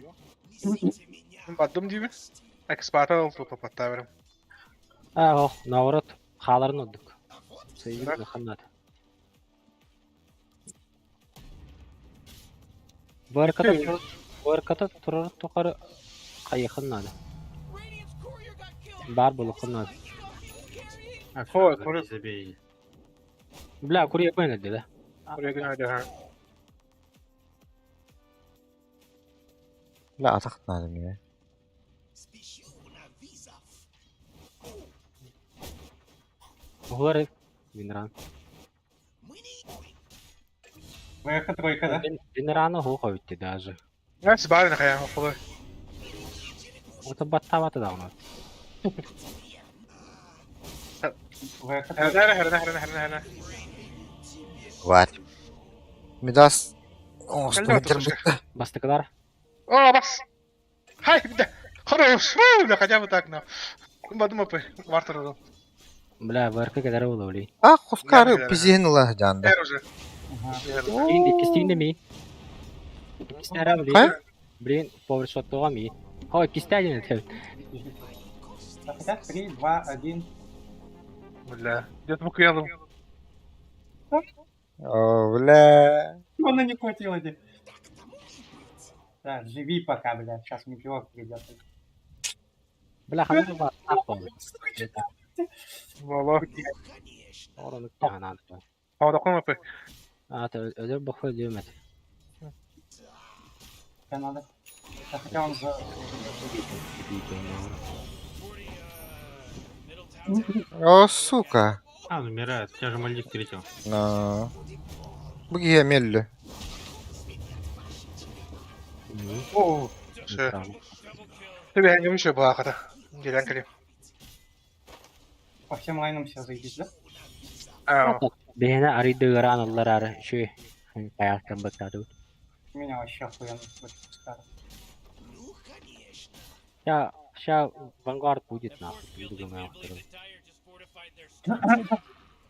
Badım değil mi? Expert olsun papatta verim. О, наоборот, халарын отдык. Сейвин Да? наханат. Барката турар токары кайыкын надо. Radiant's courier got killed. Бар булыкын надо. Ой, забей, забей. Бля, курья пойнады, да? Buraya günaydın ha. لا اعتقد لازم يعني. Углары. Винран. Выход, тройка, да? Винрану хуховите даже. Ya siz bari ne kaya okulu. Это баттабаты да onu. Herden. Var. Midas. Geldi Splinter otuz bitti. Bastıklar. О, бас! Хай, да! Хорош! Бля, хотя бы так, но. Думаю, Вартер был. Бля, варка kadar oldu öyle. Ah, Huskar Geldi, geldi. pizihin ulah canda. Эр уже. Ин ikisini de mi? İkisini ara öyle. Ha? Блин, power shot doğam iyi. Ha ikisi de aynı tabii. Хотя 3, 2, 1. Бля, где-то буквально. О, бля. Она не хватило тебе. Да, живи пока, блядь. Сейчас метеор придет. Bля, hangi var? Yapalım. Вало. Oranı kanan. Havada koyma. Ata öyle bakıyor diyorum. Тебе надо. Хотя он за... О, сука. А, он умирает. Я же Мальдив встретил. На. Бги мелли. О, все. Тебя не выше была хата. Делянкали. По всем лайнам все заебись, да? А, Beni araydı aranırlar ara. Şu ayaktan bakardı. У меня вообще охуенно против Скара. Ща Vanguard будет нахуй. Думаю, второй.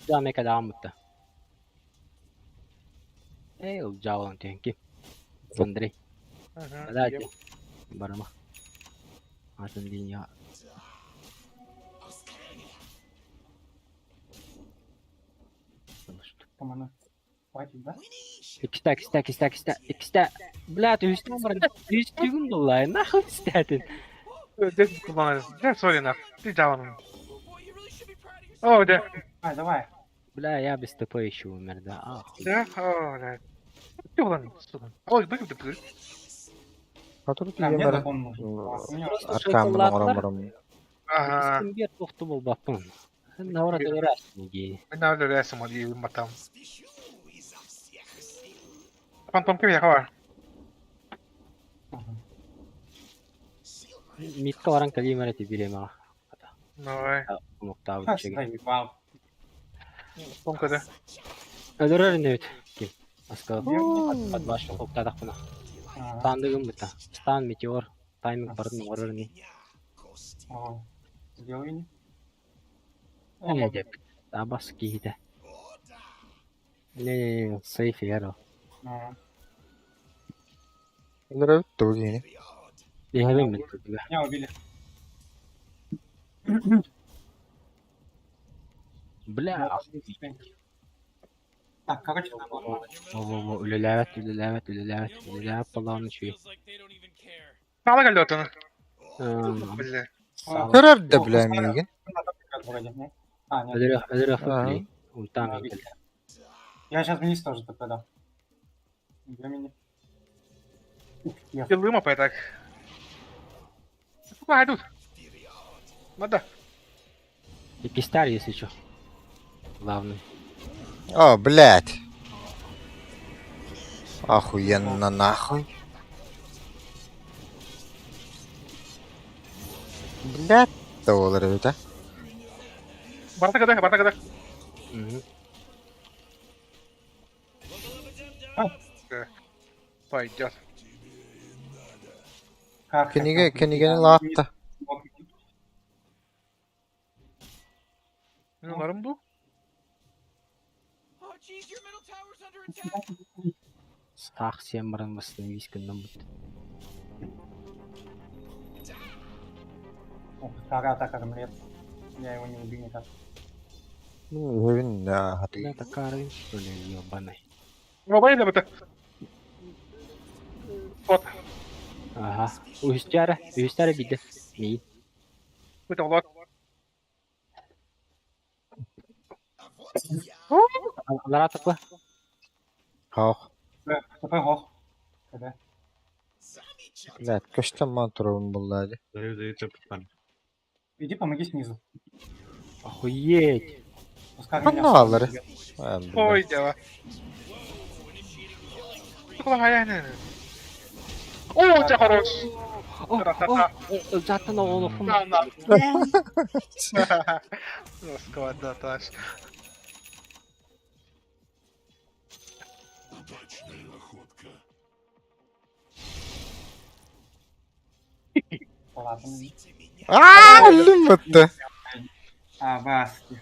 Да, мне когда амутта. Эй, Джаун тенки. Андрей. Дайте. Барама. Атын линия. Там она хватит, да? İkiste. Блядь, üstüm var. Üstüm dolayı. Nahı istedin. здесь kullanırız. Ne söyle Ты даван. О, да. Давай, давай. Бля, я без ТП еще умер, да. Ах, Да? О, да. Ты улан, сука. Ой, бэкэп ты плыл. А тут Да, мне yemere. так он нужен. А, у меня Arkamdan oramıram. Ага. Üstüm bir tohtu bul bakın. Ne orada uğraştın ki? Ben de öyle resim oluyor matam. Fantom kim ya? Mitka orang kali mana ti bire mah. Давай. Mukta bu Ха, şey. заебал. Помка, да? Öldürür ne bit. Kim? Aska. Ad baş mukta da kuna. А, Sandığım bita. Stan meteor. Timing pardon horror ni. о, сделай не. Ne diyecek? Daha bas ki de. Ne safe yer o. А, Bunlara bitti bu yeni. Diyelim mi? меня убили. Bля. Так, короче, надо. Ölülevet falan şey. Sağla geldi ortana. Hmm. Bля. Görev de bilemeyegin. Вроде, нет? А, нет. Ölürü Ага. fıkli. Ultam Да, yeter. видно. Я сейчас вниз тоже ТП дам. Времени. Я Yıldığım apaya tak. Сука, идут. Надо. И пистоль, если что. Главный. О, блядь. Охуенно нахуй. Блядь, да olur evet ha. Барта когда. Hı-hı. Пойдет. как Kenigeni laatta. Bunların bu. Oh, jeez, your middle tower's under attack. Стах всем баран восстановись к одному. Скара атака замрет. Я его не убью никак. Ну, evin ya hadi. Да, такая рынь, что ли, ёбаный. Бабай да это. Вот. Ага. Üstleri bir de. İyi. Это влад. Onlara tıkla. Hawk. ТП гох. ТП. Блядь, kaçtan mantrovum bulladı. Даю топан. Иди помоги снизу. Охуеть. Пускай Ну, меня алları. убьет. Ha, блядь. Ой, дела. Такого гаянина. О, у тебя хорош. Тра-та-та. Zaten onu Да, на. Складно, Ладно. Öldüm bitti. А, Баски.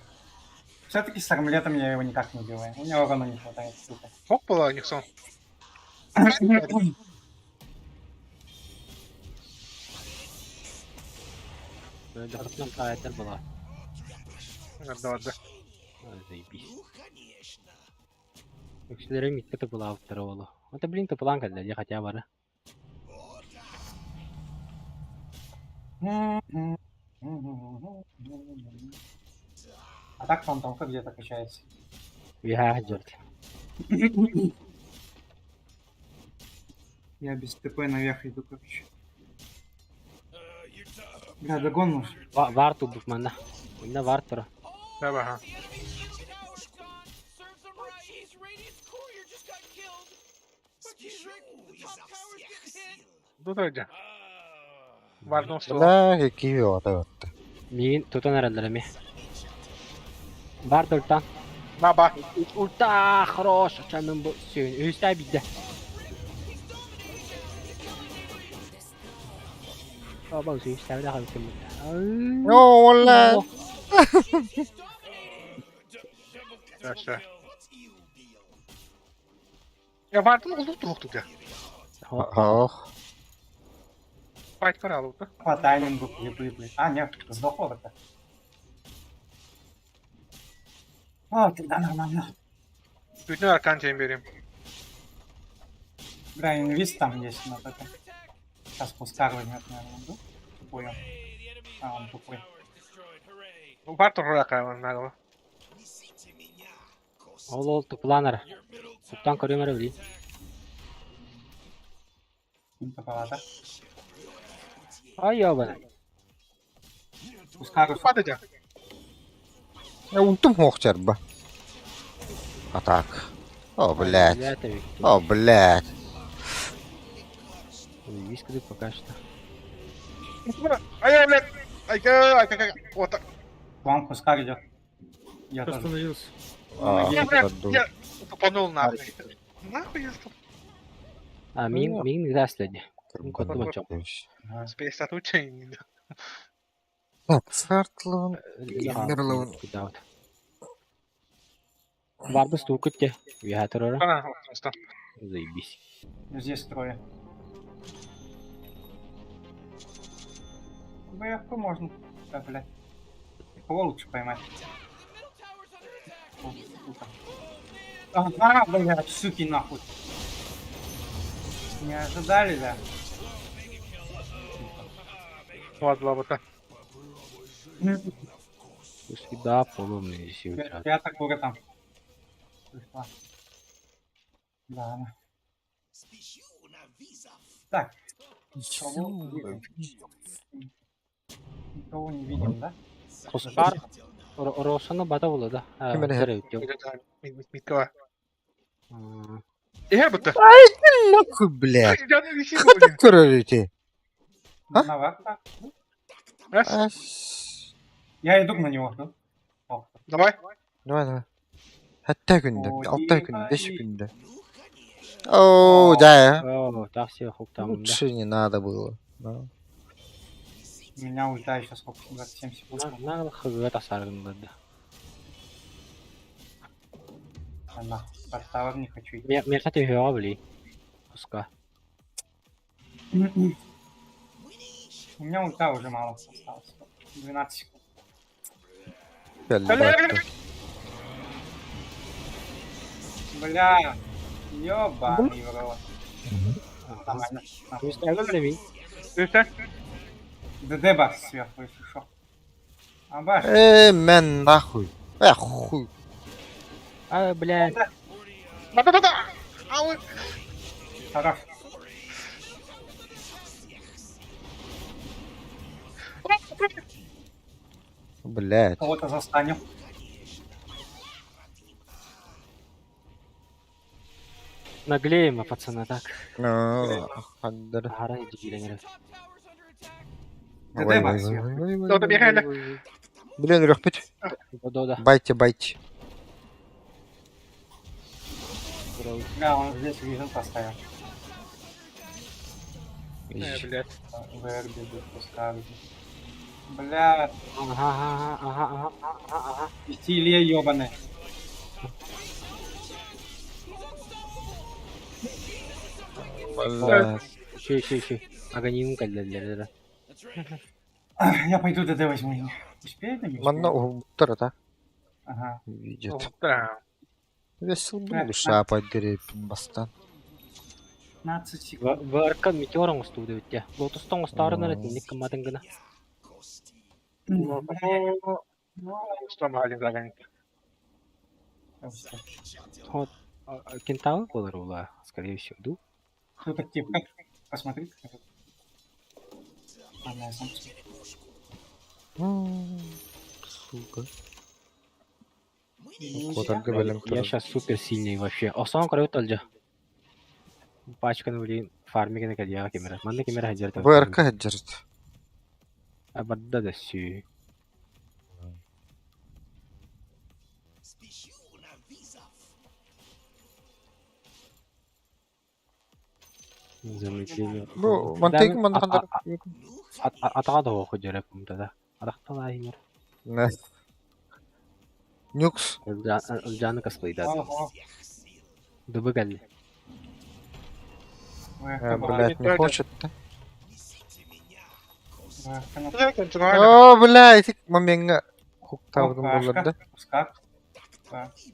Все-таки с армлетом я его никак не убиваю. У него урона не хватает, сука. Опа, Никсон. Böyle hafiften ayetler bula. Да. Заебись. Öksülere mitte de bula avtları oğlu. O da blink de bulan kaldı ya хотя бы. А так фантомка где-то качается. Я ждет. Я без ТП наверх иду, короче. Бля, догон нужен. Var tutup bende. Bunda var tura. Давай, ага. The enemy's huge tower's gone. Serves him right. He's Radiant's courier just got killed. But he's Rick. The top tower's getting hit. Тут öyle. Vardım sola. Да, які віоти. Min tutan herhalde mi? Var da ultan. Наба. Ulta хорош. Canım bu suyun. Üstay bir de. Baba suyu üstay bir daha bir О, вона. Aşağı. Ya vardım oldu тут ya. Ох. Fight коралл тут. По таймингу прибыли. А, нет, сдохло это. О, тогда нормально. Bütün arkan çemberim. Бля, инвиз там есть на это. Сейчас пускай возьмет, наверное, да? Тупой он. А, он тупой. Var torra kaymam galiba. Ol tuplanar. Tuptan koruyor bile. Таковато. Ay ya bana. Пускай Patlıcan. Я ультом мог черба. А так. О, блядь. Ya tabii. О, блядь. Вискали пока что. Ай, блядь. Ай. Вот так. Вам пускай идет. Я тоже. Остановился. А, Я, блядь, подул. я тупанул нахуй. Нахуй я стоп. А, min гдаслedi. Кот бочок. Space отучение. Сартлон. Гендерлон. Куда Var бы стукать те. Я террора. Ага, вот просто. Заебись. Здесь трое. БФ можно. Да, блядь. Кого лучше поймать? О, сука. Ага, блядь, суки нахуй. Не ожидали, да? Вот два бота. Всегда поломные силы. Пятая кура там. Пришла. Да, она. Так. Никого не видим, да? Кускар. Рошана бата было, да? Hemen Миткова. Я бота. Нахуй, блядь. Я не висел. Как курите? А? Наварка. Раз. Я иду на него, да? О. Давай. Давай. Hatta günde, Oy, altta günde, ay. 5 günde. Оу, да. О, так все хук там, да. Лучше не надо было. Да. У меня ульта еще сколько? 27 секунд. Нагло хгата сарган, да. Она. Под тавер не хочу идти. Мне, кстати, геобли. Куска. У меня ульта уже мало осталось. 12 секунд. Бля. Ёбаный в рот. Нормально. Не ставил для меня. Üstte. ДД бах сверху, если шо. А баш. Мен нахуй. Хуй. А, блядь. Да. Ау. Хорош. Блядь. Кого-то застанем. Наглеем, пацаны, так. Ну, хандыр. Ара иди, Ой, ДД ой, Макс. ой, ой, ой, ой, Кто-то ой, бегает. ой, ой. Блин, рөхпүт. Да. Байте. Да, он здесь вижен поставил. Блядь. ВР бежит, пускай. Бля, Ага. Илья ёбаный. Бля. Щи. Аганим каллерлер. Я пойду ДД возьму. Успеет на Манна угуттар да. Ага. Видит. Да. Весел был шапать дерепин бастан. 15 секунд. Варка метеорон устуды үтте. Лотустон устарын ретинник кыматын гына. Ну, что магазин загонит. Вот. Кентавр болар ула, скорее всего, ду. Кто-то типа, посмотри. Она сам. Сука. Котарга белем Я сейчас супер сильный вообще. Осан корот алжа. Пачканы блин фармигene кадия камера. Манна камера хаджарта. ВРК хаджарт. Абадда да сүй. Замедление. Бу мантейк манна хандар. Атага да оқы жарап мынтада. Адақтала айнер. Не. Нюкс. Жаны косплейда. Дубы галли. Блять, не хочет-то. О, О, блядь, моменга. Хуктавдым болларда. Скак.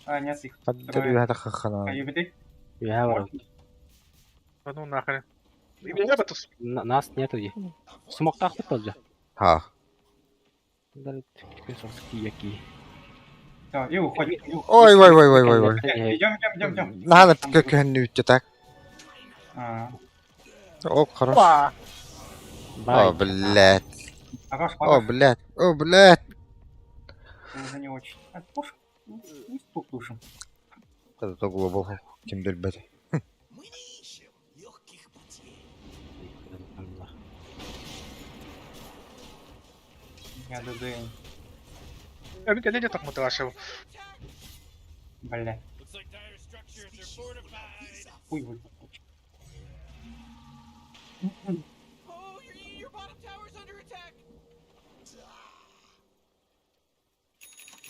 А, нет, их. Каддыр юхата хахана. Каюбиты. Я ворот. ну нахрен. Я бы тут... Нас нету где. Смог тахты тоже. Ха. Дали песовские яки. Всё, и уходит. Ой. Идем. Надо как нюте так. О, хорош. Опа! О, блядь. Хорош, О, блядь. О, блядь. уже не очень. Пуш. Не стук душим. Это то глубоко. Тем бельбери. Я ДД. Я видел, где так мотивашил. Бля. Хуй вы. Oh, your bottom tower's under attack.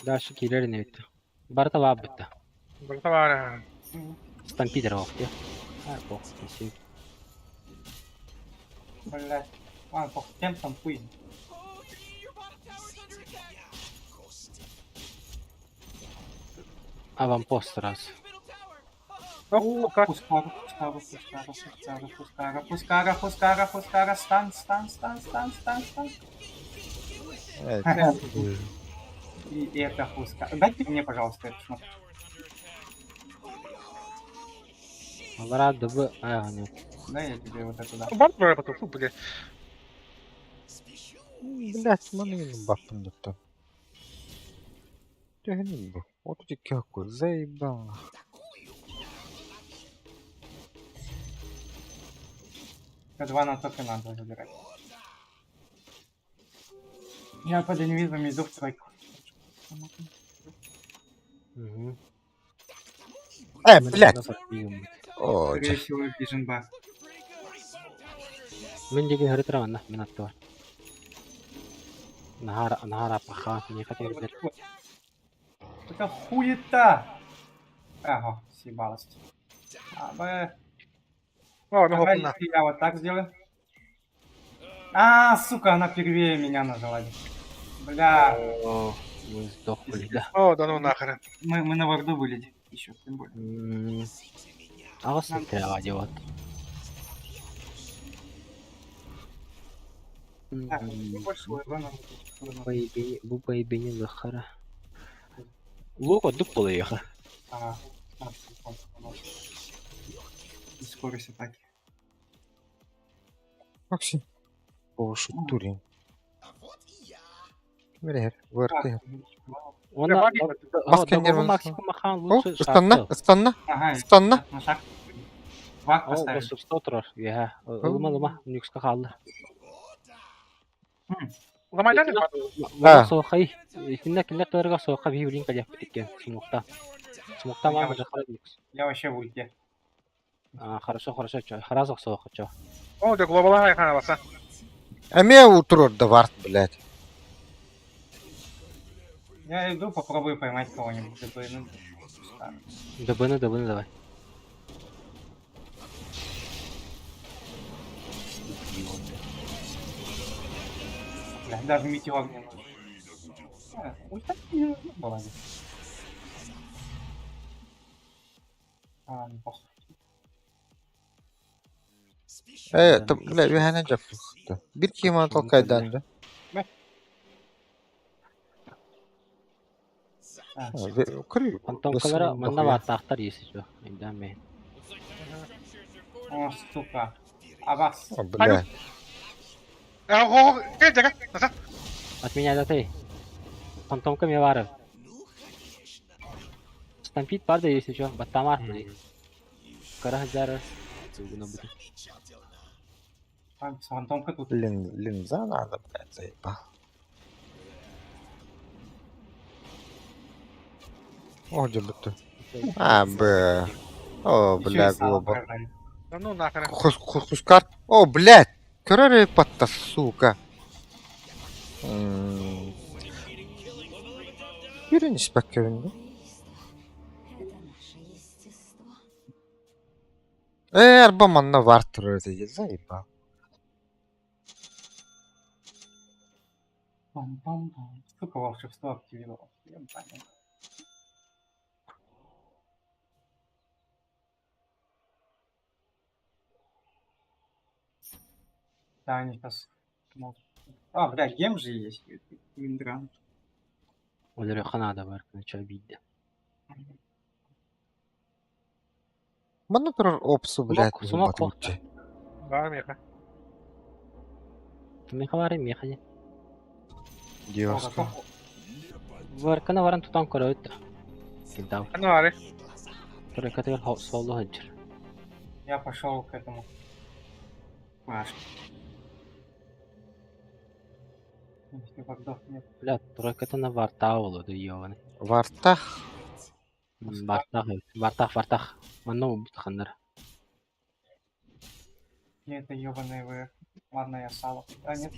Дальше киллер не видно. Барта ваббита. Братовара. Стампидер вахте. Бог, спасибо. Блять. Ладно, похуй. Тем там хуй. Oh, your bottom tower's under attack. Аванпост раз. Middle tower. О, как? Пускара. Стан. И это пускара. Дайте мне, пожалуйста, эту шмотку. Алара дубы. Нет. Дай я тебе вот это, да. Бат работал, фу, блядь. Блядь, манын баппын доттан. Тегенин бу. Вот эти какой заебал. Два на топе надо забирать. Я под инвизом иду в тройку. Угу. Блядь. О, Скорее всего, Vision Bug. Мен деген хәритраванна, мен аттыва. Нахара паха, не хотел взять. Это хуета! Ага, съебалась. Абе. О, ну Давай, хопна. я вот так сделаю. Сука, она первее меня нажала. Бля, О, мы сдохли, да. О, да ну нахрен. мы на варду вылетим. Еще, тем более. Ағасын тірәға деп от. Больше урона. Бұл байбені лыққара. Локо дүк болы еға. Ага. Скорость атаки. Максим. О, шутурин. Мерер, ВРК. Маскендер Максимум махан О, лучше станна. Ага, Станна. на шаг. Вак О, поставим. басып 100 тұрар. Еға, ұлма, нүксқа қалды. Ламайдан не Вара соқай. Киндер тойрга соқа бивлин калеп кеткен. Смукта. Смукта мама жахара дикс. Я вообще в ульте. Хорошо, чё. Харазок соқа, чё. О, да глобала хайхана баса. Әме утырыр да варт, блядь. Я иду, попробую поймать кого-нибудь. Дабыны, давай. Бля, даже метеор не нужен. Ульта не нужна была. Не похуй. Бля, вихана жапты. Bir kima толкайдан да. Фантомкалары мында ваттақтар есі жо. Айдан мен. О, сука. Абас. Бля. Кей, жага, назад. От меня да ты. Фантомка мне вары. Стампит парда есі жо. Баттамар блин. Карахзары. Цугуна буду. Фантомка тут. Линза надо, блядь, заебал. О, где бы ты? Б. О, бля, глоба. Да ну нахрен. Хускар. О, блядь. Körere patta, сука. Yürü nispet göründü. Arba manna vartırır diye zayiba. Пам-пам-пам. Сука, волшебство активировалось. Я понял. Да, они сейчас... бля, гем же есть. Виндрант. Олары ханада бар, нача бидді. Manna тұрар опсу, блядь, Сумок батутче. Бар меха. Меха вары, меха не. Девушка. Варкана варан тутан кора өтті. Килдау. Аны вары. Турайка тегер солу хаджыр. Я пошел к этому. Машке. Если врагов нет. Бля, турайка тана варта олуду йованы. Вартах. Вартах. Манна убит хандар. Где это ебаный ВР? Ладно, я сало. Нет.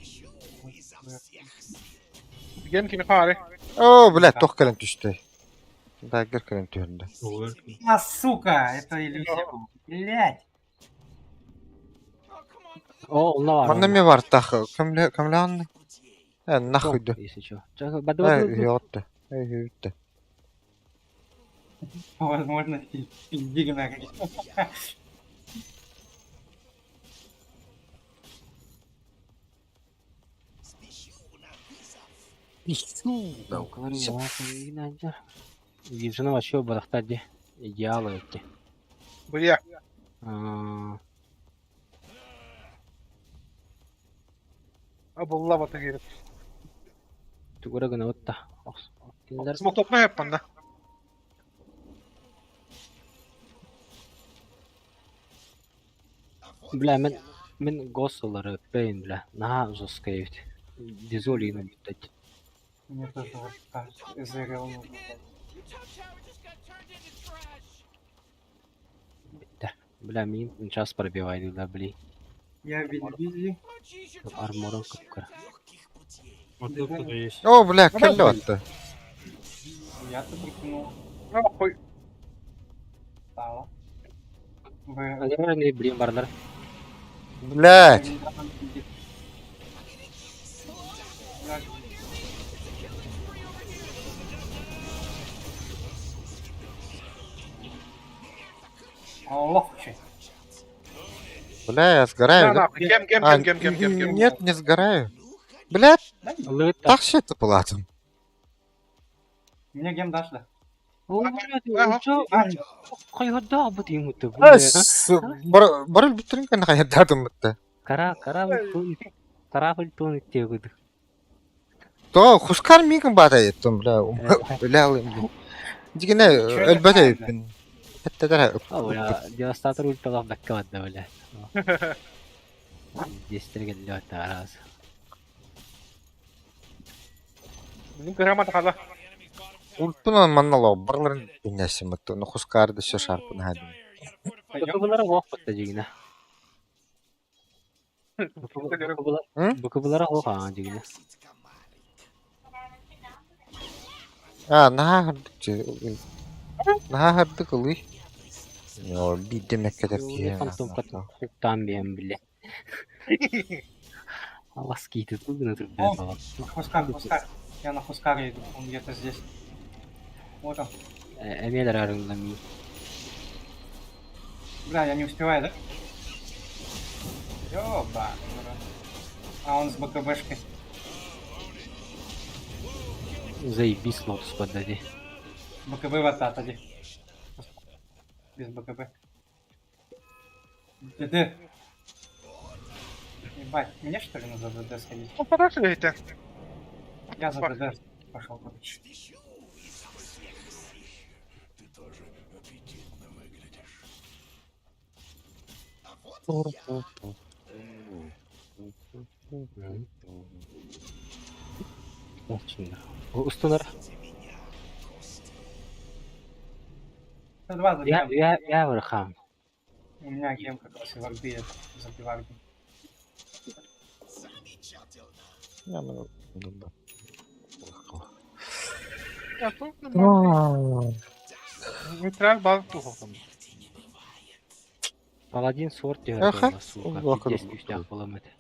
Gem kimi fare. О, блядь, тох калем düştü. Да, гер калем тюрнда. Сука! Это иллюзия. Блядь! О, онна var. Manna mi vartах? Kamle anne? Нахуй. Если чё. Бады. Йотты. Йотты. По возможности индигна какие-то. Вижу, вообще барахтади. Идеалы эти. Бля. Абулла бата керек. Тугура гана отта. Смок топма yapmanda. Бля, мен госолары пейн, бля. На жесткаевт. Дизолину битать. Мне тоже вот кажется, Эзерил нужно. Бля, мен час пробиваю, да, бли. Я видел. Армором капкара. Вот тут тоже есть. О, бля, колёта. Я-то прикинул. Охуй. Стало. Наверное, блин, бардер. Блядь. Ловче. Бля, я сгораю, да? Гем. Нет, не сгораю. Блядь, Лыта. так что это платим? Мне гем дашь, да? О, блядь, чё? Кайгада бутин мутты, бля. Барыл битринка нахаядадым мытты. Карафыл тон иттегуду. То, хускар мигін бада еттім, бля. Бля, алайым. Дегене, әлбәді өппін. Это да. О, бля, девастатор ульталап дакка бадда, бля. Дестірген лёта арасы. Benim kıramadı hala. Ультпунан маннало барларын дүнәсемет оны хускарды все шарпын хадим. Пойдем. Быкыбылары оқ бітті жегіне. Быкыбылары оқ аға жегіне. Наха хырдык ылый. Yo bir demek kadar ki. Фантом құттан бейім біле. Алас кейті тұлғыны тұрды О, бала. Хускар. Я на Хускаре иду, он где-то здесь. Вот он. Әмелер арыңда ми. Бля, я не успеваю, да? Ёба. А он с БКБшкой. Заебись лотус поддади. БКБ в атаде. Без БКБ. ДД. Ебать, мне что ли надо за ДД сходить? Ну, подождите. Я за ДД пошел, короче. Устунар. Два забьем. Я вырхам. У меня гем как раз и варды забиварки. Ya çok normal. Nitral balık tuğum. Паладин сорт Аха, дегенде сука. уақыт. Здесь күштәк булам иде.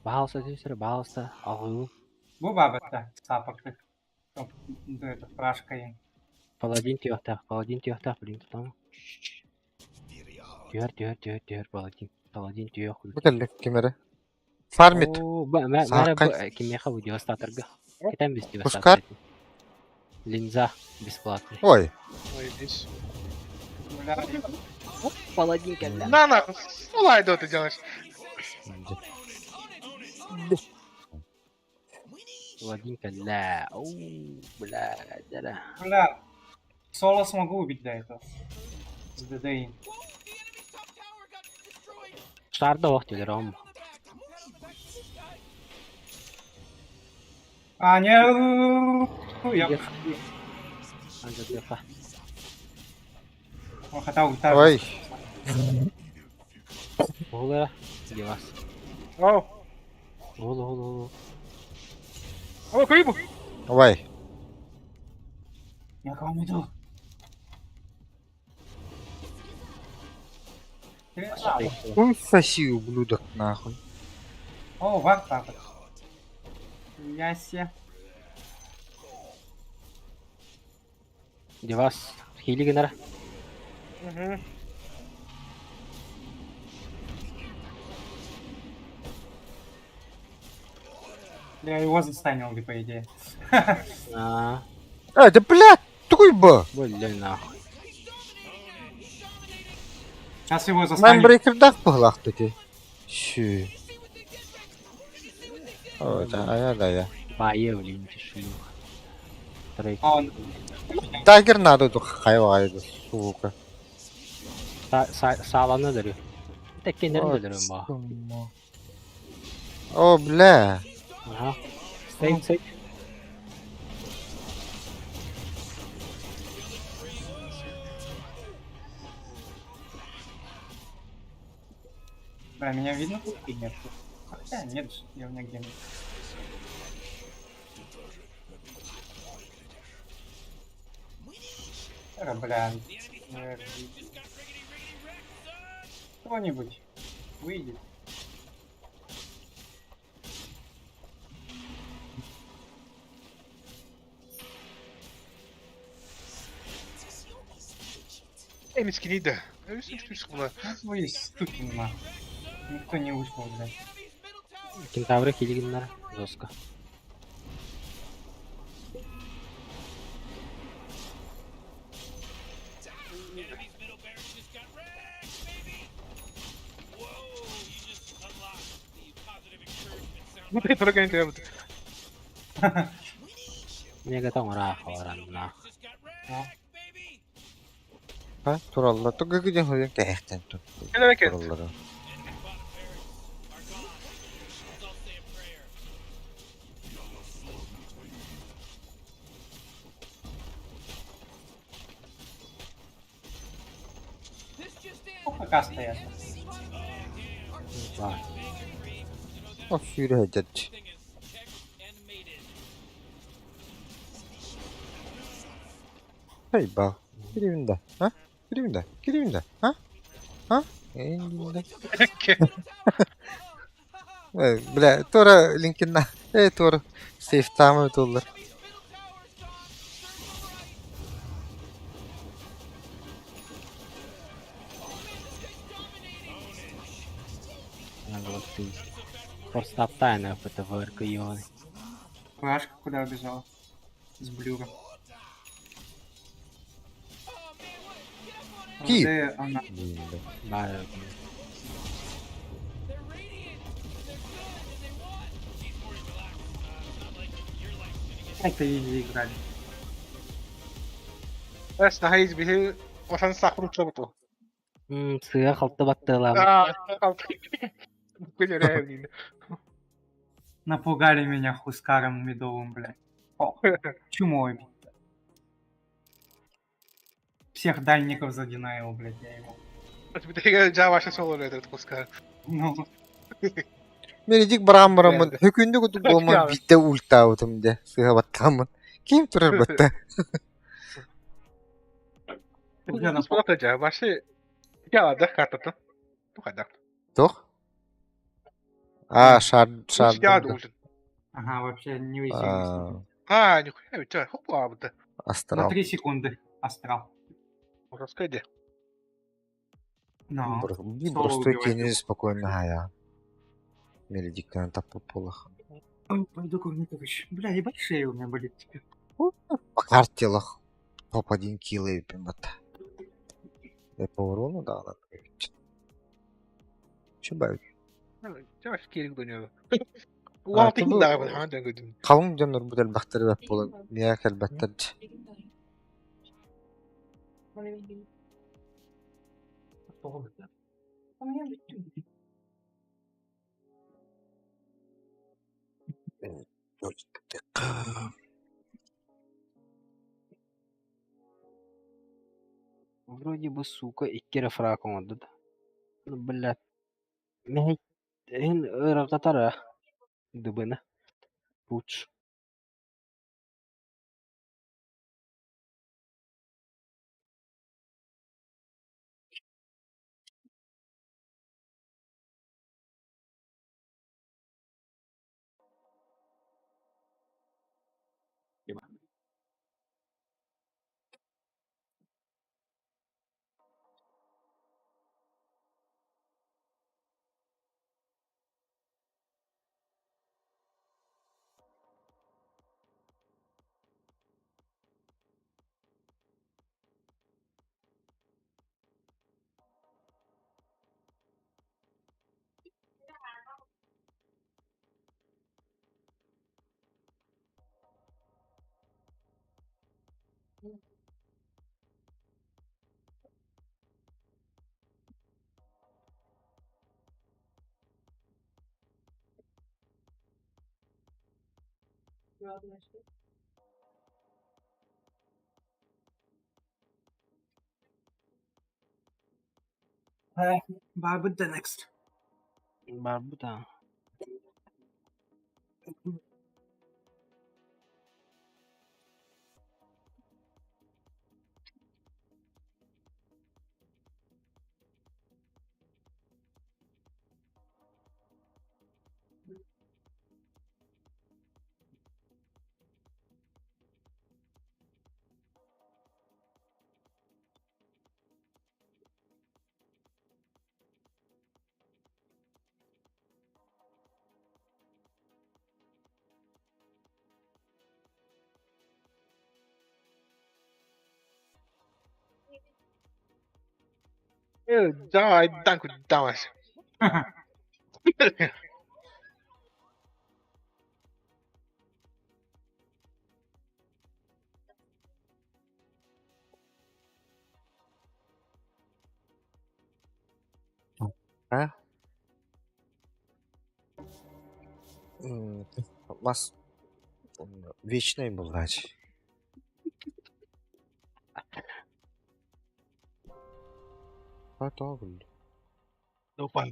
Баалса десер, баалса агыл. Бу бабы-то сапокты. Это фрашка. Паладин тиохтак, блин, там. Тör, Паладин тиох. Бакаллек кемере. Фармит. Мэра кимеха видео статырга. Кетем без тебя Пускар? Линза бесплатный. Ой. Ой, здесь. Паладин келді. На, солай да ты делаешь. Паладин келді. Оу, бля, дара. Бля, соло смогу убить до этого. С ДДИ. Шарда оқ делер ом. А, не. Я Анжа дефа. он хотел ультать. Ой. Оғылара. Девас. О, Оғыл. о, кайбу. Ой. Я кого не иду. Ой, соси, ублюдок, нахуй. О, варта. Ясе. Девас. Хили генера. Угу. Я его застанил, по идее. А, Да блядь, туйба. блин, нахуй. Сейчас его Мен застанем. брейкердак пыглак деди. Шү. Ой, да я. Байе, блин, тишину. Трейк. А он Дагер надо тут хайвайды, сука. Sağlamda duruyor. Tekkenlerin de duruyor bak. О, бля. Aha. Stay. Бля, меня видно тут или нет? Хотя нет, я у меня где бля. Кто-нибудь выйдет. Ey miskini de. Ölsün tutmuş buna. Вы ступень на. Никто не вышел, блядь. Кентавры хили генера. Жестко. Bu da yaparak ne yaptı? Мне готов рахоран нах. Ha, turallar. Tuga gidin hoyan tehten tut. Gel bakayım. Turalları. АФК стоять. Var. O sürece. Hey bak. Gireyim de. Ha? Gireyim de. Ha? Ha? Gireyim de. Bля, Тора линкина. Тора. Сейф там это olur. Вот ты. Просто тайна ПТВР Кайоны. Рашка куда убежала? С блюра. Ки. Где она? Да, Это изи играли. بس عايز به مثلا صخر تربطه Sığa kalktı battılar. كل راهب Напугали меня Хускаром медовым, блядь. О, чумой. Всех дальников задинаил, блядь, я его. بس بترجع عشان صور ده تبص Ну, Merecik brambaramın. Geldi. Hükünde kutu golman Geldi. bitte ulta avutım de. Sığa battamın. Kim durur batta? уже на بس بترجع ماشي يا ده كارتة وخدك Toch? А, шар, مش шар. قاعد وجد Ага, вообще неуязвимость. нихуя ведь хоп абда На Астрал. 3 секунды астрал. раскади Ну, Bir Соло просто убивать kendini его. спокойно ya. Meredik'ten tapıp polах. Ой, пойду Корнетович. Бля, ебать шея у меня болит теперь. По картелах. Топ 1 кило и пимата. По урону, да, надо говорить. Че бай? تعرف كيف دنيا Artı واعطيك bu ده من عندك قدام kalın dönür bu del bakteri ve polun. Niye kelbette? Вроде бы, сука, ikki refrakon oldu da. Блядь. Мехит. Hen ırgatara. Dıbını. Puç. Barbara the next. Barbuda. ده دانك دامش Ha? Mas вечный был врач. Готовлю. Опа.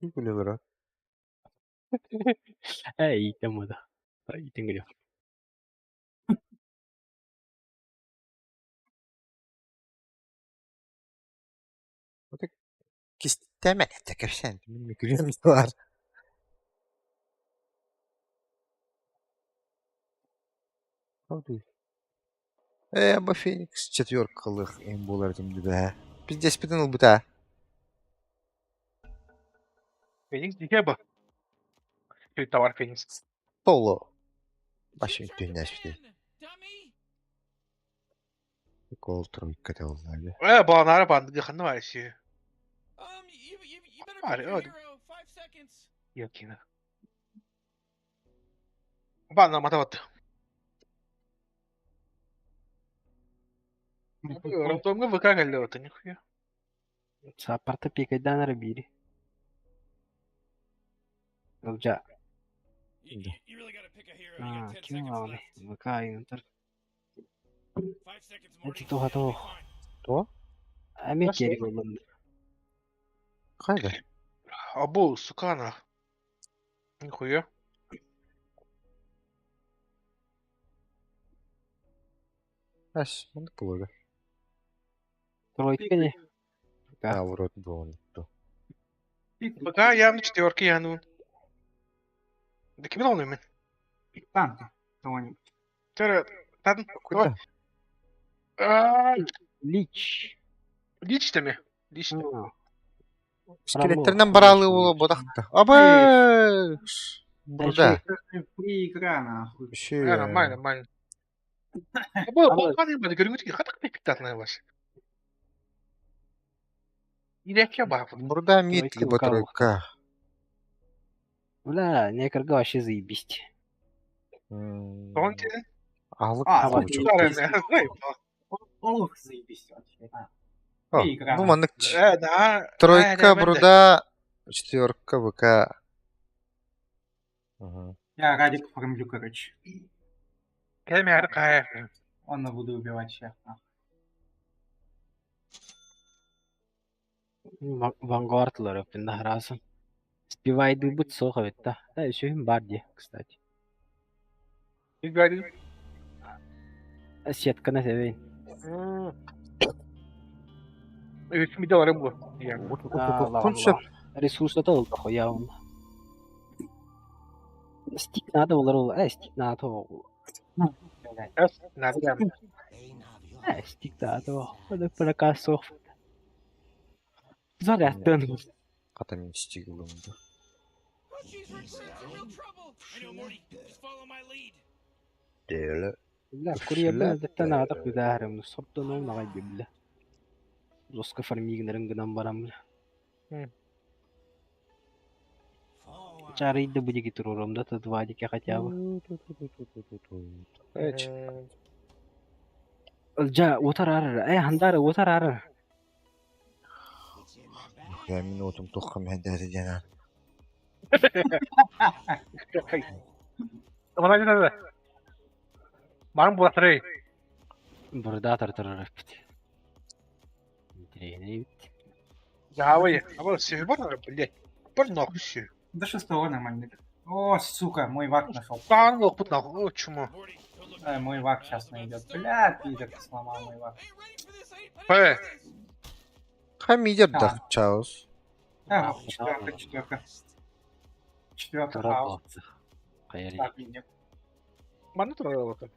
Не были Эй, тему да. Ай, ты говоришь. Kisteme ettekö minun kylmä var. Ama Phoenix четверкалых им болардым да. Пиздец питанул бы та. Феникс дикеба. Товар Феникс. Поло. Başım dünya işte. Кол тройка да olmalı. Баланара банды дыханны var işi. You better Alright, pick your oh. hero. 5 seconds. Yok yine. Банна матават. Рандомга ВК галлёта, нихуя. Сапарта пикайдан рабири. Алжа. You really gotta pick a hero. You got 10 Kim seconds var? left. Vaka yuntar. 5 seconds more. Hadi toha toh. То? Ами Nasıl? geri yollandı. Hayda. Абу, сукана. Нихуя. Ась, он полога. Тройка не. А, вроде бы он. ВК явно четверки янун. Да кем он именно? Танки. Кого-нибудь. Тадын. Куда? Лич. Личтами. Лично. Скелеттерden baralı olu bodakta. Aba! Burada. Фри игра, нахуй. Şey Нормально, нормально. Абу, полканы бады görüntü хатак пиктатная ваш. İlekya bak. Burada mit либо тройка. Бля, некорга вообще заебись. Он тебе. Ağlık А, kılıç. вот Старый, Олух заебись вообще. О, Фри игра. ну манık. да. Тройка burada. Четверка ВК. Ага. Я Радик фармлю, короче. Келме кая. Он буду убивать всех, нахуй. Вангуардлар öptündə harasın. Спивайды бут соқ ötdə. Да, еще им бар де, кстати. Игорь. Сетканы seveyim. Evet, bir de var bu. Konuşup. Ресурсы да oldu ya onu. Стик надо olur. Стик надо olur. Надо geldi. Стик надо. Hadi bırak soğuk. Zor yattın. Katamin stigulum. Oh, she's real trouble. I know, Morty. Just follow my lead. Değil. لا كوريا بلد تناطق بظاهر من الصبت نوم نغيب له زوسك فرميق نرنجنا برامل cari ide begitu tururum da tuh aja kayak kacau. Ja, utar ara. Handar utar ara. Ya minutum tukham hadari janan. Mana aja dah. Barang buat seri. Burada tartarır bit. Интересно бит. Ya abi, ama seviye var mı böyle? Bir nakışı. До шестого нормально. О, сука, мой вак нашел. Lan yok bu nakı, çumu. Мой вак сейчас найдет. Бля, пидор, ты сломал мой вак. He. Хамидер да чаус. А, четверка. Четверка хаос. Так, идет. Bana da öyle bakın.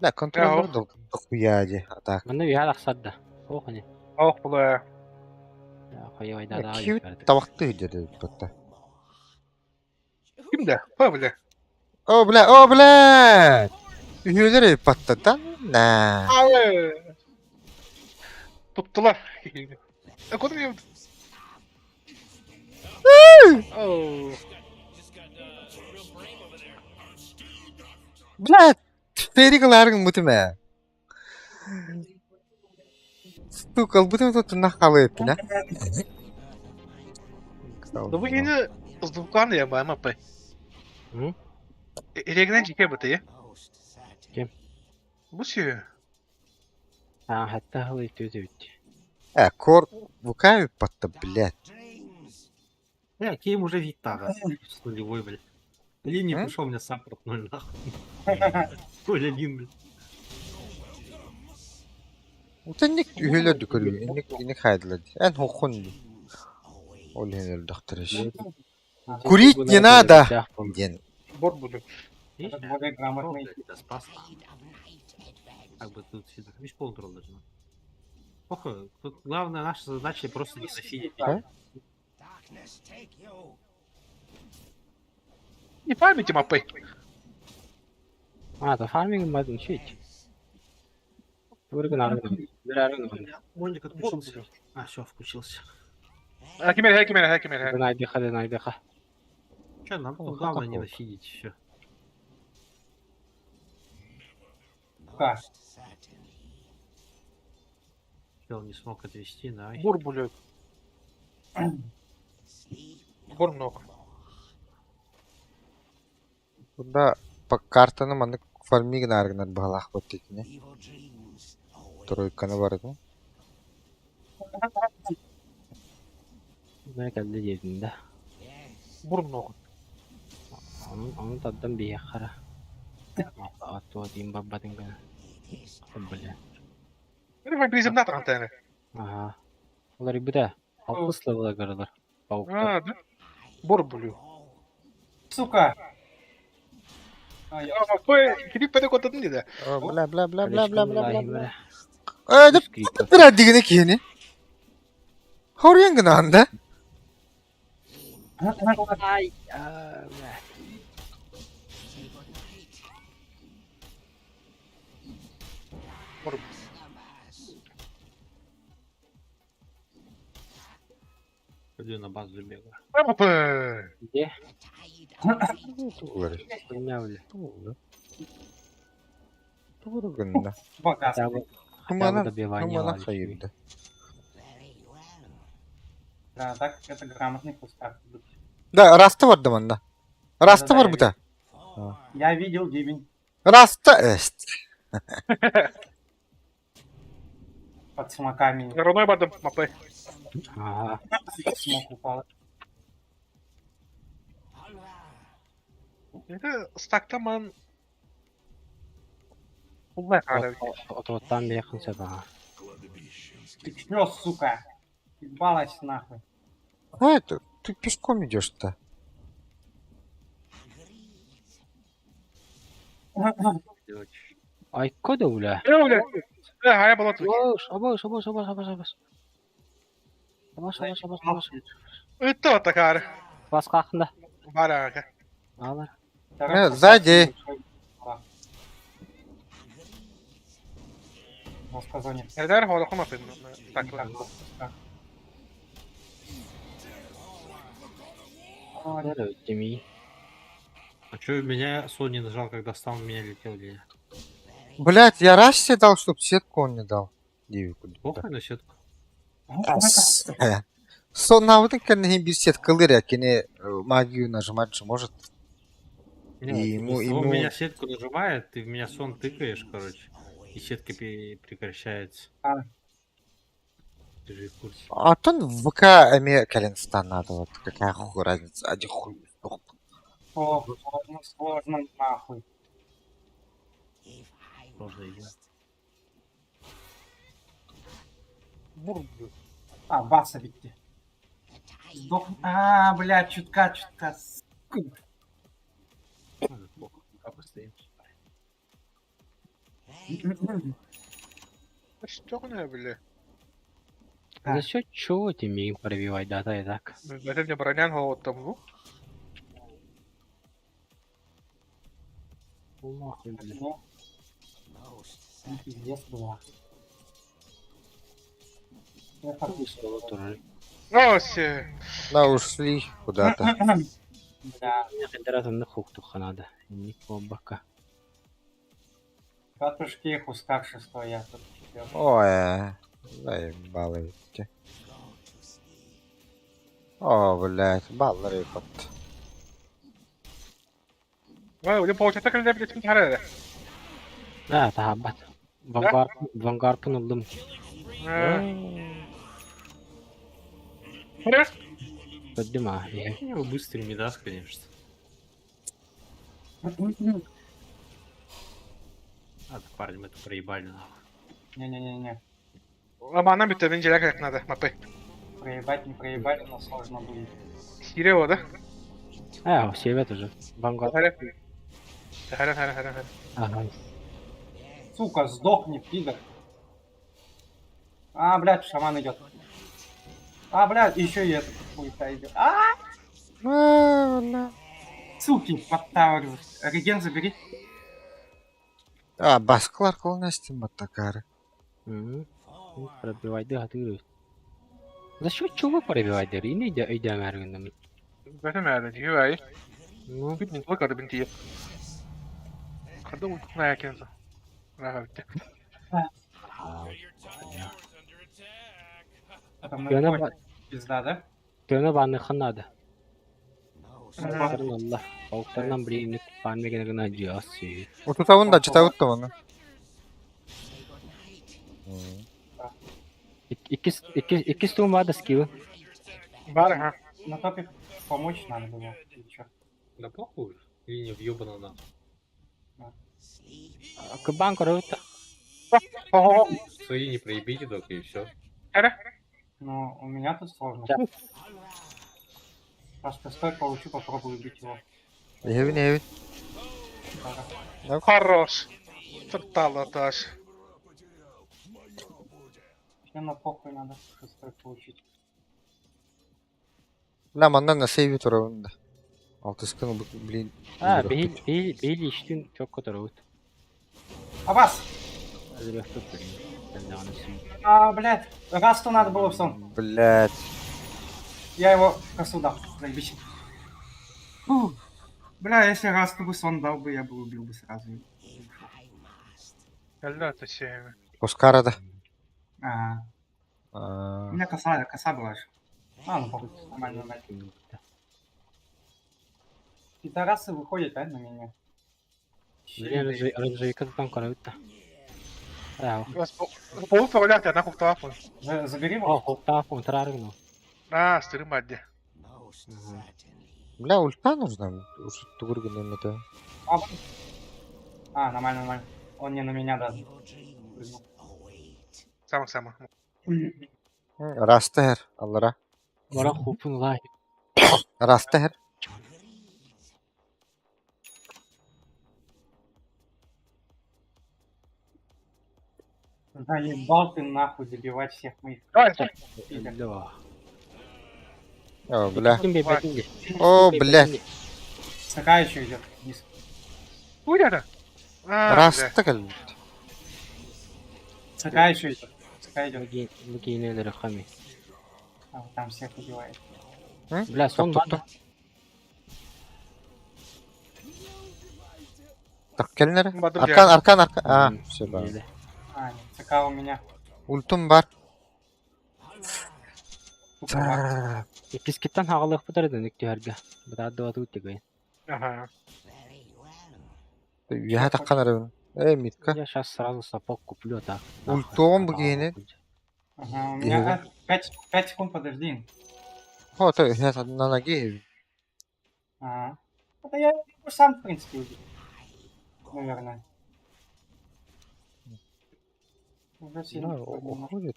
Да, контроль да хуяди. А так. Mana bir halak sadda. Oh ne? Oh bu da. Ya koyu ayda daha iyi. Cute tavaklı dedi hatta. Kimde? Böyle. O bla. Üyeleri patladı. Na. Abi. Tuttular. Ekonomi yaptı. Oh. Bla. Ferigaların mutime. Ну, колбуты тут нахалып, да? Да вы не сдуканы я бы МП. М? Регнен жике быты. Кем? Bu şey. Hatta хылы төзөт. Кор вукави потта, блядь. Ким уже Витага. С нулевой, блядь. Линии М? пришел, у меня саппорт 0 нахуй. Коля Лин, блядь. Ута ник үһүлөдү көрүү, ник хайдылады. Эн хохун. Ол хенел докторыш. Курить не надо! Ден. Бор буду. Видишь, Этот более грамотный. да спас. Как бы тут всегда. Видишь, полутрол должен. Похуй. Тут главная наша задача просто не нафидить. А? Не памяти мапы. То фарминг мадын чуть. Вырган арган. Bir argан. Мольник отключился. Все, включился. Хакимер. Найдыха. Че, нам О, тут главное не ха-ха-ха. нафидить все. Сука. Чел не смог отвести, давай. Бур булет. Бур много. Бunda картаны маны фармигин аргынат багалак боттекине. Тройканы бар экен. Ne geldi yerinde. Бур много. Onun taddan bir yakara. Atı atayım babadın gana. Bile. Это вампиризм на антенны. Aha. Onlar bir de altı level'a karılar. Pavukta. Да? Бур булю. Сука. Мапы, кирип педе котатын диде. Бля. Деп бират дигине кийини. Хорьян гына анда. Ay. Пойду на базу бегаю. Мапы. Где? Тугары. Хуйня. Тугары гында. Богатство. Хотя бы Хумана добивание лавочки. хайырды. Да, так это грамотный кустар. Да, расты бар мында. Расты Да-да, бар я бута. Я видел дивень Расты эст. под смоками. Родной бадым мапы. Ага. Смок упал. Это стактаман. Улай хадав. Otottan bir yakın sebeha. Ты чё, сука? Ебалась нахуй. А это, ты пешком идешь-то. Ay kodu ula. Öyle. Haya balat. Abos. Abos. Это вот такая. Bas kalkında. Барака. Alır. Сзади. На сказоне. Эльдар хода хума пин. Так ла. Nereye öttüm iyi. А чё меня Сон не нажал, когда стал, меня летел ли? Блять, я раз себе дал, чтоб сетку он не дал. Девику. Похуй на сетку. Сон навык, конечно, bir сеткалыр, я кене магию нажимать же может. Не, И ему- он ему- меня сетку нажимает, ты в меня сон тыкаешь, короче, и сетка прекращается. А. Ты же в курсе. А то в ВК эме Калинстан надо, вот какая хуй разница, один хуй. Сложно нахуй. Сложно идет. Бур булю. А, баса ведь. Сдох. Блядь, чутка. Ладно, похуй, пока постоим. Что не бля? За счет чего тебе им пробивать дата и так? Это мне бронян вот там. Нахуй, блин. Ну, пиздец было. Я Выставил тоже. Оси. Да, ушли куда-то. Да, Я хоть раз на хук надо. Никого бока. катушки их ускавши стоят. Тут Ой, Дай баллы эти. О, блядь, баллы репот. Вай, уже получается, когда блядь, смотри. Да, табат. Вангарпын олдум. Смотри. Көддүм а. У него быстрый мидас, конечно. А, так парни, мы тут проебали нахуй. Не-не-не-не. Ламана биттерин желек как надо, мапы. Проебать не проебали, но сложно будет. Сирево, да? Севет уже. Вангарп. Харе. Ага. Сука, сдохни, пидор. А, блядь, шаман идет. А, блядь, еще и этот хуйта идет. Суки, подтавливают. Реген забери. Баскалар колнастин баттакары. Пробивайды атырыр. За счет чего пробивайды? Ине идем әргіндім. Бәтім әлі, дегі бәйі. Ну, Бит мен той кады бінтейі. Кады ұйтық мәя кензі. Раға бітті. Пизда, да? Төне баны ханады. Пауктарын алла. Пауктарынан біреуіне панмеген гына жиасы. Утутавын да чытавыттым оны. Iki стум вады скилл. Бары, ха. На топе помочь надо было. Или чё? Да похуй. Или не въебана нахуй. Кыбан корыта. Ого. Свои не проебите только и все. Харе. Ну, у меня тут сложно. Да. Просто стой, получу, попробую убить его. Евин. Хорош. Тортало таш. Мне на похуй надо шестой получить. Бля, мандан на сейви турабында. Алтыскын, блин. Бейли iştin çok kötü oldu. Абас! Hazır tuttum. Ben de anasını. А, блядь, Расту надо было в сон. Блядь. Я его косу дал, заебись. Фу. Бля, если Расту бы сон дал бы, я бы убил бы сразу. Әлі атышайымы. Оскарада. У меня коса была же. Ну похуй, нормально. Пидорасы выходят, на меня. Рыжайка там корыта. Полу погуляти, одна хукталафон. Забери его. Хокта контрарыгну. Стырым адде. Бля, ульта нужна. Уже тугурган это. Нормально. Он не на меня даже. Само. Растер, аллара. Бара хупун лай. Растер. Заебал ты нахуй добивать всех моих. Да. О, бля. Бетинге. О, бля. ЦК еще идет вниз. Куда-то? Растер. ЦК еще идет. ЦК идет. Мукинелер хами. Там всех убивает. Бля, сон банда. Так, келнер. Бадыр Аркан. Все, да. Нет, ЦК у меня. Ультум бар. Кискиттан хағылық бұтырды нүктеерге. Бұтады бату өттегейін. Ага. Я таккан арабын. Митка. Я сейчас сразу сапог куплю, так. Ультом бгейни. Ага, у меня 5 секунд, подожди. О, то я на ноге. Ага. Это я сам, в принципе, убил. Наверное. Уже сильно. Уходит.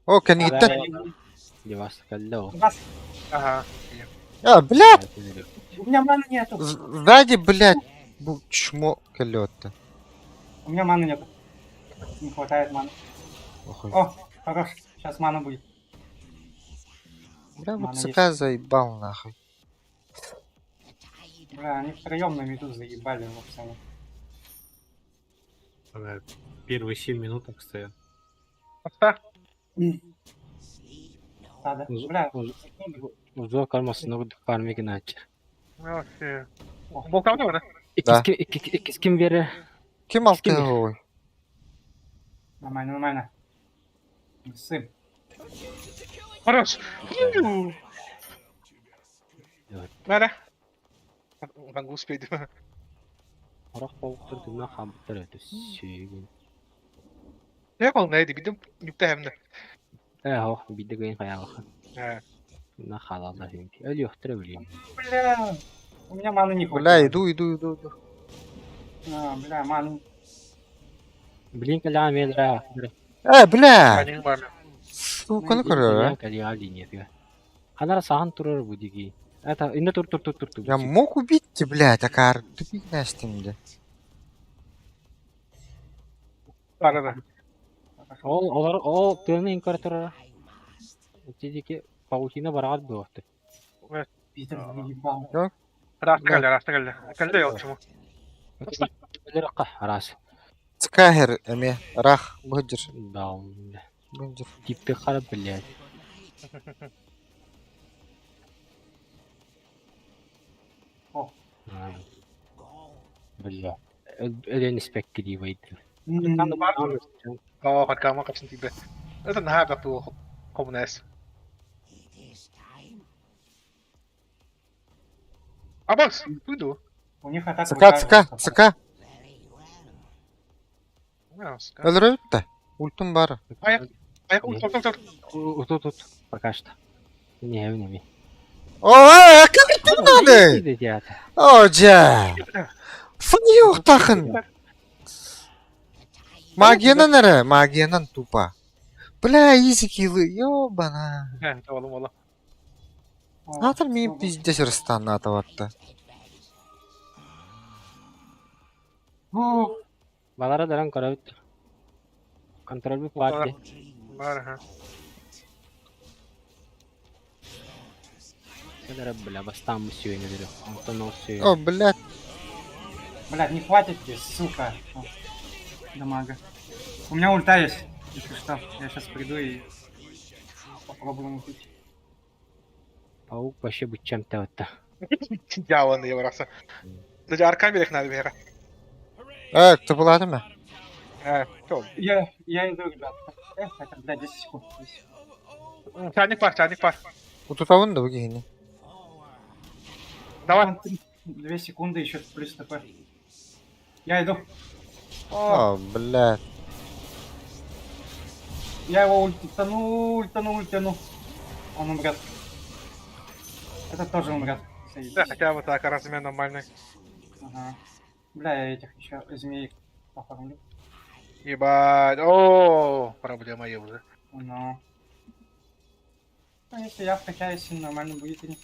О, канита. Девас калло. Ага. Бля. У меня маны нету. Сзади, блядь. Чмо колёта. У меня маны нету. Не хватает маны. О, хорош. Сейчас мана будет. Бля, вот ЦК заебал нахуй. Бля, они втроем на меду заебали пацаны. Первые 7 минут так стоят. Да. Бля, Uzun kalmasın o farming aç. Вообще. Болтал да? Да. İkiz kim verir? Kim aldı o? Нормально. Сын. Хорош. Надо. Могу успеть. Орақ пауықтар дүмна қабыттар өті сүйген. Я был на этой видим, не птаемно. Хоқ, биді көйін қаяқы. А, Дүмна қалалар жөнки. Өлі өқтірі білейм. Бля. У меня маны не Бля, хватает. иду. Бля, маны. Білейін кәлі медра. Бля! они маме. Суканы көрөр, Кәлі линияға. Қанара саған тұрыр бұдеги. Это, инде тур. Я мог убить тебя, блядь, Акар. Тупик настенде. Да. Ол тыны инкар тұрыр. Өтедеке паутина барағат бұқты. Питер въебал. Раз калли. Калли я чему? Өлі раққа, арасы. Цкагер, эме, рах, быджыр. Даун. Быджыр. Типті қарап біледі. О. Бля. Ölен спекки дейбайды. О, подкама капсин тебе. Это нахаб ту коммунес. А бокс, уйду. У них атака. ЦК. Тут. Өлірөйт та. Ультум бар. Тут. Пока что. Не, не. О, как ты надо? О, джа. Фаньюх тахын. Магиянан әрі, магиянан тупа. Бля, изи килы, ёбана. Вала. Атыр мен пиздес рыстанны атаватты. Балара даран көрөбүт. Контроль бу платье. Бар. Кедер бля, бастан мы сегодня дыры. Антонов О, сегодня. блядь. Блядь, не хватит тебе, сука. Дамага. У меня ульта есть, если что. Я сейчас приду и попробую мутить. Паук вообще быть чем-то вот. Я вон его раса. Даже арками их надо вера. Кто была там? Кто? Я иду, ребят. Это, блядь, 10 секунд. Чайник пар. Вот тут он да выгини. Давай. 2 секунды еще плюс ТП. Я иду. О, блядь. Я его ультану. Он умрет. Этот тоже умрет. Да, хотя бы так, размен нормальный. Ага. Бля, я этих еще змеек оформлю. Ебать. О, проблема есть уже. Ну. Ну, если я вкачаюсь, нормально будет и не.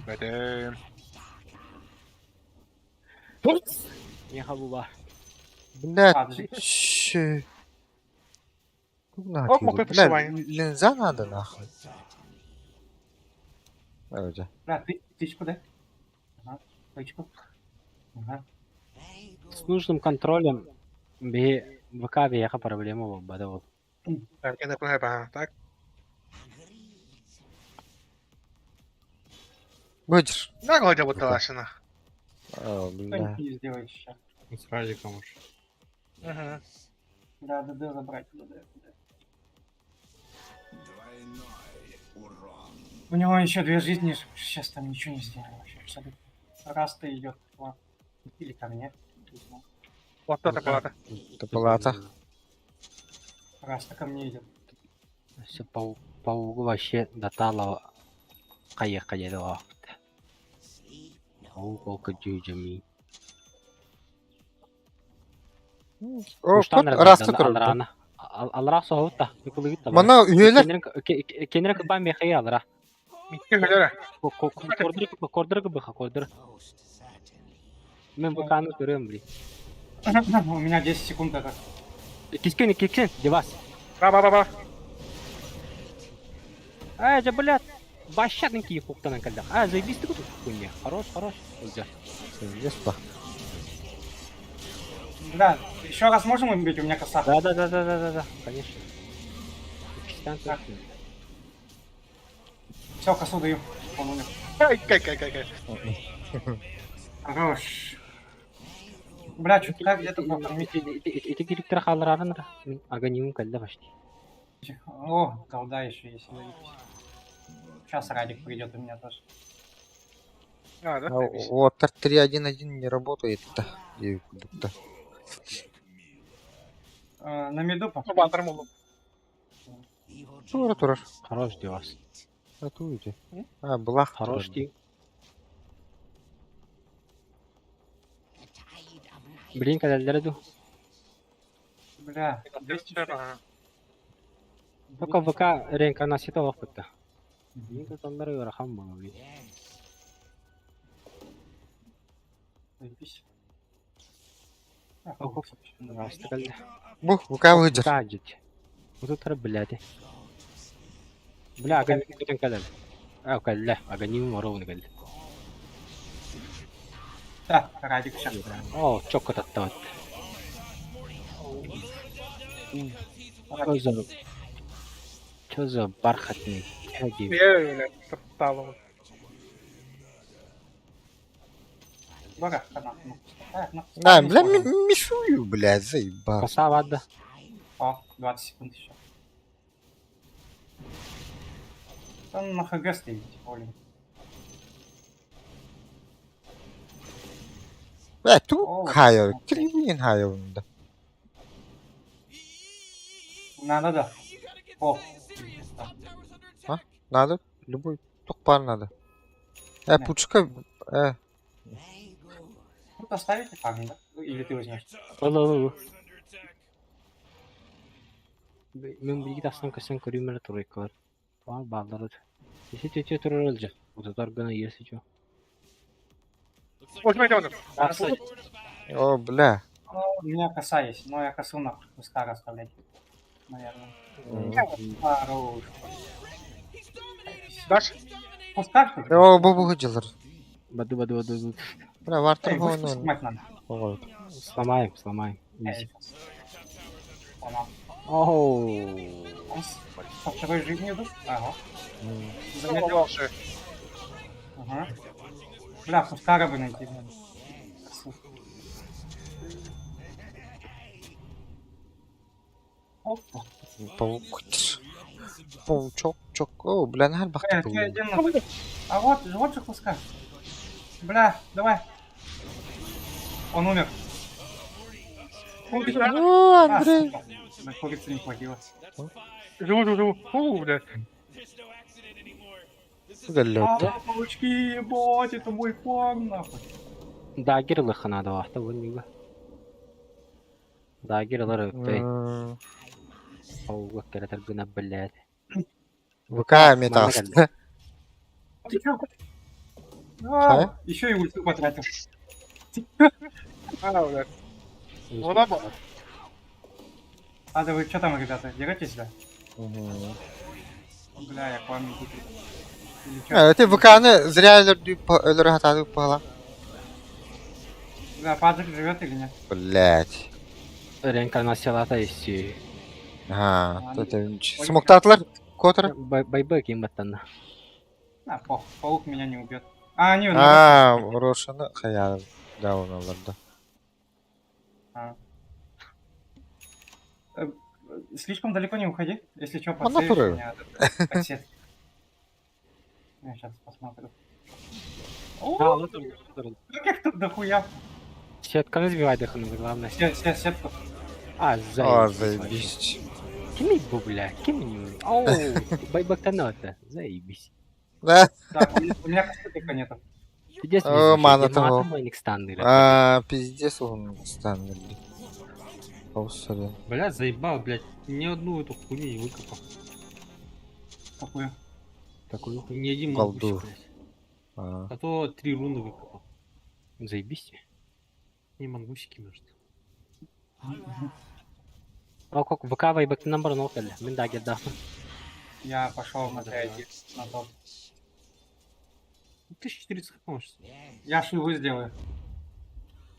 Блин. Не хабуба. Блядь, щи. Оп, мог Блядь, приписывание. линза надо нахуй. Вроде. Бля, тычку, да? Ага, тычку. Ага. С нужным контролем ВК веха проблема в бадову. Так, я не понимаю, так? Быджыр. Да, Годя вот талашина. О, бля. Что-нибудь не сделаешь сейчас. С радиком уж. Ага. Да, ДД забрать. ДД. У него еще 2 жизни, сейчас там ничего не сделаем вообще, абсолютно. Раз-то идет к вам. Или ко мне. Не знаю. Вот это палата. Это палата. Раз-то ко мне идет. Все паук вообще дотало каяка дедова. Паук джуджами. О, кот расты тұрды. Алра соғытта. Мана үйелер. Кенерек бам мехай алра. Митке галера. Кордыр гыбыха, кордыр. Мен быканы көрем, бли. У меня 10 секунд это. Кискен, девас. Ба. Же, блядь. Бащатненький хуктанан калдах. Заебись ты тут хуйня. Хорош. Уйдешь. Еспа. Да, еще раз можем убить? У меня коса. Да, конечно. Так. Все, косу даю. Он умер. Кай. Хорош. Бля, что-то как где-то покормить. Эти директор халарарын аганимум калда почти. О, голда еще есть. Сейчас Радик придет у меня тоже. А, да? А, Заебись. вот 3-1-1 не работает-то. И будто. На миду Ну, Бантер могу. Тура. Хорош девас. А туйте. А, была. Хорош дей. Блин, когда дреду. Бля, 200 Ага. Только ВК реинкарнация того опыта. Блин, там беру рахам был. заебись. Ого, пожалуйста, когда. Бух, рука выйдет. Каджить. Вот это, блядь. Бля, огонь не кадаль. А, кадля, огонь не ровно кадаль. Да, Радик сейчас. О, чок этот тот. Чё за бархатный? Ходи. Я, блядь, стало. Бага, хана. Ну, Да, бля, мишую, блядь, заебал. Коса вада. О, 20 секунд еще. Там на ХГ стоит, блин. Bля, tu hayır. Kilin hayırında. Надо, да. О, Надо? Любой токпар надо. Пучка... тут оставите камень, да? Или ты возьмешь? Olo. Ben bir iki dastan kaçan körüymeli turayı kar. Var bağlarız. Esi tütü turur olacak. Bu da dargana yersi çoğu. Возьмите он. Арсай. О, бля. Ну, у меня коса есть, но я косу на Хускара оставлять. Наверное. Хорош. Дашь? Хускар, что ли? О, bu hıcılır. Баду. Bля, vardır Эй, bu вышку onu. снимать надо. Olur. Сломаем. Эй, Изи. сейчас. Сломал. Оу. Он со второй жизнью идут? Ага. Ну, Заметил? лучше. Ага. Бля, Хускара бы найти надо. Косу. Опа. Pavuk. Pavuk çok. O, bля, her baktı bu. Ты один на... А вот же Хускар. Бля, давай. Он умер. О, А, Андрей. сука. На курицы не хватило. Живу. Фу, блядь. Gallot. А, паучки, ебать, это мой фан, нахуй. Dagir хана да вахта вон Dagir лар өппей. Оу, керетер гына блядь. ВК металл. Ты чё? А? Еще и ульту потратил. А, блядь. Вот так вот. А, да вы что там, ребята, деретесь, да? Бля, я к вам иду. Или чё? Evet, VK'nı zira ölür hatalı pahala. Да, Паджик живет или нет? Блять. Реинкарнациялата есть. Ha, zaten smokta atlar. Kotra. Байбек им баттанна. А, паук меня не убьет. А, они Ha, Рошаны hayal down alırdı. Слишком далеко не уходи. Если что, Он подсейвишь натуры. меня от сетки. Я сейчас посмотрю. О, как их тут дохуя? Сетка не сбивай дыхану, главное. Сетку. А, О, заебись. zajebiście. Кими бубля, кими. Оу, байбактанота, заебись. Да. Так, у меня костылика нету. Ты здесь О, мана того. майник станды. Пиздец он стандарт. Полсорен. Бля, заебал, блядь. Ни одну эту хуйню не выкопал. Какую? Такую хуйню. Ни один Голду. мангусик, блядь. А то 3 руны выкопал. Заебись. Не мангусики, может. О, как ВК байбак номер нокали. Мен да геда. Я пошел на 3 на топ. 1400 хп, может. Я шиву сделаю.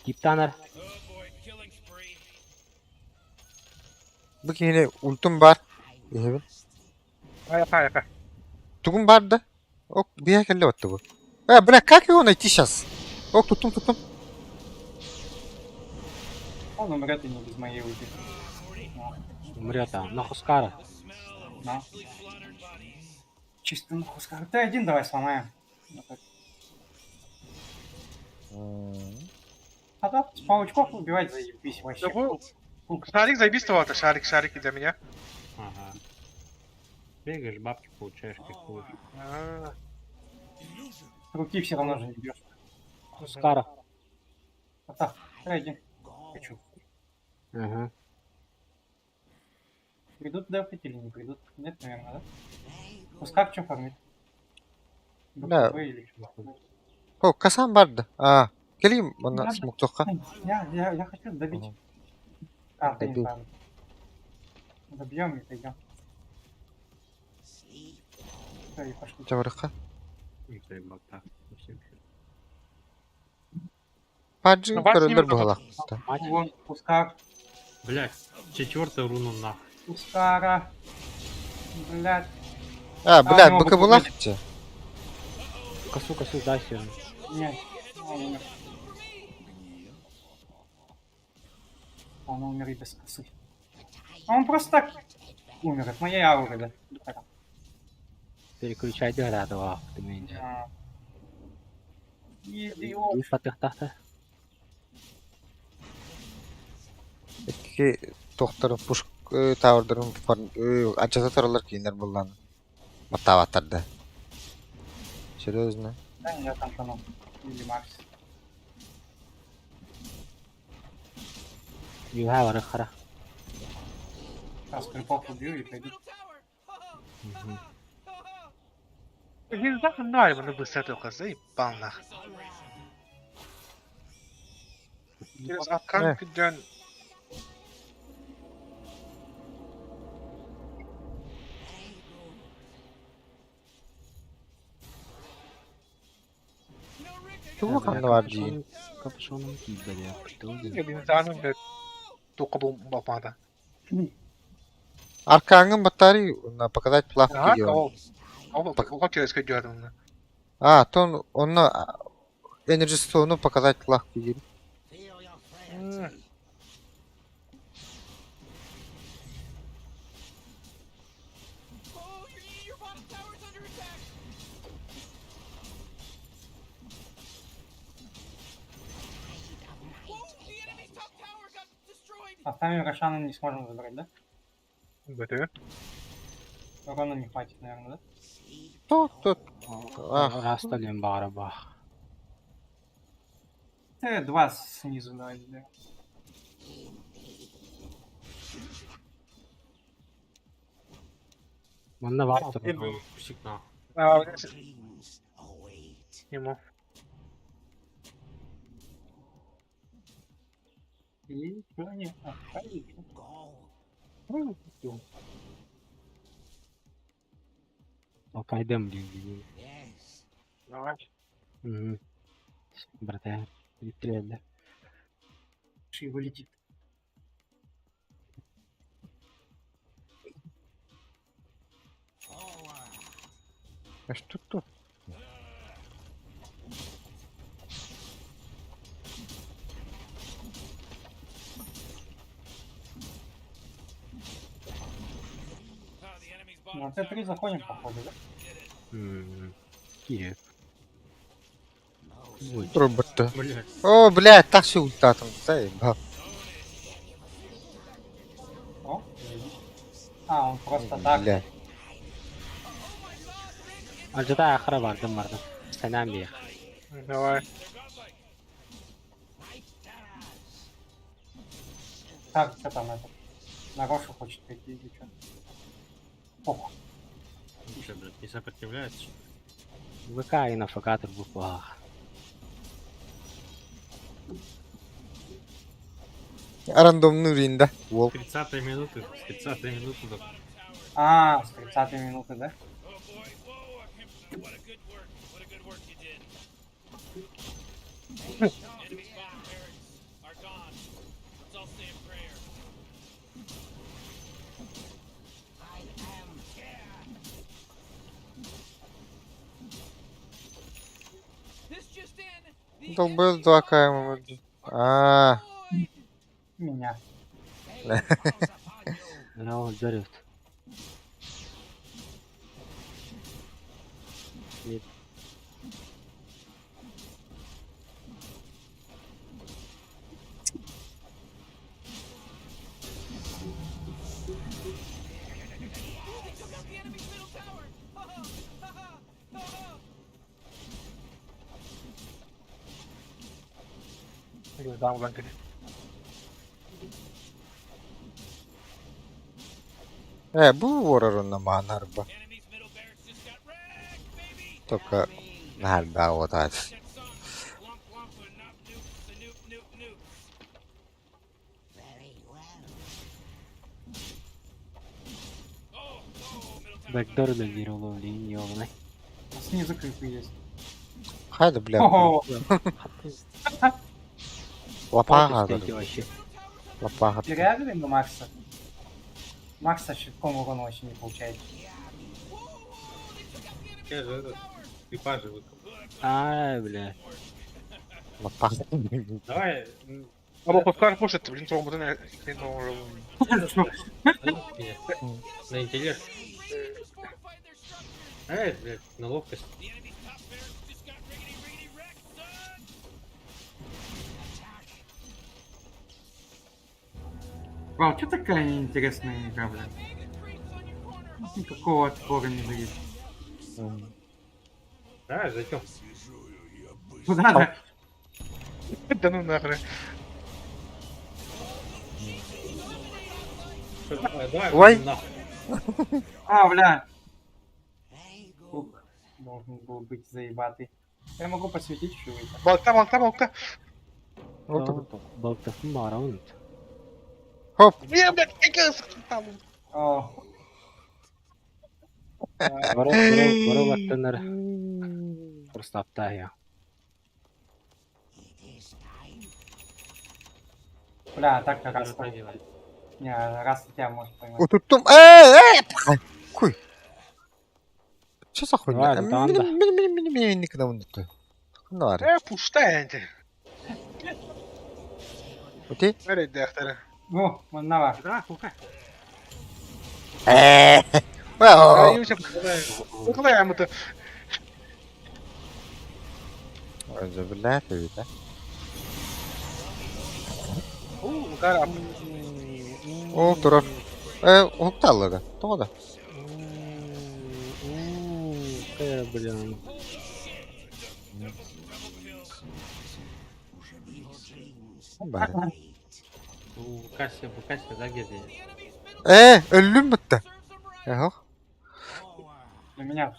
Типтанар. Bak yine ultum var. Evet. Аяка. Tugum var da. Ok bir yer kelle battı bu. Bırak как его найти сейчас? Ok tuttum. Он умрет и не без моей ульты. Умрет, а. На Хускара. На. Чисто нахуй скажу. Т1 давай сломаем. Вот так. А да, с паучков убивать заебись вообще. Да вы- Шарик заебись то шарик для меня. Ага. Бегаешь, бабки получаешь, кайфуешь. А, Руки все равно же не бьешь. Скара. Вот так, Т1. Хочу. Ага. Придут дефать или не придут? Нет, наверное, да? Пускак что фармит? Да. БКБ или что? О, касан барды. Келейм мұны Надо. смок тоққа. Я хочу добить. Ага. А, ты не Добей. правильно. Добьем и пойдем. Все, и пошли. Жабырыққа. Никто бакта. Совсем всё. Паджи Ну, вас көрілдер не бұғалақ. Вон, пускак. Блять, 4-ю руну нахуй. Пускара. Блядь. Блядь, не бықы могут бұлақ те. Косу, дай сюда. Нет. Он умер. Он умер и без косы. А он просто так умер. Это моя аура, да? Так. Переключай деграду, ты меня. А. Идиот. И фатыхтахта. Ки тоқтары пушк тауырдарын ачаса тұралар кейінер бұлланы. Матаваттарды. Серьезно? Да, я там тону. Или Макс. Юга вары хара. Сейчас крипов убью и пойду. не знаю, нормально быстро только заебал нахуй. Через Аркан пидён. Tuh kan var değil. Капюшоном кит, бля. Я не знаю, блядь. Только был бапада. Аркангın batarya показать плавки Ага, делал. кого через ходёт? То он Energy Stone'u показать плавки делал. Oh, your bottom tower is under attack. Whoa, the enemy's top tower got destroyed. А сами Рошана не сможем забрать, да? БТ. Урона не хватит, наверное, да? Тут. Расталим бараба. Т2 снизу давай сделаем. Манда бар Ты тұр. пусик нахуй. Ему. И что не оставить? Алкайдам, блин. Давай. Братан, перестрелять, да? Ши вылетит. А что тут? На Т3 заходим, походу, да? Киев. Ой, Робот-то. Блять. О, блядь, так все ультатом. Заебал. О, заебись. А, он просто так. Блядь. Алжата ахра бардым. Санам бех. Давай. Так, что там это? На Рошу хочет пойти или что? Ох, Что, блядь, не сопротивляется? что ли? ВК и на ФК турбуфах. Рандомный рин, да? Волк. 30-й минуты, с 30-й минуты до... а, с 30 минуты, да? Долбоёб 2 км. Меня. Ну, дерет. Dağım lan gene. Bu воророна манарба. Только нарба вот так. Бэкдор да вирулу линии, Снизу крипы есть. Haydi бля. Ого! Лопаха. вообще. Лопаха. Переагрим на Макса. Макса щитком урона вообще не получает. Я же этот, крипажи выкопал. Бля. Лопаха. Давай, Або пускай пушит, блин, то буду на на интеллект. Блядь, на ловкость. Вау, что такая интересная игра, бля? Никакого отпора не дает. Да, зачем? Куда да? Да ну нахрен. Давай, Ой. нахуй. Бля. Ух, должен был быть заебатый. Я могу посветить еще выйти. Болта. Балктафын бараунд. Хоп. Не, блядь, какая там. О, Вора баттанар. Просто аптая. бля, так как раз. Не, раз у тебя может поймать. Утуттум. Куй. Что за хуйня? Ладно, танда. Меня никогда унутtu. Ну, аре. Пустая энти. Окей? Смотри, дехтера. О, манава. Да, хука. Укладаем это. Забля, ты видишь, да? Гарам. О, туров. Укталлага. Тода. Блин. Bari. Bu kaç kadar geliyor. Öldüm bitti. Yahu. Для меня.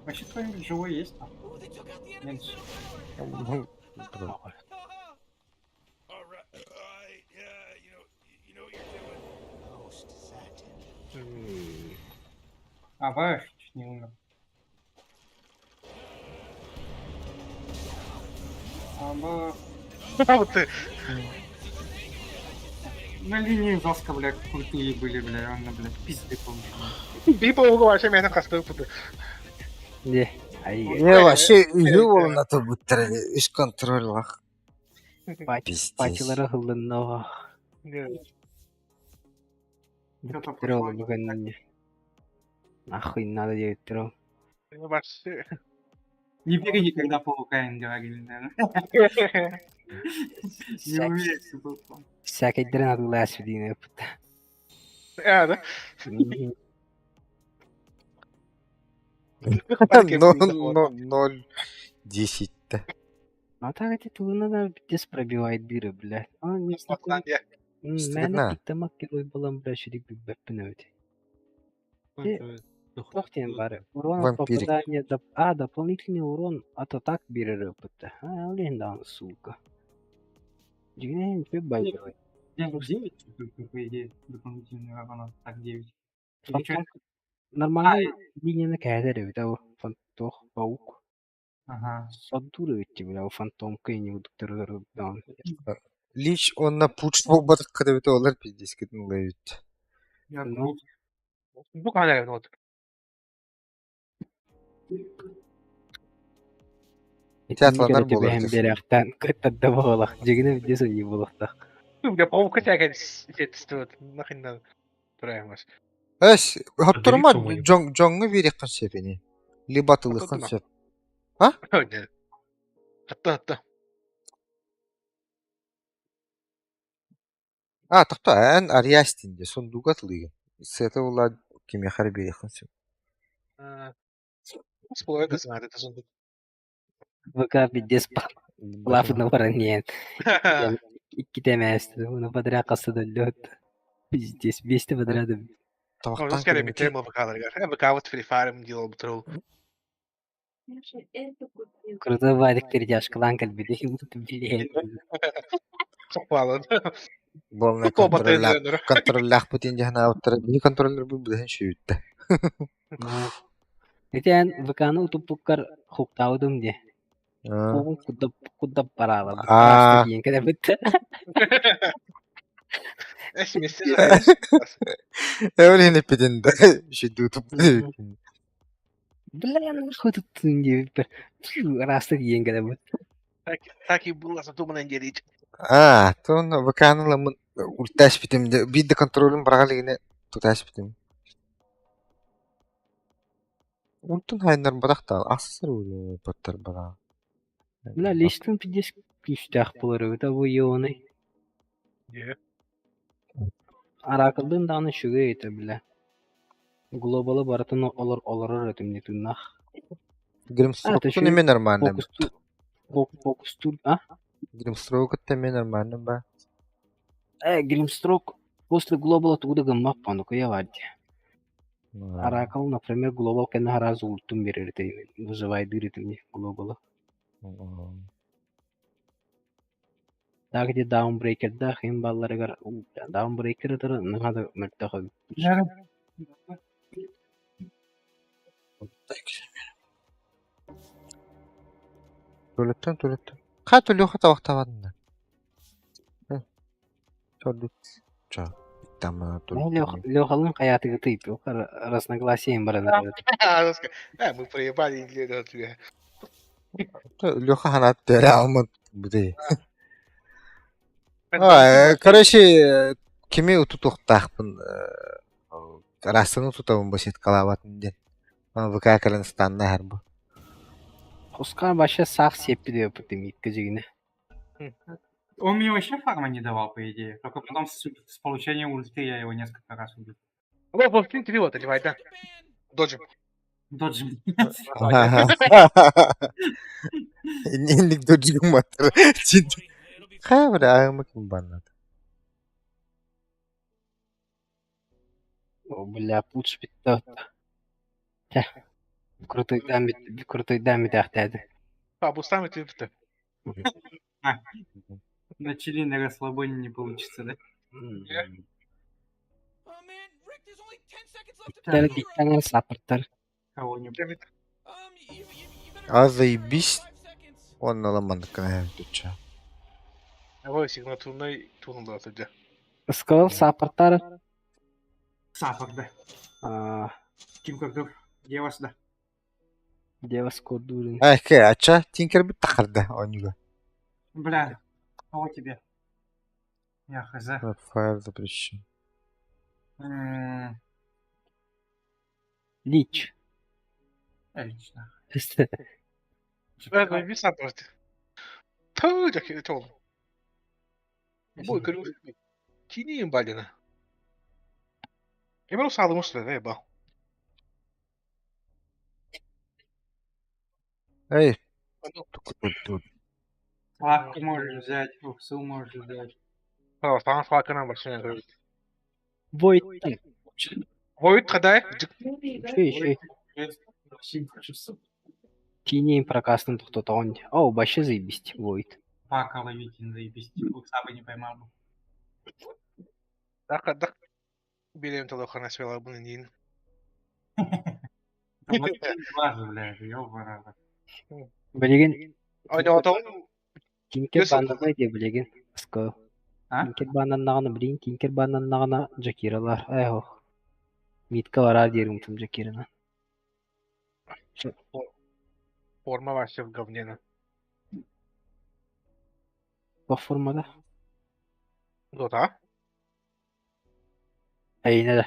Вообще кто-нибудь живой есть там? Меньше. Баш чуть не умер. Вот ты. На линии жестко, бля, крутые были, бля, реально, бля, пизды получили. Бипа вообще меня кастую путы. Не, ай. Ne вообще yuvалın atı bu tarafa. Üst kontrol var. Пиздец. Патилары хылынного. Что-то Трёл бүгін. Нахуй надо делать трёл. Вообще. Не бери никогда паука, не говорили, наверное. Не умеешь, паука. Всякий дрен отгулась в день. Да? Ноль 10-то. А так эти тулы без пробивает биры, блядь. Он не знаком. Мене питамак килой балам, блядь, шерик бэппен өте. Тохтен бары. Урон от Вампирик. попадания... дополнительный урон от атак биры опыта. Блин, да, сука. Дигнен, ты байкеры. 9, по идее, дополнительный урон, так 9. Нормально линияны кәдер өте, о, фантох, паук. Ага. Саддуры өте, бля, о, фантом кайни удуктары дан. Лич онна пуч болбадык кыдыбыты олар пиздец кетін лайыт. Ну, Bu kadar oldu. Театланар болар. болар. Бәһем берәктән кыттады болак. Жигине видеосы не болакта. Бля, паука тягать стоит. Нахрен надо. Правильно. Эс, хоттурма по-моему. жоңғы берек консепини. Либатылы Хоттурма. консеп. Нет. Атта. Тақта, ән ариастинде, сондуға тылыгын. Сеті ола кеме қар берек консеп. Всплывает это знает, это зомби. ВК бидес лафына баранен. İki demezdi. Onu badra kasada löt. Здесь вместе подрядом. Ну, Тауқтан ну, скорее, келемеке. битем ВК, наверное. ВК вот Free Fire делал бутыл. Круто вадик перейдешь клан кальбиде. Блин. Сопало. Болна Тоба тендер. контроллах бутин жахна ауттара. Ни контроллер бұл бұдахын шүйітті. Итен ВКны утуппуккар хуктаудым де. Хугун кудап барала. Просто кейін кеде бітті. Сместе. Öyle pedinde. Şey tutup. Блин, нахуй тут не раста кейін кеде бітті. Так и было задумано делить. Тон ваканла мын улташ битимде. Бидde контролün брагалыгыны туташ битим. Ултун хайнар бадакта асыр улы боттар бара. Бля, лиштын пидес күштах болары. Это воёный. Аракылдын даны шүгө ете, бля. Глобалы баратын олар өтімне түннах. Гримстрок не нормально. Фокустур, а? Гримстрок это нормально, ба. Гримстрок после глобала туда гаммап панука я вадди. Аракал, например, глобал кена разу ультум берерте, вызывает дыритывни глобала. Так где даунбрейкер да, хим балларыгар, даунбрейкер это надо мертаха. Tualetten. Kaç türlü hata vaktavandı. Tualet. Çağ. Tamam. Лёхалын каятыгы тыйп, разногласием баранар. Мы проебали неделю от тебя. Лёха ханат дere almadı bu değil. Короче, кеме туtuqtaqpın. Rasını tutavın bu set kalavatın den. ВК Кыргызстанда her bu. Пускай вообще сах сеппи деп пытым иткежигине. Он мне вообще фарма не давал, по идее. Только потом с получением ульты я его несколько раз убил. Вот, в принципе, вот, одевай, да. Доджим. Доджим. Инник доджим матыр. Хабыр ағымы кім баннады. О, бля, пуч битті. Крутой дами тахтады. Бустами ты это. Начали на расслабоне не получится, да? Тәлі биттен сапырттар. Кого-нибудь. Заебись. Он наламанды канал туча. Ой, сигнатурный турн был тогда. Скал сапырттар. Сапор, да. Ким Коков. Девас, да. Девас кодурин. Ача, Тинкер bir takardı oyunu. Бля, кого тебе? Я хз. Fire запрещен. Лич. Лично. Это веса просто. Ту, так это он. Бой, говорю, тяни им, Балина. Я беру салу, может, да, ебал. Эй. Флаг можешь взять, фуксу можешь взять. Там флаг нам вообще не говорит. Войт. Войт, ходай. Еще. Кинеем прокастын кто-то он. О, вообще заебись, Войт. Пака ловить, заебись. Фукса бы не поймал бы. Так. Берем тогда хана свела бы не. Важно, блядь, ёбарага. Билеген. Ойнатон. Тинкер банданай де билеген. Скал. Тинкер банданнаганы билеген. Тинкер банданнагына Джакиралар. Ох. Митка вара дерим тум Джакирана. Форма вообще в говне. По формада. Дота. Yine de.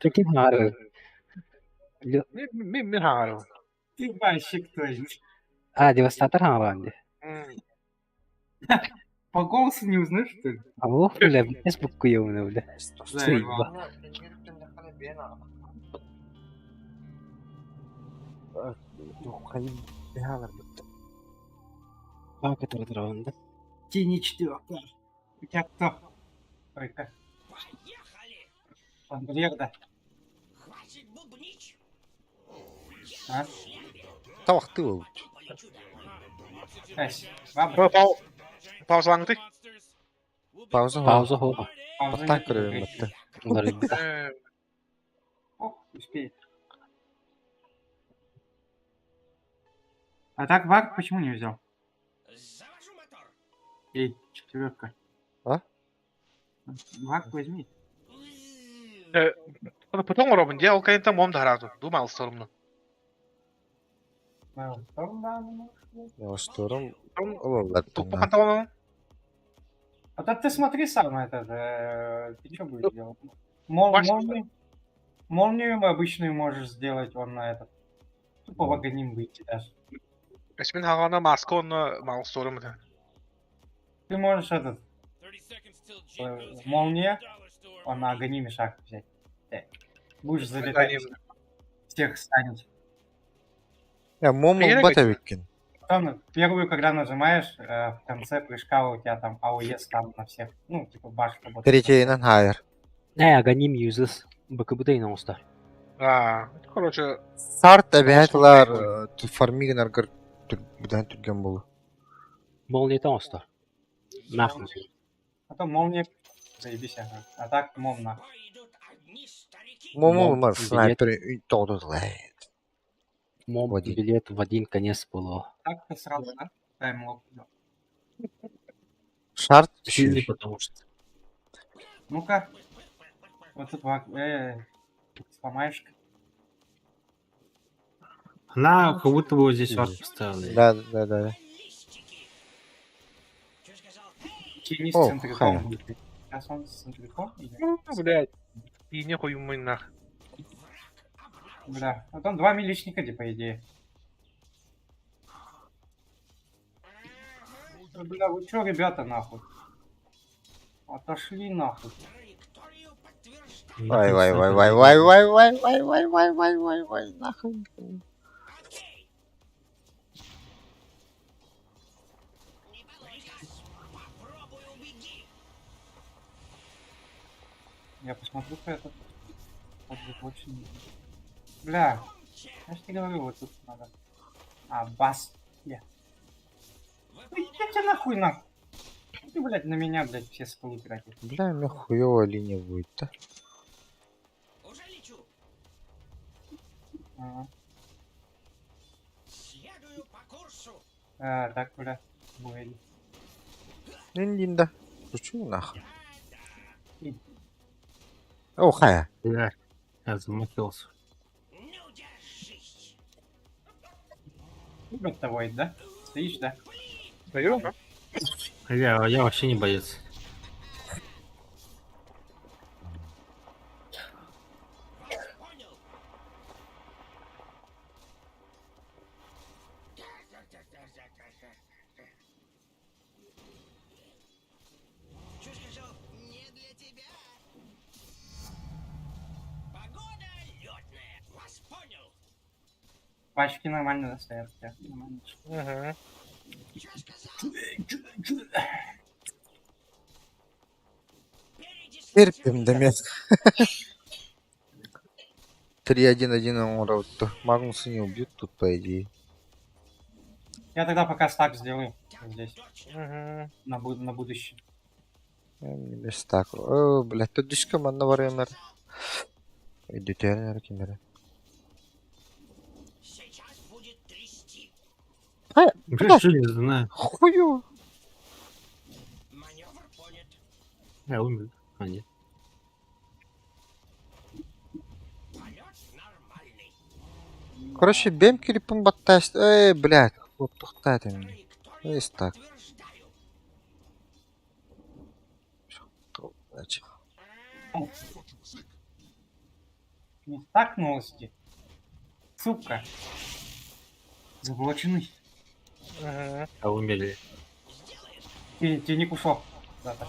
Tekin harbi. Min hangarım. Ты банщик тоже. Девастатор harbi. По голосу не узнаешь, что ли? Ama o bile bitmez bu kıyımını bile. Eyvah. Bak etrafında. Тени четверка. У тебя кто? Ой-ка. Андрей, да? А? Табақты ол. Эс, баба. Pauzlandı. Пауза. Pauza hopa. Баттан көрөм батты. Bunları bir Ох, успеет. А так вард почему не взял? Эй, четверка. А? Вард возьми. Потом робин. Я окей там мом дараду. Думал стормно. Ястырым. Ол баттан. Панталон. А то ты смотри сам этот. Ты что будешь делать? Молнию обычную можешь сделать, он на этот. Тупо в агоним выйти даже. Esmin hangana maskon mal storum. Ты можешь этот. Молния, он на агониме шаг взять. Будешь залетать. Всех станет. Я мому бата виккен. Потом первую, когда нажимаешь, в конце прыжка у тебя там АОЕ там на всех. Ну, типа баш работает. Третьейнен хайыр. Ganim uses. Bakı bu da inançta. Короче, Сарт әбәтләр фармигнаргар бүдән түргән булу. Молния танışta. Нахуй. А то молния, заебись, ага. А так мом нахуй. Мому мар снайпер todo лайт. Мом Один. билет в один конец было. Так ты сразу, да? Таймлок. Шарт Сильный, düşür. потому что. Ну-ка. Вот тут сломаешь. Она как будто бы вот здесь вард поставила. Да. Тени с О, центриком хай. будет. Сейчас он с центриком или? блядь. И нехуй ему нах. Бля, а там два миличника, по идее. Бля, вы чё, ребята, нахуй? Отошли нахуй. Вай, нахуй. Я посмотрю по это. Очень... Бля, я ж тебе говорю, вот тут надо. Бас. Я. Я тебя нахуй нахуй. Ты, блядь, на меня, блядь, все скулы тратишь. Бля, мне хуёвая линия будет, да? Так, бля, будет. Ниндинда. Почему нахуй? О, хая. Да. Я замахился. Любят того, да? Стоишь, да? Стою? Я вообще не боец. Пачки нормально стоят. Нормально. Угу. Терпим, Дамир. 3-1-1 он раут. Магнуса не убьют тут, по идее. Я тогда пока стак сделаю здесь. Угу. На будущее. Без так. О, блядь, тут дишка манна var Ömer. Ödütüyor kimlere? Что не знаю. Хую. Я умер. А, нет. Короче, бем кирпим баттаст. Блядь, вот тухтать меня. Есть так. значит. Не стакнулся. Сука. Заблоченный. А умели. Тени ушел. Куда-то.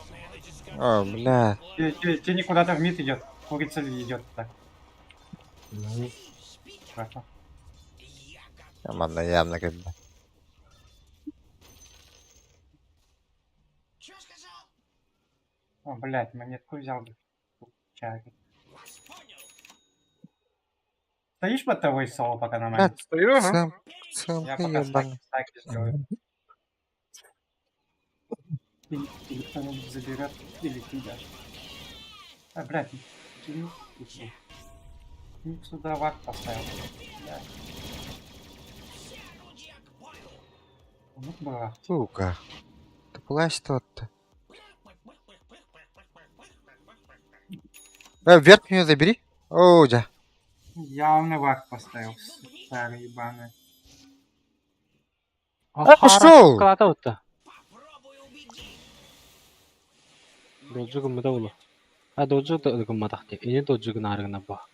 О, бля. Тени куда-то в мид идет. Курица идет так. Хорошо. Команда явно как бы. О, блядь, монетку взял бы. Чарик. Стоишь под тобой соло, пока на Блядь, мане? Стою, ага. сам Я ты пока ебаный. стаки сделаю. Или кто-нибудь заберет, или ты даже. А, блядь, сюда вак поставил. Блядь. Ну, было. Сука. Ты плащ тот-то. Верхнюю забери. О, да. Явно вак поставил, старый ебаный. пошёл! Калата-то. Доджугum да боло. А доджуг да гамматахте. Эне доджуг наргана ба.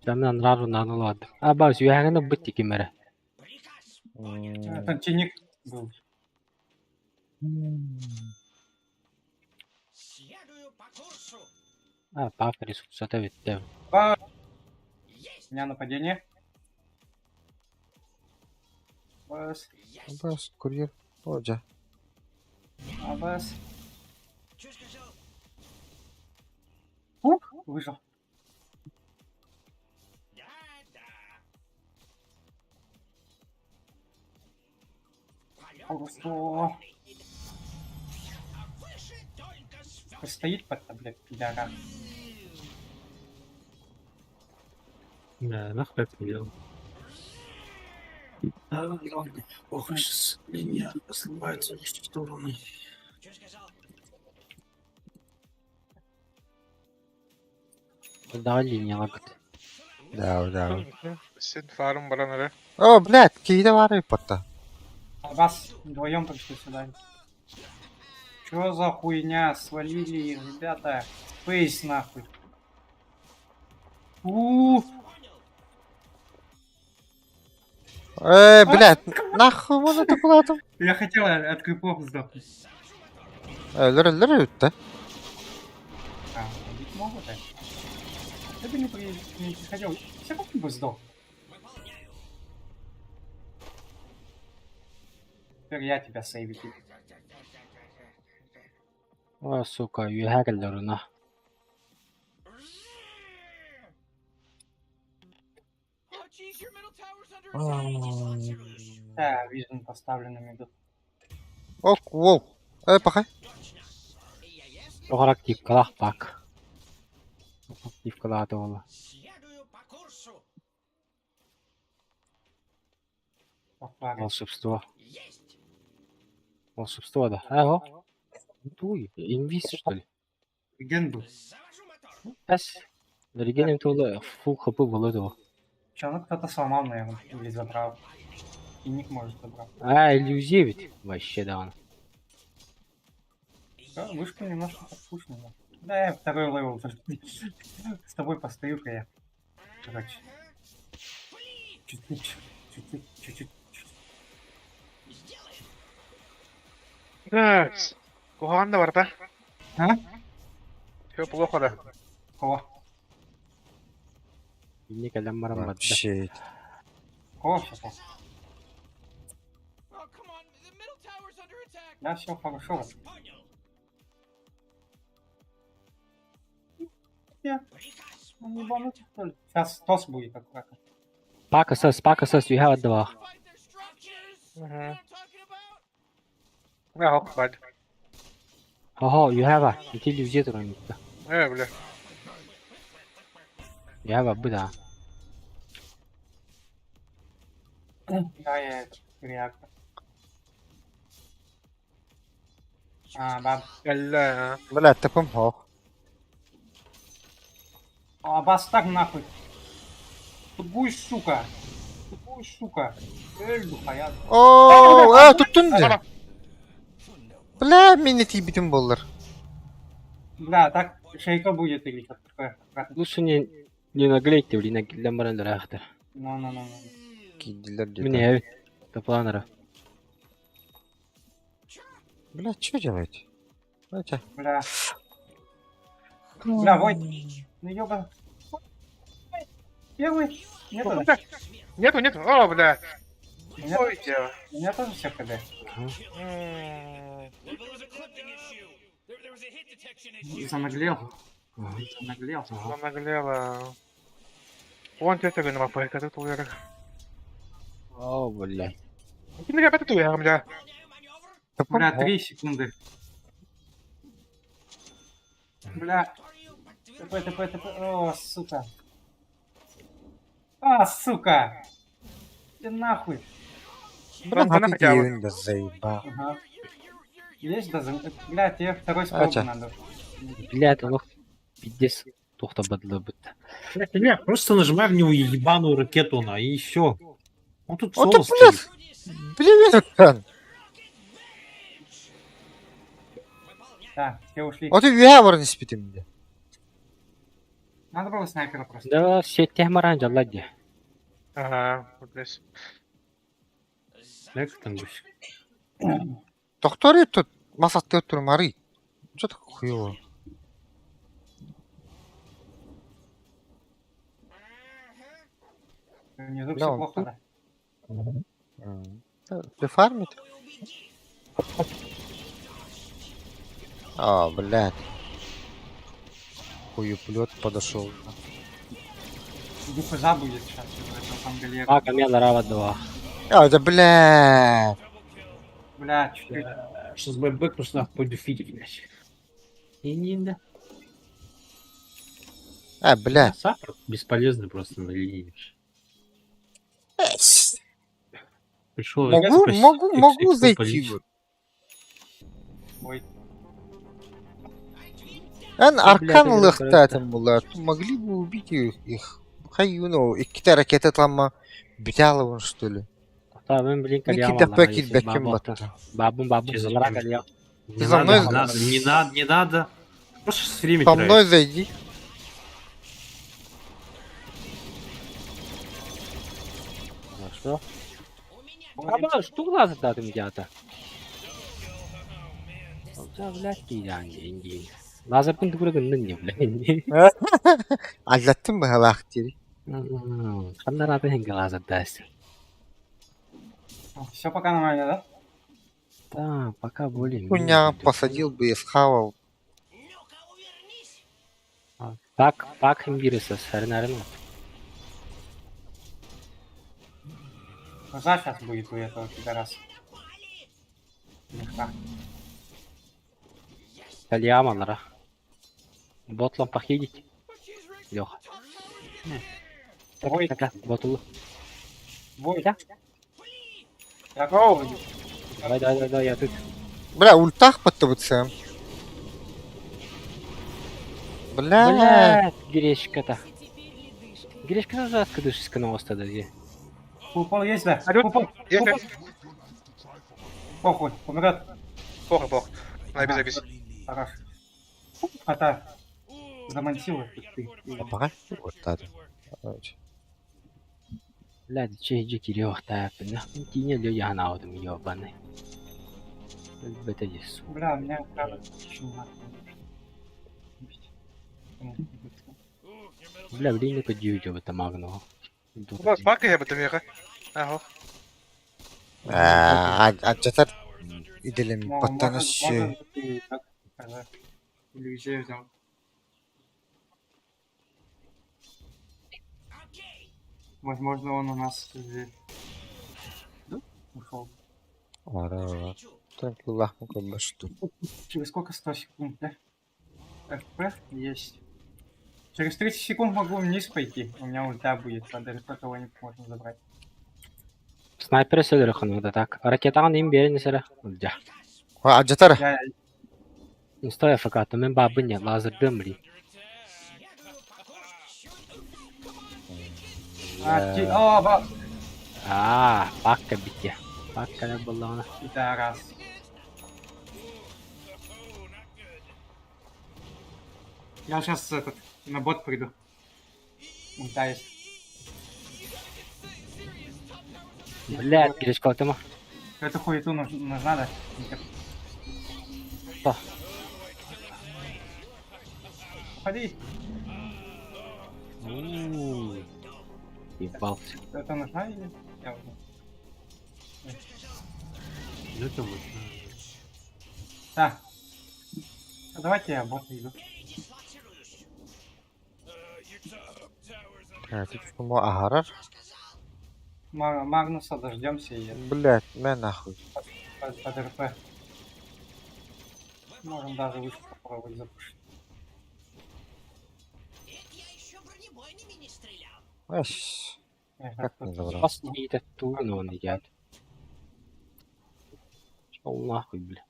Жамнан рару нанылад. А бас юягана битти кимере. Это тенник был. А, пакари суксата витте. У меня нападение. Бас. Бас, курьер. О, да. Абас. Уп, выжил. Просто. Стоит под таблет, пидора. Да, нахуй миллион. Ох, сейчас линия сливается в стороны. Да, линия лагает. Да, да. Сен фарм баранары. О, блядь, какие-то вары пота. Вас вдвоем пришли сюда. Чё за хуйня? Свалили, ребята. Фейс нахуй. Блядь, нахуй вон это куда-то. Я хотел от крипов сдохнуть. Лыры-то. А, убить могут, да? Ты бы не приходил. Все равно бы сдох. Теперь я тебя сейвить. О, сука, юягалларына. Oh, jeez, your middle tower's under attack. Да, вижу поставленными идут. Ок, воу. Пахай. Охрак тип калах пак. Тип калата вола. Волшебство. Волшебство, да. Ого. Туй, инвиз, что ли? Реген был. Пес. Регенем тула фул хапы володова. Чё, ну кто-то сломал, наверное, или забрал. И ник может забрал. А, иллюзия ведь. Вообще, да он. Да, вышка немножко подпушена. Да, я второй левел. С тобой постою-ка я. Короче. Чуть-чуть. Так. Куганда барда. А? Все плохо, да. Кого? Не калям марамбад. Вообще. Кого все плохо? Oh, come on, the middle tower's under attack. Да, все хорошо. Я. Ну, ебанутый, что ли? Сейчас тос будет аккуратно. Пака сас, you have два. Fight their structures. You know what I'm talking about? Я хок бад. Ого, you have a. Эти иллюзия туранит. Бля. You have a быда. Да, я это, реактор. А, баб. Гля. Блядь, ты помог. А, бас так нахуй. Тут будешь, сука. Тут будешь, сука. Эльду, хаят. О, тут тунде. Бля, мені ті бітім болар. Бля, так шейка будет или что-то такое. Лучше не наглейте, блин, на мораль рахтер. Ну. Киділер Мне деді. evet. Топланера. Бля, що делать? Давайте. Бля. Бля, Войт. Ну ёба. Первый. Нету, да? Нету. О, бля. Нет. Ой, дело. У меня тоже все КД. Занаглел. Занаглел. Наглела. Вон тебе тебе на мапайка, тут уверен. О, блядь. Ну, я опять уверен, бля. Бля, 3 секунды. Бля. ТП. О, сука. А, сука. Иди нахуй. Бронза на хотя бы. Він да заїбав. Ага. Есть да? Бля, тебе второй скоп Ача. надо. Блядь, он пиздец. Тухта бадлы быт. Бля, просто нажимай в него ебаную ракету на, и все. Он тут О, соло ти, бля, стоит. Блін, екран. Так, все ушли. От і вявор не спітим, бля. Надо было снайпера просто. Да, все техмаран жаллади. Ага, вот здесь. Как там будешь? Доктори тут масатты өттүр мари. Чё так хуёво? Внизу Бля, все он плохо, да? Ты фармит? А, блядь. Хуеплет подошел. Духоза будет сейчас. Там галера. А, камела рава 2. А, да блядь. Бля, чуть-чуть. Сейчас бэкнусь нахуй пойду фидик, блядь. И не да. А, блядь. Саппорт бесполезный просто на линии. Пришел Могу зайти. Вот. Ой. Арканлых татам было. Могли бы убить их. Хаюну. И какие-то ракеты там битялован, что ли? Да, ben bilin Ники кальян да пакет бекем баттı. Бабум, Через забра время. кальян. Не за надо, мной- не надо. Просто с время По теряешь. мной зайди. Хорошо. Ama şu lazım zaten ya. Ya блядь, деньги. Lazım pun tukura gandın ya блядь. Azlattın mı halaktiri? Kanlar abi hangi lazım dersin? Все пока нормально, да? Да, пока более. Хуйня посадил бы и схавал. Bak birisi sarınarım. Коза сейчас будет у этого пидораса. Легка. Kальян alır ha. Botla pakiydik. Yok. Ой, Taka botulu. Вой. Да. Так, Оу. Давай, я тут. Бля, ультах подтабыться. Бля. Блядь, грешка-то. Грешка уже откуда на остада где? Купол есть, да? Алло, Купол. есть, Купол. есть. Похуй, умрет. Плохо. Забись. Хорош. Это замансила ты. Ага, вот так. Короче. Блядь, че кирёх тапин. Тине лё я наудым ёбаный. Это есть. Бля, мне правда чума. Бля, блин, не подъюдю в это магну. У нас пака я бы века. Ага. Acıtar gidelim pattanız şey. Иллюзия взял. Возможно, он у нас здесь. Ушел. Ара. Tranquillah mı kalmıştı? Через сколько? 100 секунд, да? ФП есть. Через 30 секунд могу вниз пойти. У меня ульта будет, а даже кого-нибудь можно забрать. Снайпер söylüyor kanımda tak. Raketağın en beri nesere. Ja. Acıtar. Я Stoya fakat men babın ya lazır dömri. Ба! Bakka bitti. Bakka ne buldu ona. Пидорас. Я сейчас на бот приду. Ульта есть. Блядь, гиречка отыма. Эту хуету нужна, да? Что? Ходи. Ебался. Это нужна или? Я уже. Ну это вот. Да. Давайте я бот иду. Ты что, агарар? Магнуса дождемся и Блять, на нахуй. под РП. Можем даже вышку попробовать запушить. Ась, как не забрал? Посмотрите, тугно он едят. Шел нахуй, бля.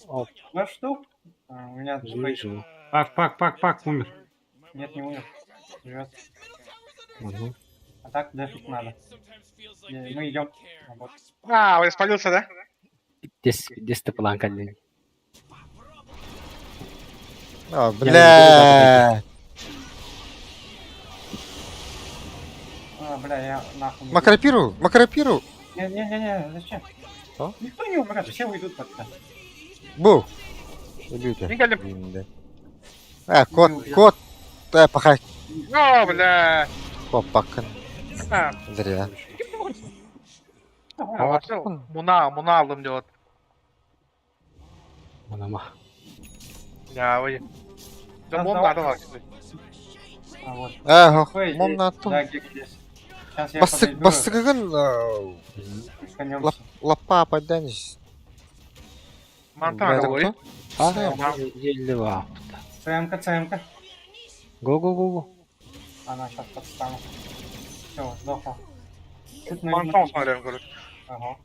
Оп, Ну что? У меня живу. Пак, умер. Нет, не умер. Живет. Угу. А так дефить надо. Мы идем. на бот. А, он спалился, да? Здесь ты планка для них. О, бля. Бля, я нахуй. Макропиру. Не, зачем? Что? Никто не умрет, все уйдут пока. Бу. Убейте. Мигель. Кот. Пахай. О, бля. Попакан. А, Зря. Муна алdım diyor. Анама. Ya vay. Да, Mum давай. nerede var? Вот. Ага, момнату. Да, где здесь. Сейчас я подойду. Бастыгын Сканемся. лапа паданись. Mantar da var. А, елева. ЦМК. Го. Она сейчас подстанет. Все, сдохла. Тут Mantar var говорит. Ага.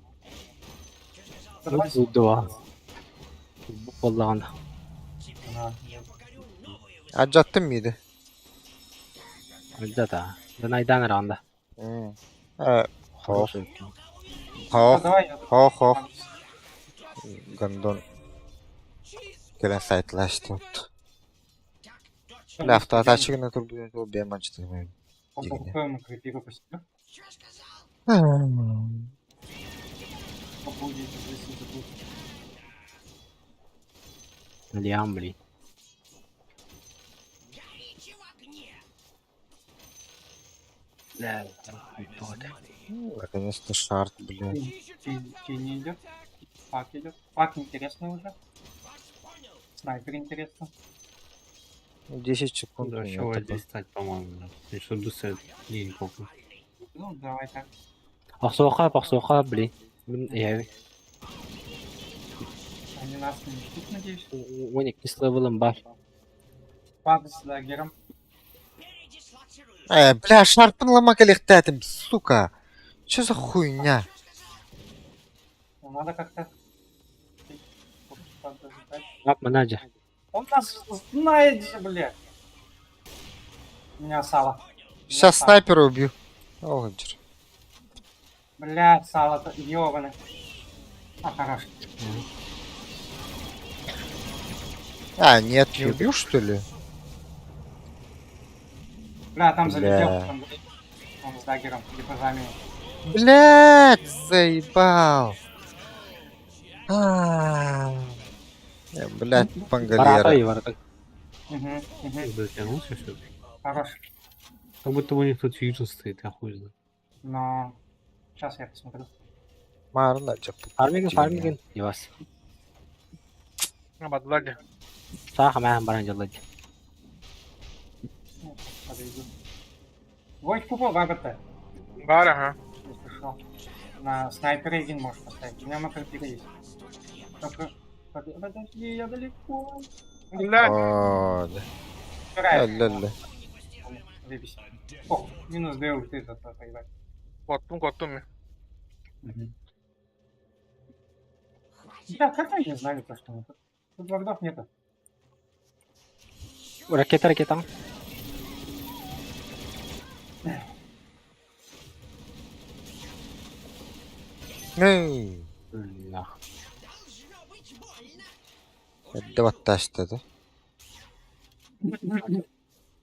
Два. Боллагана. Ага. Acıttın mıydı? Да. Да найдан ранда. Хох. Давай я Хох. Гандон. Gelen saytlaştı. Lafta açık ne turdu o bir maçtı. попробуем крепику посидим. Побудет, если забудет. Лиам, блин. Да, Наконец-то шарт, блин. Тень идет. Пак идет. Пак интересный уже. Снайпер интересно. 10 секунд. Да, еще вот здесь стать, по-моему. Еще дусы не помню. Ну, давай так. Ахсоха, блин. Я Они нас не ждут, надеюсь. уник не левелом бар. Пак с даггером. Бля, шарпанлама коллектатым, сука. Что за хуйня? Надо как-то... подождать. Как менеджер? Он нас знает же, блядь. У меня сало. Сейчас снайпера убью. Олджер. Блядь, сало-то ёбаное. Хорош. Нет, не убил, что ли? Бля, там залетел. Бля. Там, он с даггером, типажами. Блять, заебал. Блять, пангалера. Дотянулся все. Хорош. Как будто у них тут фьюжн стоит, я хуй знаю. Но... Сейчас я посмотрю. Марна, Фармиген. Явас. Ama hadi. Саха мен баранжалади. Подойду. Войт купол вагата. Var ha. Пришел. На снайпера один можешь поставить. У меня макропика есть. Только... Подожди, я далеко. Bля. Ля-ля-ля. Выбись. О, минус 2 ульты зато поебать. Korktum ya. Да, как они не знали то, что мы тут? Тут врагов нету. Ракета. Эй, Нах. это вот таштады.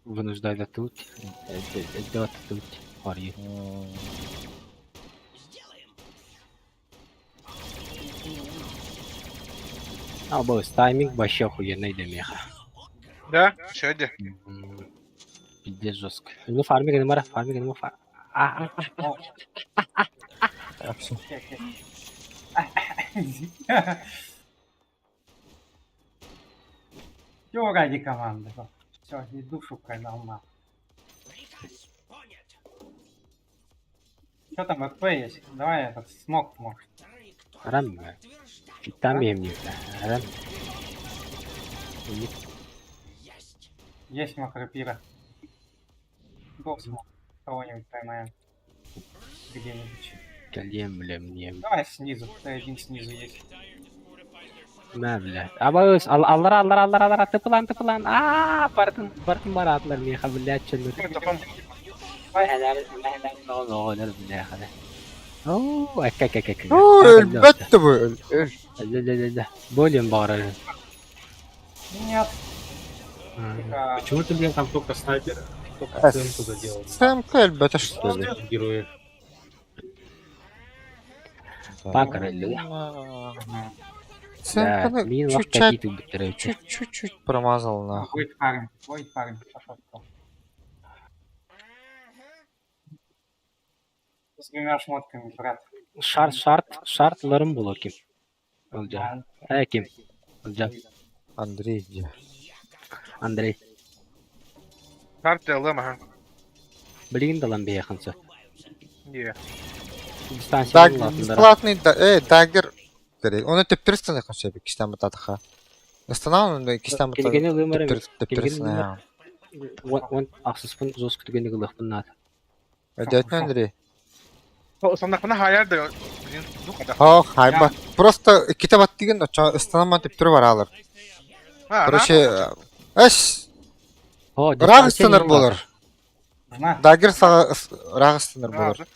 Вынуждает тут. Это тут. Пари. А, босс, тайминг вообще охуенный демеха. Да? Сегодня. Пиздец жестко. Ну, фарминг не мара, фарминг не мара. Все ради команды. Все, и душу продал на. Что там ВП есть? Давай этот смог может. Рам. Там я мне. Рам. Есть макропира. Был смог. Кого-нибудь поймаем. Где-нибудь. Калем, блин, не. Давай снизу. Один снизу есть. Ma billahi. Abos, Allah, tepelan. Bartın baratlar mı yapabilecek çıldır. No, billahi. Oo, ek. Elbette bu. Да. Болен bağırır. Нет. Почему ты, блин, там только снайпера? Только СМ-ку заделал? Сэмка elbette что ли. Герои. Bakır öyle. Сэмка Min vakti bitirir. чуть-чуть промазал нахуй. Будет парень. Пошел. С двумя шмотками, брат. Şartlarım bul kim? Olacak. Kim? Olacak. Андрей где? Андрей. Карты лыма. Bilgin de lan bir yakınsa. Не. Бесплатный дагер. Оны тептерстен якынча бик киштан бататыха. Останавливаем да киштан Келгені лымар емес. тептерстен. Он ақсыспын зос күтігені қылықпын нады. Ödetme Андрей. Сонда hayal da блин, ну когда. Хайба. Просто китап деген останама тептер бар алар. Короче, рагыстанар болар. Дагер рагыстанар болар.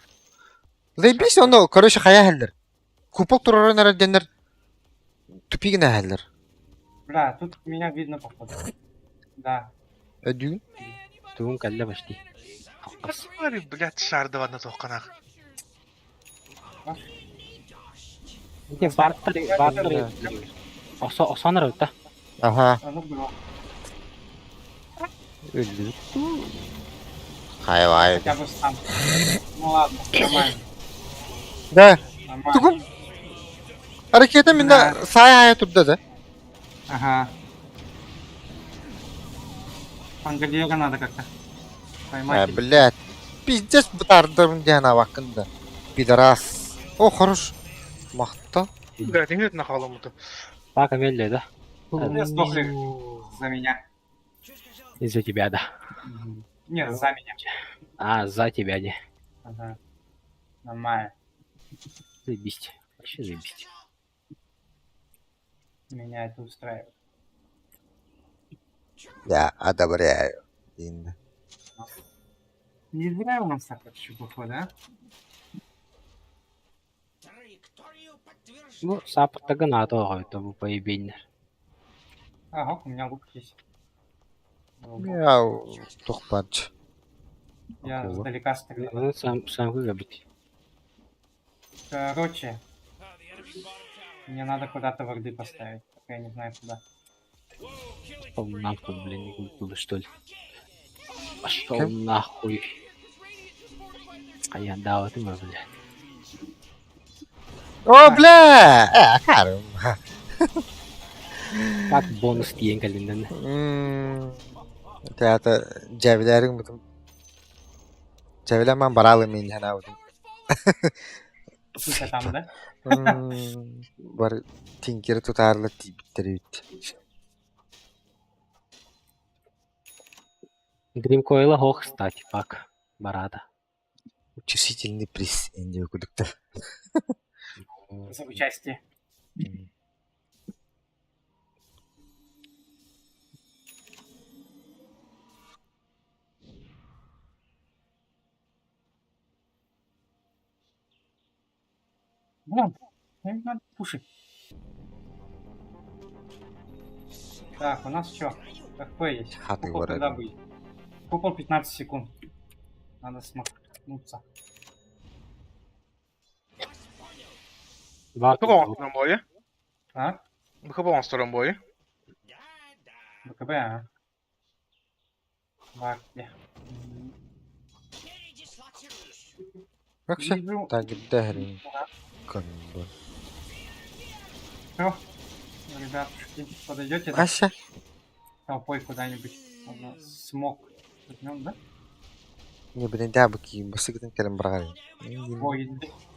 Заебись, оно, короче, хая хәлдер. Купок турары нараденер тупигіне хәлдер. Бля, тут меня видно походу. Да. Ödüğün? Туғын кәлі башти. Посмотри, блядь, шардова на тохканах. Bartlar. Osanır öte. Aha. Ну, было. Öldü. Hayvay. Хотя бы сам. Ну ладно, нормально. Da. Нормально. Tukum. Harekete minna sahaya turda da. Ага. Пангадьера надо как-то поймать. Блядь. Пиздец бутардырым дияна вакында. Пидорас. О, хорош. Мақта. Блядь, не на халому то. Бака мелли, да? Все сдохли за меня. Из-за тебя, да. Нет, за меня. За тебя, не. Ага. Нормально. Заебись. Вообще заебись. Меня это устраивает. Я одобряю. Инна. Не зря у нас так вообще походу, да? Ну, саппорта гната это bu поебенler. Ага, у меня лук есть. Я тухпач. Я сдалека стреляю. Onu sen выбить. Короче, мне надо куда-то ворды поставить. Только я не знаю куда. Пошел нахуй, блин, не культуры, что ли. Пошел нахуй. А я дал это, блядь. О, бля! Карым. Как бонус diyen kalinden. Teata javilerin butum. Javilen ben baralı mıyım hana butum. Слушай, там, да? Бар тинкер тутарлы тибиттерит. Dream Coil'a hoch, кстати, пак. Барада. Чувствительный приз инди кудукта. За участие. Вон, надо пушить. Так, у нас что? ХП есть. Хаты Купол вырыли. когда будет? Купол 15 секунд. Надо смахнуться. Варт БКБ он в втором бою. А? БКБ он в втором бою. БКБ, а? Варте. Вообще, Вижу. так дерень. Канба. Всё. Ребятушки, подойдете? да? Ася. Толпой куда-нибудь. Можно смог. Возьмем, да? Не блин, да бки, басыгын келем браган. Ой,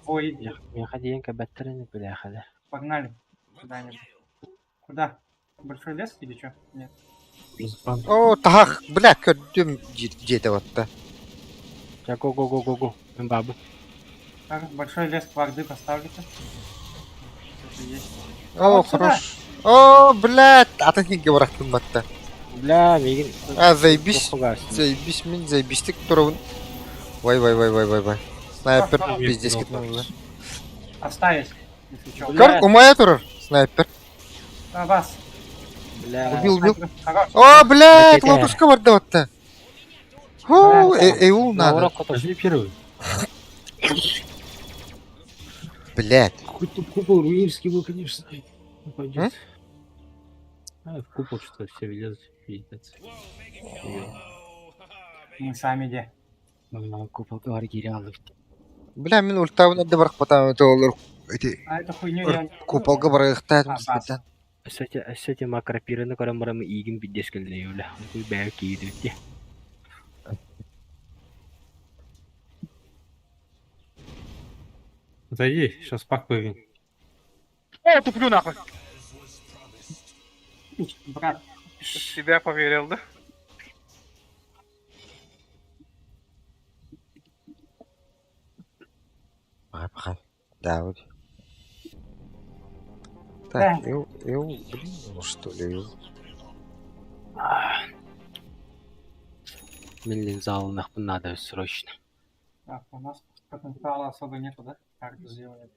ой, Я ходил к батареям, бляха. погнали. Куда-нибудь. Куда? Большой лес или что? Нет. О, тах, бля, көддüm жете батта. Я го. Бабу. Так, большой лес кварды поставлю-ка. Что-то есть. О, вот сюда. хорош. О, блядь, атакиге барактым батта. Бля, Мигин. А, заебись. Заебись, мен заебистик турабын. Вай. Снайпер Ага. пиздец кеткен. Оставить, если что. Көр, умая турар. Снайпер. Бас. Бля. Убил. Хорош. О, блядь, Ракета. лотушка барды батта. О, эйул На надо. урок отошли первый. Блядь. Хоть тут купол руинский был, конечно. Ну, пойдет. А, в купол что-то все ведет. Мы сами где? Купол говорит, Бля, мен ультабын әдді бірақ батам өте олар. Эти А эту хуйню я... куполга барайықтадым А, бас. спеттен. Әсәте макропираны көрім барамы игін биддес көлдей өлі. Бұл бәу кейді өтте. Зайди, сейчас пак появим. О, туплю нахуй. Брат, В себя поверил, да? Пахай. Да, вот. Да. Так, Ил, блин, ну что ли, Ил. Мен залынақ бұл надо срочно. так, у нас потенциала особо нету, да? Как это сделать?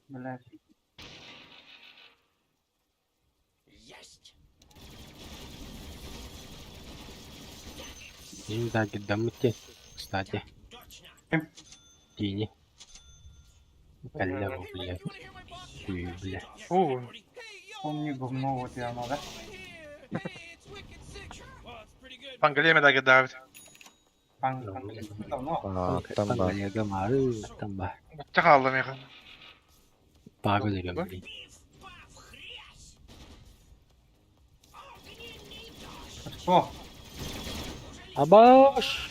Блять. Мен да гиддам өтте. Кстати. Кем? Тиіне. Кәлі бұл, блядь. Үй, блядь. О, Он не говно, вот и оно, да? Пангалеме давит. Давно. Там ба. Пангалияға мары, там ба. Чакалды меха. Багы жүрем, блядь. Что? Абаш!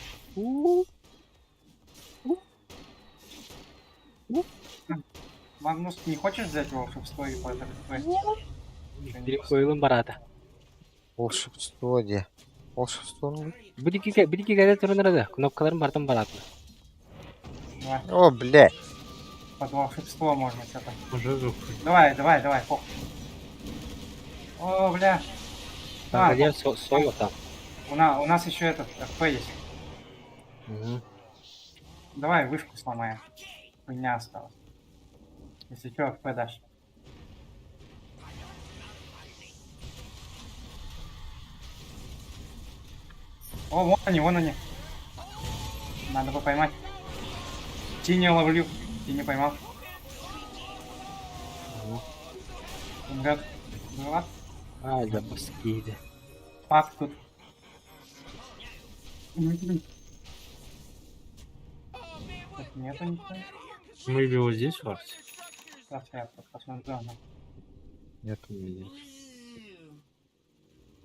Магнус, не хочешь взять волшебство и подожди? Перекойлым барата. Волшебство де. Волшебство ну. Будики кәді тұрынырады. Кнопкаларын бартын баратын. Давай, О, блядь. под волшебство можно что-то. Уже жук. Давай, пох. О, бля. А, Пангалия соло там. у нас еще этот РП есть. Давай вышку сломаем. Хуйня осталась. Если что, РП дашь. О, вон они. Надо бы поймать. Тини ловлю. Тини поймал. Умрет. Была. А, запускиды. Пак тут. Тут нету ничего. Мы его здесь, Варс? Сейчас я посмотрю. Нет.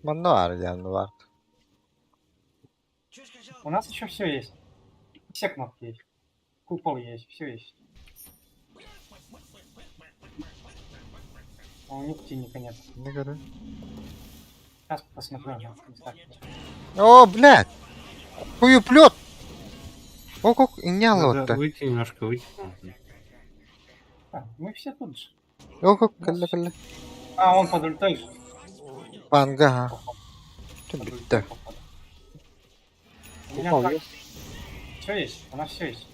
Мануар, ну варт. У нас еще все есть. Все кнопки есть. Купол есть, все есть. А у них тиника нет. Не говори. Сейчас посмотрю. на местах. О, блядь. Хуеплет. О, как иняло Надо вот-то. выйти немножко, выйти. А, мы все тут же. О, как калля. А, он под ультой. Панга, ага. Что бит-то? У меня Купол так... есть? Все есть, у нас все есть.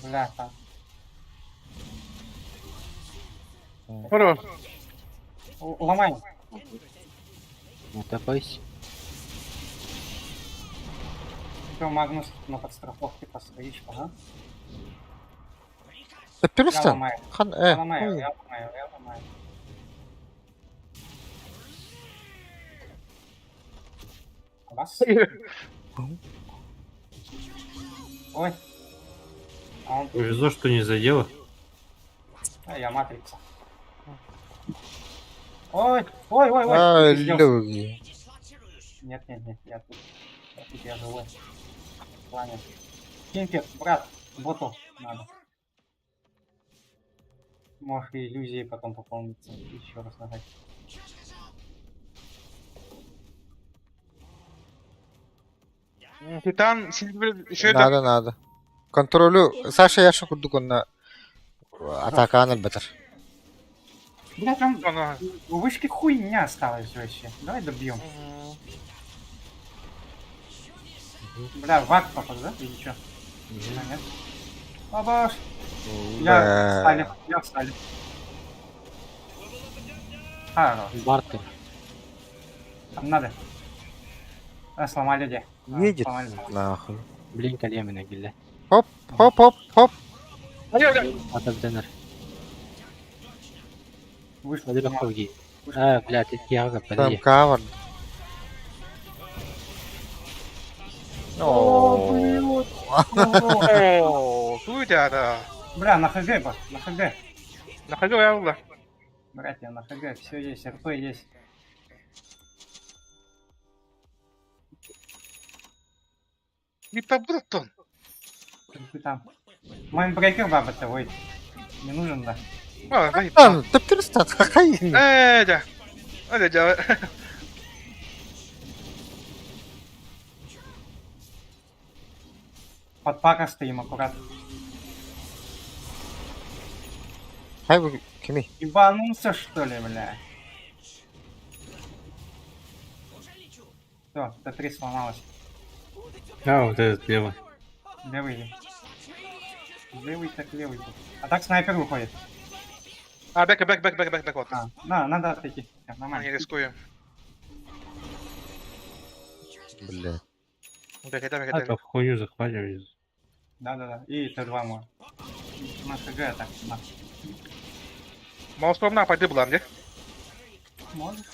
Бля, там Хорош. Ломай. Не топайся. Что, Магнус на подстраховке постоишь, ага? Та Я перестань. ломаю. Хан, Я ломаю, ой. я ломаю, я ломаю. Раз. Ой. А он... Повезло, что не задело. А, я матрица. Ой, ой, ой, ой. Ай, Пиздёж. люди. Нет, нет, нет, я тут. Я живой. Плане. Кинкер, брат, боту надо. Можешь и иллюзии потом пополниться. Еще раз нажать. Титан, Сильвер, еще Надо, надо. Контролю. Саша, я что курдук на атаканы бетер. Бля, там это... у вышки хуйня осталась вообще. Давай добьем. Бля, в ад попал, да? Или что? Нет. Бабаш. Я встали, я встали. Хорош. Бартер. Там надо. Сломали где? Едет Сломали. нахуй. Блин, калемина гилля. Хоп, хоп, хоп, хоп. Атап денер. Вышел. Подери хоги. Блядь, я Там подери. кавер. О, О, судя, да. Бля, на ХГ, ба, на ХГ. Находил я угла. Братья, на ХГ, все есть, РП есть. Вита Братон. Ты там. Майнбрейкер баба-то, ой. Не нужен, да? А, заебал. Там, да перестань, хахай. Да. Вот дело. Под пара стоим аккуратно. Хай вы, кими. Ебанулся, что ли, бля? Все, Т3 сломалась. А, вот этот левый. Левый. Левый так левый. А так снайпер выходит. А, бэк, вот. А, надо отойти. Не Нормально. рискую. Бля. Бэк, А, то в хуйню захватим. Да. И Т2 можно. На ХГ так. На. Мол, спомна, пойди была, где? Может.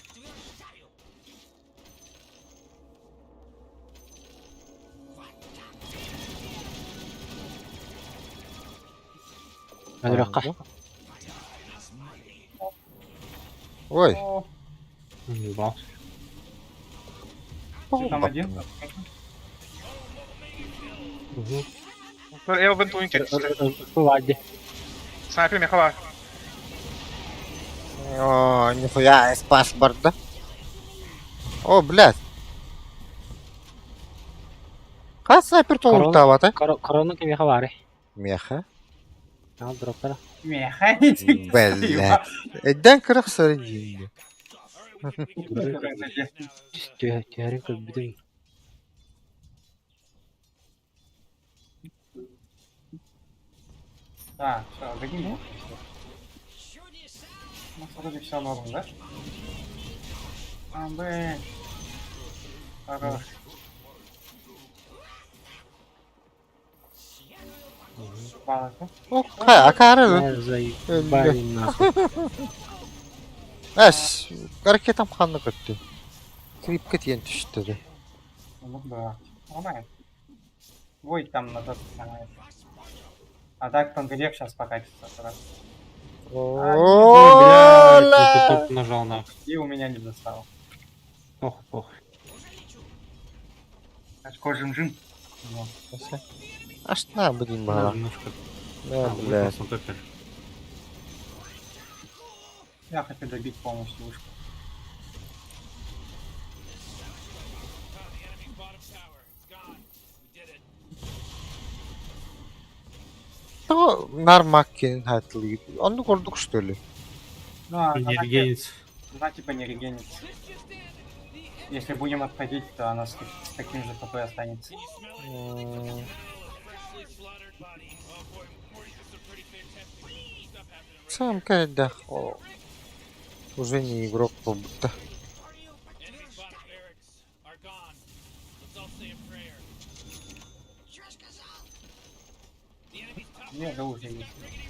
Адрёха. Ой. О, Ебал. ты там один? Я в интуинке. Влади. Снайпер мехова. О, нихуя, из паспорта. О, блядь. Как снайпер-то ултавата? Корону кем хавари. Меха. Ал дроптара. Меха, иди. Блядь. Эдден кырык сырыйын. Тюрин как бидин. Да, все, догони. Ну, вроде все норм, да? А, блин. Хорош. Палочку. О, акары. Заебали нахуй. Әс, ракетам ханны көтті. Крип кетен түшті. Ну да. Нормально. Ой, там назад нормально. А так Пангелев сейчас покатится сразу. О, Бля, ты нажал нахуй. И у меня не достал. Похуй. Очко жим-жим. Ну. Аш на, блин, бара. Немножко. Да, блядь. Я хочу добить полностью вышку. То нармаккин хатлы. Onu kurduk что ли? Ну, а Не она, регенится. она типа не регенится. Если будем отходить, то она с таким же ХП останется. slaughtered bodies. Oh boy, Morty's got some pretty fantastic stuff happening right Сам когда уже не игрок как будто. Enemy's bottom barracks are gone. Let's all say a prayer. The enemy's top Не, да уже есть.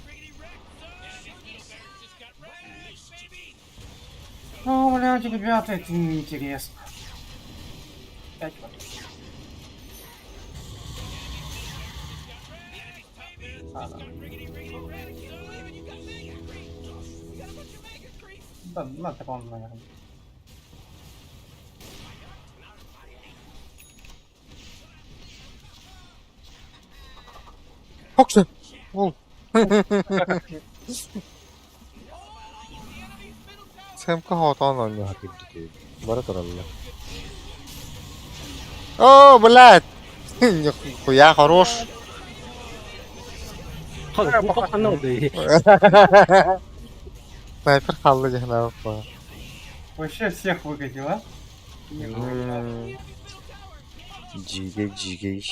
riggedy wrecked. Enemy's middle barracks just got wrecked, baby. Ну, блядь, ребята, это неинтересно. Опять вот. Да, на таком, наверное. Фоксы! Ол. Сэмка хотан он не хотел. Бара таралла. О, блядь! Нихуя хорош. Снайпер халлы жахнаа. Вообще всех выкатил, а? Джиге.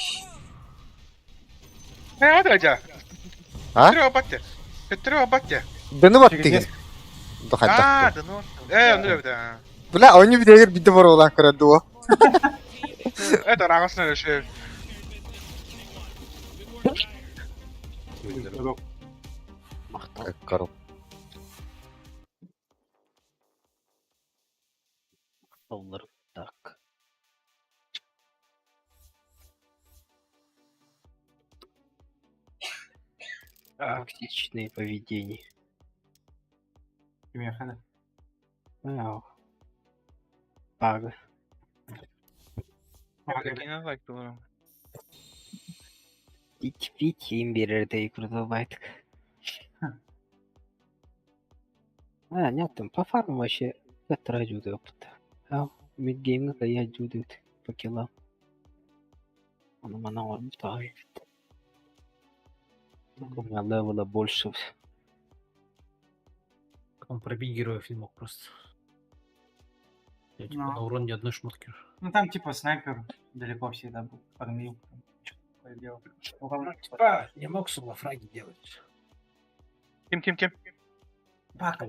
Дядя. А? Петрева батя. Да ну вот ты. Да ну. Ну да. Бля, он не видит, биде бар улан кыраду. Это рагасына решил. Как коров. Так. Токсичные поведения. Меха, Ау. Пага. Какие лайк было. Пить им берердей продолбайтык. Нет, там по фарму вообще это жуды опыт. Мидгеймга я жудыт по килам. Он мана он так. У меня левела больше. Он пробить героев не мог просто. Я типа Ну. на урон ни одной шмотки. Ну там типа снайпер далеко всегда был, фармил. Что-то такое делал. Ну, там, Типа не мог фраги делать. Кем? Бак.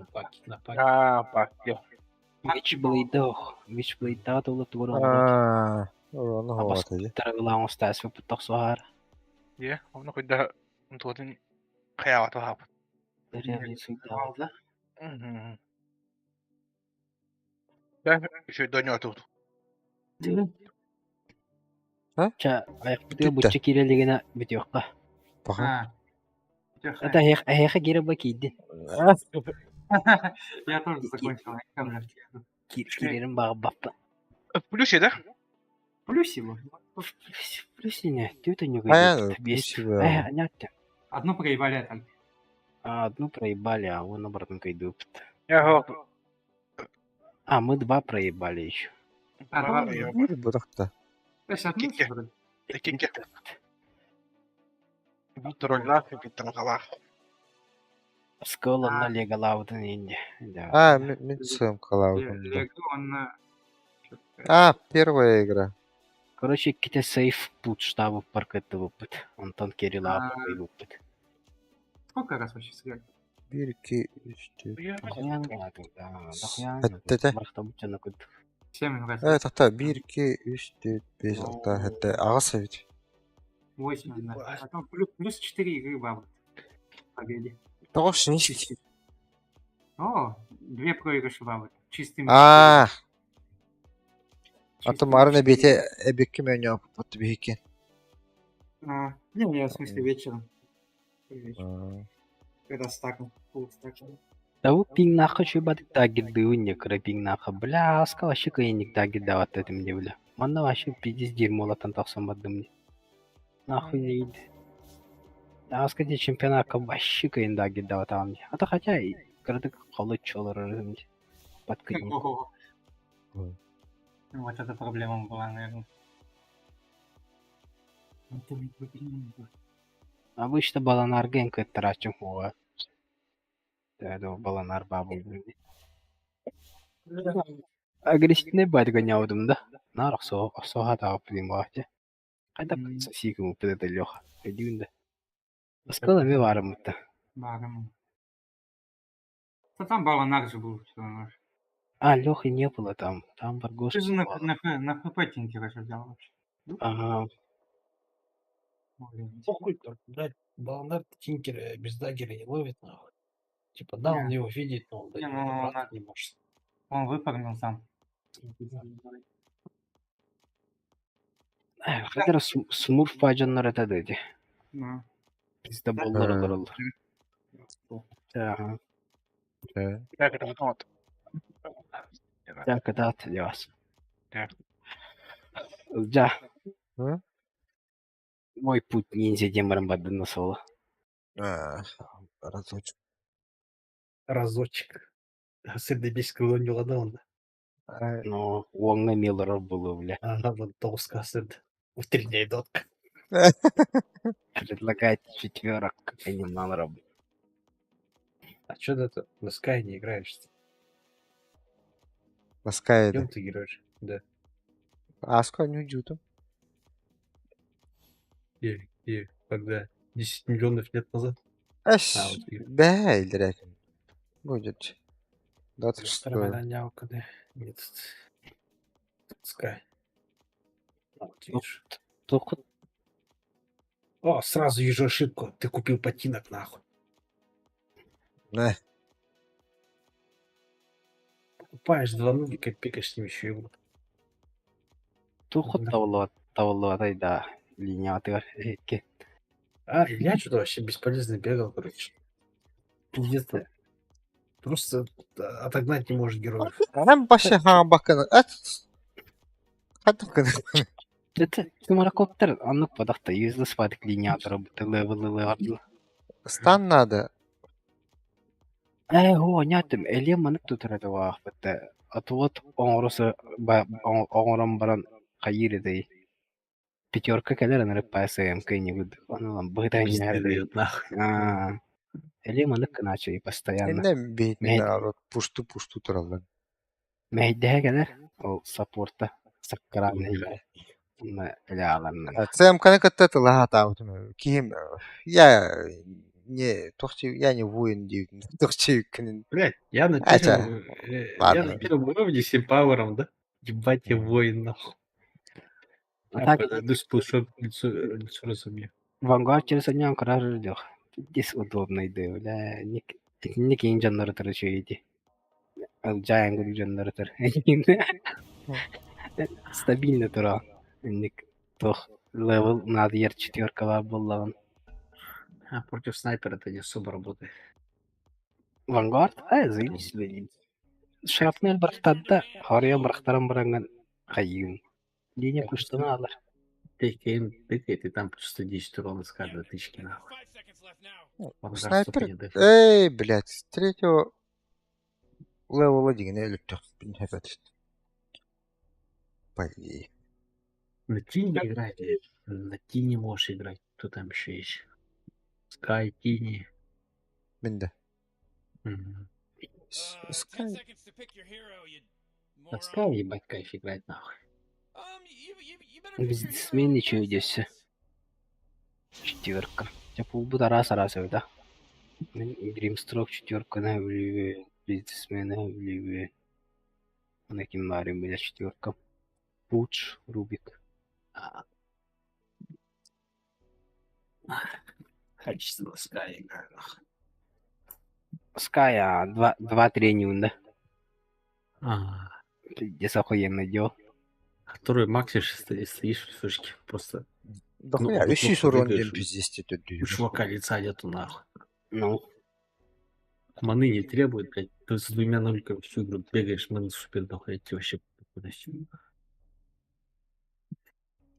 На паке. Пак, я. Вичблейдах дole турон. Ну Абас вот иди. тарагла он стас в потоксуар. Я, он хоть да, он тут хаяват вахап. Да. Да, еще и донё тут. Ча, аяқтыды бұтчы керелігіне бітеуққа. Паха. Это аяқа кері ба кейді. Я тоже закончил. Керерін бағы баппа. В плюсе, да? Плюс его. Плюс не, ты не Понятно, говоришь. плюс, Понятно. Одну проебали там. Одну проебали, а он обратно идут. Я Мы два проебали еще. Будахта. То есть одну Кики. вроде. Кики. Троллах и питангалах. Скола на лего лауден инди. Мен своим калаутом. Лего, он на... Первая игра. Короче, какие-то сейф путь штабу паркетты выпад. Антон Кирилла выпад. Сколько раз вообще сыграть? Бирки. Это 7 раз. Тахта бирки 3, 4, 5, 6, 7. Ағасы ведь. 8, да. Потом плюс 4 игры бабы. Победе. Тоғыз нешки. О, 2 проигрыши бабы. Чистыми. Атом арына бете эбекке мен yok. Вот беке. Не, в смысле вечером. Когда стакнул. Да вот пинг нахуй что бат тагит дыунья кра пинг нахуй. Бля, сказал вообще каинник тагит да вот это мне бля. Манна вообще пиздец дерьмо латан тахсам отдам мне. Нахуй не иди. Да, сказать чемпионат вообще каин тагит да вот мне. А то хотя и крадык холод чолор разумеете. Подкинь. Вот эта проблема была, наверное. Обычно баланар генка трачу хуа. Да, баланар бабу. Агрессивный бать гоняудым, да? Нарах соха тауп дим вахте. Кайда сосику мупеда лёха. Идюнда. Скалами варым-то. Баром. Да там Баланар же был все равно. А, Лёхи не было там. Там Ты Баргошки же на было. на ХП тинкера же взял вообще. Ага. Блин. Похуй там, блядь, Баланар Тинкера без даггера не ловит, нахуй. Типа, да, он Не. его видит, но он до Не, него ну добраться не может. он выпрыгнул сам. Хәзер Смурф паҗаннар әтәде ди. Ну. Bizde bollar olur. Ага. Как это вот? Так, да, яс. Так. Ja, Hı? мой путь ниндзя демаром бадды насола. Разочек. Разочек. Сырды беш колонияда онда. Но уаңна мелорор было, бля. Ага, вот толска сырды. Утренняя дотка. Предлагает четверок анималоров. А чё ты это на Sky не играешь? Ласкает. Кем ты играешь? Да. Аска не уджуту. И когда 10 миллионов лет назад. Эш. вот и- Бәй, direkt. Будет. 26. Стромаляня, когда нет. Sky. Вот видишь. Только О, сразу вижу ошибку. Ты купил ботинок, нахуй. Не. Покупаешь два нулика, пикаешь с ним еще его. тухот тавлатай да линияты бар. Эке. А, Илья что-то вообще бесполезно бегал, короче. Пиздец. Просто отогнать не может героев. Hem başı ha bakın. Hadi bakın. Это Тимаракоптер, аннык падакта юзлы спадык линияты работы левелы. Stan надо. Го, нятым, эле манык тутырады вахпытта. Атуот оңоросы оңором баран кайыры дей. Пятерка келер анырып пасаем кайнигуд. Онылам быдай Пизды нерды. дают, нахуй. Эле манык начали постоянно. Eline beyni Mehdi. narod. Puştu turallar. Мәйдәһә келер, ол саппорта, саккараны. Эле аларны. Цем канакатта тыла хатаутым. Ким я не тохчи я не воин див. Тохчи книн. Блять, я на Хотя, первом уровне с пауэром, да? Ебать, я воин, нахуй. А так, Подойду с пулшоп, лицо разумею. Вангард через однян карар ждёх. Здесь удобно иде, бля. Ник инженер тарчыйди. Алжаан инженер тар. Стабильно тура. Ник тох левел надьер четверка боллаган. А против снайпера это не особо работает. Вангард, заебись. Шрапнель бартадда, хария брахтарам баранган хайым. Линия куштана алар. Ты там просто 10 урона с каждой тычки, нахуй. Снайпер. Эй, блядь, с третьего левела дигне электр. По идее. На Тине играть, на Тине можешь играть. Кто там еще есть? Скай, Тини. Бенде. Скай. На Скай ебать кайф играть, нахуй. Бизнесмен ничего идёшься. Четверка. Я полбута раз да? Гримстрок четверка на вливе. Бизнесмена вливе. На кимаре была четверка. Пуч, Рубик. Качественно Скай играю, нахуй. Ская 2-3 нюнда. А, Здесь охуенно делал. который максишь, стоишь в сушке. Просто Да Ну, хуя, вот ищи просто сурон бегаешь, ден пиздести тут. у чувака лица нету, нахуй. Ну, Маны не требует, блядь. Ты с двумя нульками всю игру бегаешь, маны супер нахуй, идти вообще куда-сюда.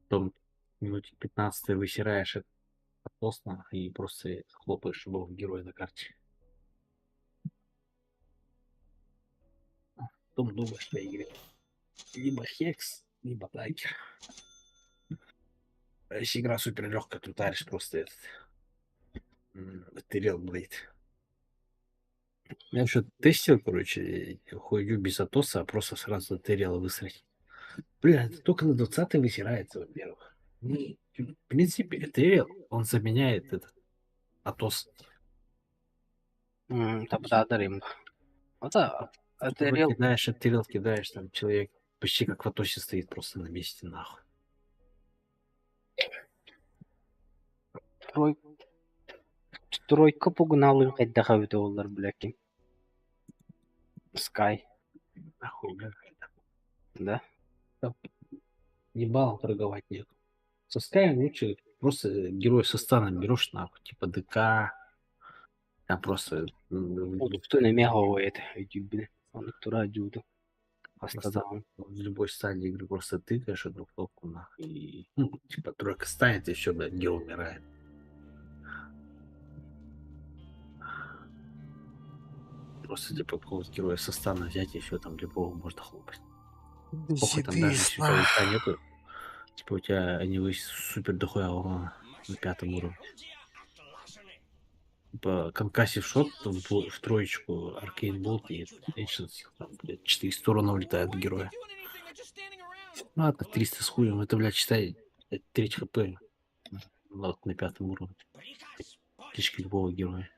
Потом минуте 15 высираешь это пост, нахуй, и просто хлопаешь любого героя на карте. Потом думаешь по игре. Либо Хекс, либо Дайкер. А если игра супер легкая, то таришь просто этот Террел Блейд. Я что тестил, короче, хуйню без Атоса, а просто сразу Террела высрать. Бля, это только на 20-й высирается, во-первых. Ну, в принципе, Террел, он заменяет этот Атос. Топ-дадер им. Это Ты рел... кидаешь, отстрел кидаешь, там человек почти как в Атосе стоит просто на месте, нахуй. Тройка погнал кайдаха бит олар блэки. Скай, Нахуй, бля. да? Ебал торговать нет. Со Скайем лучше просто героя со станом берешь, нахуй, типа ДК. Там просто Кто не меговает, блин. Он тура джуду. Остадал. в любой стадии игры просто тыкаешь одну кнопку, нахуй, и типа тройка станет, и все, блядь, герой умирает. Просто типа какого-то героя со стана взять, и все, там любого можно хлопать. Похуй, там даже если у тебя ульта нету, типа у тебя они вы супер дохуя урона на 5-м уровне. Типа конкассив шот в троечку, аркейн болт и Ancient, там, блядь, 400 урона улетает от героя. Ну ладно, 300 с хуем, это, блядь, считай, 3 хп. Вот на 5-м уровне. Птички любого героя.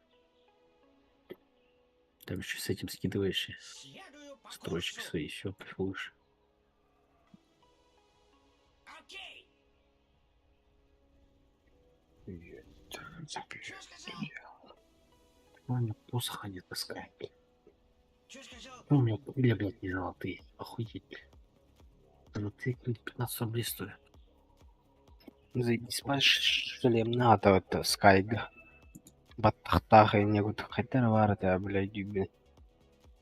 Там еще с этим скидываешь и строчки свои, еще кайфуешь. У меня посоха не таскает. У меня крылья, блядь, не золотые. Охуеть. Золотые крылья 15 рублей стоят. Заебись, шлем надо, это скайга. Баттахтах и негут хайтер варда, блядь, блин.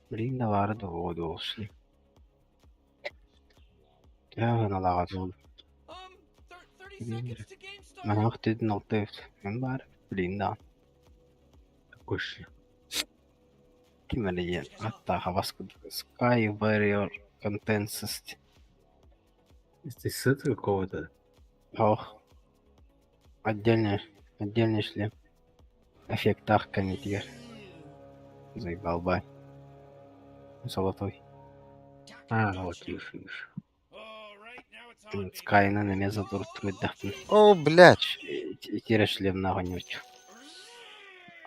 Блин, да варда воду ушли. Я налагат вол. Манах ты налтев. Мен бар. Блин, да. Какой шлем? Кимерия. Атта хаваску. Sky Warrior Contensist. Ты с этого какого-то? Ох. Отдельный шлем. Эффектах канитер. Заебал бай. Золотой. А, вот видишь. Скайна на меза дурт меддахтын. О, блядь. Тире шлем нагонёч.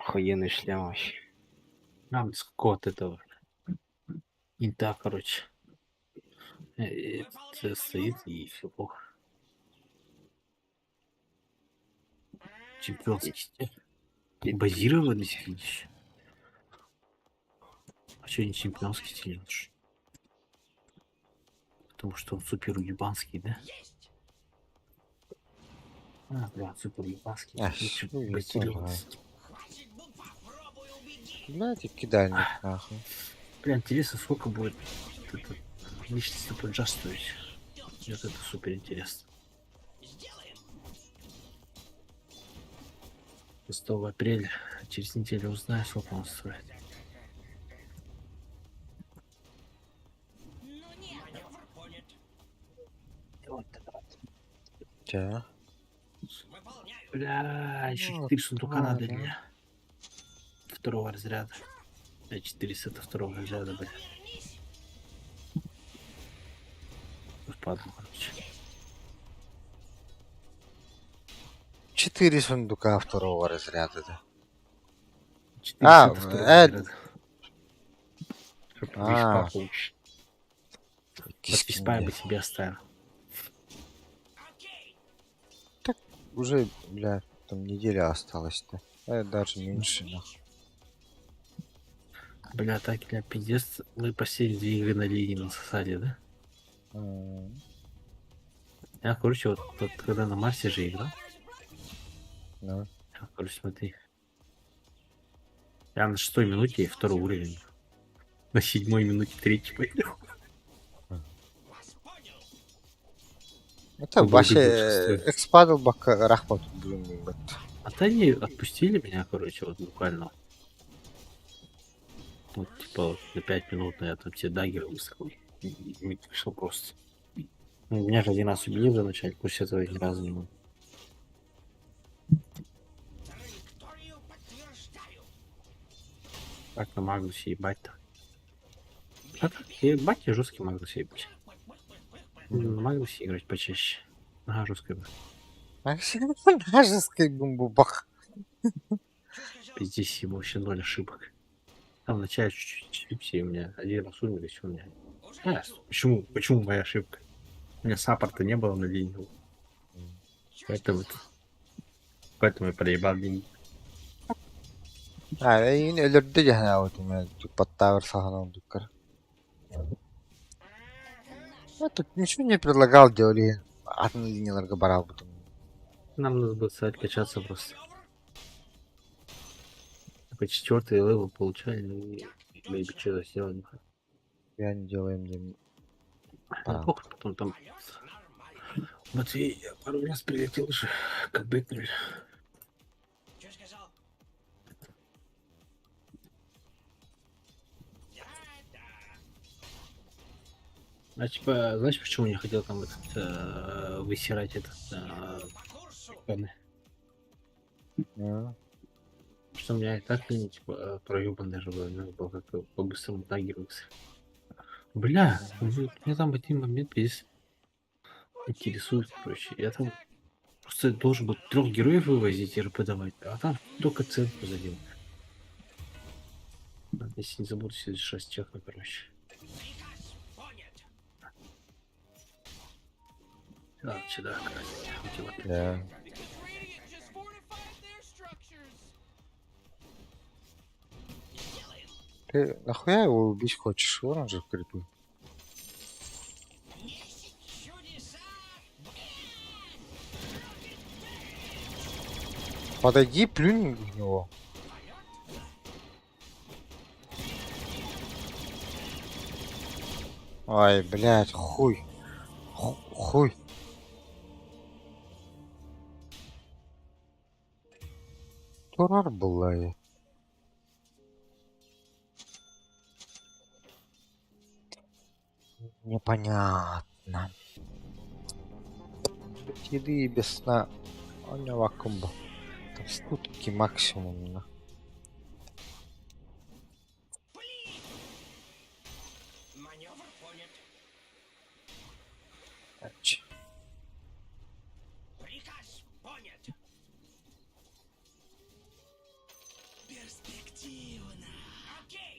Охуенный шлем вообще. Нам с какого-то этого. Инта, короче. Это стоит и все плохо. Чемпионский стиль. Базированный стиль. А что не чемпионский стиль лучше? Потому что он супер уебанский, да? А, да, супер уебанский. Ах, Лучше ну, я базированный знаю. стиль. Блядь, и кидальник, нахуй. Бля, интересно, сколько будет это личность по джаз стоить. Вот это супер интересно. 6 апреля, через неделю узнаю, сколько он стоит. Да. Бля, еще Ну, 4 сундука надо ладно. для второго разряда. 4 сета второго разряда, бля. Впадло, короче. 4 сундука второго разряда, да. 4 А, сета второго э, разряда. Чтоб а. виспа получить. От виспа я бы себе оставил. Уже, бля, там неделя осталась-то. Даже меньше, нахуй. Бля, так, бля, пиздец. Мы последние 2 игры на линии насосали, да? Я, короче, вот когда на Марсе же играл. Ну. Короче, смотри. Я на 6-й минуте 2-й уровень. На 7-й минуте 3-й пойду. Это Ну, вообще благодарю, экспадл бак рахмат, блин, вот. А то они отпустили меня, короче, вот буквально. Вот, типа, вот на 5 минут я там все даггеры выскал. И вышел просто. Ну, меня же один раз убили за начать, после этого я ни разу не был. Как на Магнусе ебать-то? А так, ебать, я жесткий Магнус ебать. На Магнусе играть почаще. Ага, жесткая. Нажеской бумбубах. здесь и вообще 0 ошибок. Там вначале чуть-чуть все у меня один раз умер, и все у меня. Почему моя ошибка? У меня саппорта не было на линии. Поэтому я проебал деньги. Yine ölürdü yani avutum. Подтавер саганом дукар. Я тут ничего не предлагал, делали. Одну линию ларгобарал потом. Нам надо было откачаться просто. По 4-й левел получали, и maybe что-то сделали. Я не делаем где. Похуй, потом там... Матвей, я пару раз прилетел уже, как бэкнули. А типа, знаешь, почему я хотел там высирать этот паны? Что у меня и так типа проебан даже был, как по-быстрому тагировался. Бля, мне там в один момент весь интересует, короче. Я там просто должен был 3 героев вывозить и РП-давать, а там только центр задел. Если не забуду, все 6 чехов, короче. Ладно, сюда, красить. Да. Ты нахуя его убить хочешь? Он же в крипы. Подойди, плюнь в него. Ай, блядь, хуй. Хуй. Дурак была я. Непонятно. Еды без сна. У него вакуумба. Там сутки максимум. На.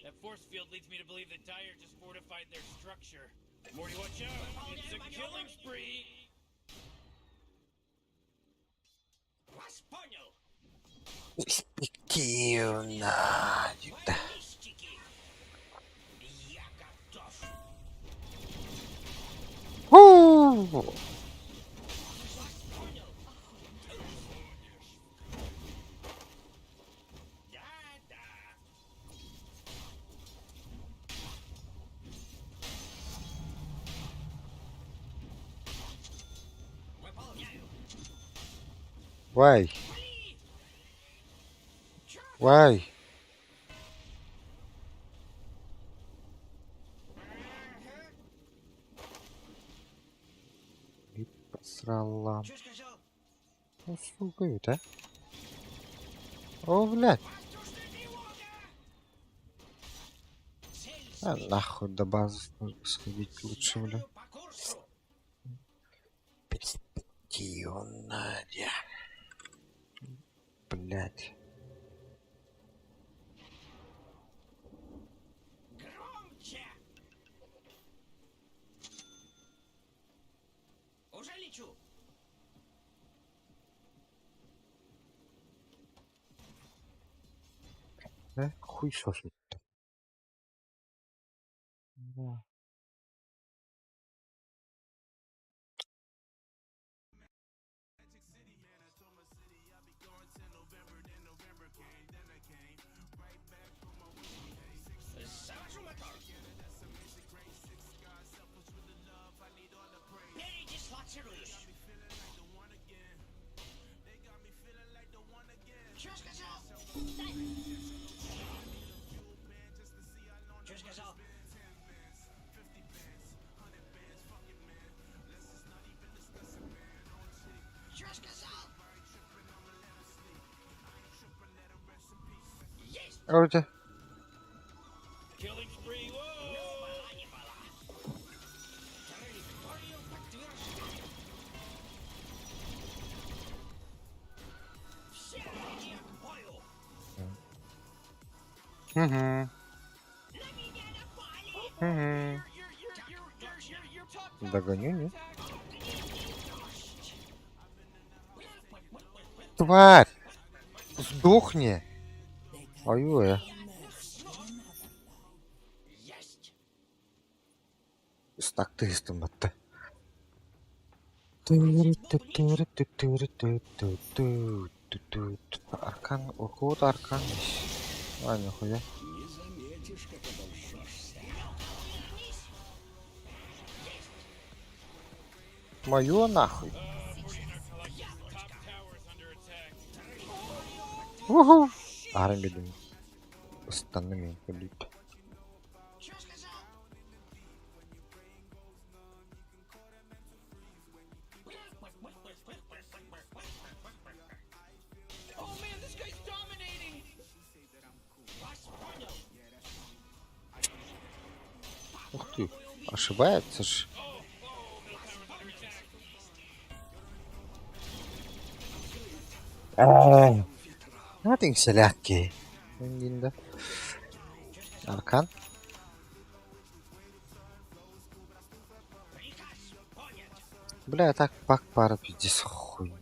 That force field leads me to believe that Dyer just fortified their structure. Morty, watch out! It's a killing spree! Вас понял! Перспективно. Я готов! Why? Why? И посрала. Ну, сука, это. О, блядь. А нахуй до базы нужно сходить лучше, блядь. Перспективно. Блядь. Громче! Уже лечу! Хуй сосут-то. Да. Завожу мотор! Передислоцируюсь! Чё сказал? Чё сказал? Чё сказал? Есть! А у тебя? Killing spree, whoa! Не была. Траекторию подтверждаю. Все идти к бою. Угу. Угу. Your top Догоню, нет? Тварь! Сдохни! Ой-ой. Так ты это. Аркан, у кого-то аркан есть. А, нихуя. Мою нахуй. Уху. Армидин. Останови, блядь. Oh man, this guy's dominating. Ух ты. Ошибается ж. Nothing селядки. Да. Аркан. Бля, так пак пара пиздец хуйня.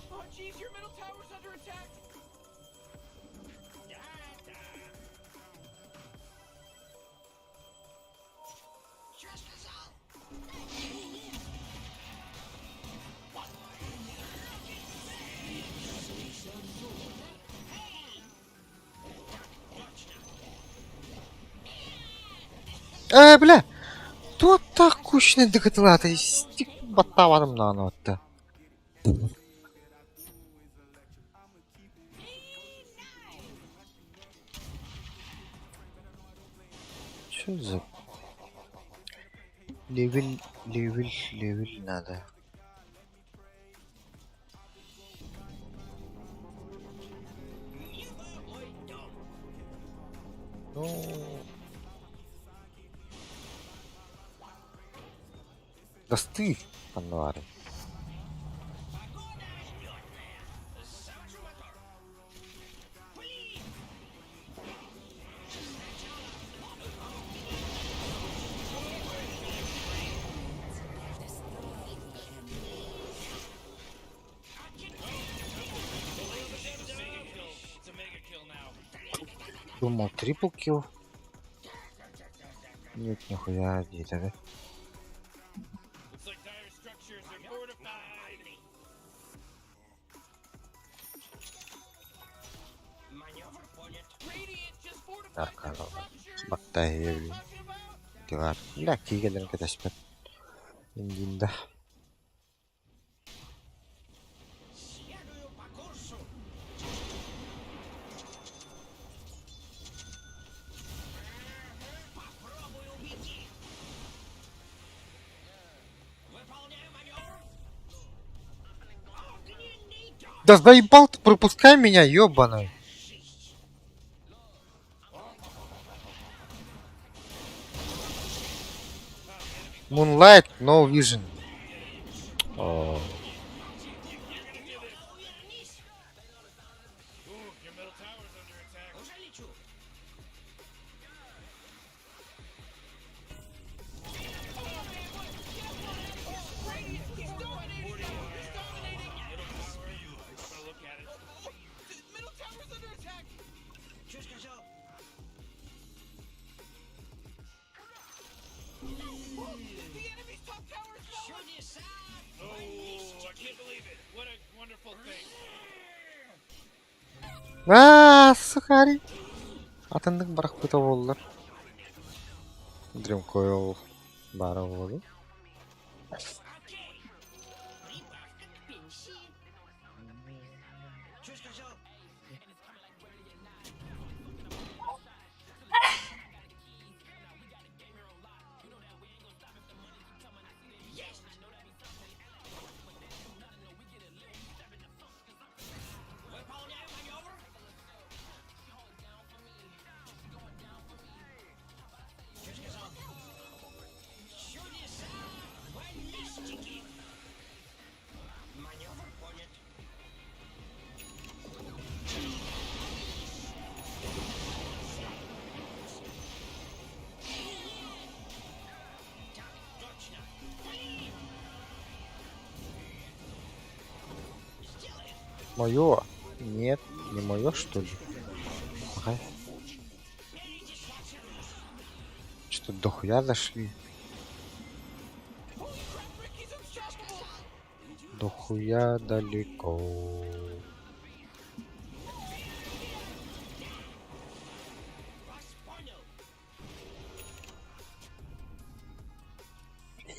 Oh jeez, your middle tower's under attack. Бля! Тут так кучный догадала-то. Стик батаварым на оно-то. Что за... Левель надо. Ну... Да стыд, панвары. Думал, трипл килл. Нет, нихуя, где-то, да? Looks like dire structures are fortified. Radiant just fortified Аркан. their structures. Батая, блин. Дивар. Бля, кигелерин кетеспет. Индинда. Да заебал ты, пропускай меня, ёбаный. Moonlight, no vision. О. Middle tower's under attack. The enemy's top tower is falling. Oh, I can't believe it. What a wonderful thing. Сухари. Атындык барак быта болдур. Дрем койл бара болду. Моё? Нет, не моё, что ли? Ага. Что дохуя зашли? Дохуя далеко.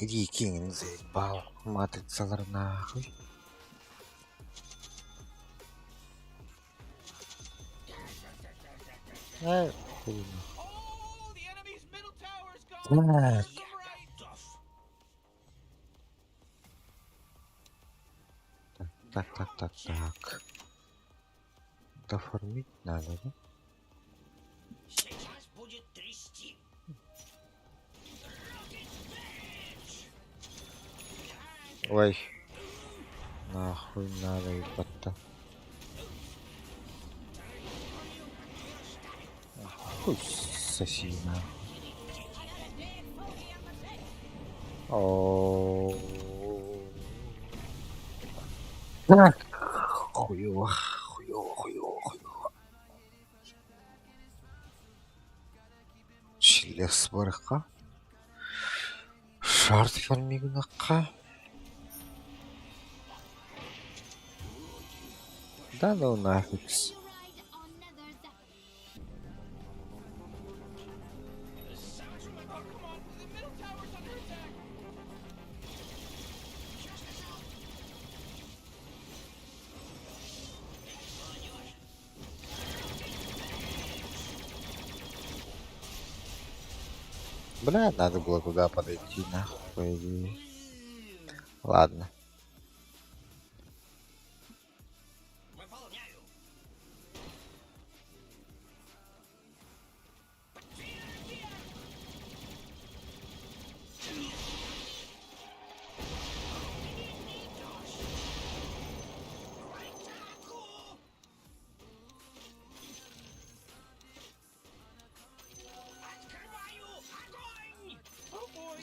Иди кинь, заебал. Матрицалар нахуй. Хуй Oh, the enemy's middle tower's нахуй. gone. Так. Serves 'em right. Так. Доформить надо, да? Сейчас будет трясти. Ой. Нахуй надо, ебать-то. Хуй соси нахуй. О. Хуёво. Члес барыха. Шарт формигнакка. Да ну нафиг. Бля, надо было туда подойти, нахуй, по идее. Ладно. Oh boy,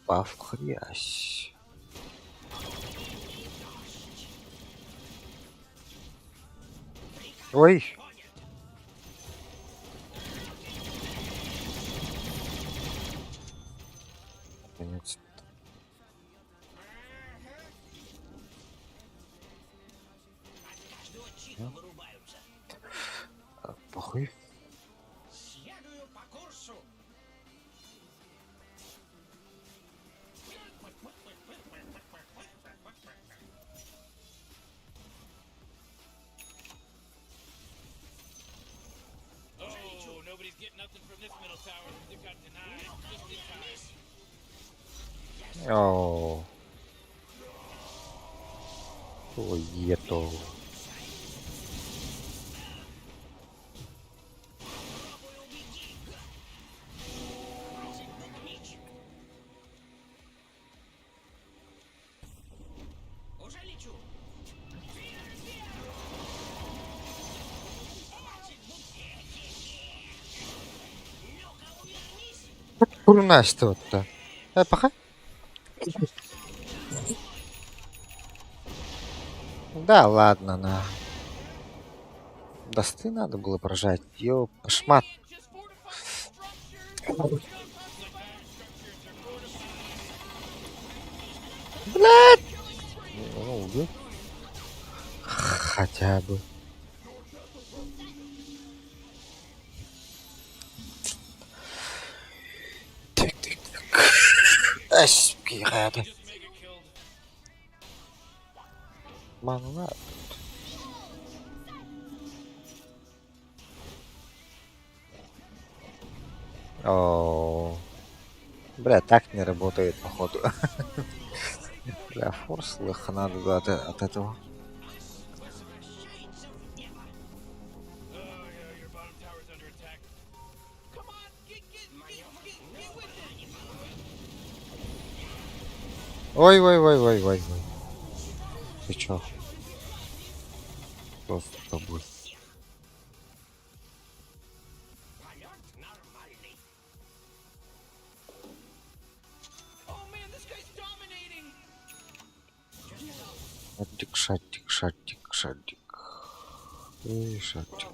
Пав хрясь. Ой. Наконец-то. Похуй. Oh, nobody's getting nothing from this middle tower. They got denied just in time. О. Ой, это. Уже лечу. Курнастого-то. Паха. Да ладно, на. Досты надо было прожать. Ё, пошмат. Блядь! Ну, убил. Хотя бы. Так. Аспирата. Ману надо. О, бля, так не работает, походу. Бля, форс лыха надо от этого. Ой. Ты чё? Что с тобой? Шатик, шатик, шатик, шатик. И шатик.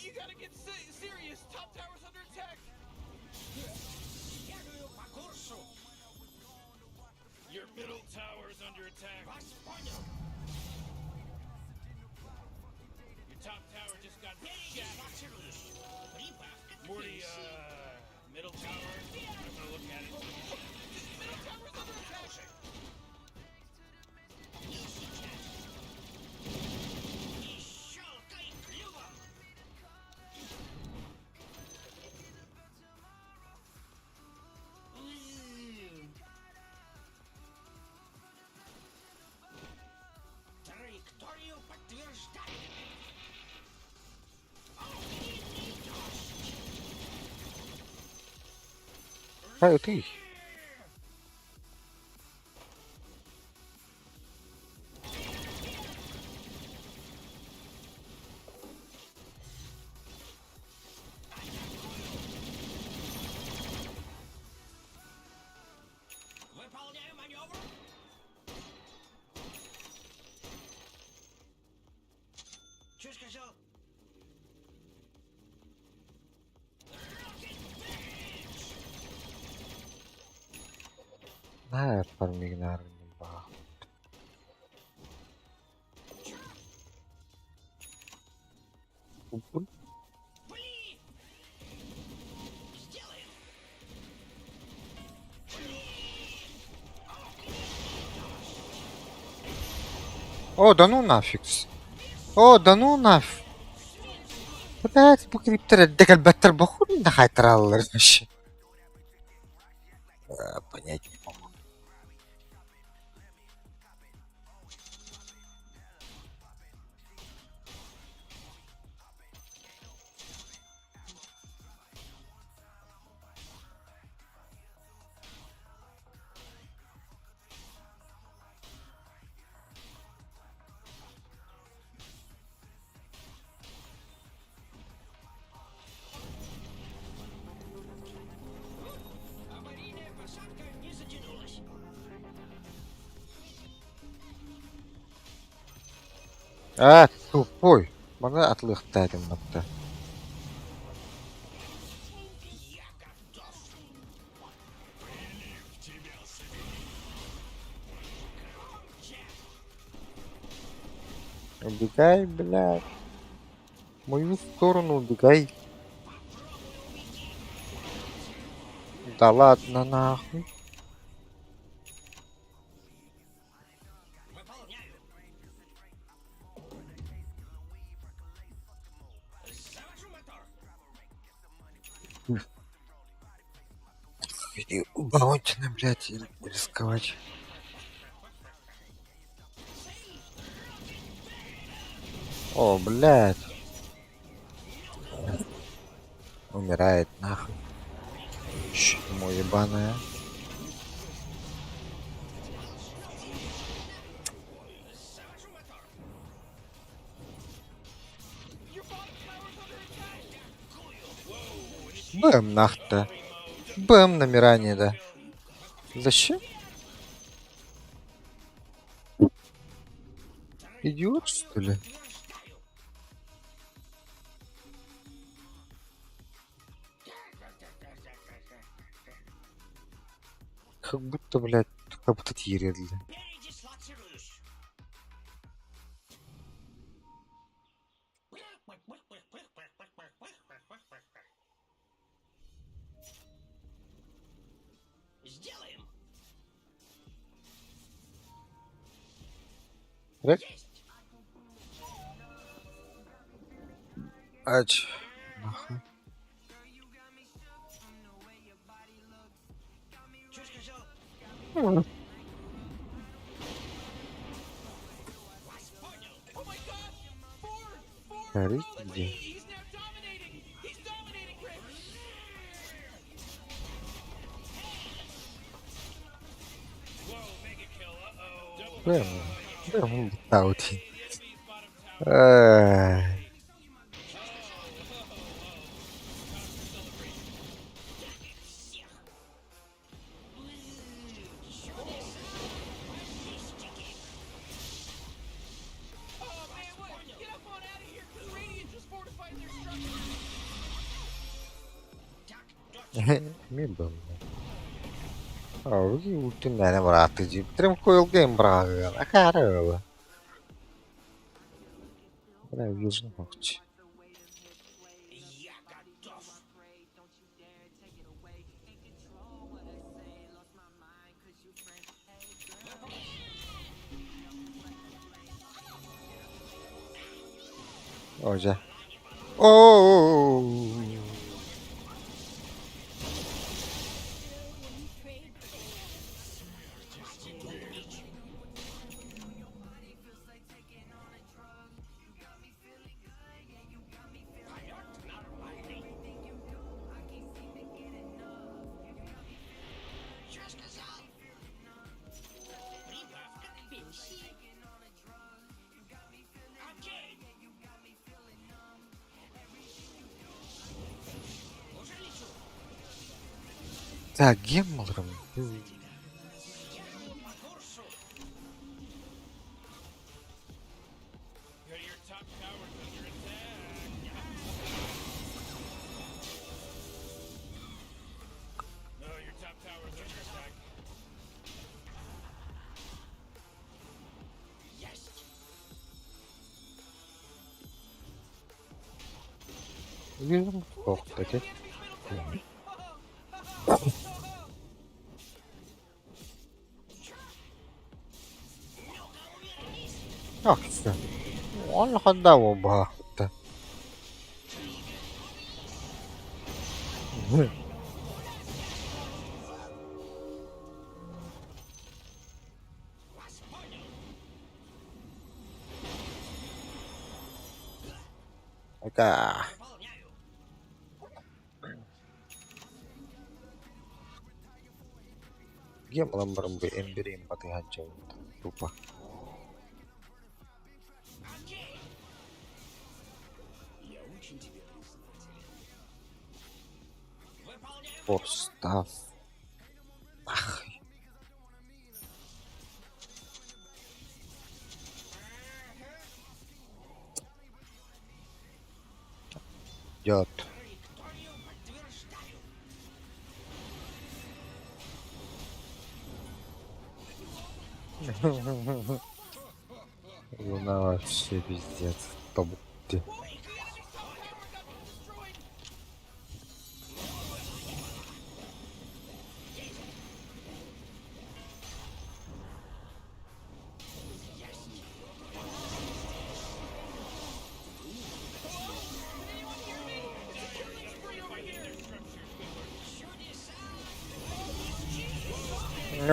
You gotta get serious. Top tower's under attack. Your middle tower's under attack. Your top tower just got shattered. Morty, middle tower. I'm gonna look at it. Middle tower's under attack. Траекторию подтверждаю. Ай, ты. Выполняю маневр. Что сказал? На, формигнар. Сделаем. О, да ну нафиг. О, да ну нафиг. Блять, bu криптер баттер бахур да хайтыралар вообще. Понять не могу. Аварийная посадка не затянулась. Тупой. Bana atlıq nokta. Я готов. Убегай, блядь. В мою сторону убегай. Да ладно, нахуй. Выполняю. Завожу мотор. И угонтина, блядь, рисковать. О, блядь. Умирает, нахуй. Чмо ебаное. Завожу мотор. Your bottom tower's under attack. Бэм, нахта. Бэм, намирание, да. Зачем? Идиот, что ли? Как будто, блядь, как будто тире, блядь. Передислоцируюсь. Сделаем. Блядь. Есть. Ач. Нахуй. Что сказал? Вас понял. Oh my god! Ford! Горит Let's где? see! He's now dominating! He's dominating, Rick! Whoa, Mega Прям аути. Ай. Медом. Ой, ultimene bıraktıcı. Bitirim koyulduğum bırakıyor. Ne kadar öyle. Buraya yüzünü bakçı. Hoca. Oo. Ya gem mi alırım? Your top tower's under attack. No, your top tower's under attack. Yüzüm korktaki. Yok işte. Allah da o baktı. Aga. Dia malam berembik emberi empati hancur. Lupa. For stuff. Ah. Jod. Луна вообще пиздец. Табутти.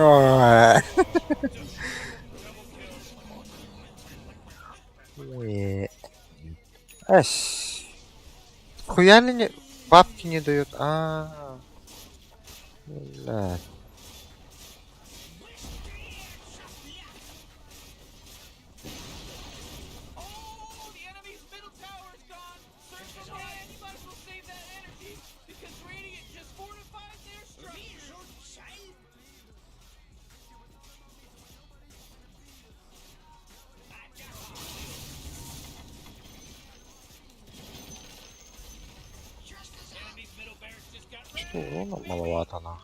Ой. Ой. Ась. Хуя ли не... бабки не дают? А. Блядь. Что, урона маловато на.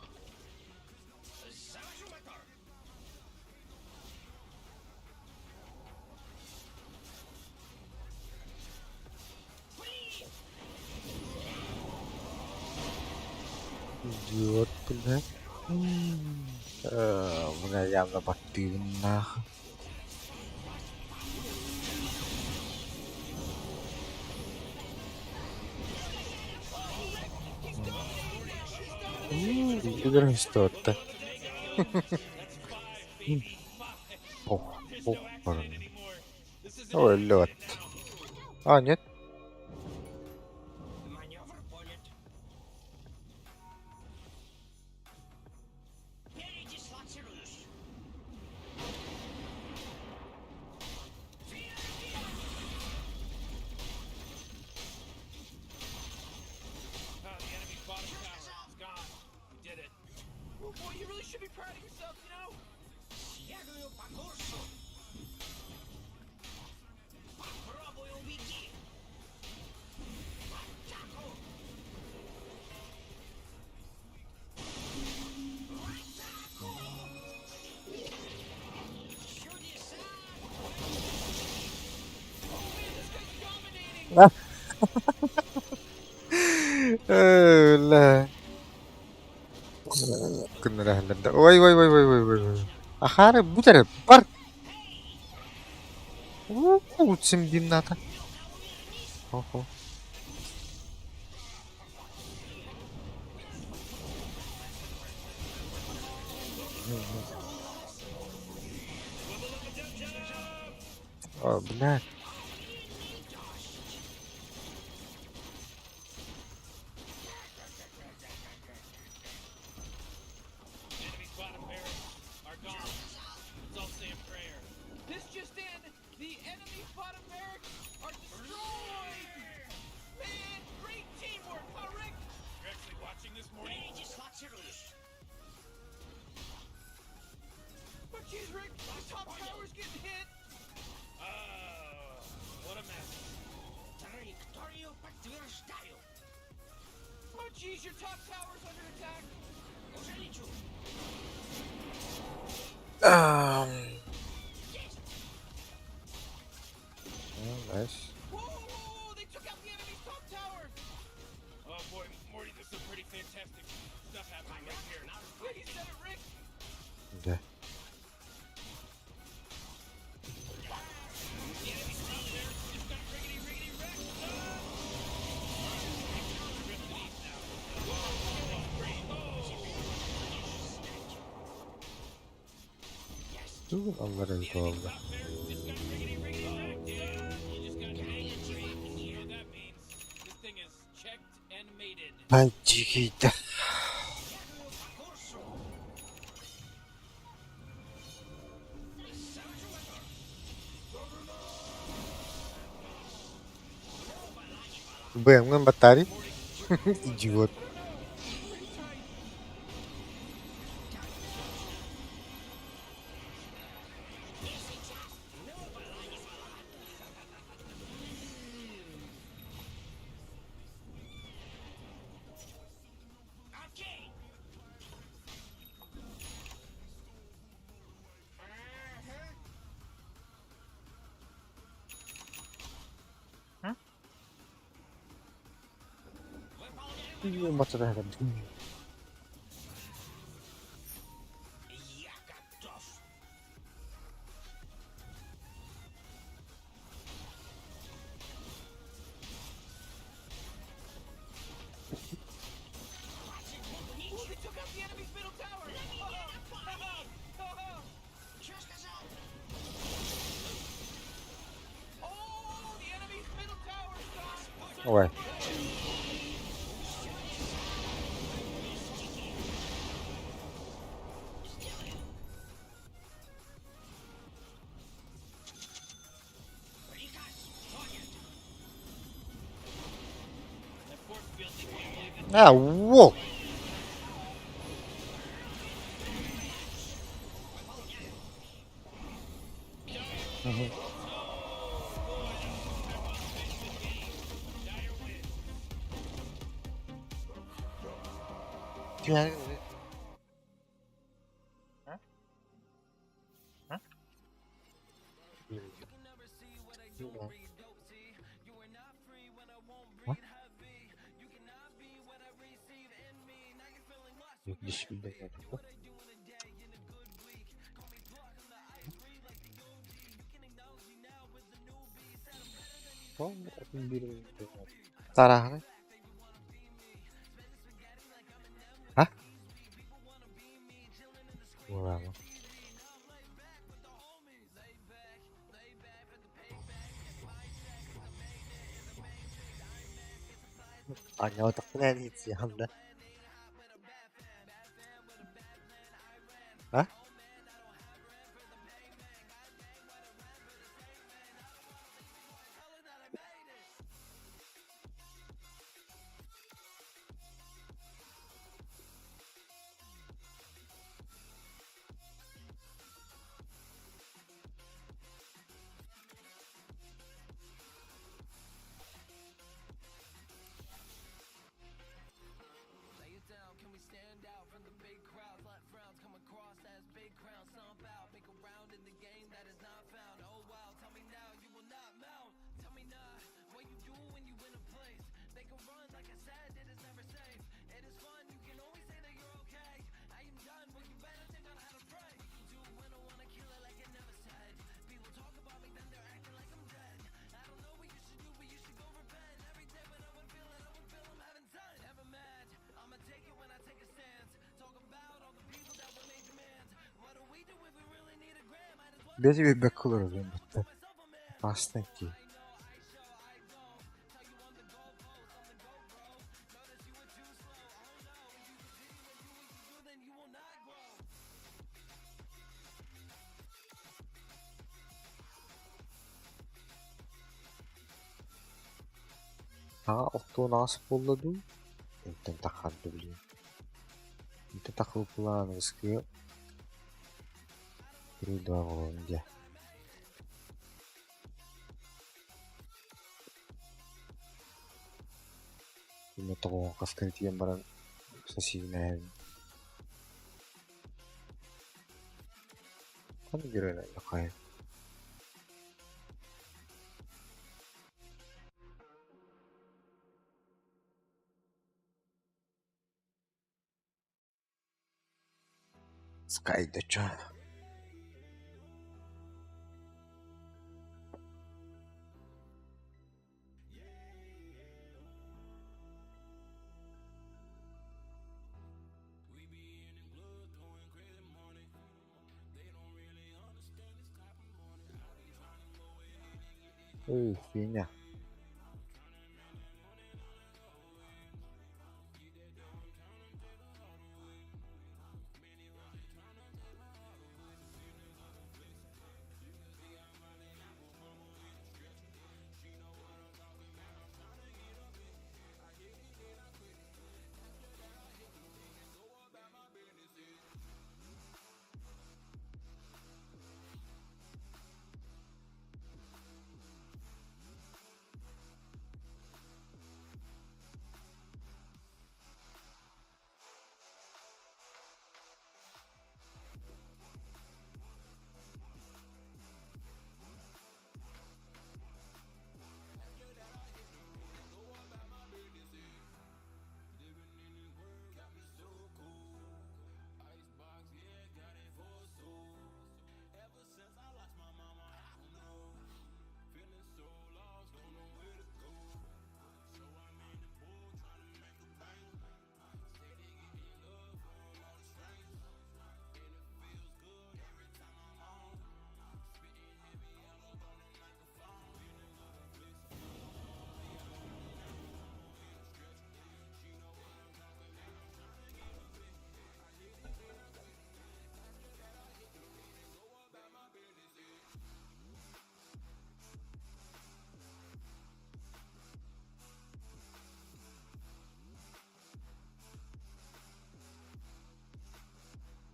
Идиот, блядь. Бля, явно баты нахуй. Играем что-то. Ох, блин. Ой, лед. А, нет? Lah. Kendaraan dada. Woi woi woi woi woi woi. Woi. Ahare butere bar. Uçsim dinlata. Oho. Oh, benar. Enemy's bottom barracks are gone. Let's all say a prayer. This just in. The enemy's bottom barracks are destroyed. Man, great teamwork, huh, Rick? You're actually watching this morning? But geez, Rick, the top tower's getting hit. Oh, what a mess. Oh, geez, your top tower's under attack. Nice. Whoa, whoa, whoa, they took out the enemy's top tower. Oh boy, Morty, there's some pretty fantastic stuff happening right here. Yeah, you said it, Rick. Güzel. The enemy's top barracks just got riggedy wrecked. Dur onlara bir oldu. Ben çıkıydı. Бэм батарей. Идиот. Батарей. They took out the enemy's middle tower. Oh, the enemy's middle tower is gone. Ouais. Ah, wow. Yani Tarah. Hah? Wow. Anyaw takna ni si Hamda. Hah? Бezi bir bekler olayım bitti. Aslında ki. Ha, o nasıl buldun? İnten takardı bileyim. İnten takıl kulağınız ki. Bir daha olunca. Ini toko kaskati yang barang sa sinahan. Ano gira na kaya? Sky the cha. Fina.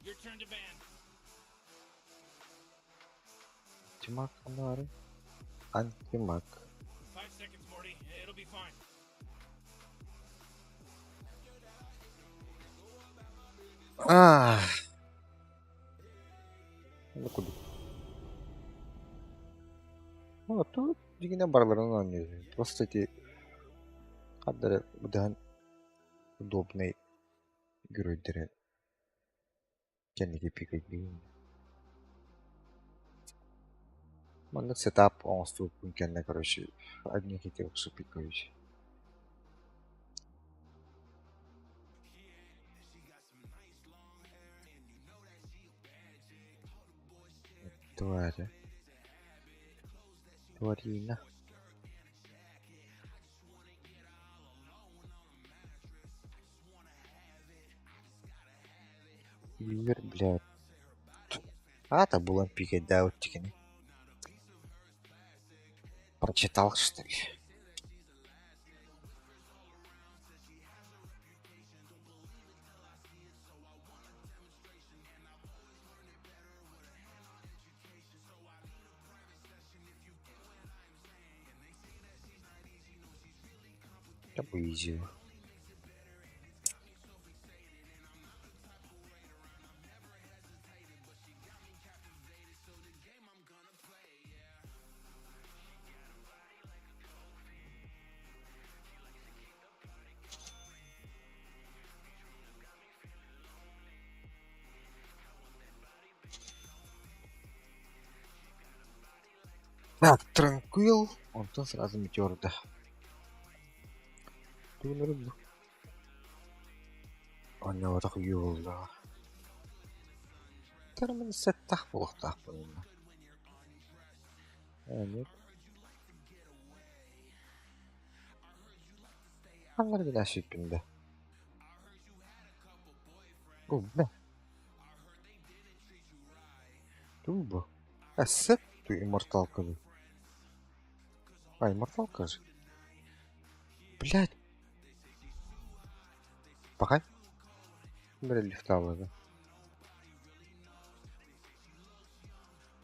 Your turn to ban. Cimak kemarin. Antimak. 5 seconds, Morty. It'll be fine. Ah. Ano ko dito? Oh, тут дигина барларын anlıyorsun. Просто эти кадары будан удобный гройдеры. Kendine pik edeyim. Манда сетап он стоп kendine короче одни какие-то супи короче. Тварь. Тварина. Вир, блядь. А, это было пикать, да, вот тиканы. Прочитал, что ли? Я поезжаю. Так, транквил. Он то сразу метеор, да. Он вот так юл, да. Термин сет так плохо так понимаю. Нет. Onlar bir nasıl günde. Bu ne? Bu. Сет tu имморталка. Имморталка же. Блядь. Пока. Блядь, лифтовая, да?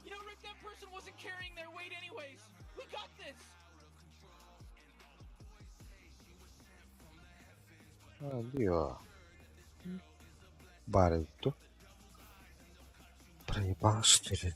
You know, Rick, that person wasn't carrying their weight anyways. We got this. Дио. Бары тут. Проебал, что ли?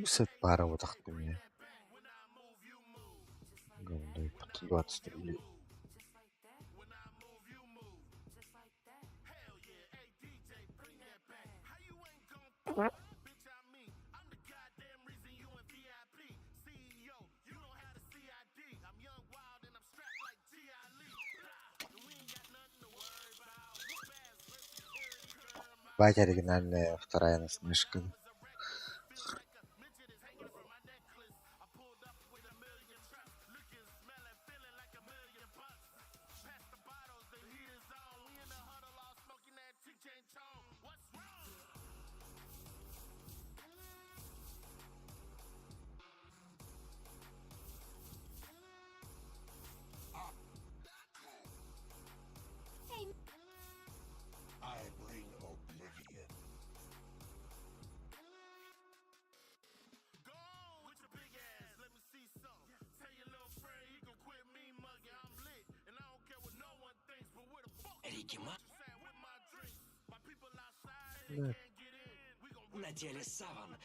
Сет пара вот так ты мне. Говно, под 20 рублей. Батя оригинальная вторая насмешка. I bring oblivion. Да. На теле саван.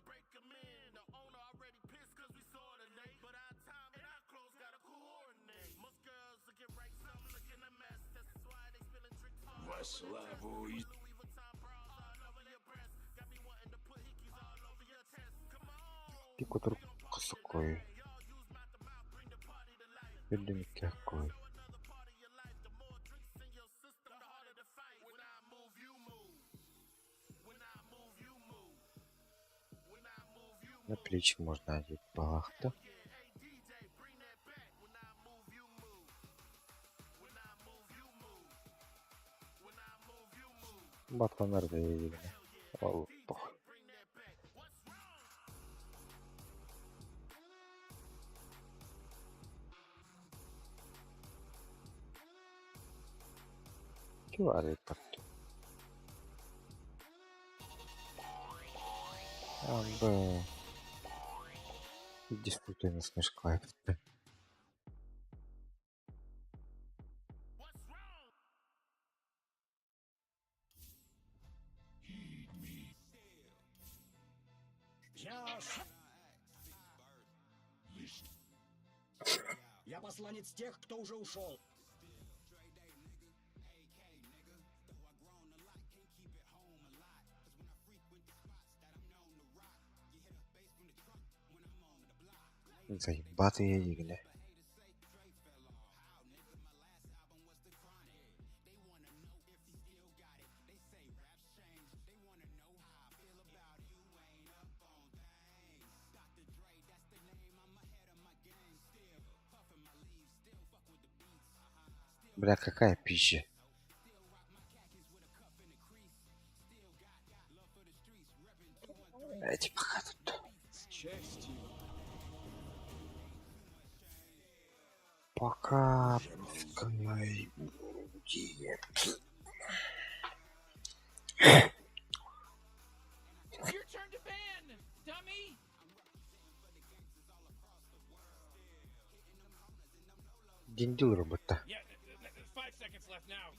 Во славу и... Пикотер косокой. Или какой. На плечи можно одеть бахта. Батланар да видели. О, похуй. Чували порту. Б. Действительно смешка. Я посланец тех, кто уже ушел. Заебатые игры. Бля, какая пища. Эти пока тут. Пока. Дендил робота. Yeah, 5 seconds left now.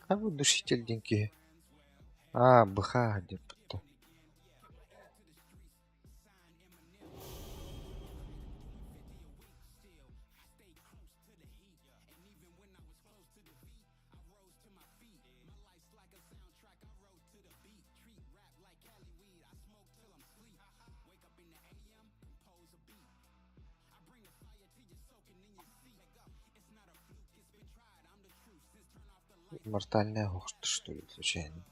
А вы душитель деньги. А, бха, депта. Мортальная хохта, что ли, случайно?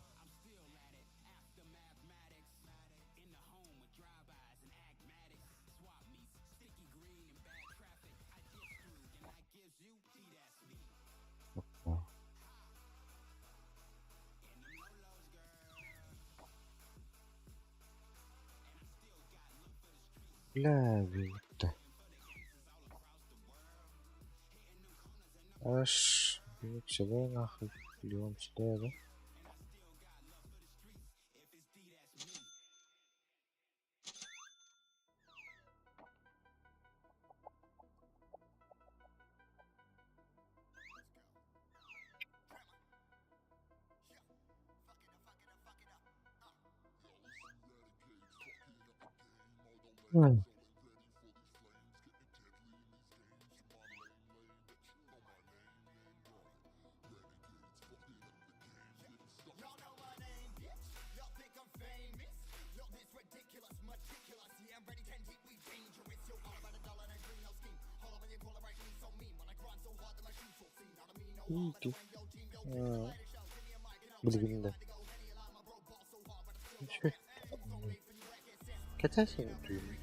Опа. Бля, вилта. Аж сюда нахуй. Леон сюда, да? Ой. Иди. Блин, да. Ничего. Катайся, блин.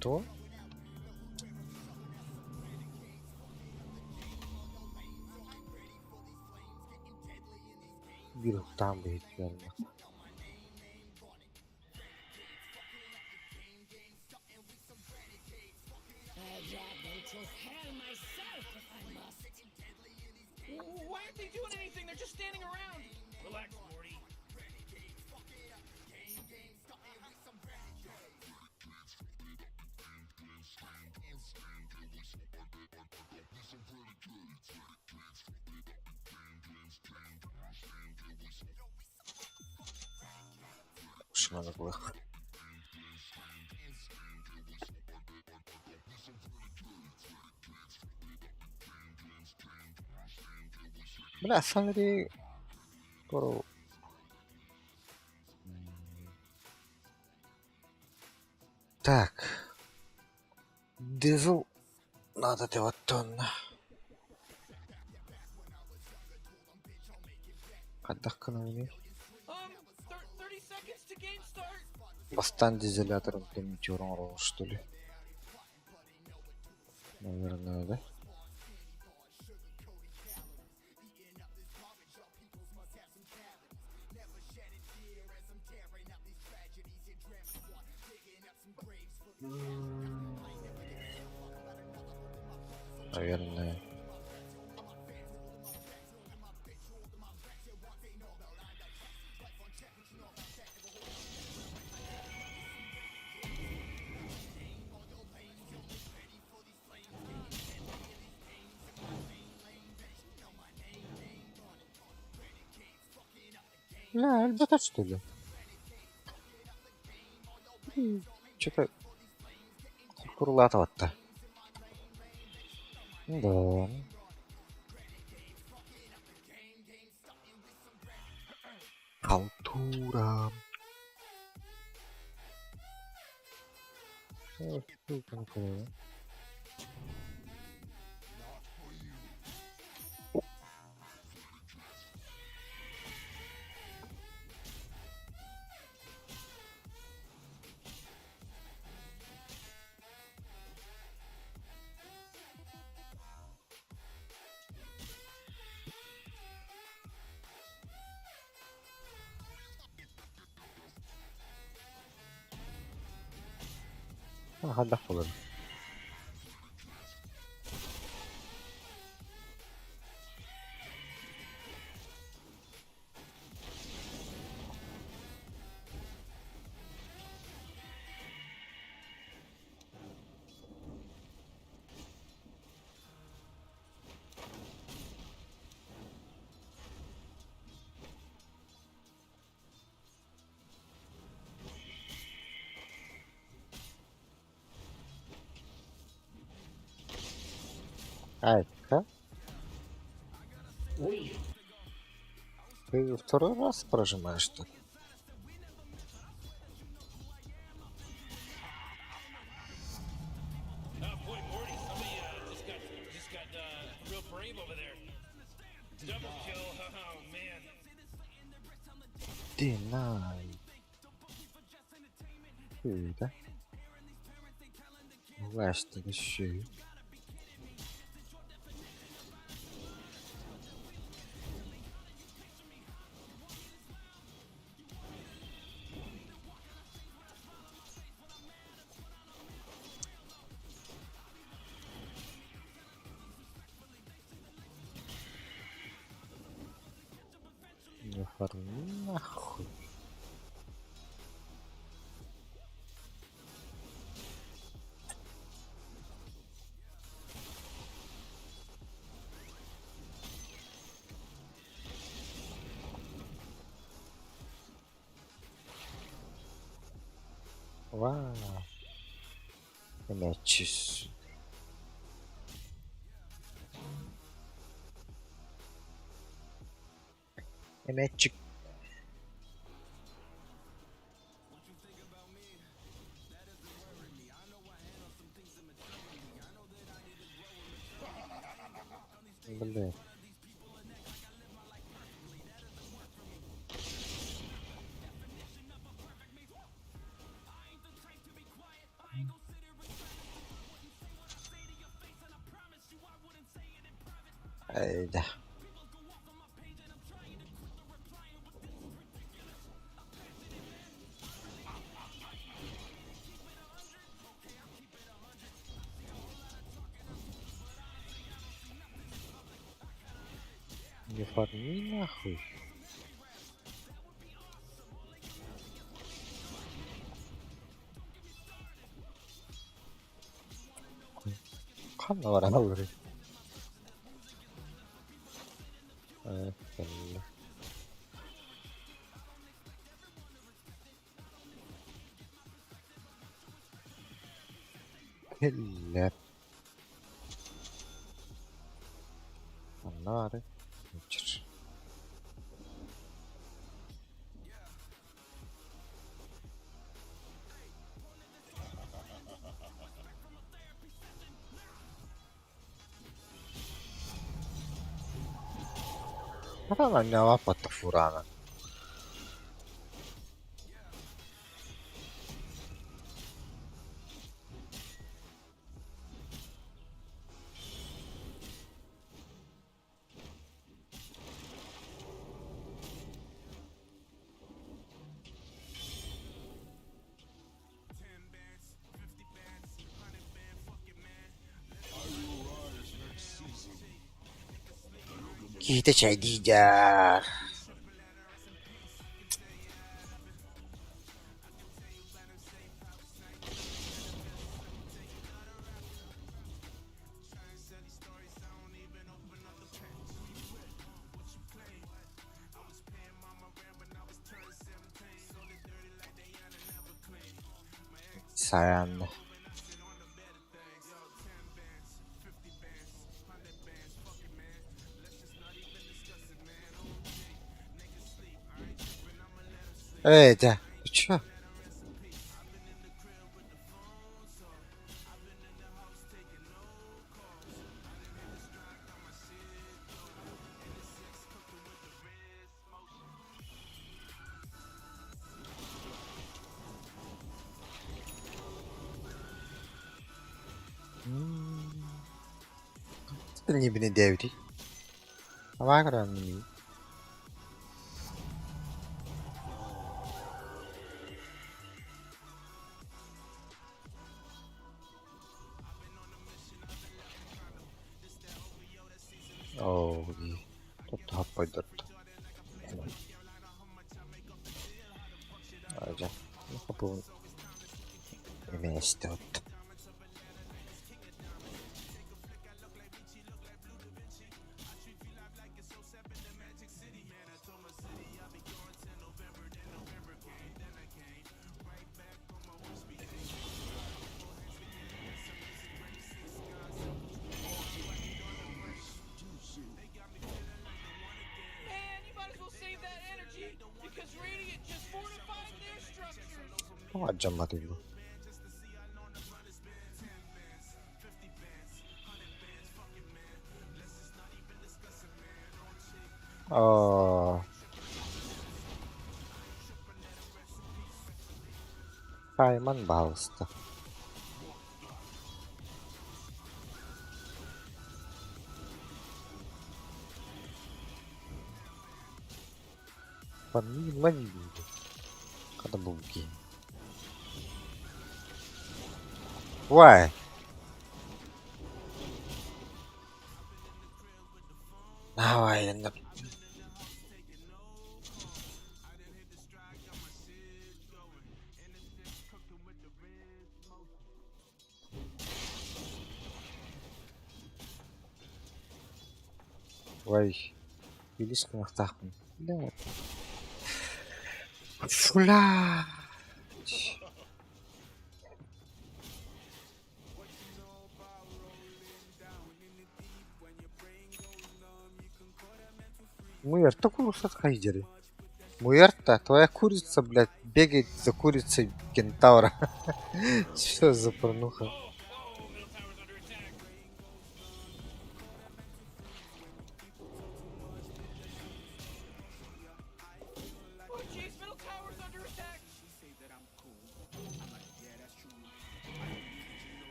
То? Бир там будет, наверное. Why aren't they doing anything? They're just standing around. Relax, Morty. Шманаглых. Бля, смотри. Пору. Так. Дизел. Надо делать тонна. Отдохнули. 30 seconds to game start. Бастан дизелятором примитивировал, что ли? Наверное, да? Наверное. Да, альбата, что ли? Что-то курлатовато. Да. Халтура. هذا فضل. Айка. Ты второй раз прожимаешь так. Oh boy, Morty, somebody just got real brave over there. Double kill. Oh man. Deny. Şöyle. Ulaştı şu. Нахуй. Вау. Мячис. Мячик. Блин. Ай, да. Не фарми нахуй. Kan var abi. Evet, belli. Belli. Anlar. Geçir. Però ne aveva fatto Furana. Kita çay diyeceğiz. Sayende. Evet. Uçuyor. Nie beni devdi. Ama karanlığı. Oh, tutto poi tutto. Già, proprio mi è stato. Acımadı bu. Aa. Kayman bağlıstı. Помимо когда был гейм. Why? Now I end up. Вай. Велишко нахтахм. Да. Фула. Муэрта курсат хайдери. Муэрта, твоя курица, блядь, бегает за курицей кентавра. Что за порнуха?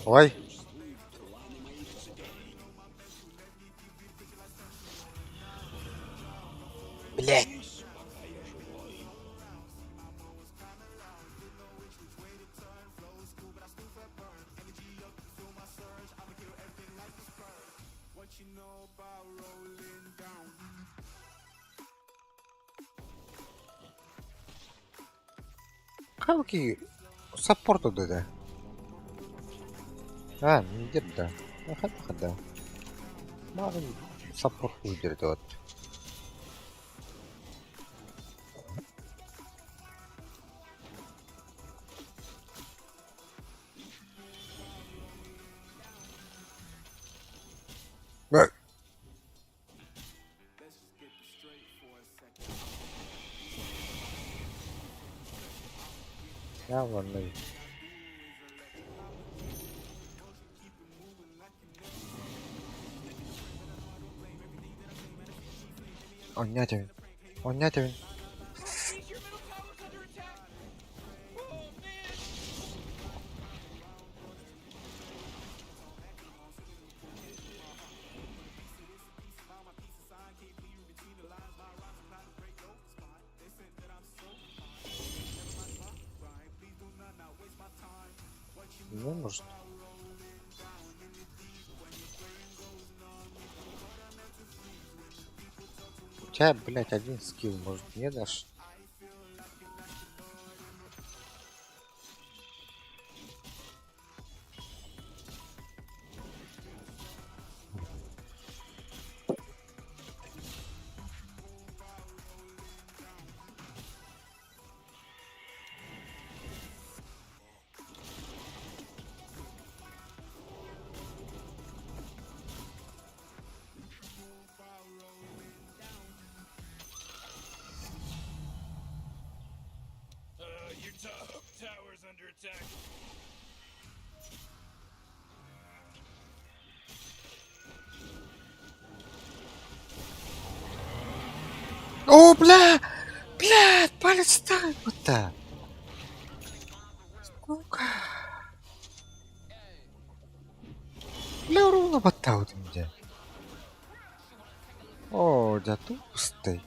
Ой. Блядь. Халки саппорту да. А, не да. Хада. Мало саппорт выдержит вот. Я ладно. Он нятен. Он нятен. Не может. У тебя, блядь, один скилл, может, не дашь? Tower's under attack. О, бля! Блядь, палец ставь вот так. Сука. Бля, ровно батал ты меня. О, да тупостый.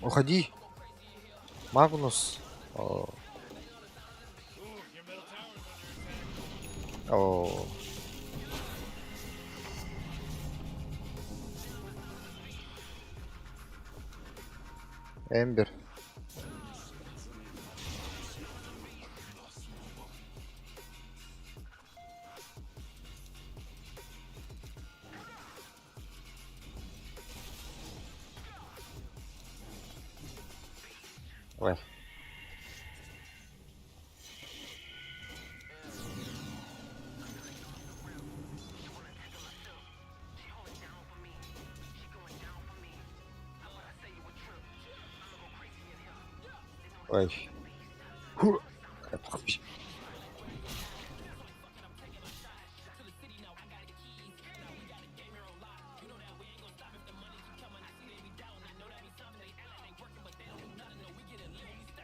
Уходи. Магнус. О. О. Эмбер. Ой. Ой.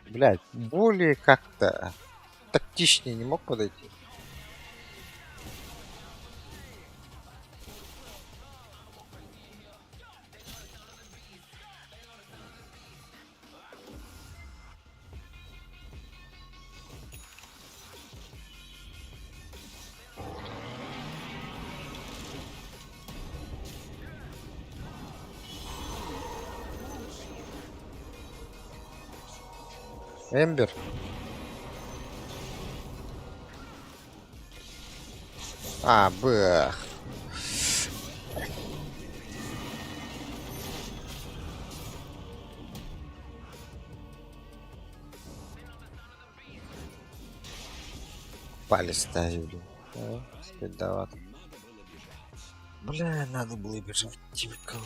Блять, более как-то тактичнее не мог подойти. Эмбер. А, бэх. Палец ставили. Бедоват. Бля, надо было бежать. Ну-ка.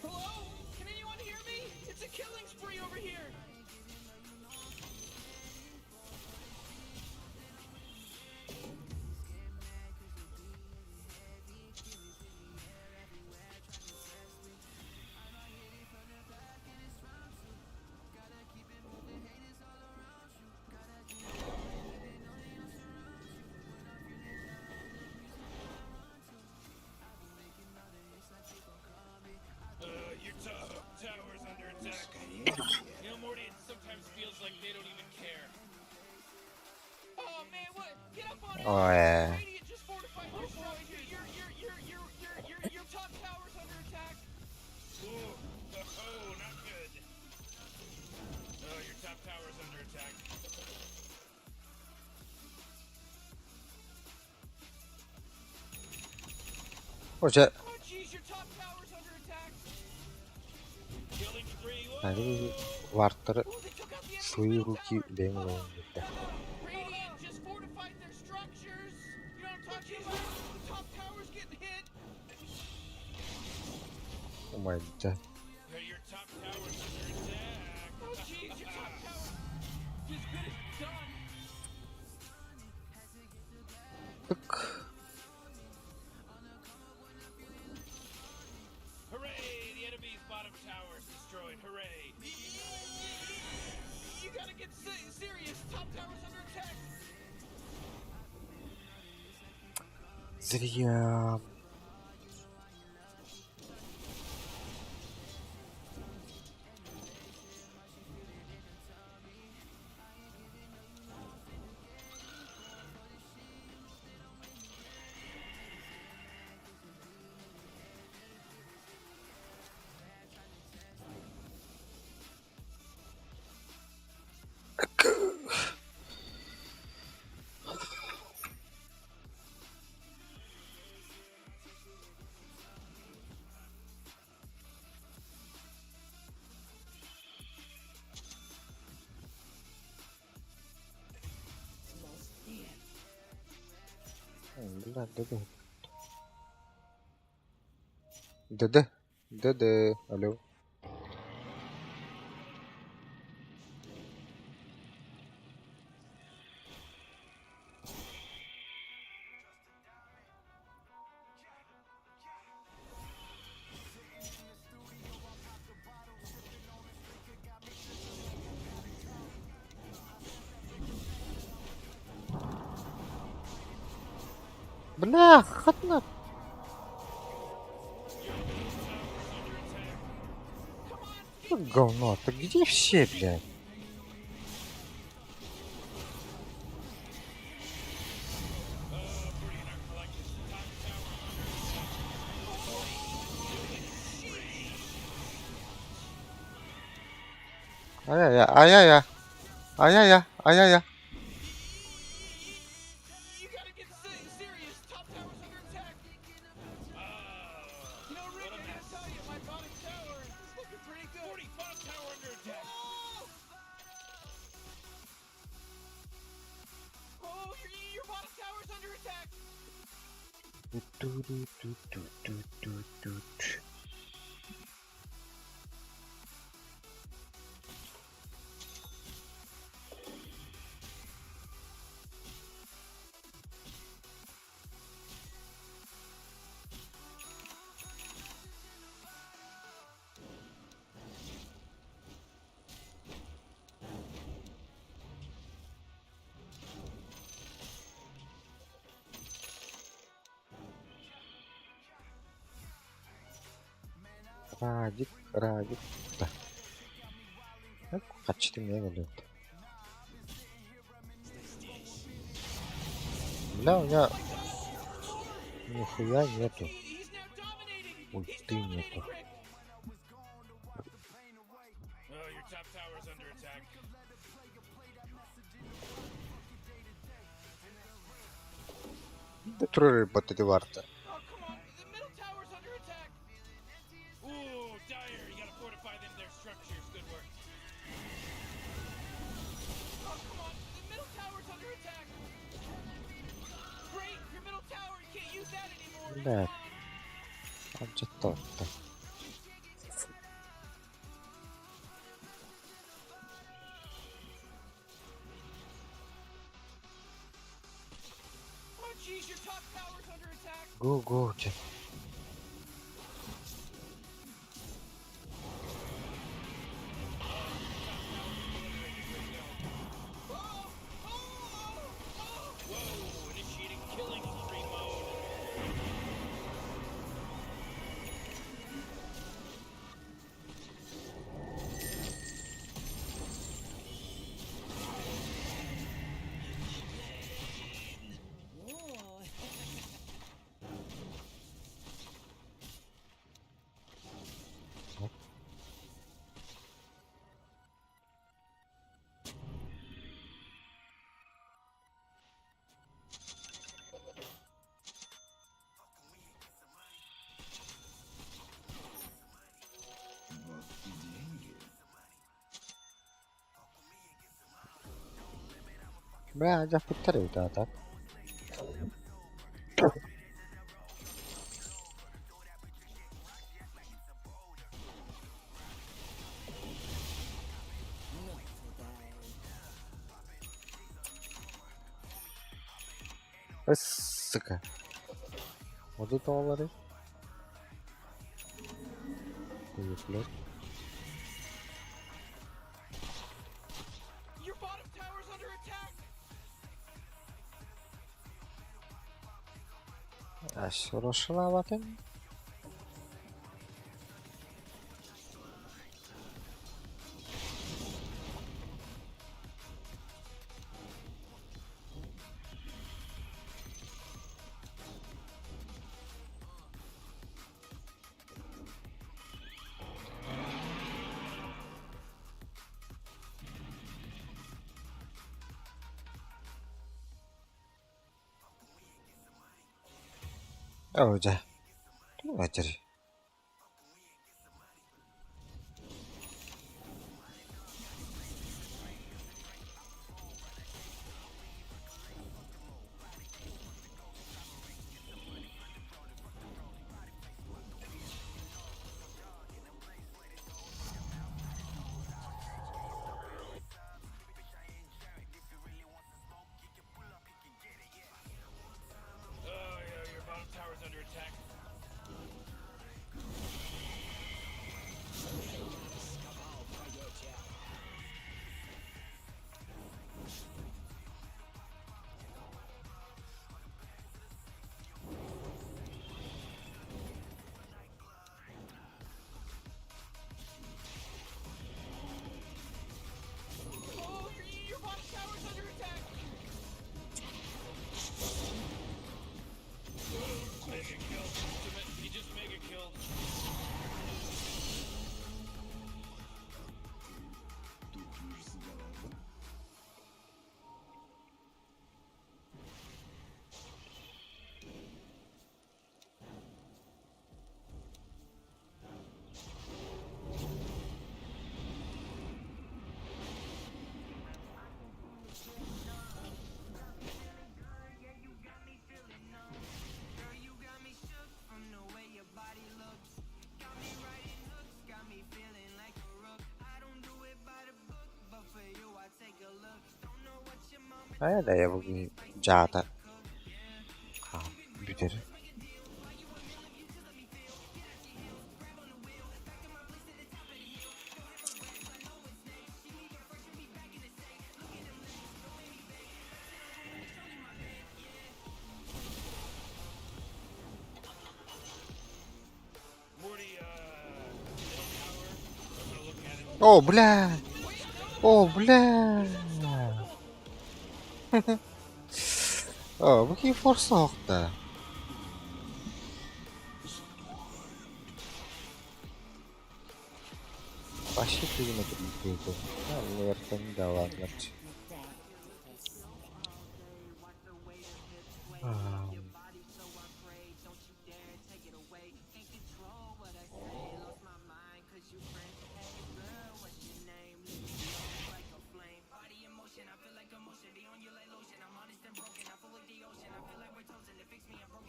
Hello? Can anyone hear me? It's a killing spree over here. Your tower's under attack. You know, Morty, it sometimes feels like they don't even care. Oh man, what? Get up on it! Ой. Radiant just fortified your destroyed. Your top tower's under attack. Ooh, not good. Your top tower's under attack. Hoca Oh jeez, your top tower's under attack. Killing spree. Ali Вартеры свои руки Дэмилоу. Radiant just fortified their structures. You know what I'm talking about? The top tower's getting hit. О май гад. Your top tower's under attack. Oh jeez, your top tower is good as done. Так. Hooray! The enemy's bottom tower is destroyed. Hooray! You gotta get serious. Top tower's under attack. Зря. Бля, ДД. Алло. Бля, хатна. Говно, ты где все, блядь? Ай-яй-яй, ай-яй-яй. Ай-яй-яй, ай-яй-яй. You gotta get serious. Top tower's under attack. You know, Rick, I gotta tell you, my bottom tower is looking pretty good. 40, bottom tower under attack. Oh, your bottom tower's under attack. Радик, Радик. Да. Kaçtım ya geliyor. Бля, у меня нихуя нету. Ульты нету. Your top tower's under attack. Да тролли батареи варта. Oh, come on. The middle tower's under attack. Ooh, Dire, you gotta fortify them, their structures. Good work. Oh, come on. The middle tower's under attack. Great, your middle tower. You can't use that anymore. Бля. А что-то. Oh, jeez, your top tower's under attack. Го-го. Whoa, initiating killing spree mode. Бля, я повторю, да, так. Сука. Вот это олары. Блядь. Your bottom tower's under attack. Ась, рошалаватым. Oh, udah. Tuh ajar. Oh, yeah, your bottom tower's under attack. Öyle ya bugün cağda. Ha, büdür. О, бля! О, бля! О, bakayım forsa da. Вообще периметр не перейдет. Наверное, не да ладно.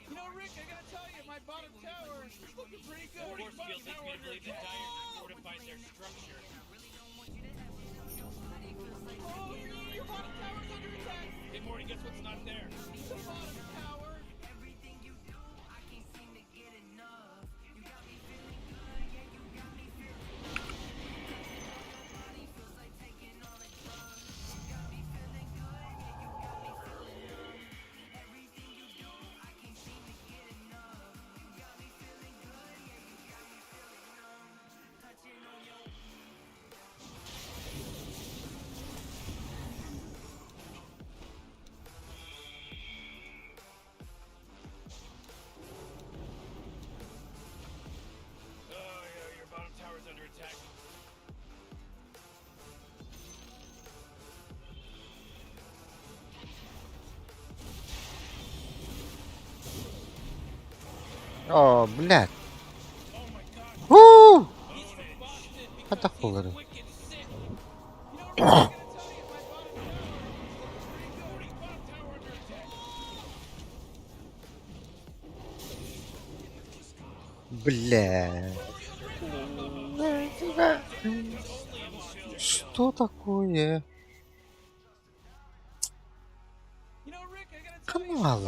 You know, Rick, I gotta tell you, my bottom tower is looking pretty good. Force field leads me to believe that Dire fortified their structure. Oh, your bottom tower's under attack! Hey, Morty, guess what's not there? The bottom tower! Oh, yeah, your bottom tower's under attack. О, блядь. Уу! Атакулары. Бля. Что такое? Канал,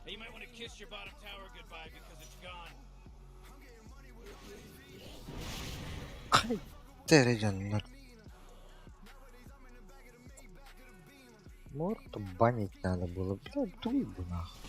You might want to kiss your bottom tower goodbye because it's gone. Кайттер жандар. Морду банить надо было. Блядь, дуй бы нахуй.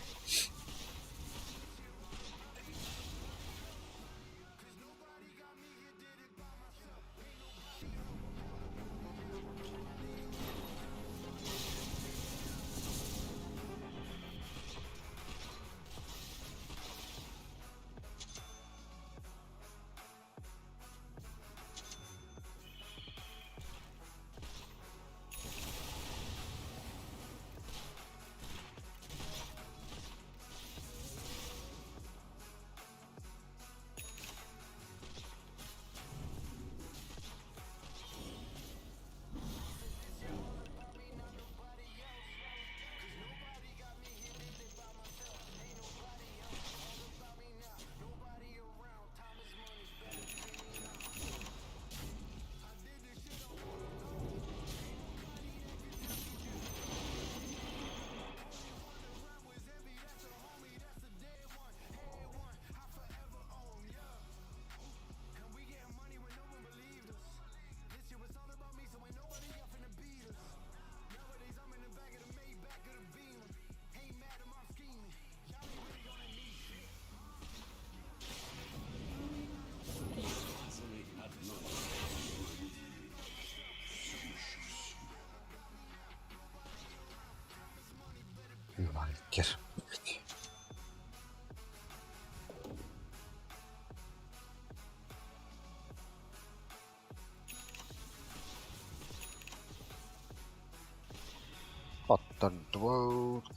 Вальтер.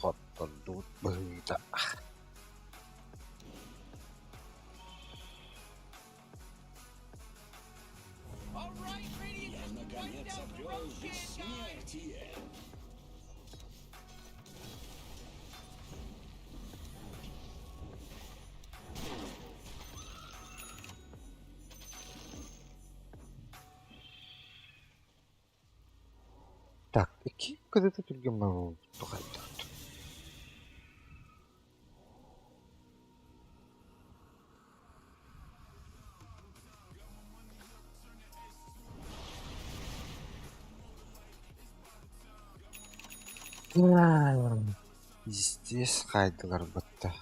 Хот-дот, быта. Я наконец обрел бессмертие. Iki kadar turgan var. Tokatta. Здесь кайдылар бытта.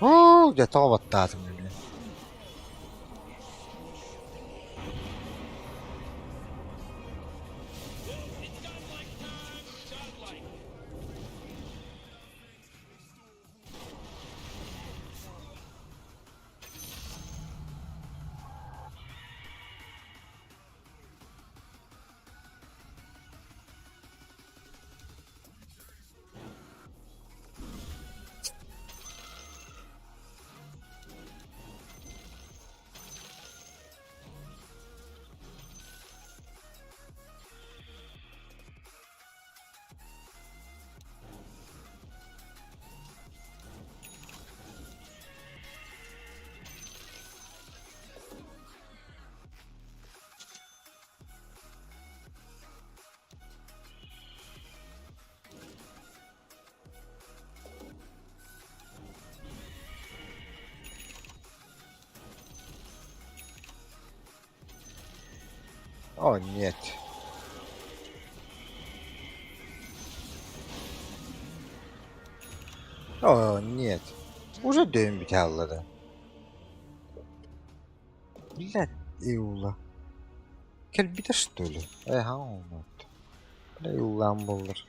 О, где-то вот так. О, нет. О, нет. Уже дым биталлады. Блядь, Иула. Кельбита что ли? Ага, вот. Бля, Иулам болдыр.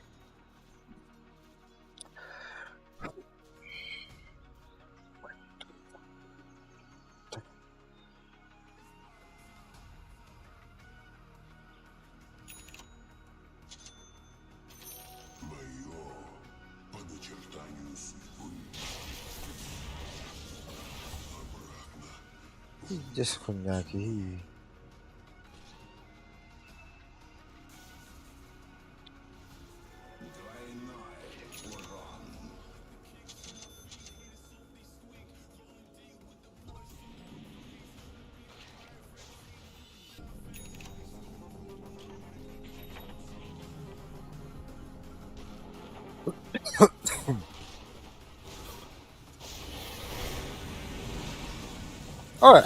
По начертанию судьбы. Здесь хуйняки. О,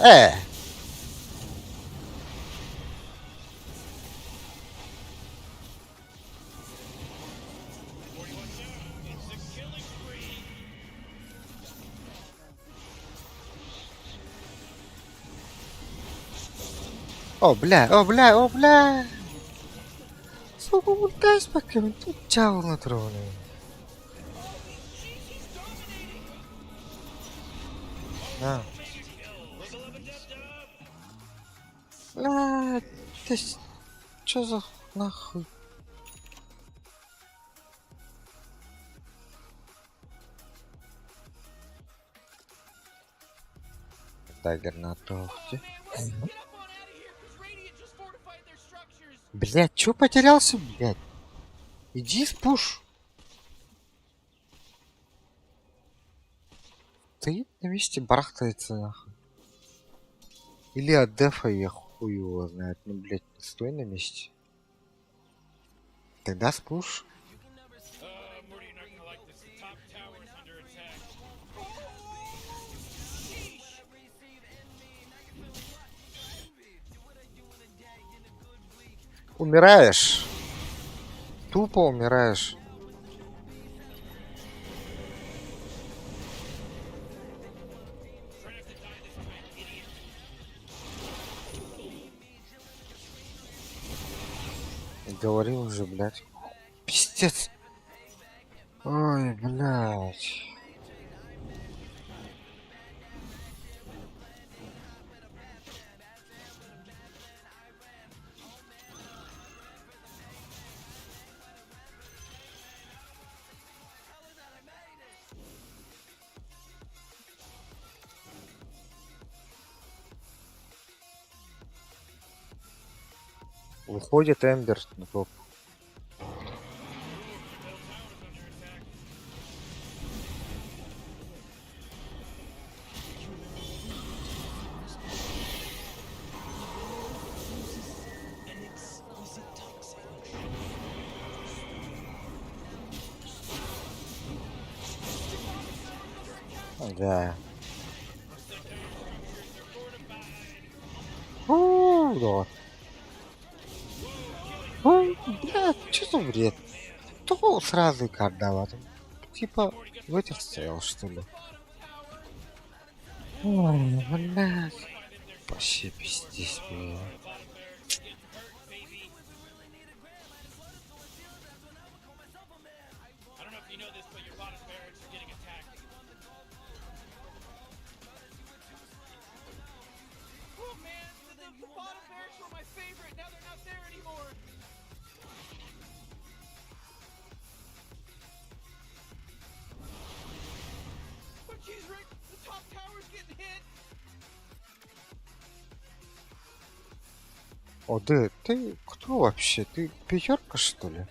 О, бля, о, бля, о, бля. Сука, ультась пока тут чал на троне. На. Бля, ты чё за нахуй? Дагер на тофте. Блять, чё потерялся, блять? Иди в пуш. Стоит на месте, барахтается нахуй. Или от дефа я хуй его знает. Ну, блять, стой на месте. Тогда спуш. Умираешь. Тупо умираешь. Говорил уже, блядь. Пиздец. Ой, блядь. Выходит Эмбер на топ. Да. Да. Ой, блядь, что за бред? Кто сразу карт давал? Типа, в этих стоял, что ли? Ой, блядь. Вообще пиздец, блядь. Oh man, the bottom barracks were my favorite. Now they're not there anymore. But geez, Rick, the top tower's getting hit. О, да, ты кто вообще? Ты пятерка, что ли?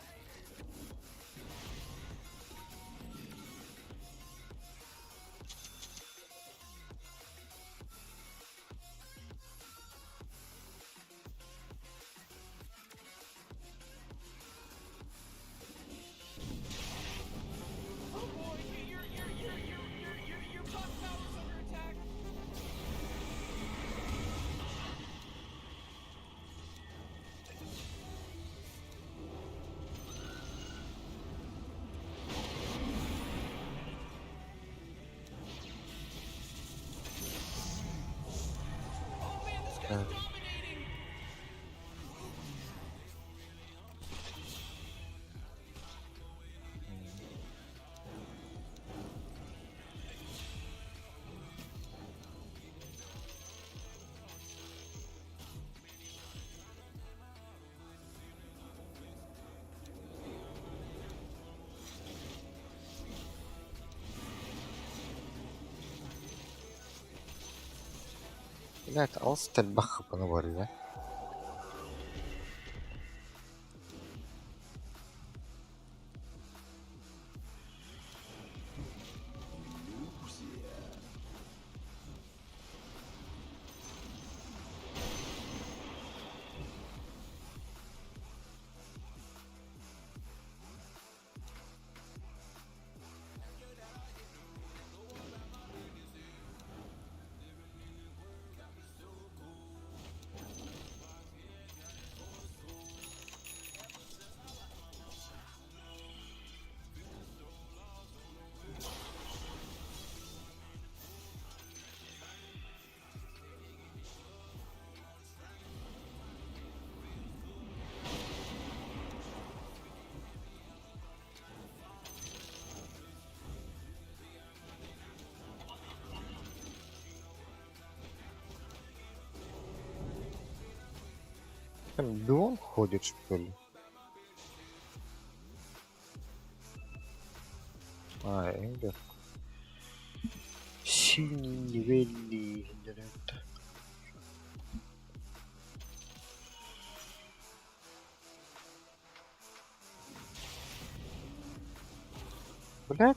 Oh boy, your top tower's under attack. Oh man, this guy's Да. dominating. Блядь, алыстар бақыпыны бар, да? Там Бион ходит, что ли? А, Эмбер. Синий Велли. Блядь,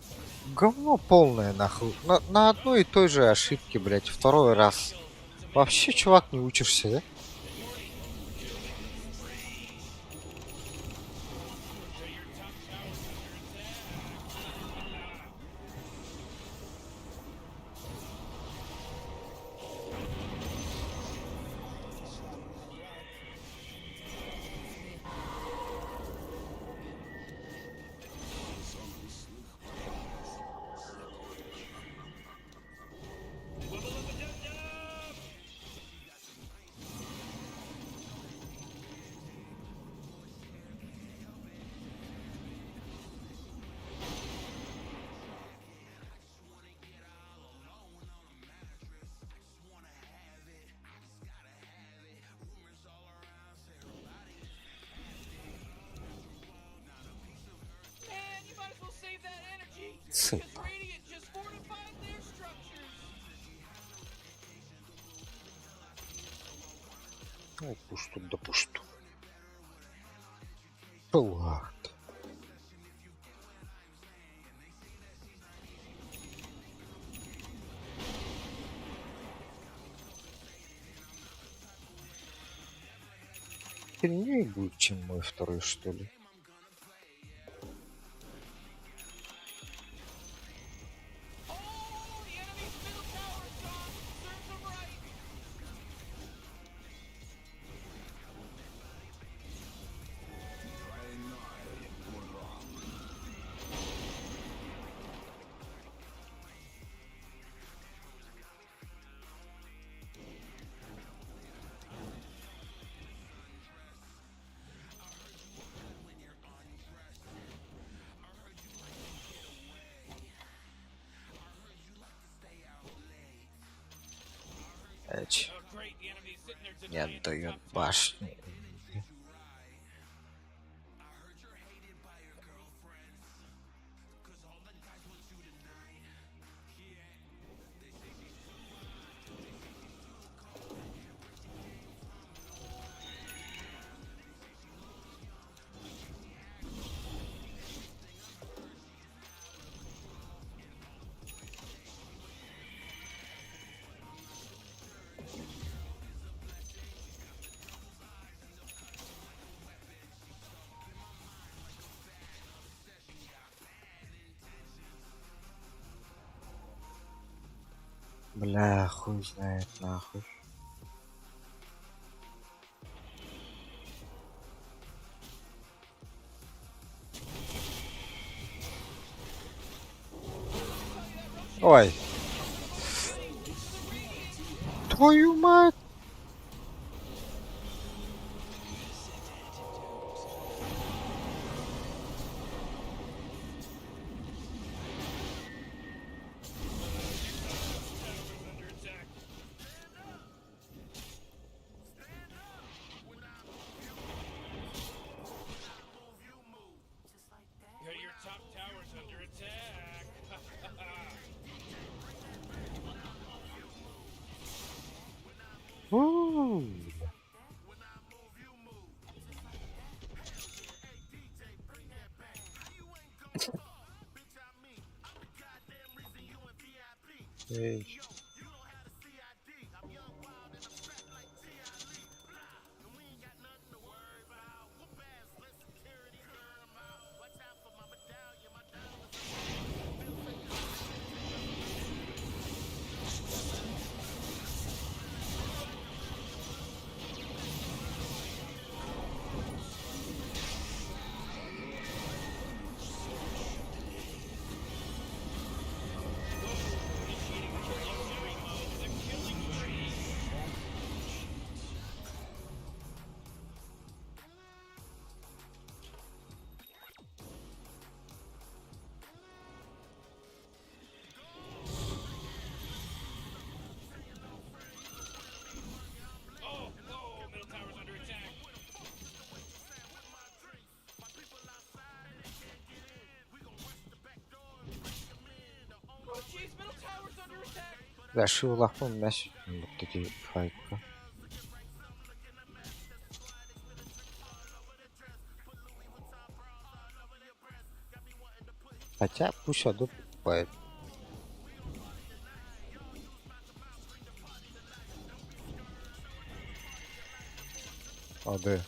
говно полное, нахуй. На одной и той же ошибке, блядь, второй раз. Вообще, чувак, не учишься, да? Man, you might as well save that energy. Сыпь. Because Radiant just fortified their structures. Ну, пусть тут да пусть тут. Вот. Сильнее будет, чем мой второй, что ли? Эч. Не отдает башни. Бля, хуй знает нахуй. Ой. Твою мать. Your top tower's under attack. Эй. Да, шиулахун мяч. Вот эти файты. Хотя пусть Аду покупает. АД.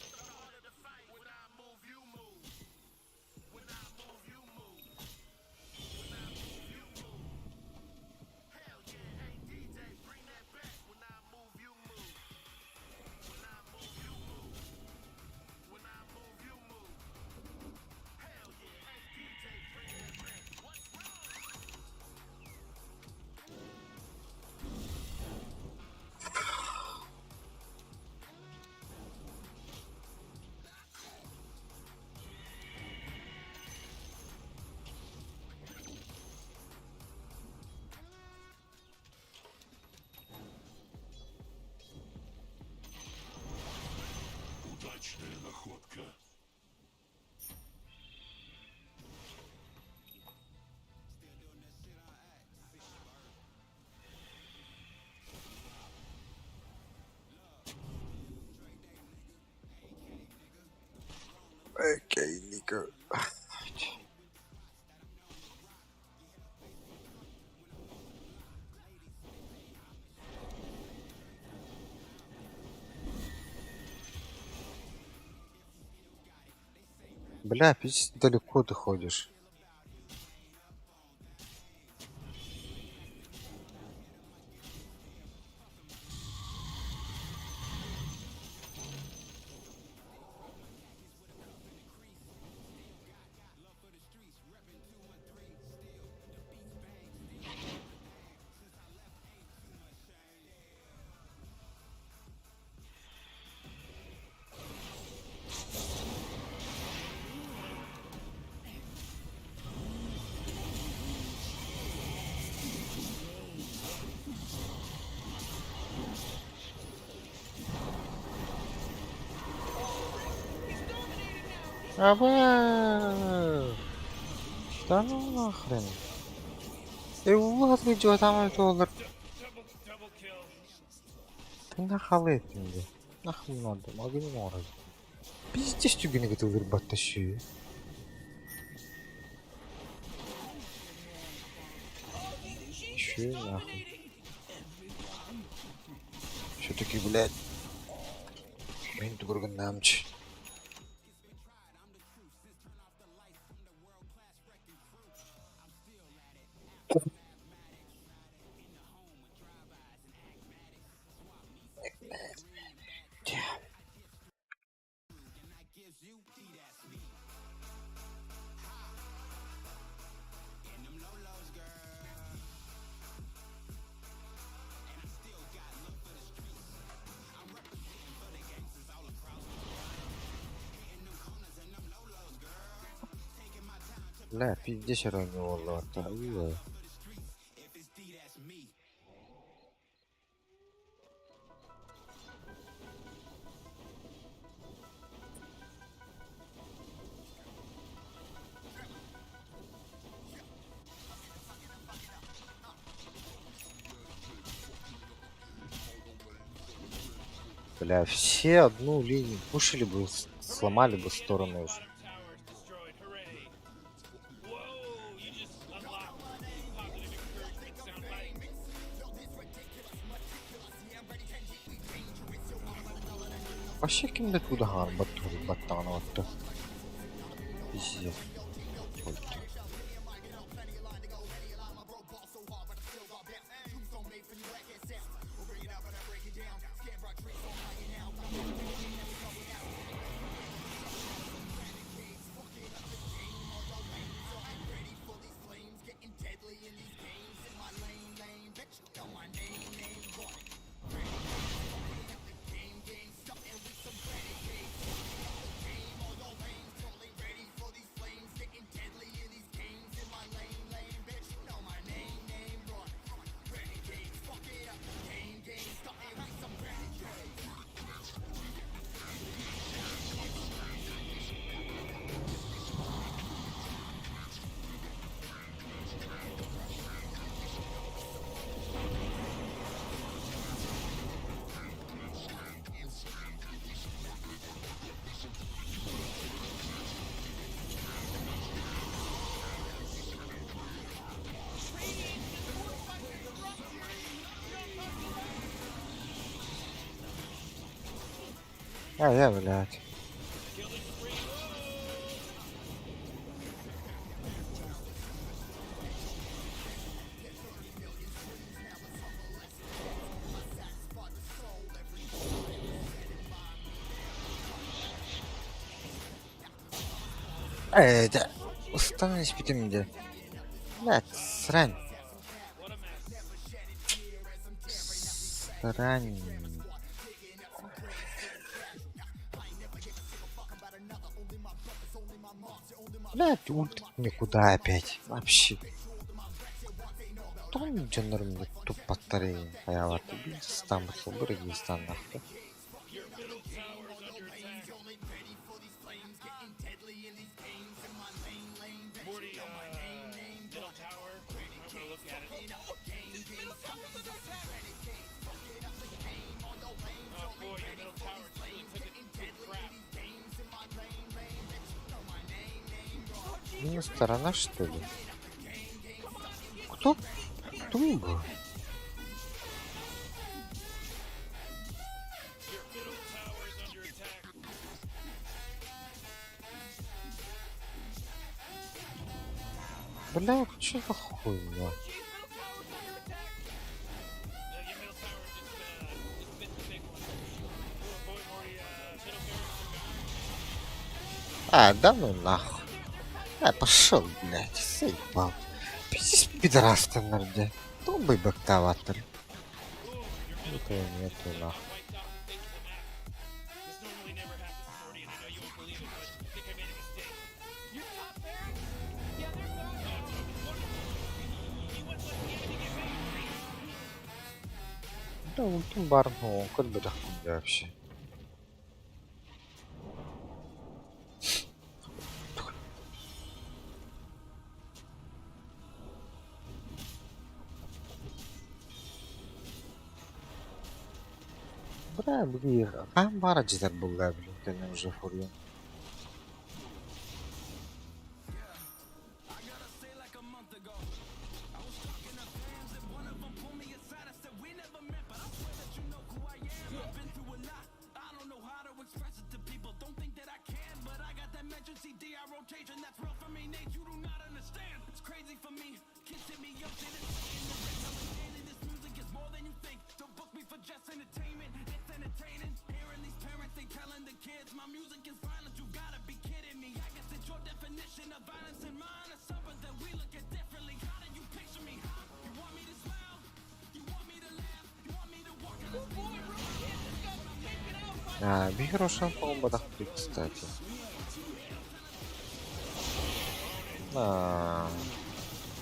Бля, пиздец, далеко ты ходишь. Аба! Да ну нахрен. Влад идет, там доллар. Ты нахал ettin Нахрен надо, могу не морать. Пиздец, тюгini готовы баттащи. Че нахуй? Все-таки, блядь. Мен тугурганнамчы. Бля, пиздец, ранее والله تعالى. Бля, все одну линию пушили бы, сломали бы сторону уже. Вообще kimde tуда har battana attı. Pizzi. Я, блядь. Да. Остановись, питомиде. Блядь, срань. Срань. Блядь, ультит никуда опять. Вообще. Тон жанрымды тупаттары аябатты. Бирстан болсо Кыргызстан нахуй. Не сторона, что ли? Кто? Кто был? Бля, что за хуйня? А, да ну нахуй. А, пошел, блядь, заебал. Пиздец, пидорас ты, норде. Томбай бактаватор. Никого нету, нахуй. Да, ультим барну, как бы да хуйня вообще. Бля, блин, а бара житер булга, блин, кене уже фурьен. А, Бихерошен, по-моему, бодахты, кстати.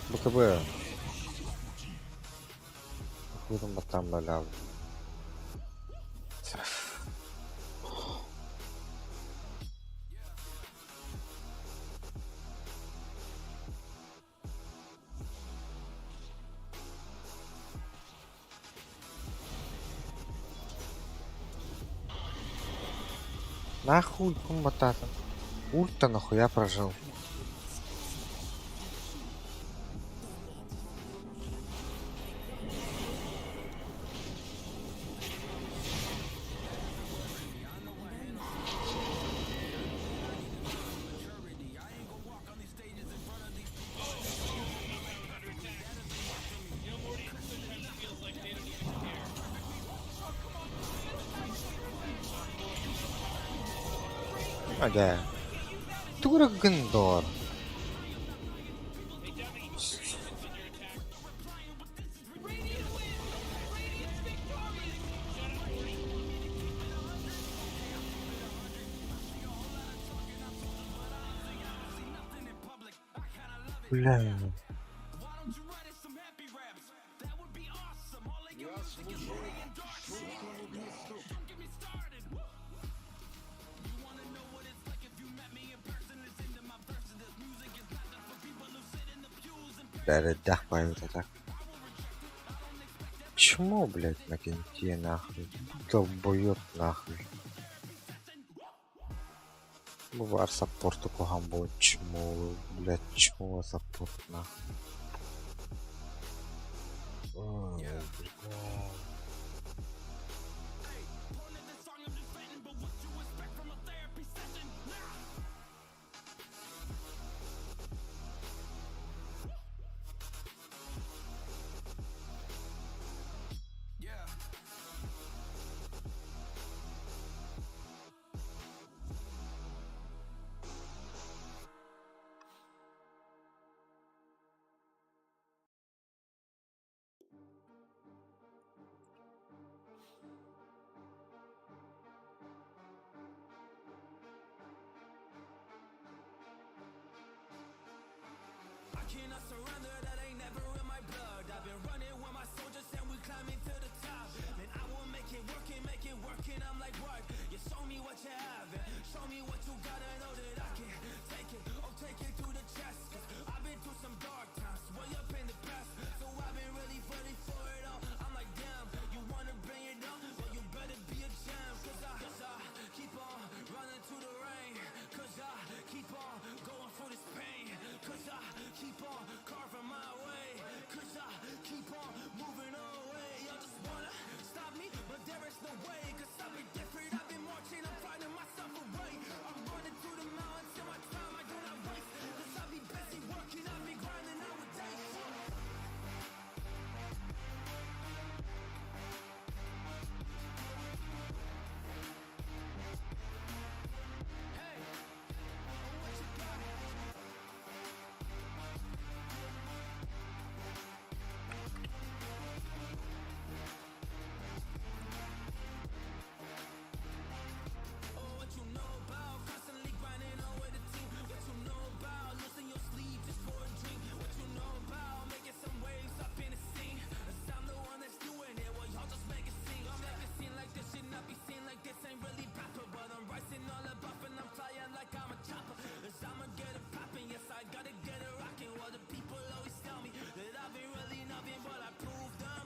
БКБ. Какой-то батам наляв. Нахуй комбатата. Ульта нахуя прожил. Ага. Турок Гендор. Бля. Да, да, поют так. Чмо, блядь, на кенте нахуй? Долбоёб нахуй. Бувар саппорту когамбо, чмо, блядь, чмо саппорт нахуй. Ой, блядь.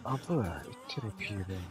Abi ittirip yürüyorum.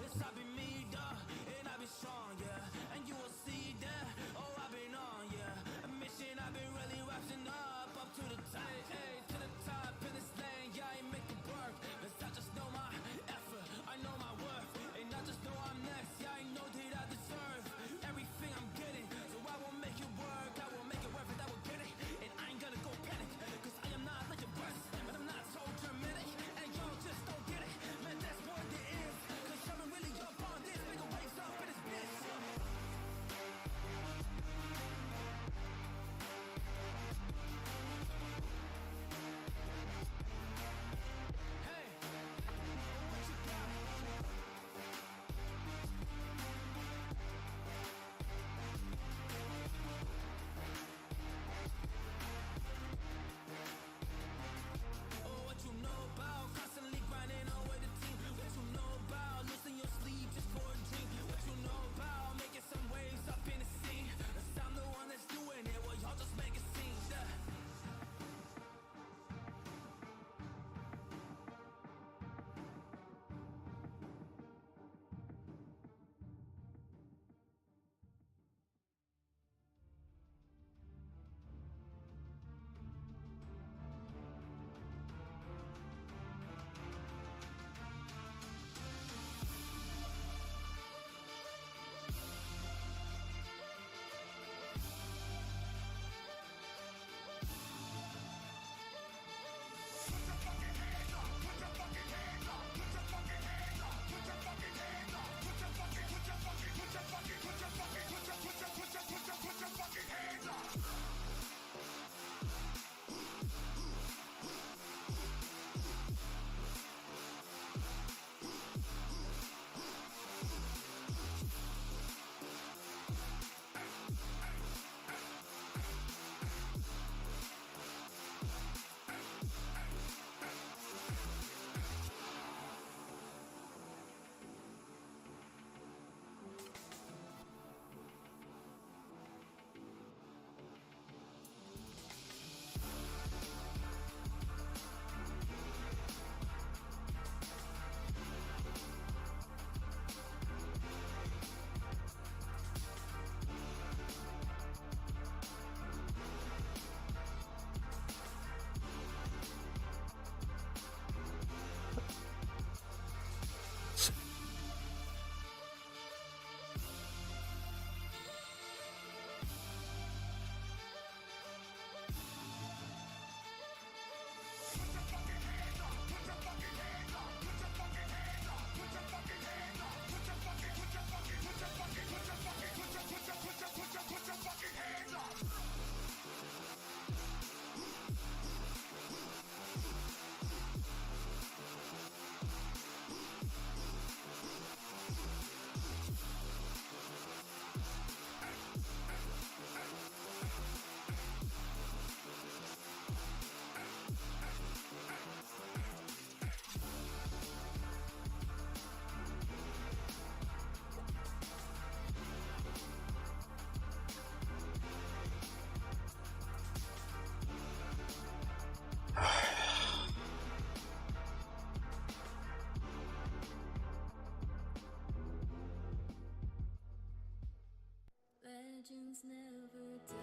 Legends never die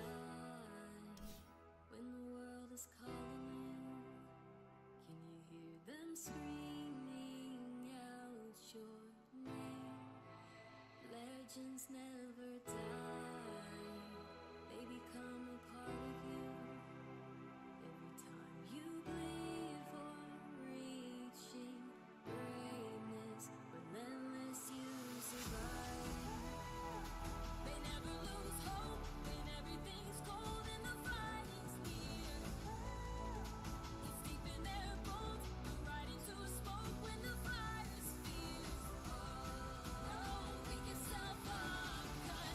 when the world is calling you. Can you hear them screaming out your name? Legends never die, they become a part of you. Every time you bleed for reaching greatness, relentless you survive. They never lose hope when everything's cold and the fight is near. It's deep in their bones, but right into a smoke when the fire's fierce. Oh, we can self-up.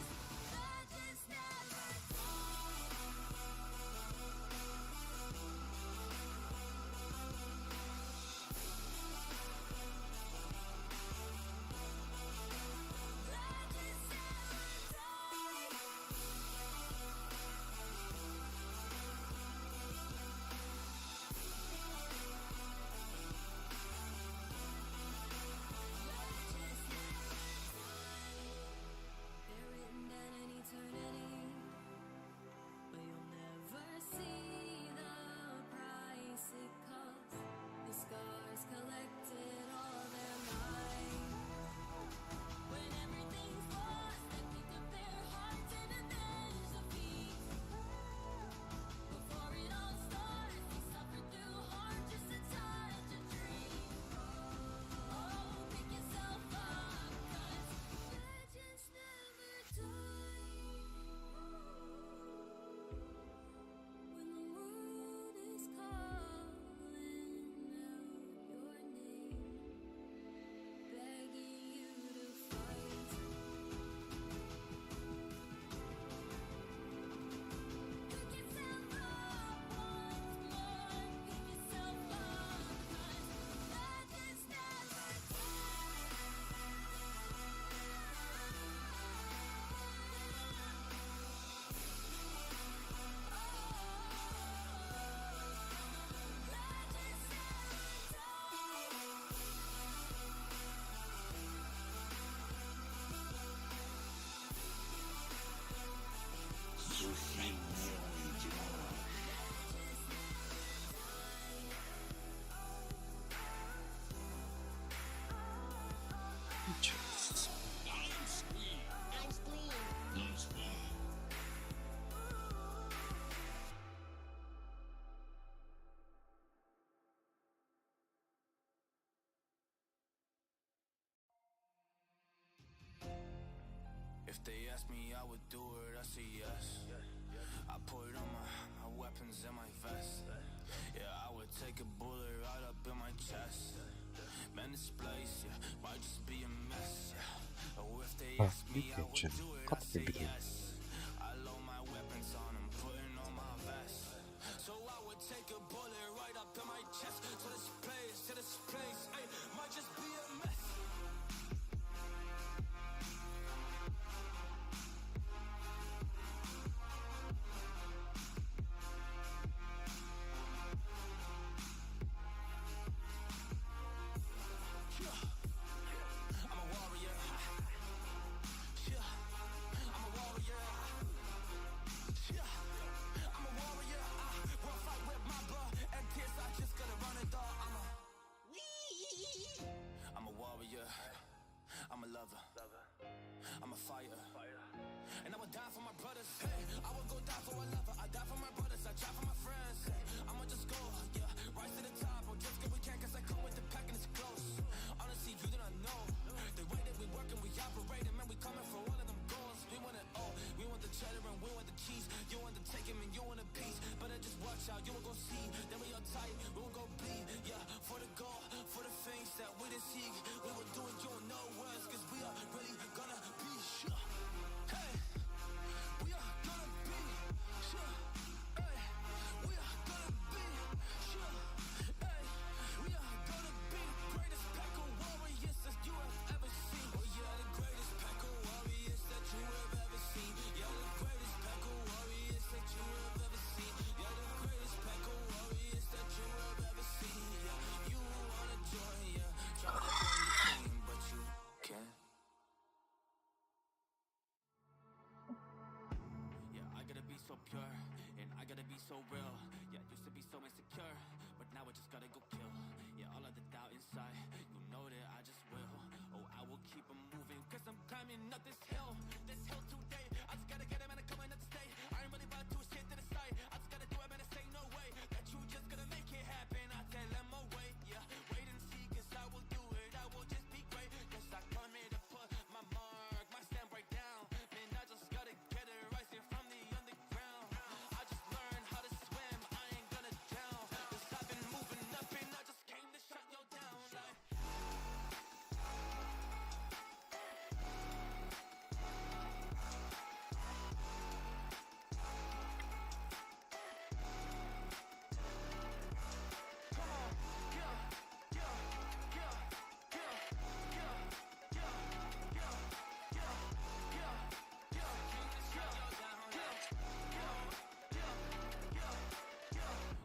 If they ask me, I would do it, I say yes. I put on my weapons in my vest. Yeah, I would take a bullet right up in my chest. Man, this place, yeah, might just be a mess, yeah. Or if they ask me, I would do it, I say yes. I load my weapons on, I'm putting on my vest. So I would take a bullet right up in my chest. So this place, ay, might just be a mess. I'm a warrior, I'm a lover, I'm a fighter, and I would die for my brothers. Hey, I would go die for a lover. I die for my brothers, I die for my friends. Hey, I'ma just go, yeah, rise to the top. Or just get we can, cause I come with the pack and it's close. Honestly, you do not know the way that we work and we operate, and man, we coming for all of them goals. We want it all, we want the cheddar and we want the cheese. You want the take 'em and you want a piece. Better just watch out, you won't go see. Then we all tight, we won't go bleed. Yeah, for the goal, for the things that we didn't seek. We will do it, you don't know us, cause we are really gonna be sure. Hey, we are gonna be sure. Hey, we are gonna be sure. Hey, we are gonna be the greatest pack of warriors that you have ever seen. Oh yeah, the greatest pack of warriors that you have ever seen. Yeah, the greatest pack of warriors that you have ever seen. Yeah, the greatest pack of warriors that you have ever seen. Yeah, you wanna join, yeah, try to join the team, but you can't. Yeah, I gotta be so pure, and I gotta be so real. Yeah, I used to be so insecure, but now I just gotta go kill. Yeah, all of the doubt inside, you know that I just will. Oh, I will keep on moving, cause I'm climbing up this hill today. I just gotta get it, man, I'm coming up to stay. I ain't really about to shit to the side. I just gotta do it, man, this ain't no way that you just gonna make it happen. I tell them, oh wait, yeah, wait and see, cause I will do it, I will just be great. Cause I come here to put my mark, my stamp right down. Man, I just gotta get it right here from the underground. I just learned how to swim, I ain't gonna drown. Cause I've been moving up and I just came to shut you down. Like,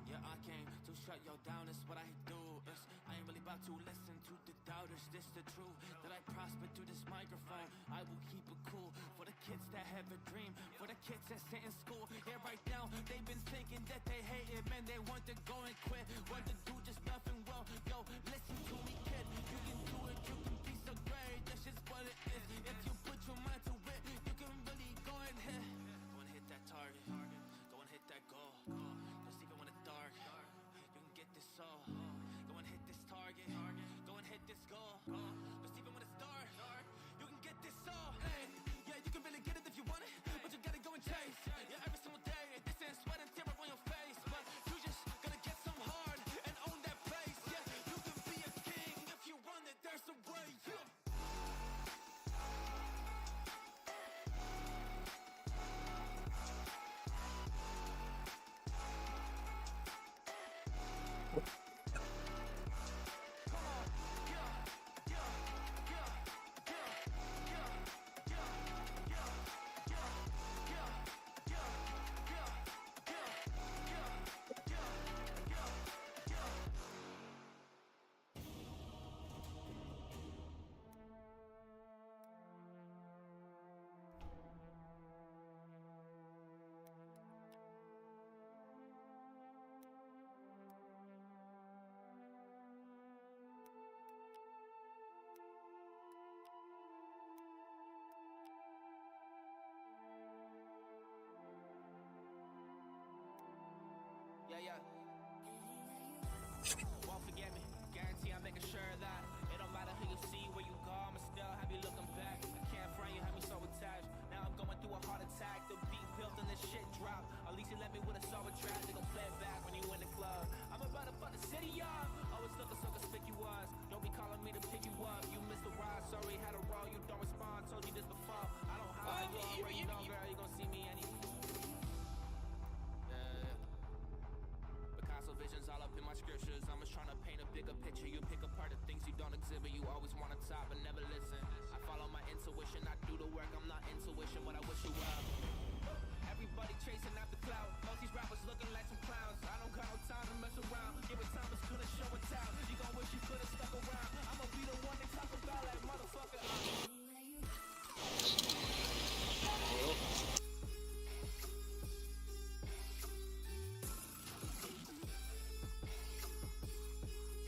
yeah, I came to shut y'all down, that's what I do. I ain't really about to listen to the doubters, this the truth. That I prosper through this microphone, I will keep it cool. For the kids that have a dream, for the kids that sit in school. Yeah, right now, they've been thinking that they hate it, man, they want to go and quit. Want to do just nothing well, yo, listen to me, kid. You can do it, you can be so great, that's just what it is. If you put your mind to it, you can really go and hit. Go and hit that target, go and hit that goal. Cause even when it's dark, you can get this soul. Go and hit this target, go and hit this goal. Cause even when it's dark, you can get this soul. Hey, yeah, you can really get it if you want it, but you gotta go and chase. Yeah, every single day, this is sweat and tear up on your face. But you just gotta get some hard and own that place. Yeah, you can be a king. always want to top but never listen. I follow my intuition, I do the work, I'm not intuition, but I wish you well. Everybody chasing after clout. Most these rappers looking like some clowns. I don't got no time to mess around. Give it time, it's gonna show and tell. You gon' wish you could've stuck around. I'ma be the one to talk about that motherfucker.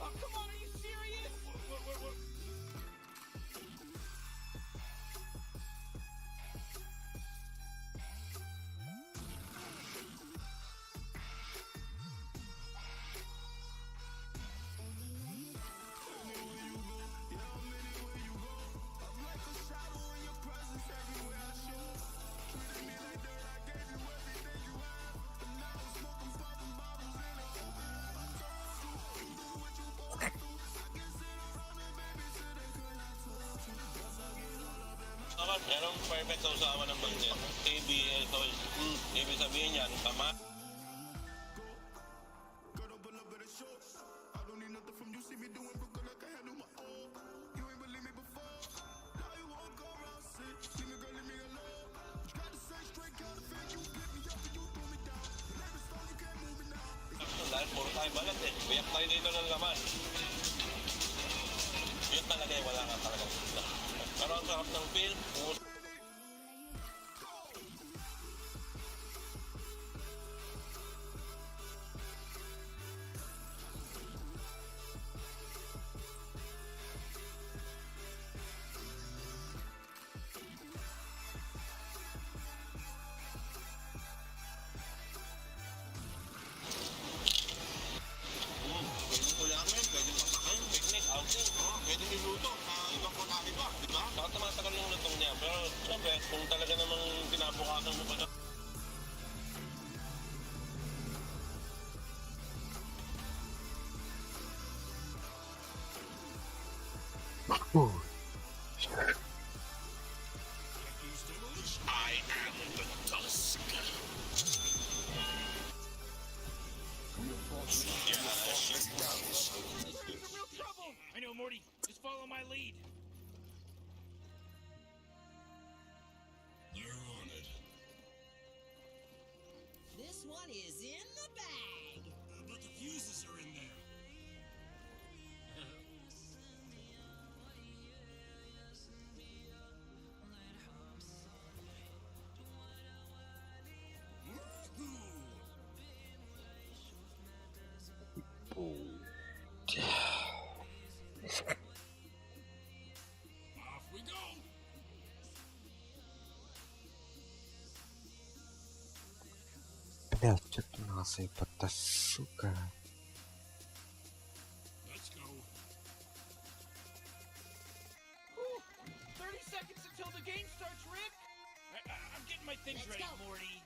Oh, come on, are you serious? What? Merong perfect sa usawa ng banggit. KBL tol. Ibig sabihin yan, tama. Dahil puro tayo balat eh. Biyak tayo dito ng laman. Yun talaga eh, wala ka talaga. Pero ang sarap ng feel, pwede niluto sa ibang pagkain ba, di ba? Saka tumatagal yung lutong niya, pero syempre, kung talaga namang pinabukasan mo pa na. I am the Tusk. I know, Morty. Just follow my lead. You're on it. This one is in the bag. But the fuses are in there. Off we go. Блядь, что-то насыпать-то, сука. Let's go. Whew. 30 seconds until the game starts, Rick. I'm getting my things ready, Morty.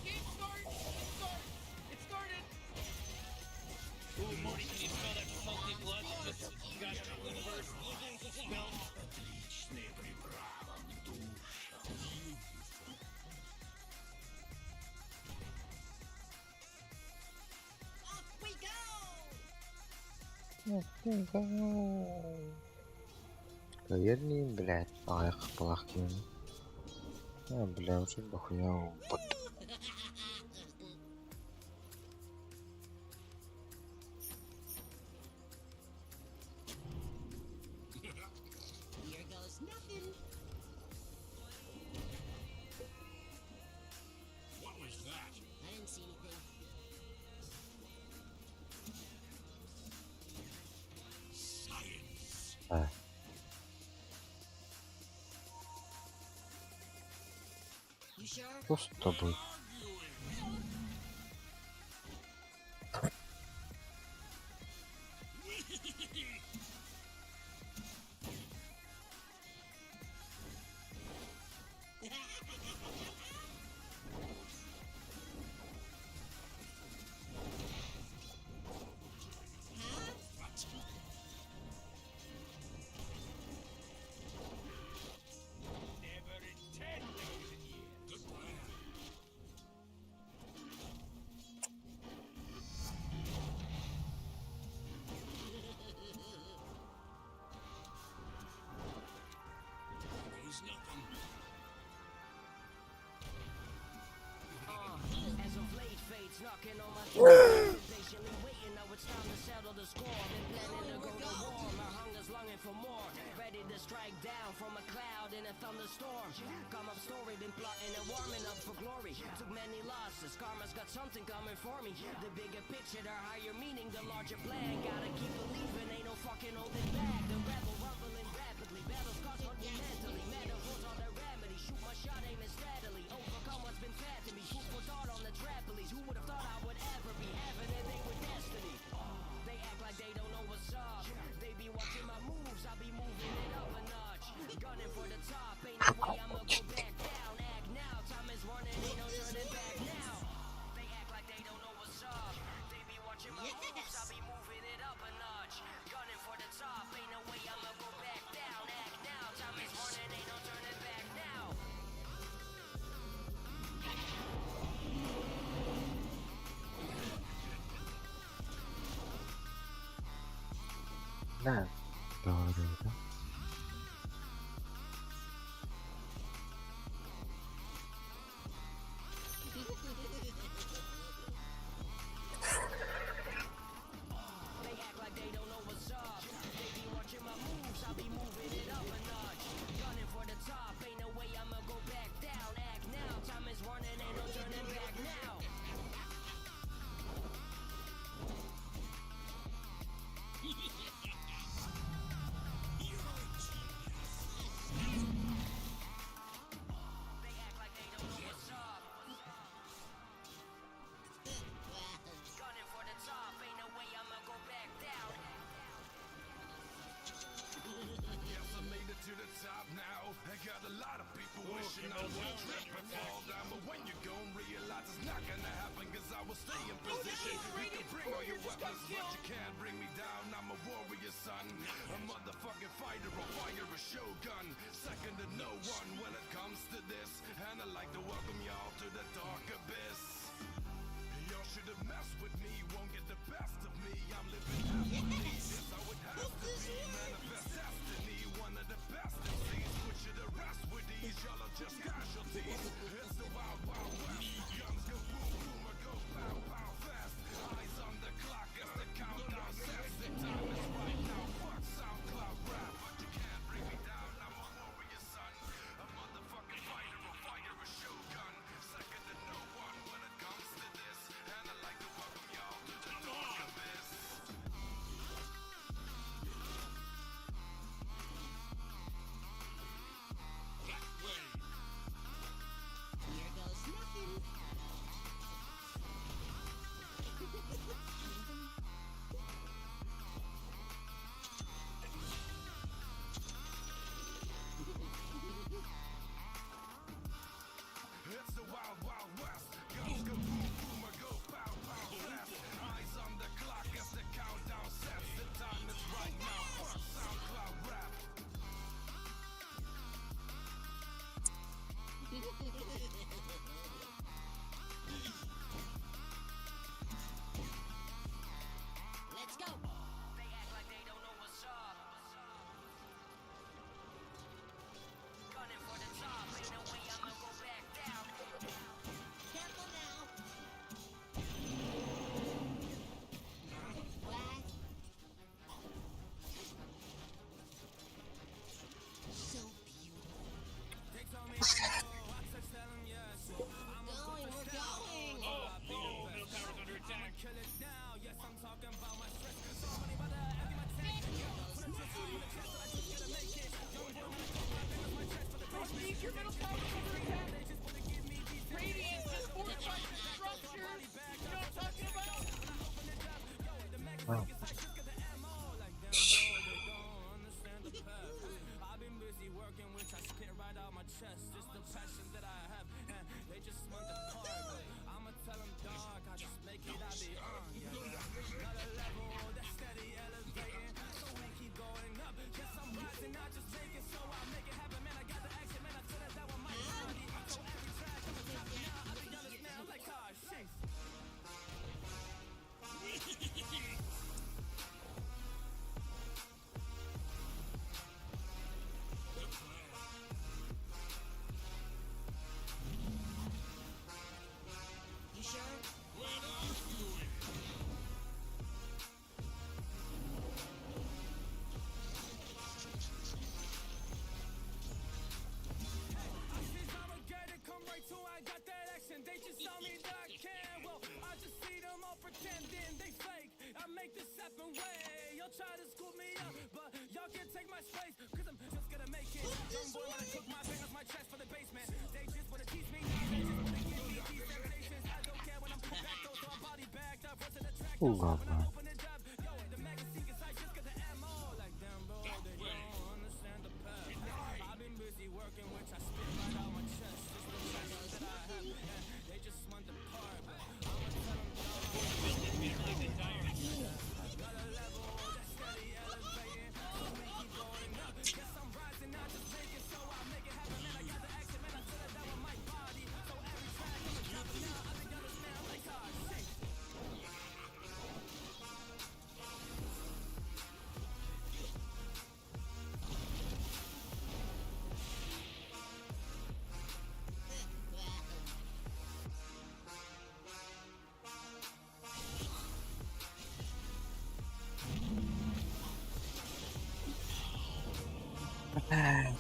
Game start! It started! Ooh, Morty, can you smell that salty blood that just got to the first smell? Off we go! Верни, блядь, ах, плохим. А, бля, уже дохуя опыт. Here goes nothing. What was that? I didn't see anything. Science. А. You sure? Что с тобой? Nah. Doğru. Ладно.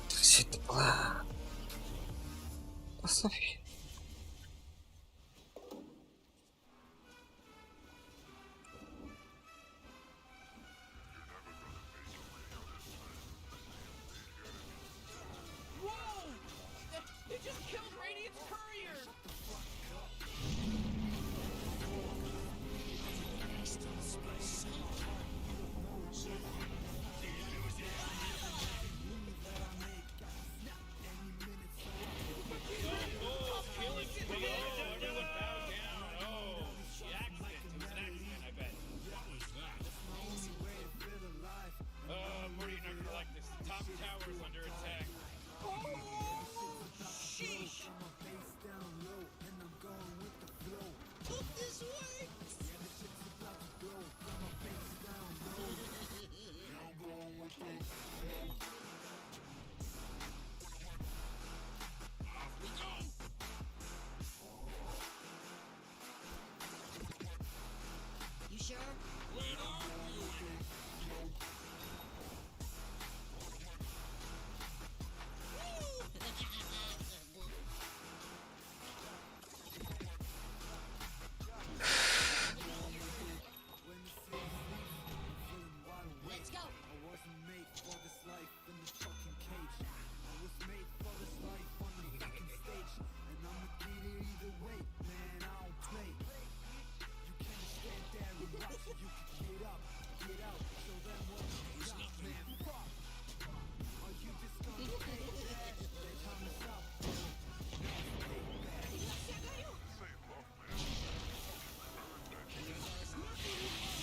Светла. Софи. Whoa! It just killed Radiant's courier! Morty and Arcollectus, the top tower is under attack. Sheesh! This way! You sure? Let's go!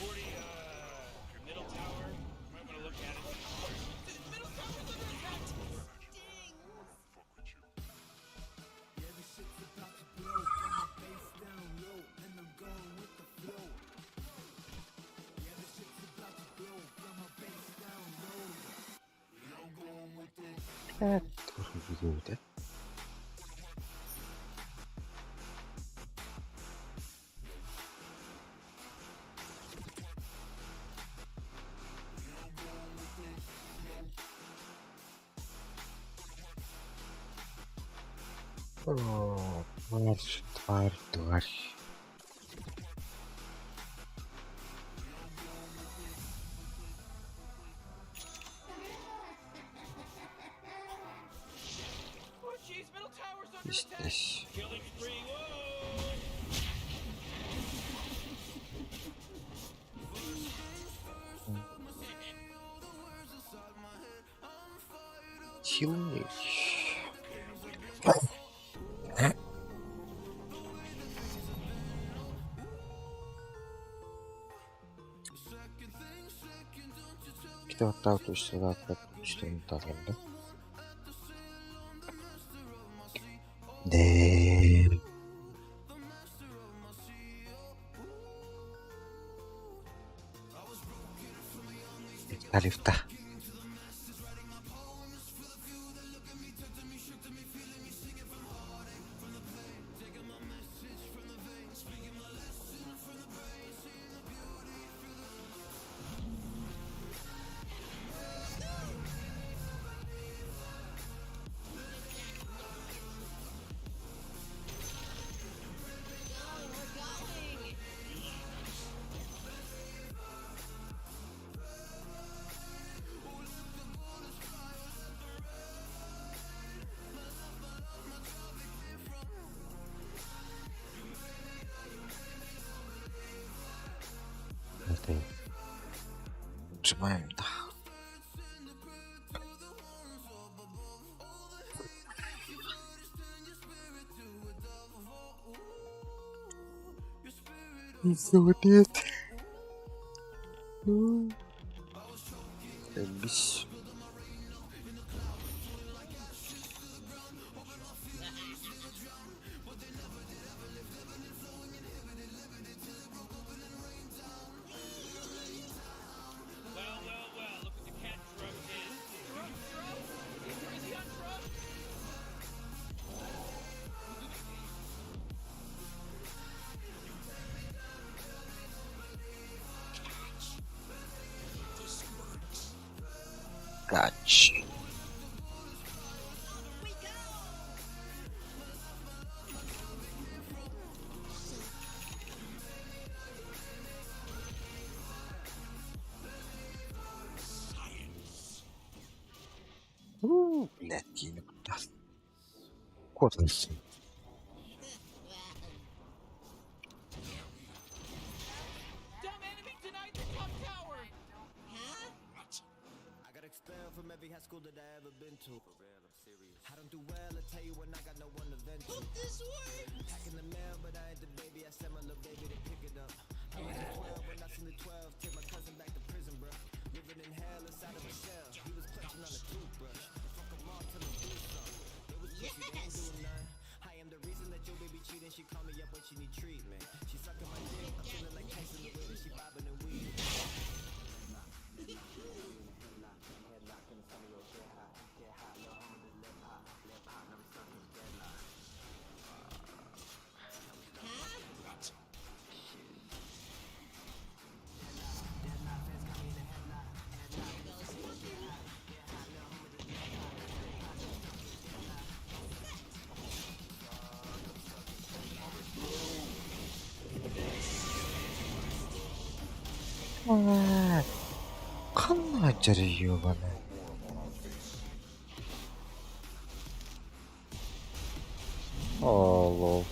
Morty, middle tower, might want to look at it. Middle tower's under attack! Тоже видео, да? О, тварь. Oh jeez, middle tower's under attack! Здесь. Killing spree, whoa! Сильный. Kitaplar sırada üstünü tarafında. De. Alifta. отжимаем, да. Нет. Бись. Гач. Блядь, я не куда. Кот лысый. From every high school that I ever been to. For real, I'm serious. I don't do well, I tell you when I got no one to vent to. This works. Packing the mail, but I ain't the baby. I sent my little baby to pick it up. I was a 12 when I seen the 12. Take my cousin back to prison, bro. Living in hell inside of a shell. He was clutching on a toothbrush. Fuck them all till them do something. They was pussy, they ain't doing nothing. I am the reason that your baby cheating. She call me up when she need treatment. She sucking my dick. I'm feeling like Tyson the way that she bobbing and weaving. Канначари ёбаный. О, лол.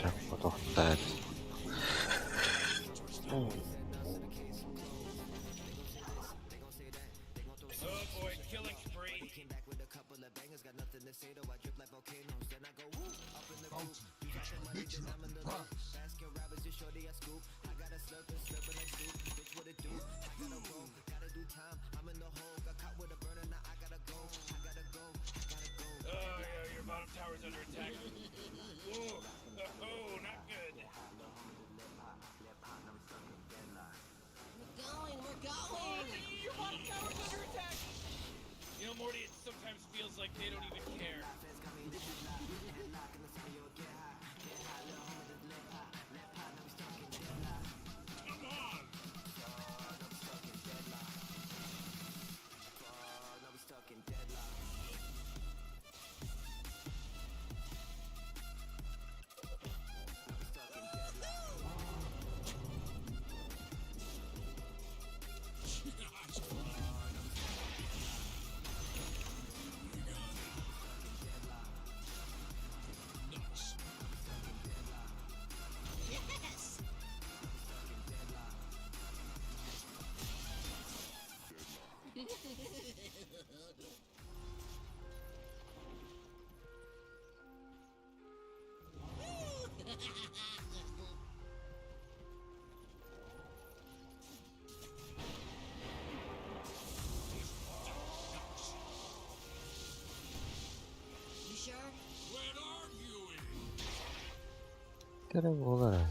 Так, потом хватает. Morty, it sometimes feels like they don't even care. Come on! Перевода.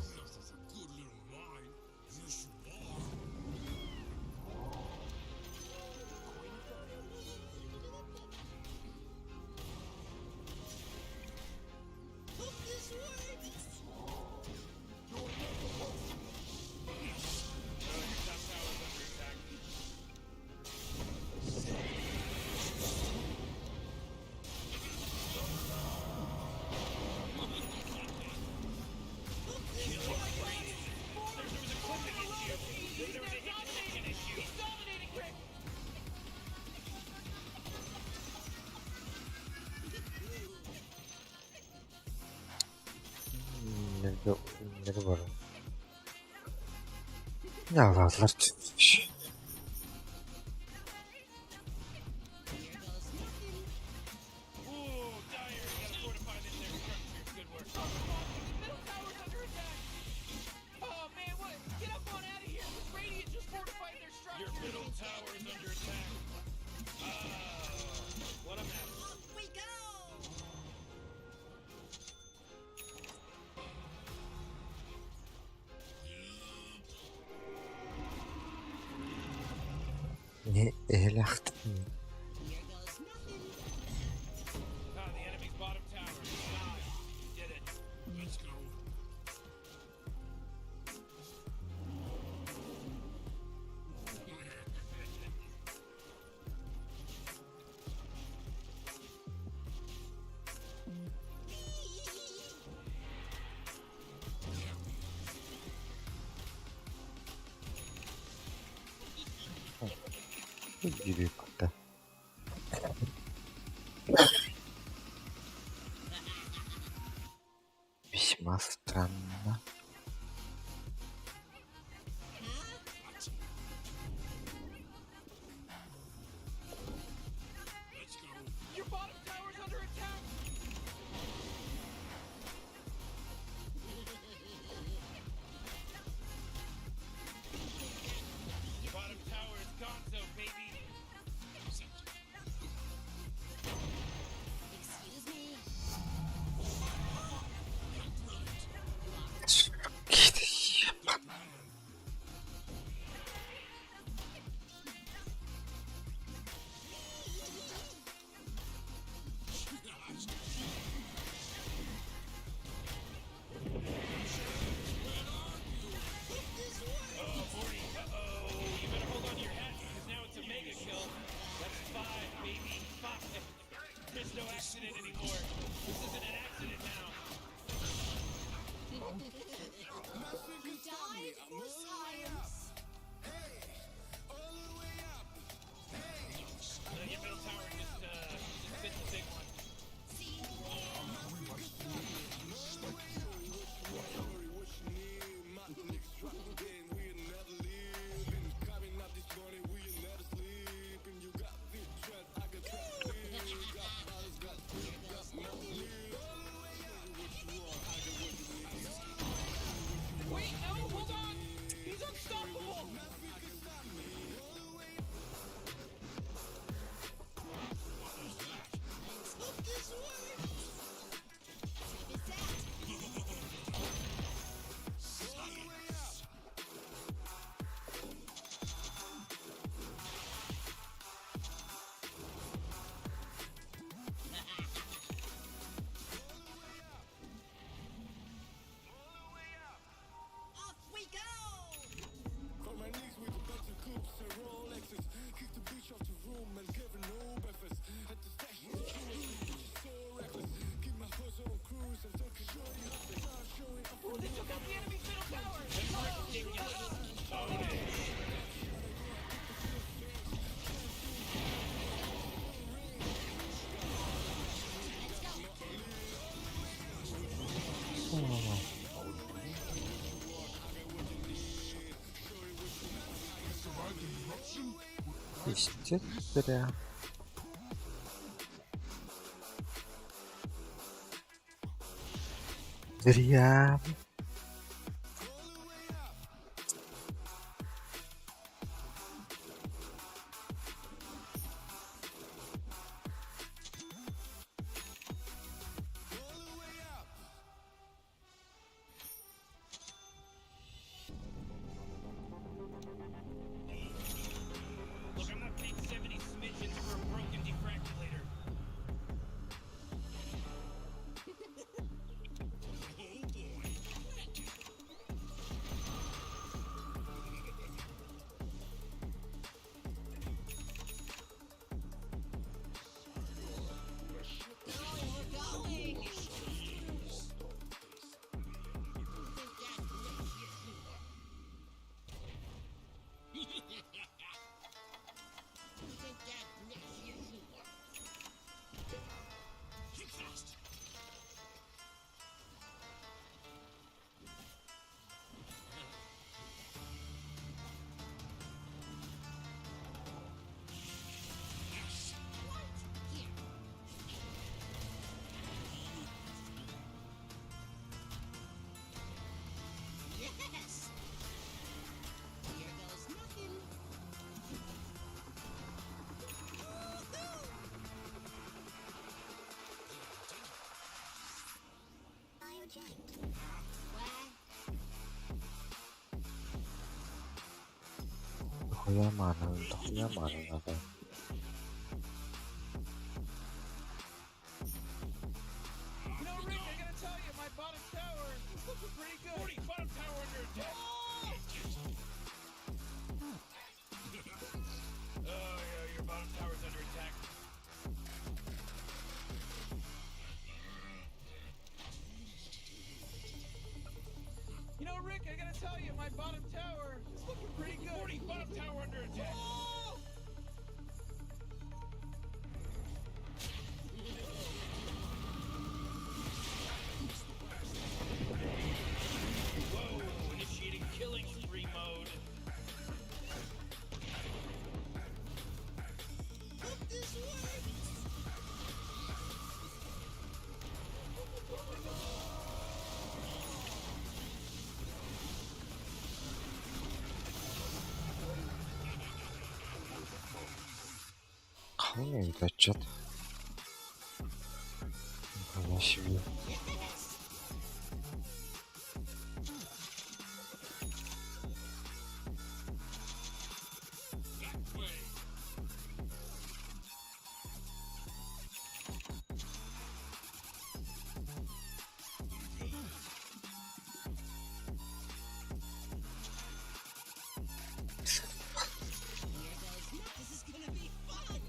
Nerede ürünleri var? Ne alarlar çıkmış. Oh man, what? Get up on out of here! Radiant just fortified their structure! Your middle tower is under attack. What a mess. Off we go! Ne ehlaktı? The enemy's bottom tower is gone. You did it. Let's go. Giriyor kutta. Весьма странно. Your bottom tower's under attack. Your bottom tower is gonzo, baby. Excuse me. You better hold on to your hat because now it's a mega kill. That's 5, baby. 5. There's no accident anymore. This isn't an accident now. You died for science. Your middle tower just bit the big one. Wait, no, hold on. He's unstoppable. Off we go! Ooh, they took out the enemy's middle tower. That's ridiculous. İşte böyle. Зря. Look, I'm not paying 70 smidgens for a broken defractulator. Дохуя маны надо. You know, Rick, I gotta tell you, my bottom tower is looking pretty good. 40, bottom tower under attack. Oh, yeah, your bottom tower's under attack. You know, Rick, I gotta tell you, my bottom tower is looking pretty good. 40, bottom tower under attack. Whoa, initiating killing spree mode. Қалай енді отчет? Нифига себе. This is gonna be fun!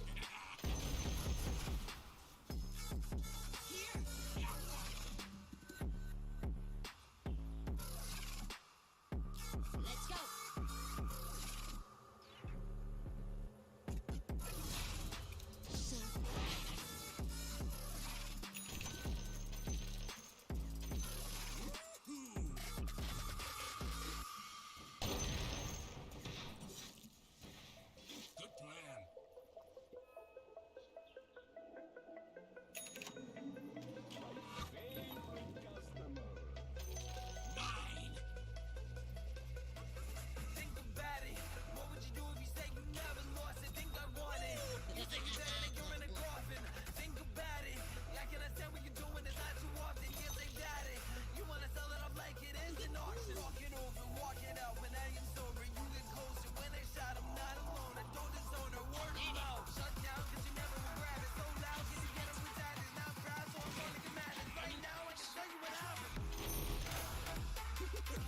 Let's go! Good plan. Think about it. What would you do if you say you never lost it? Think I want it. You say you're dead and you're in a coffin. Think about it. I can understand what you're doing. It's not too often. Yes, they got it. You wanna sell it off like it is an auction. Walking over, walking out. When I am sober, you get closer. When they shot, I'm not alone. I don't disown her. Word of mouth. Shut down 'cause you never will grab it. So loud 'cause you get it retired. It's not proud, so I'm gonna get mad. And right now, I can tell you what happened.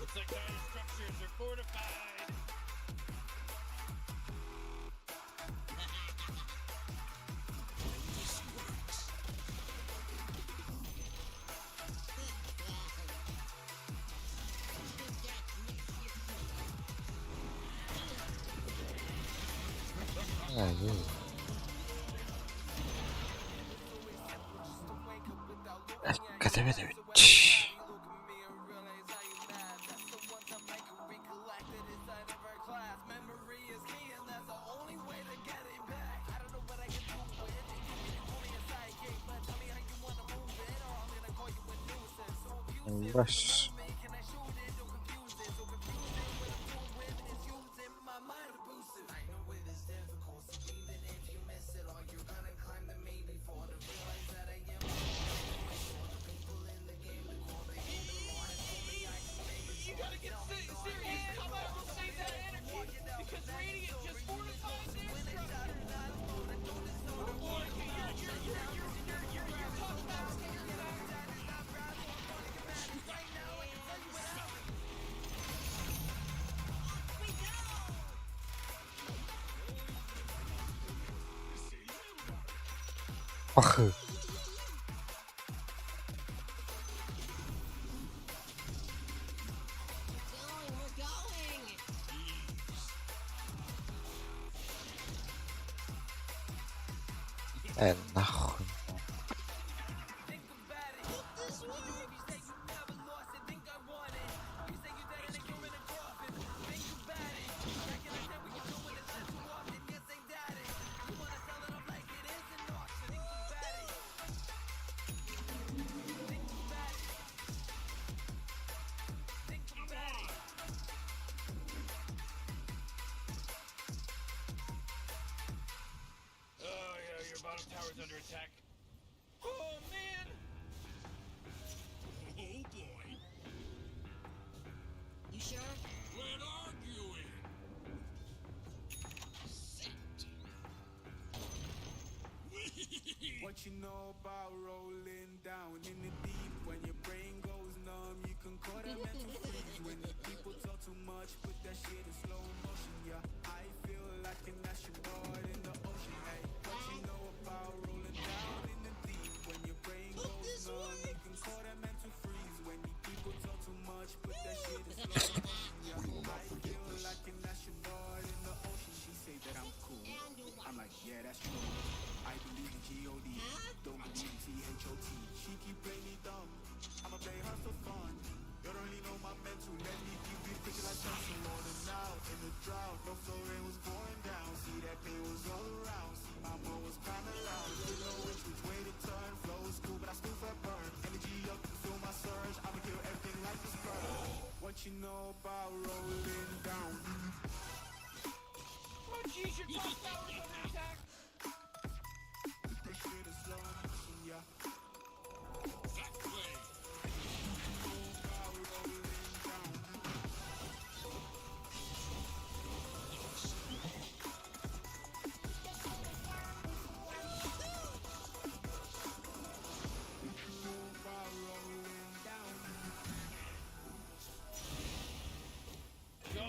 Looks like our structures are fortified. Ай-яй. Готови. Чш. Баш. You gotta get serious. How about we'll save that energy? Because Radiant just fortified their structure. Oh boy, your top tower's under attack. Пахы. We're going! Нахуй. Oh yeah, your bottom tower's under attack. Oh man! Oh boy. sure? Quit arguing. What you know about rolling down in the deep? When your brain goes numb, you can call that mental freeze. When the people talk too much, put that shit in slow motion. Yeah, I feel like an astronaut in the ocean. Hey, what you know about rolling down in the deep? When your brain goes numb, you can call that mental freeze. When the people talk too much, put that shit in slow motion. Yeah, I feel like an astronaut in the ocean. She say that I'm cool. I'm like, yeah, that's true. I believe in G-O-D, don't believe in T-H-O-T. She keep playing me dumb, I'ma play her for fun. You don't really know my mental, let me keep it thinking like something more than now. In the drought, no flow rain was pouring down. See that pain was all around, see my mom was kinda loud. Didn't know which way to turn, flow was cool but I still felt burned. Energy up, you feel my surge, I'ma kill everything like a sperm. What you know about rolling down? Oh jeez, your top tower's under attack! This shit is slow motion, yeah. That way. Go,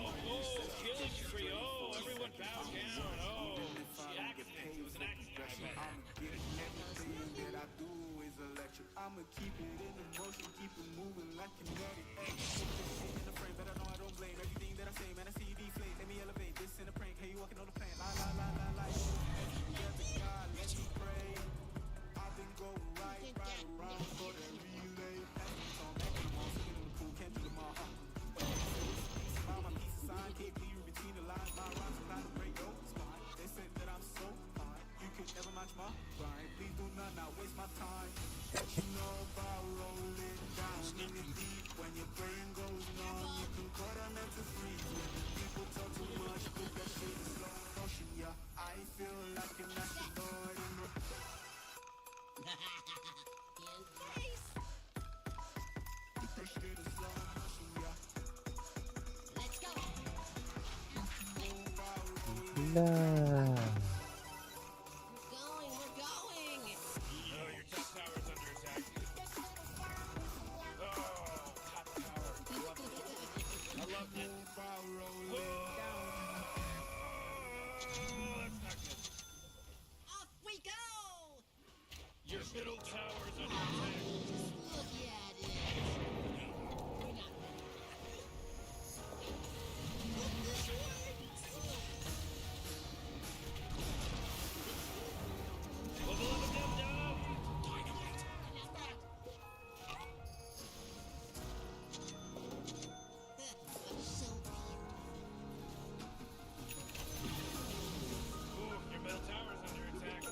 killing spree, oh, everyone bow down, oh, she accident, it was an accident. Everything that I do is electric. I'ma keep it in the motion, keep it moving like kinetic. Hey, put this shit in the frame, but I know I don't blame everything that I say. Man, I see you deflate. Let me elevate this in a prank. Hey, you walking on the plane? La la la la la. Together, God, let me pray. I've been going right around for the relay. That's me, so back in the mall, sitting in the pool, can't do them all. About my piece of sign, can't be between the lines. My rhymes are not a break your spine. They say that I'm so fine, you could never match my grind. Please do not waste my time. What you know about rolling down in the deep? When your brain goes numb, you can call that mental freeze. When the people talk too much, put that shit in slow motion. Yeah, I feel like an astronaut in the put that shit in slow motion. Yeah. Let's go. La. We're going. Oh, your top tower's under attack. Oh, top tower, I love it. That's not good. Off we go. Your middle tower's under attack. Look at it. This works. Level up and down. So Ooh, your middle tower's under attack.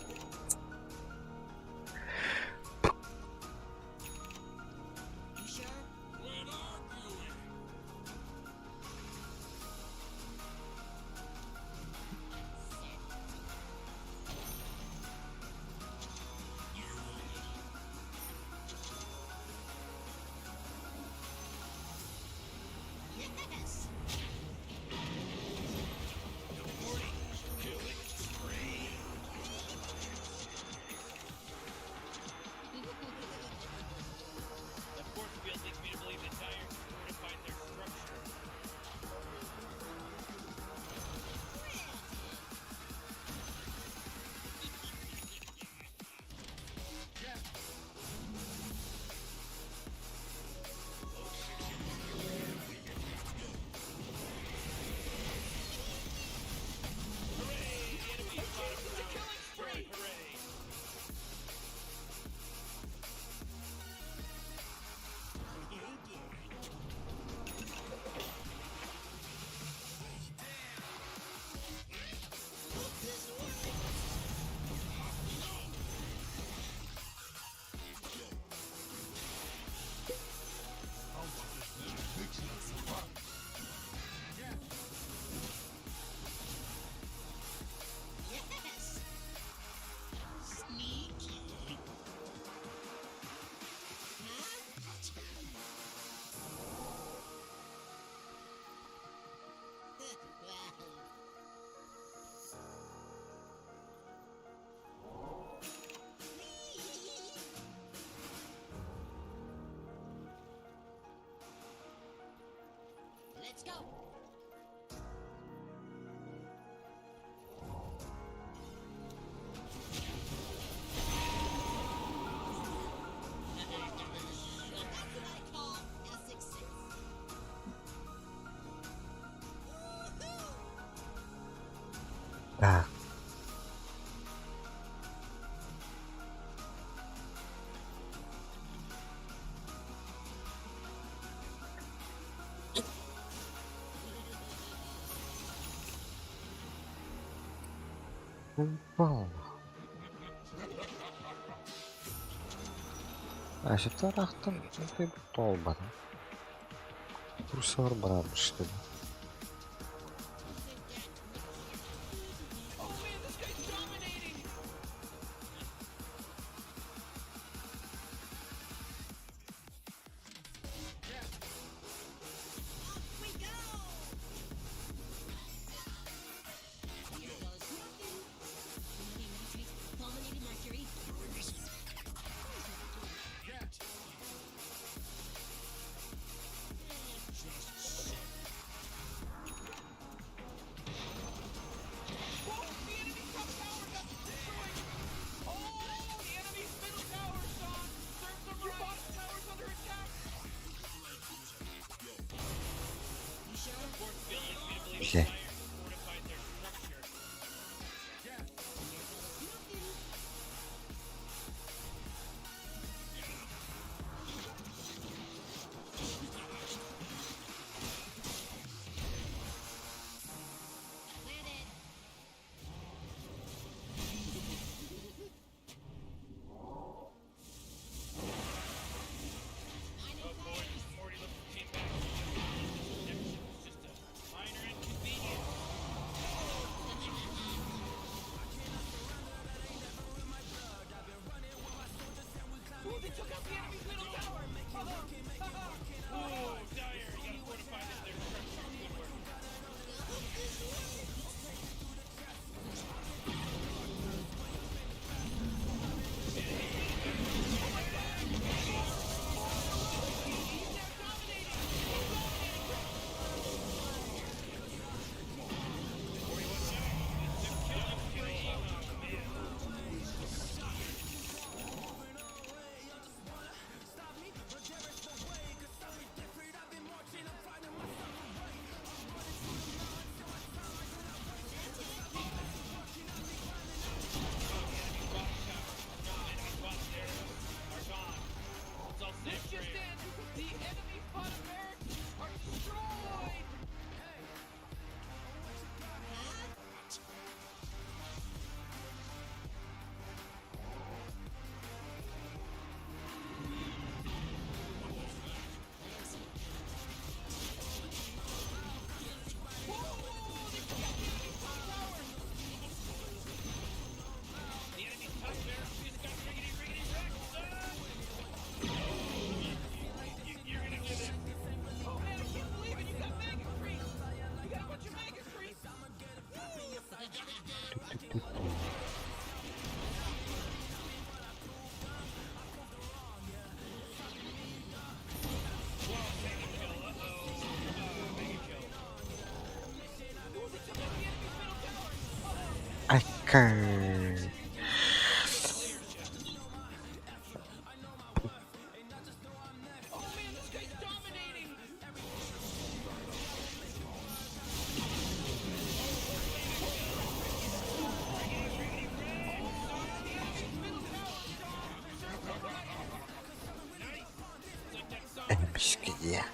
Let's go. That's what I call a success. Так. Упал. Ася тарахтан ты толбан. Трусар брат что ли? Fulminating Mercury. Все. Okay. Эмбишкия.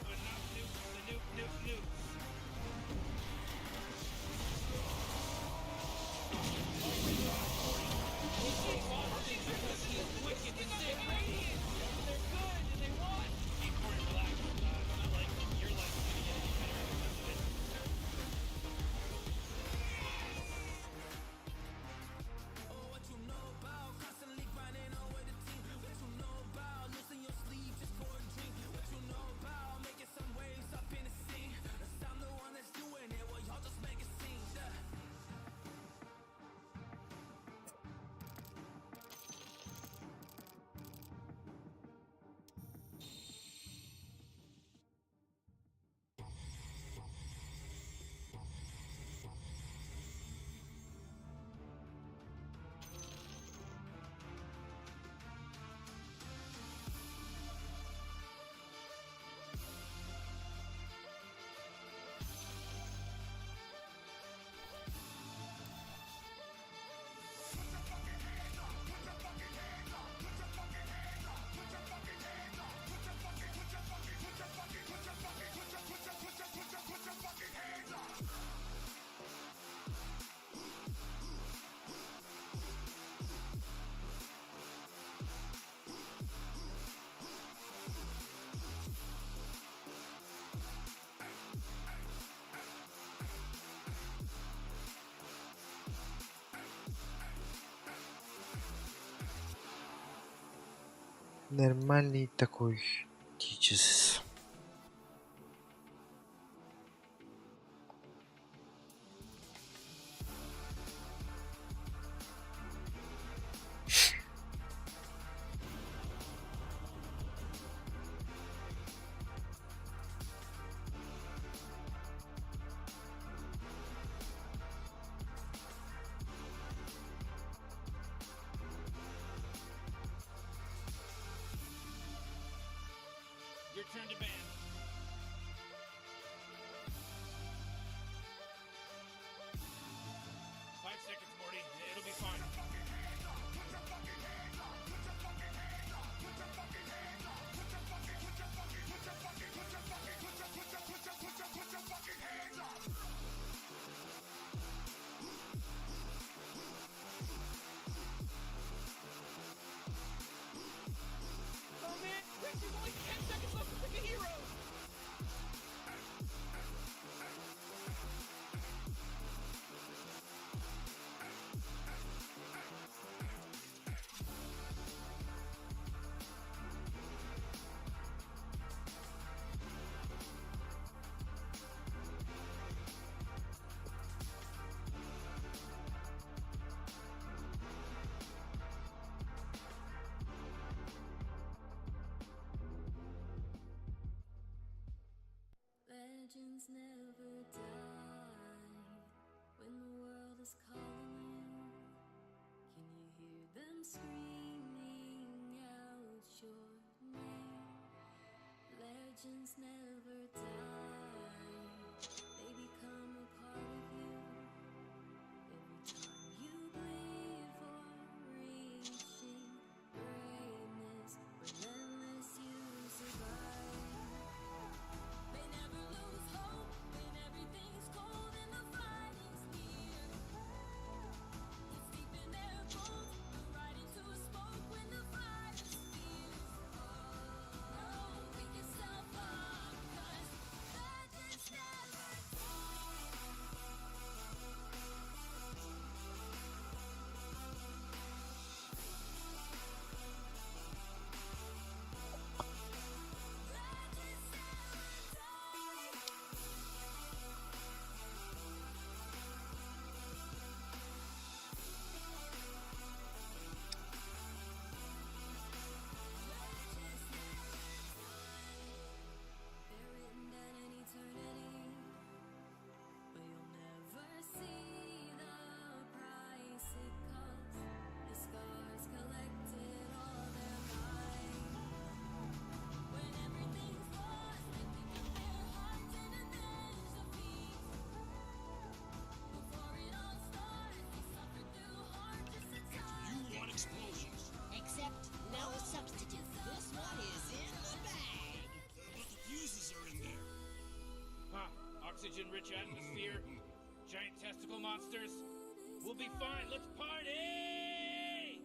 Нормальный такой тичес. Your turn to ban. 5 seconds, Morty. It'll be fine. Oh man, Chris, there's only 10 seconds left to pick a hero. Legends never die when the world is calling you. Can you hear them screaming out your name? Legends never die, they become a part of you. Every time you bleed for reaching greatness, relentless you survive. They never lose hope when everything's cold and the fight is near. It's deep in their bones, they'll ride into a smoke when the fire is fierce. Oh, pick yourself up, 'cause legends never They're written down in eternity, but you'll never see the price it costs. The scars collected all their life. When everything's lost, they pick up their hearts and avenge defeat. Before it all starts, they suffer through hard just to touch. You want explosions? Except no substitute. This one is in the bag. But the fuses are in there. Huh. Oxygen-rich atmosphere. Giant testicle monsters. We'll be fine. Let's party!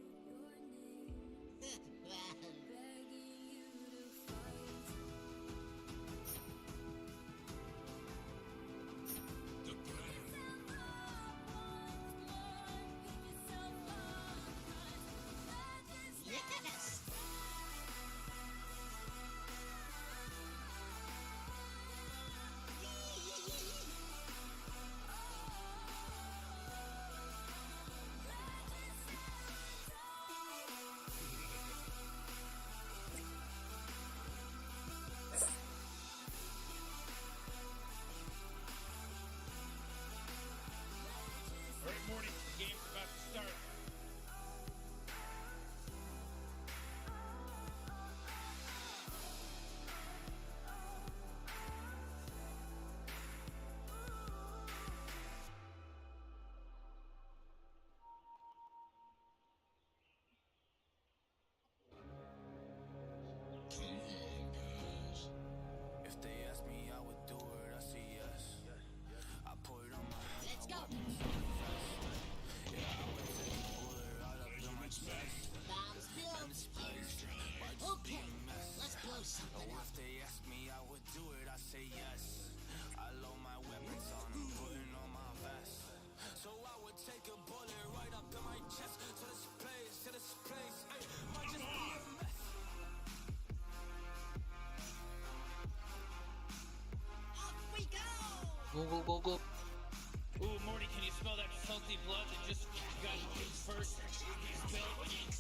The plan. Yes! Go, go, go, go. Ooh, Morty, can you smell that salty blood that just got first spilled?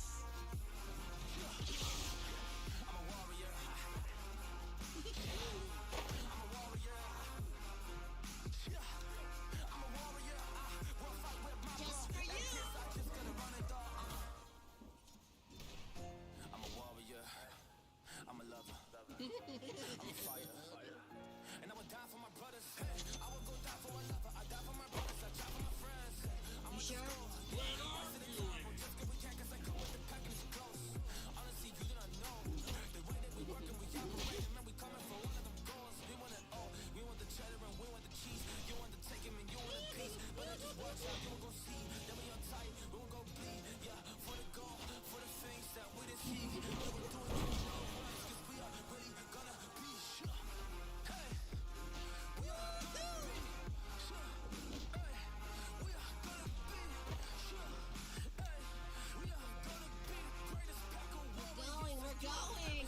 Just for you. I'm a warrior. I'm a lover. I'm a fighter. And I would die for my brothers. Hey, I would go die for a lover. I die for my brothers. I die for my friends. I'm You sure? when are you? Just cause we can't, cause I come with the pack and it's close. Honestly, you do not know the way that we work and we operate. Man, we coming for one of them goals. We want it all. We want the cheddar and we want the cheese. You want the take him and you want the peace. But I just watch out, you won't go see. Then we on tight, we won't go bleed. Yeah, for the goal, for the things that we didn't see. We will do it to our lives, cause we are really gonna be sure. Hey, we are gonna be sure. Hey, we are gonna be sure. Hey, we are gonna be the greatest pack of warriors. We're going.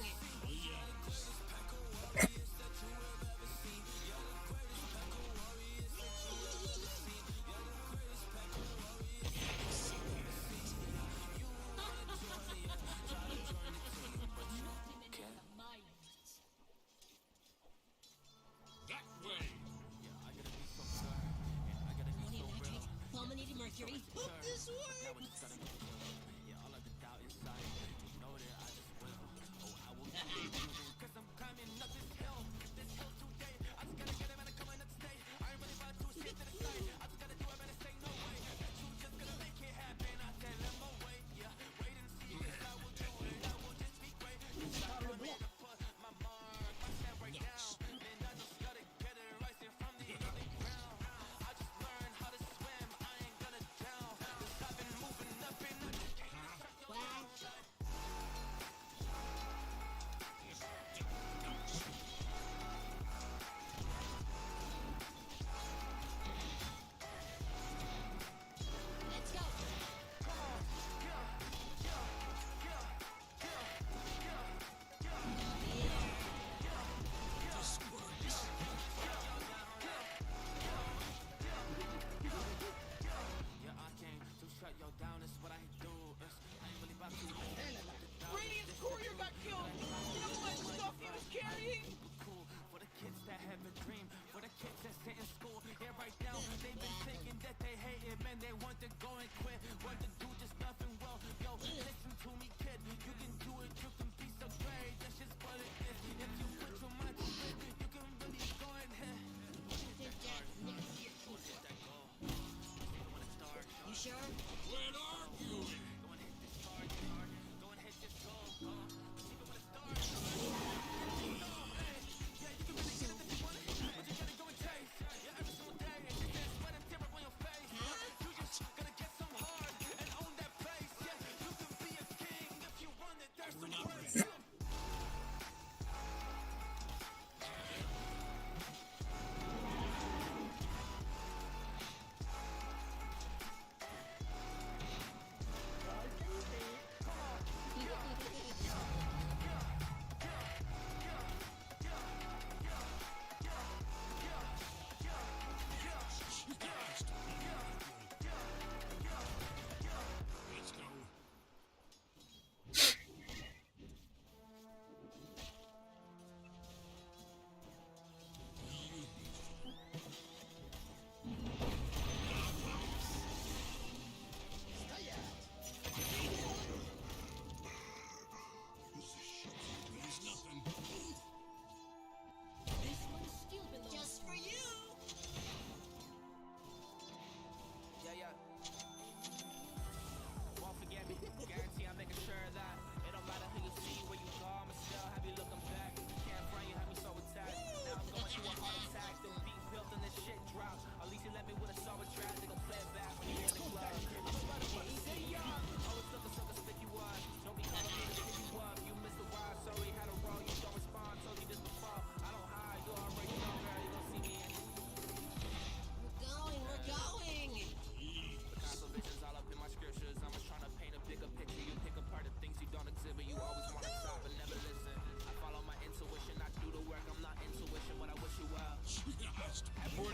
That way. Fulminated mercury. Hope this works. Yeah, all of the doubt inside. You know that I just will. Oh, I will do it. Cause I'm climbing up this hill. This hill today. I just gotta get him and I'm coming up to stay. I ain't really about to do shit to the side. I just gotta do it and say no way. That you just gonna make it happen. I tell him no way. Yeah, wait and see. Yes, I will do it. I will just be great. Cause I'm gonna put my mark, my stamp right now. And I just gotta get it rising from the underground. I just learned how to swim. I ain't gonna drown. Cause I've been moving up and I just can't Let's go. Yeah, I came to shut you down, is what I do. I ain't really about to Radiant's courier got killed. You know what stuff he was carrying? cool for the kids that have a dream, for the kids that sit in school. Yeah, right now they've been thinking that they hate it, man. They want to go and quit, want to do just nothing well. Yo, listen to me, kid. You can do it, you can be so great. That's just what it is. If you put your mind to it, you can really go ahead. You sure? When arguing. Go and hit this hard, go and hit this goal. See me when it starts. Yeah, you can really get it if you want it, but you gotta go and chase. Yeah, every single day, and you can sweat and tear up on your face. You just gotta get some hard and own that place. Yeah, you can be a king if you want it. There's some grace. Let's go. Means nothing. This one still belongs. Just for you. Yeah. Won't forget me. Guarantee I'm making sure that it don't matter who you see, where you go, I'ma still have you looking back. Can't front you, have me so attached. Now I'm going through a heart attack. The beat built and this shit dropped. At least you let me with a sober track. They gon' play it back when you in the club. I'm about to fucking say young. Always looking so to stick you up. Don't be calling me to pick you up. You missed the ride, sorry, had a roll. You don't respond, told you this before. I don't hide, you already know, girl. You gon' see me in We're going. Picasso visions all up in my scriptures. I'm just trying to paint a bigger picture. You pick apart the things you don't exhibit. You always want to stop and never listen. I follow my intuition. I do the work. I'm not intuition, but I wish you well. Just 40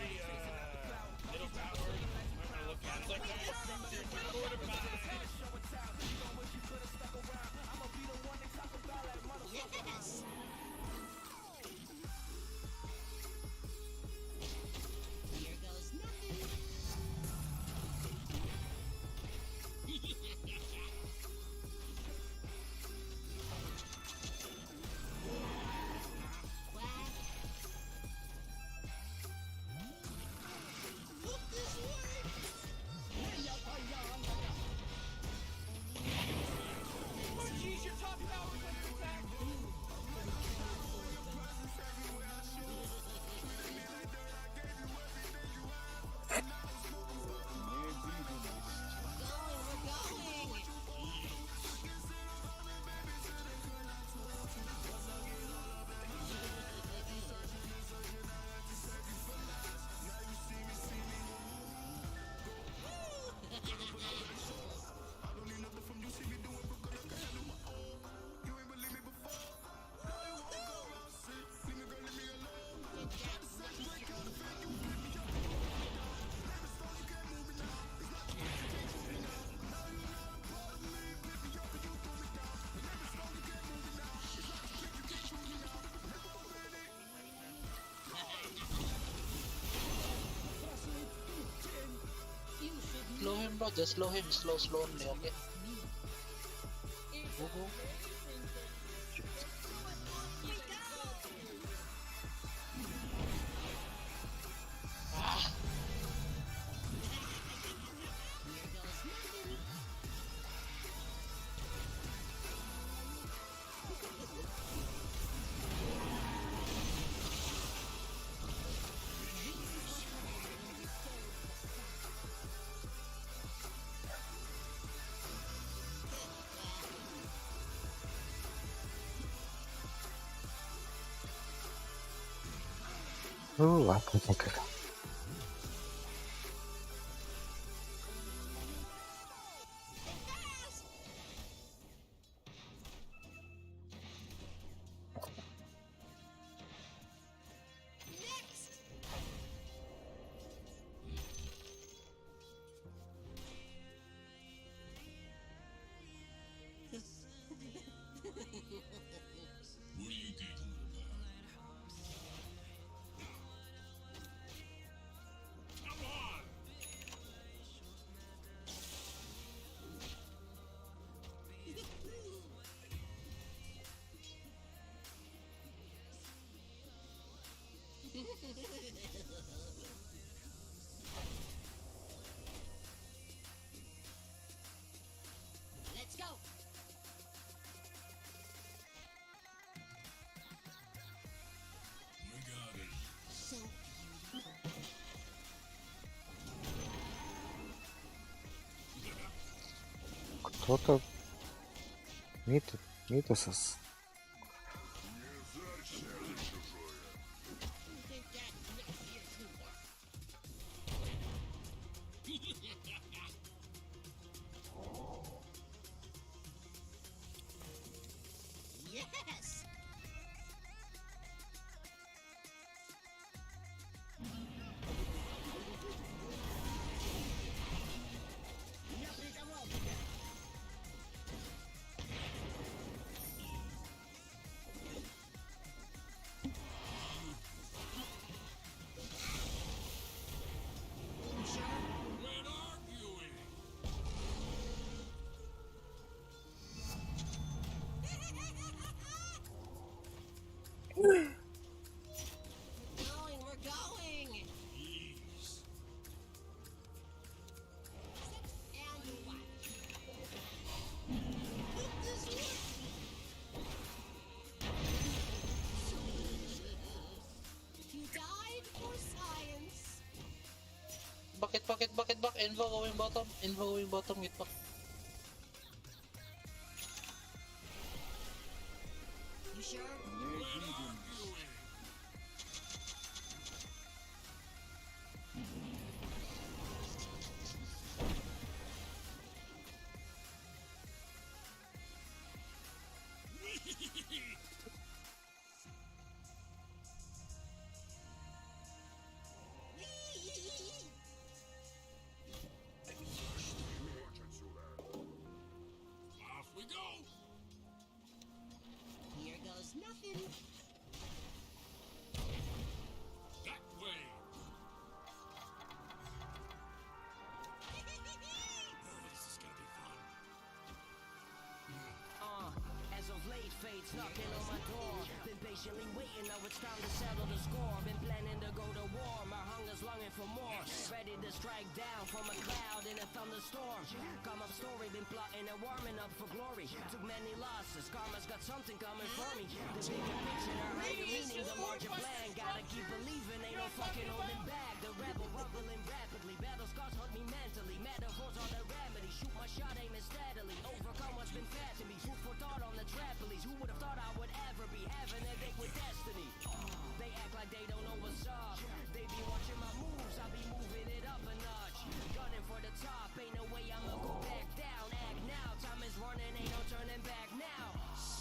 Yes! Here goes nothing. Look this way! Oh jeez, your top tower is under attack! We're going! Slow him, bro. Just slow him. Slow only, okay? Go, go. Ну ладно, никак. What are you giggling about? Come on! Let's go! We got it. So beautiful. Кто-то Митосос. Yes! Quit arguing! We're going! Please. And watch. Look this way! You died for science. Bucket. Invo going bottom. Get back. You sure? Quit arguing! knocking on my door. Been patiently waiting, now it's time to settle the score. Been planning to go to war, my hunger's longing for more. Ready to strike down from a cloud in a thunderstorm. Got my story, been plotting and warming up for glory. Took many losses, karma's got something coming for me. The bigger picture, the higher meaning, the larger plan. Gotta keep believing, ain't no fucking holding back. The rebel rumbling rapidly, battle scars hurt me mentally. Metaphors are the remedy, shoot my shot, aiming steadily. Overcome what's been fed to me, food for thought on the trapeze. Who would've thought I would ever be having a date with destiny? They act like they don't know what's up. They be watching my moves, I be moving it up a notch. Gunning for the top, ain't no way I'ma go back down. Act now, time is running, ain't no turning back now.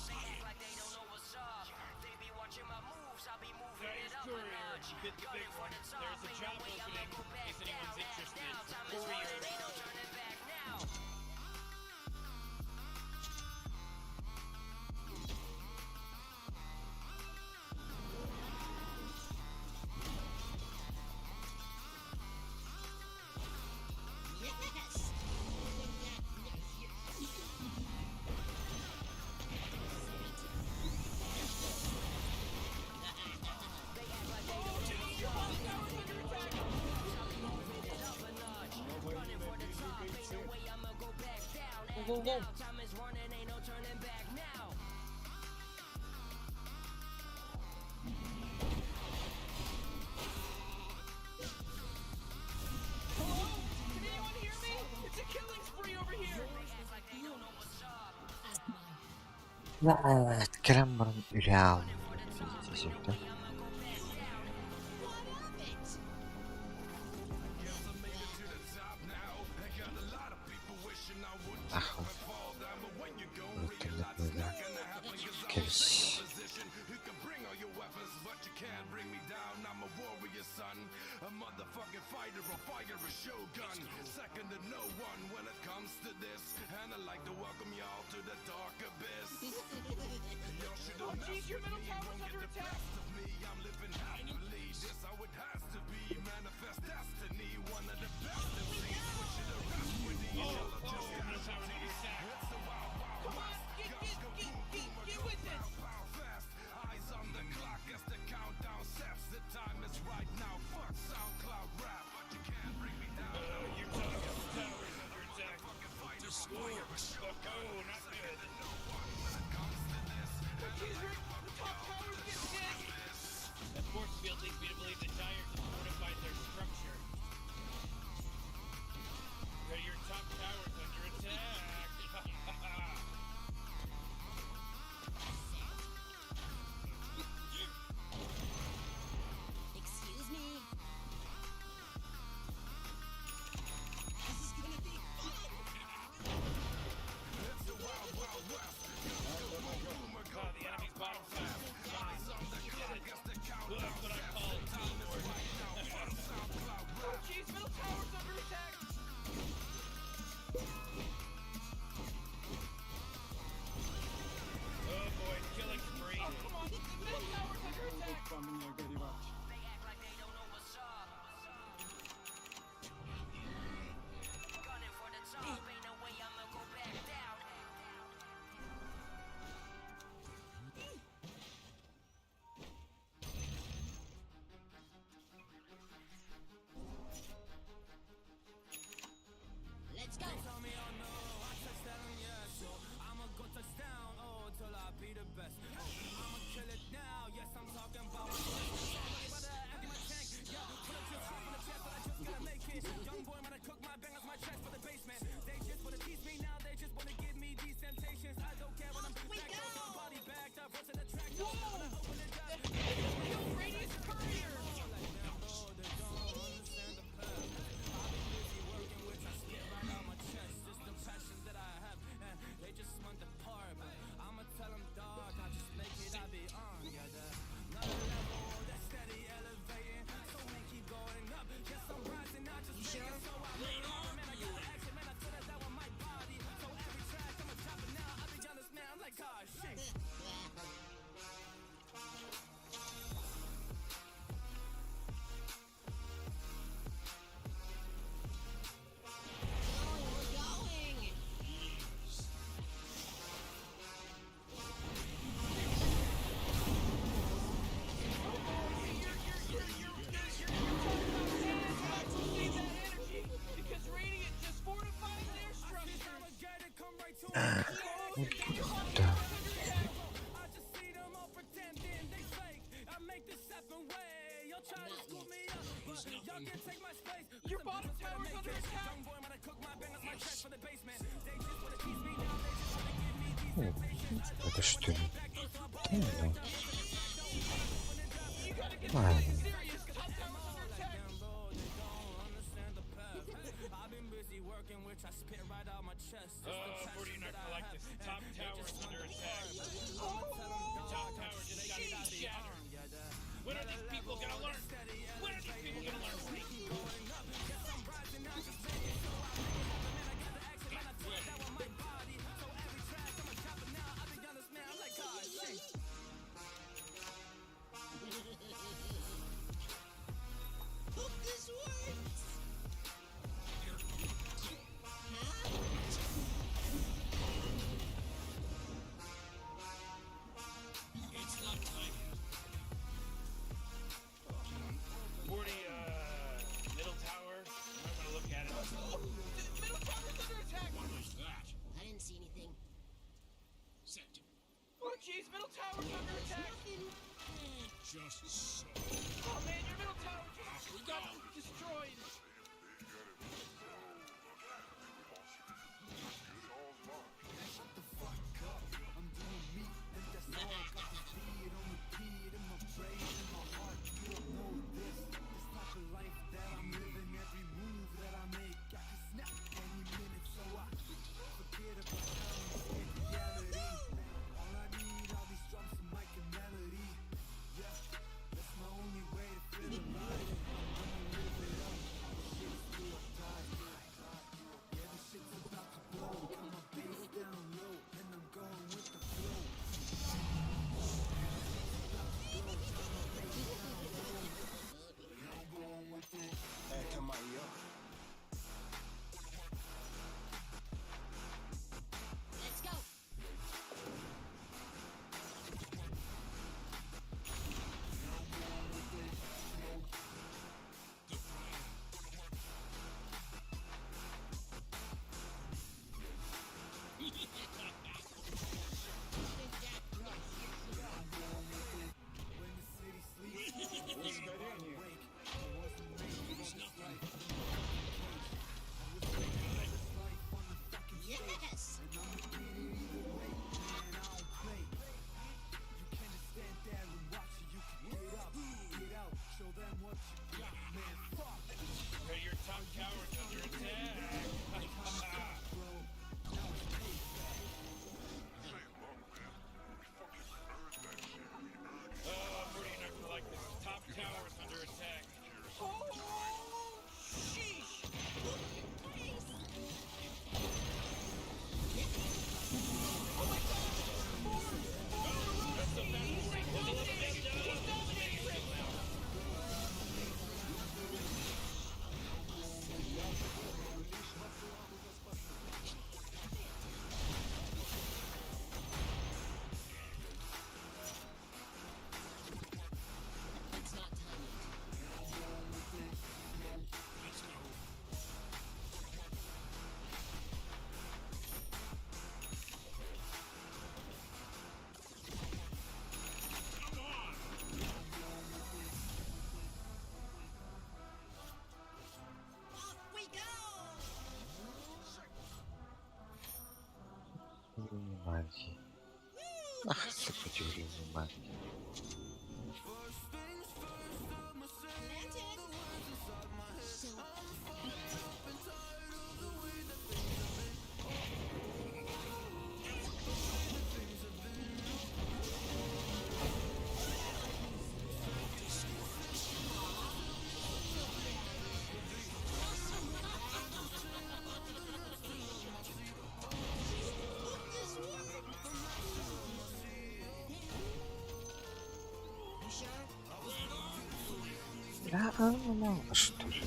They act like they don't know what's up. They be watching my moves, I be moving it up a notch. Gunning for the top, ain't no way I'ma go back down. Act now, time is running, ain't no turning back now. Go, go. Time is running, ain't no turning back now. Hello? Can anyone hear me? It's a killing spree over here. Evet, Cameron Ülal. Teşekkürler. Ah, unuttum böyle. Keriz. Oh, geez, your middle tower's under attack. Come on, get with it. That force field leads me to believe the Dire Да. Your bottom tower's under attack. Это что ли? Ну. Ладно. Where do you not like this? Top tower's under attack. Your top tower just got shattered. When are these people gonna learn? When are these people gonna learn? Middle tower. I'm gonna look at it. Middle tower's under attack. What was that? I didn't see anything. Oh jeez, middle tower's under attack. Just so. Oh man, your middle tower just got destroyed. Let's go. Yes. Hey, your top tower's under attack. Where do you not like this? Top tower's under attack. Oh, sheesh. It's not time Внимание. Ах, сопротивление внимания. Что ли?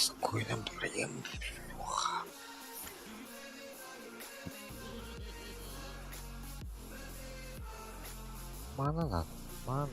Спокойно будем. Мана надо, мана.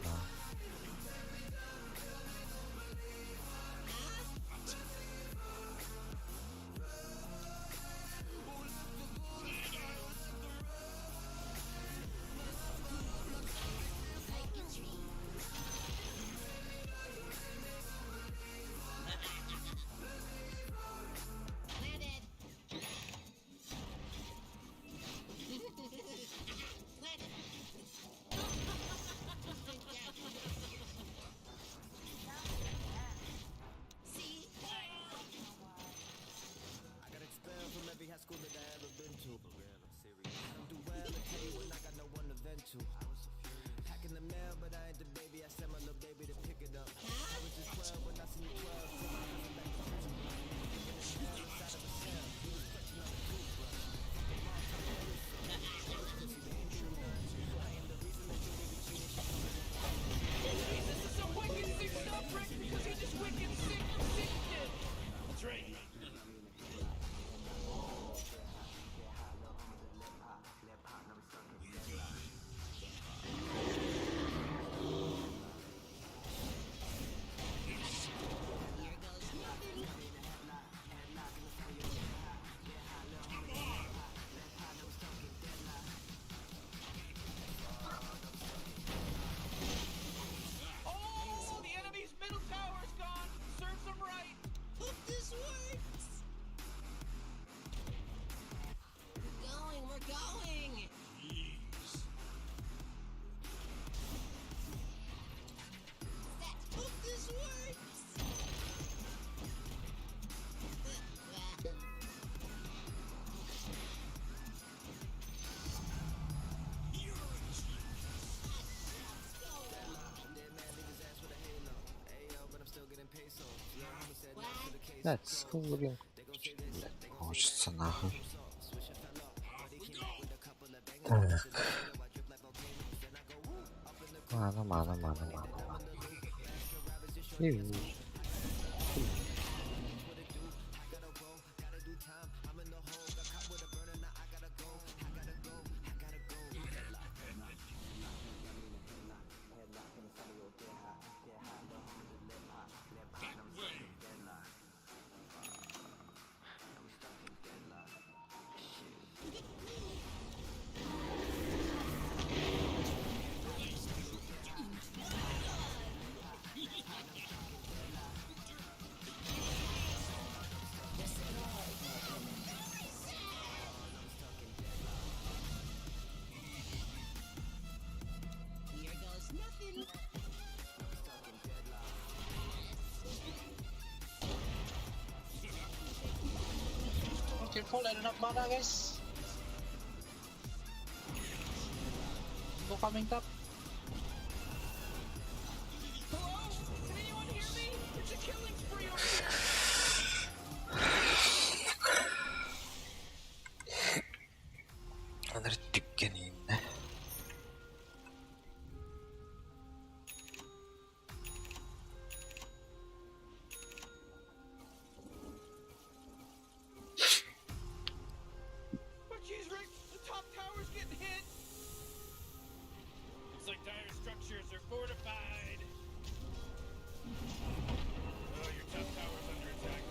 Oh, the enemy's middle tower's gone. Serves them right. Hope this works. We're going. Hope this works. Блядь, сколько хочется нахуй. Так. Мана. Here goes nothing. Careful, I don't have mana, guys. Go coming top. Hello? Can anyone hear me? It's a killing spree over here. Onları dükkanıyım. But she's right. The top tower's getting hit. Looks like dire structures are fortified. Oh, your top tower's under attack.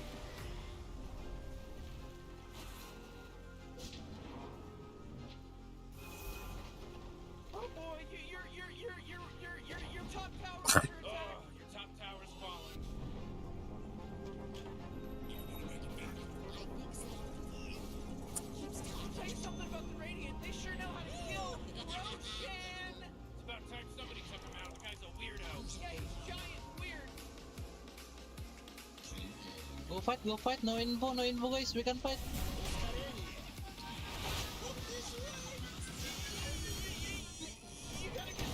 Oh boy, your top tower's under attack. Oh, your top tower's falling. Tell you something about the Radiant. They sure know how to kill. Roshan! It's about time somebody took him out. The guy's a weirdo. Yeah, he's giant weird. Go fight. No info, guys. We can fight. You gotta get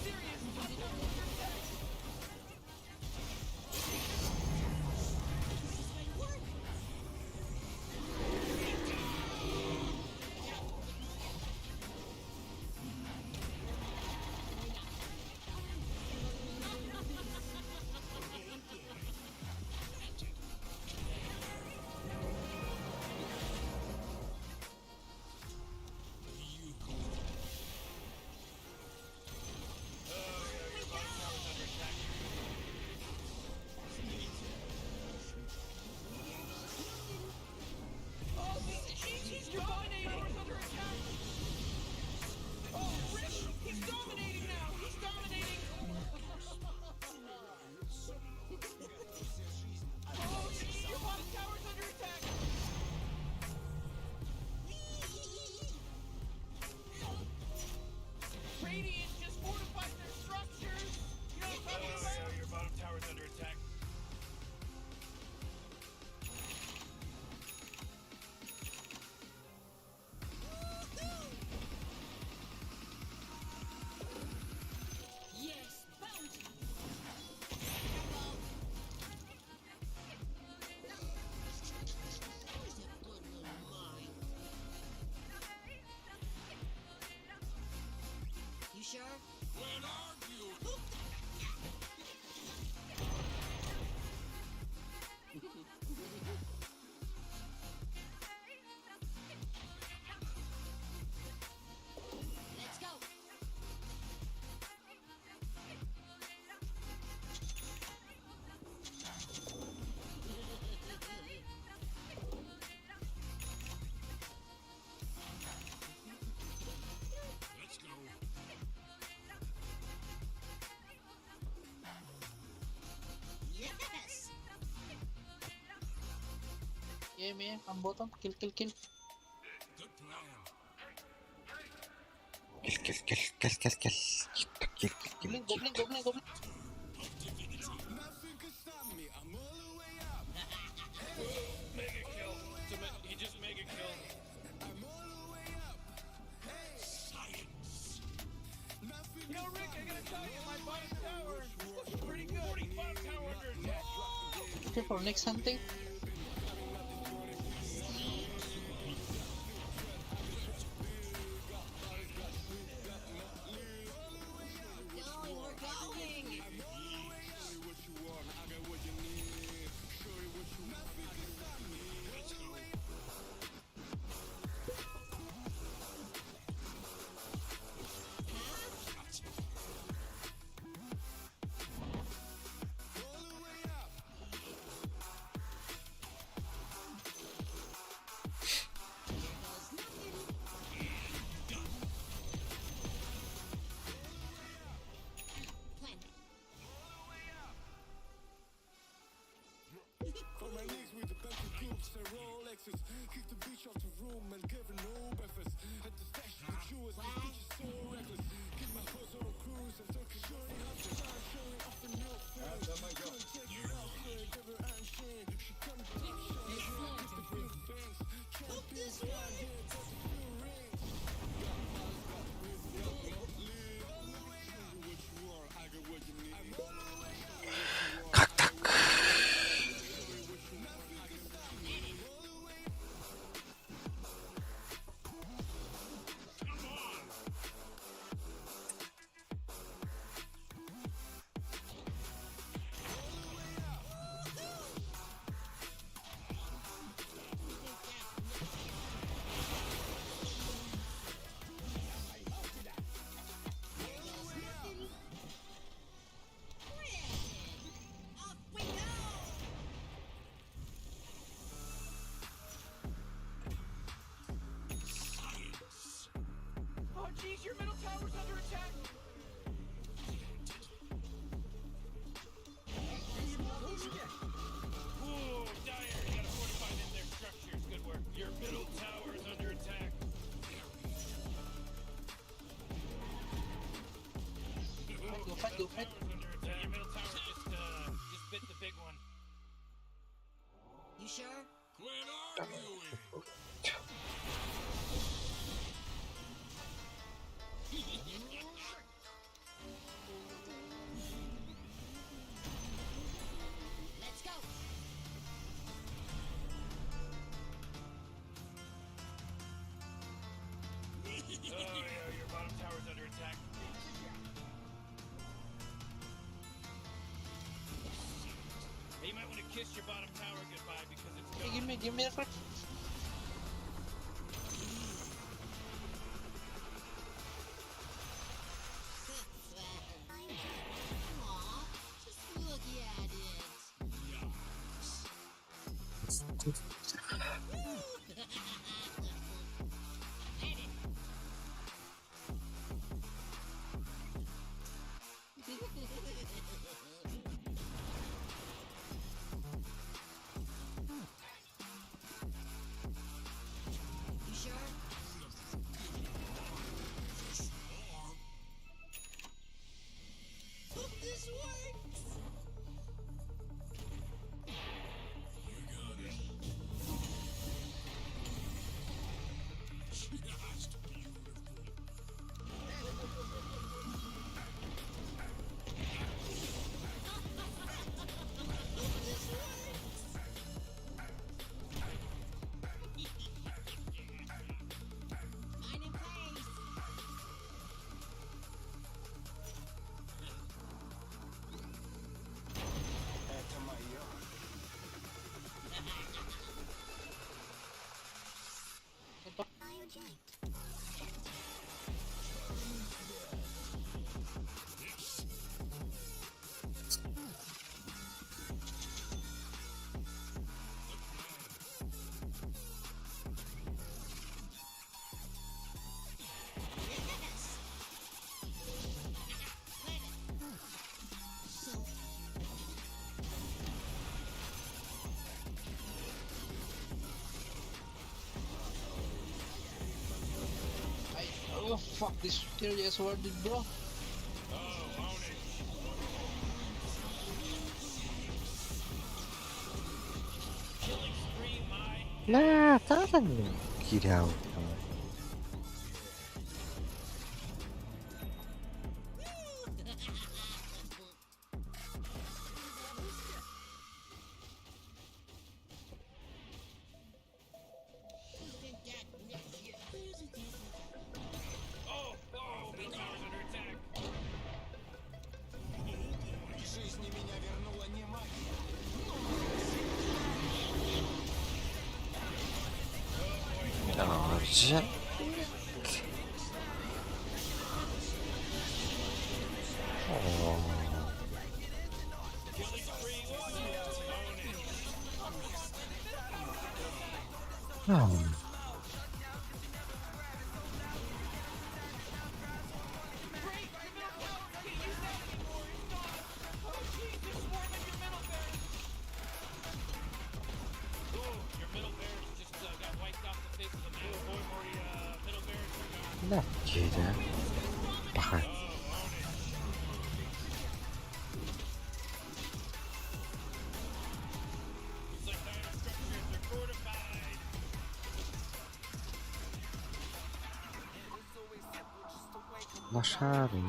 serious. Top tower's under attack. Me, on bottom. Kill. Kill. Goblin. Mega kill. He just mega killed. Yo, Rick, I gotta tell you, my bottom tower is pretty good. Bottom tower under attack. Okay, for next hunting. Как так? Oh, jeez, your middle tower's under attack. Ooh, Dyer, you got a 45 in their structures. Good work. Your middle tower is under attack. Go fight. Your middle tower just bit the big one. You sure? Quit arguing! Let's go. Oh, yeah, your bottom tower's under attack. Hey, you might want to kiss your bottom tower goodbye because it's Hey, gone. give me a crack. Aw, just look at You sure? Hope this works. Mine in place. Yes. So Fuck, this area is worded, bro. لا تعال كده Аржа. Да, кида. Пахай. Лошары.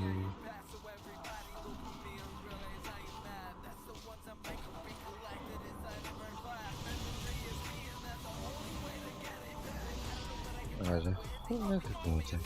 Ладно. Ну, какой-то.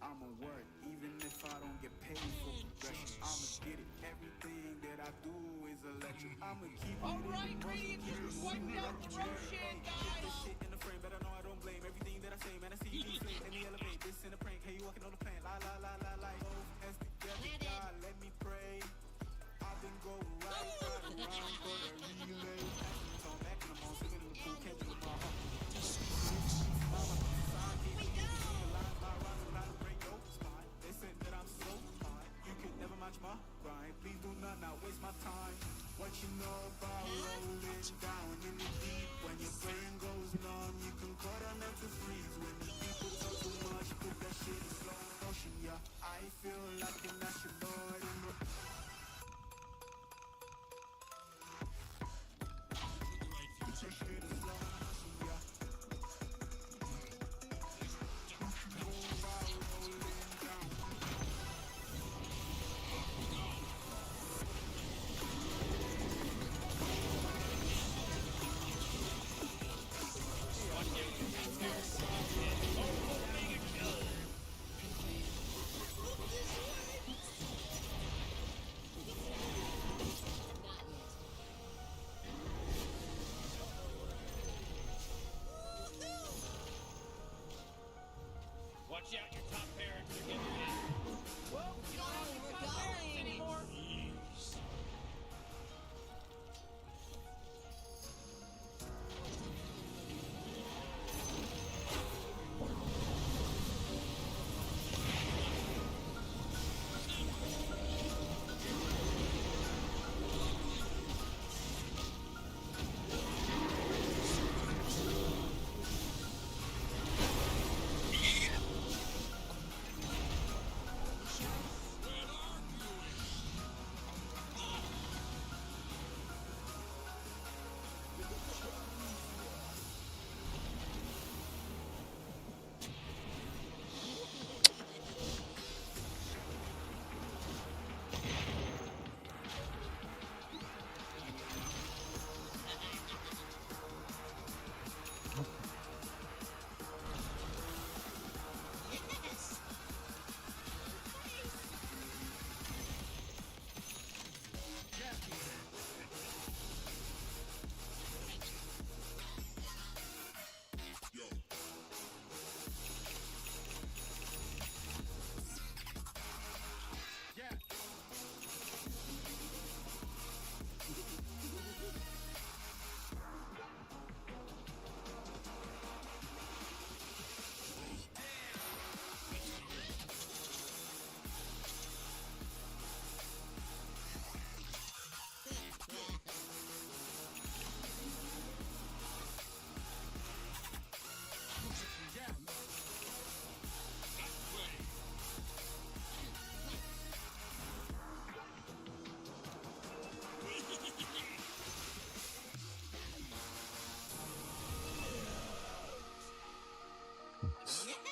I'ma work, even if I don't get paid for progression. I'ma get it. Everything that I Alright, Radiant just wiped out the Roshan, guys! Watch out, your top barracks are getting hit. Well, you don't have any top barracks anymore.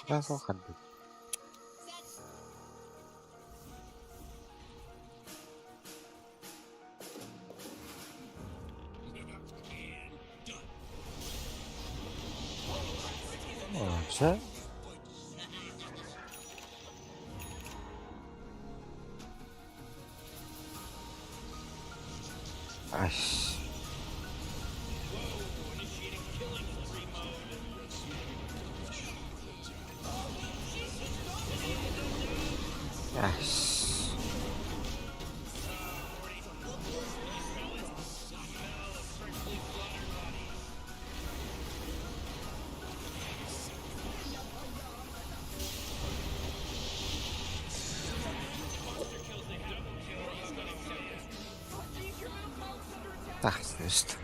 Langsung hadap. Masa? Ash. Ash. Tak, jest.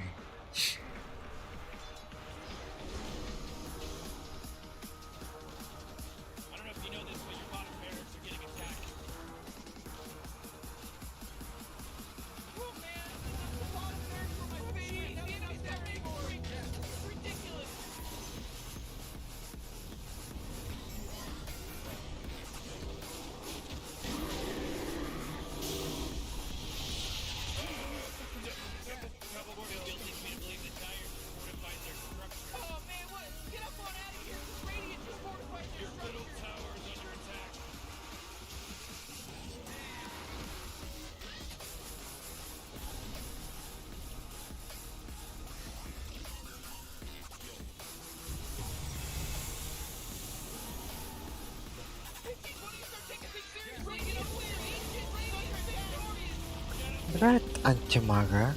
Блядь, антимага.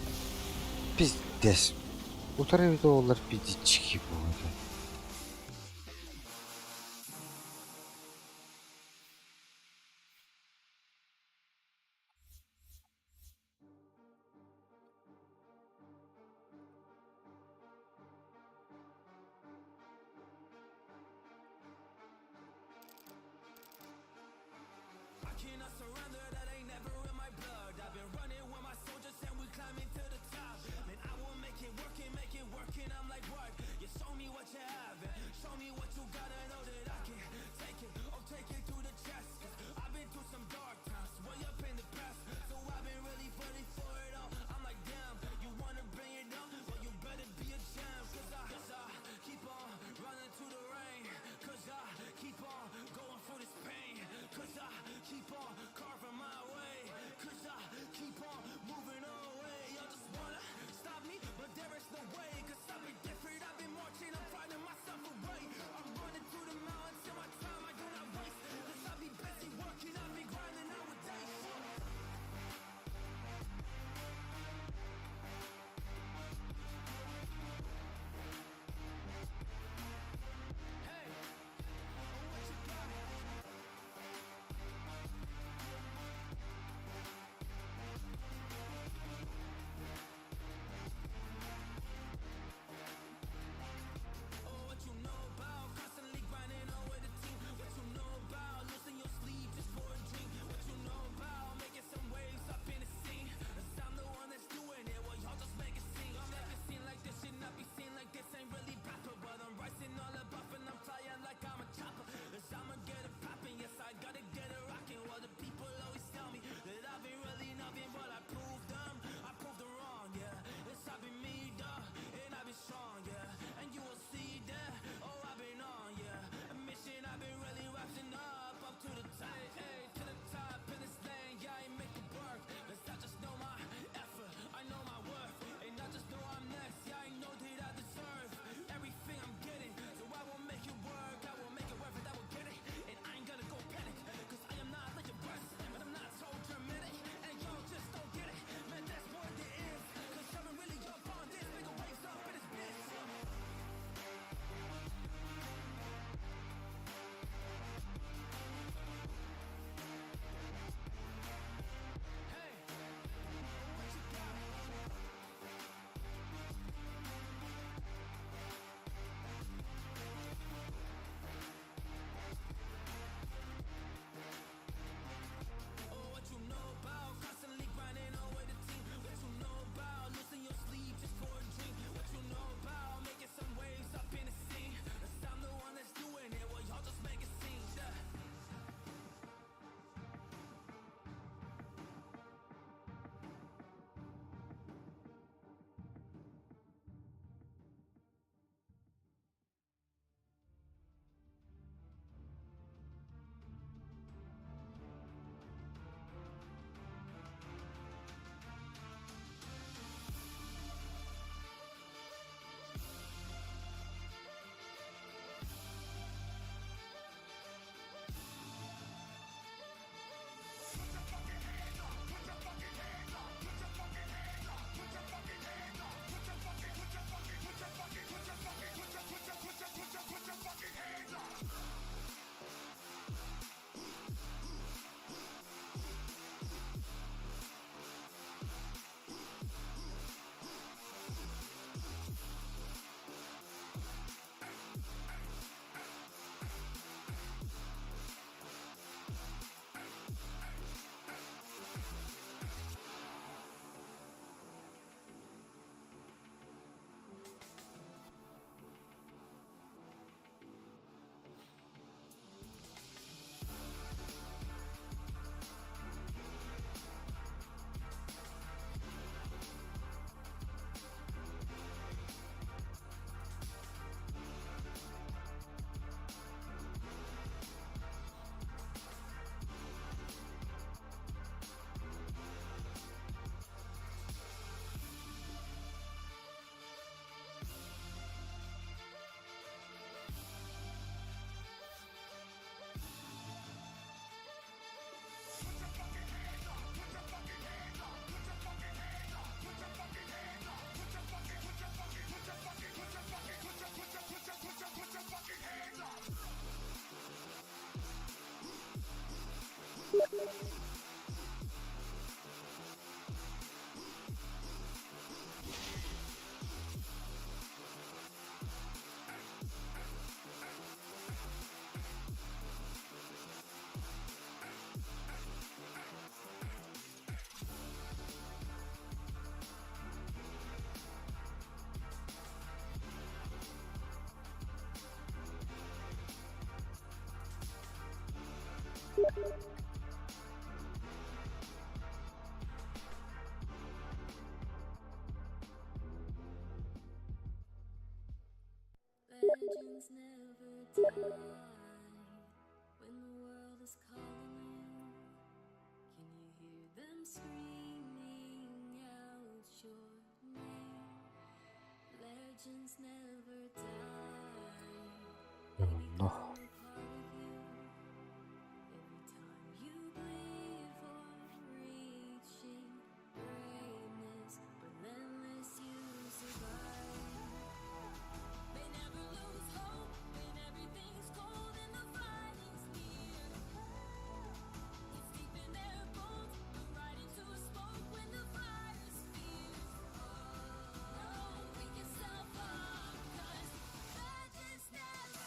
Пиздец. Полтора доллара пиздечки будут. Keep on going through this pain, 'cause I keep on Legends never die when the world is calling you. Can you hear them screaming out your name? Legends never die. No. Become a part of you. Every time you bleed for reaching greatness, relentless you survive. They never lose hope when everything's cold and the fighting's near. It's deep in their bones, but right into a smoke when the fire's fierce. Oh, pick yourself up, 'cause legends never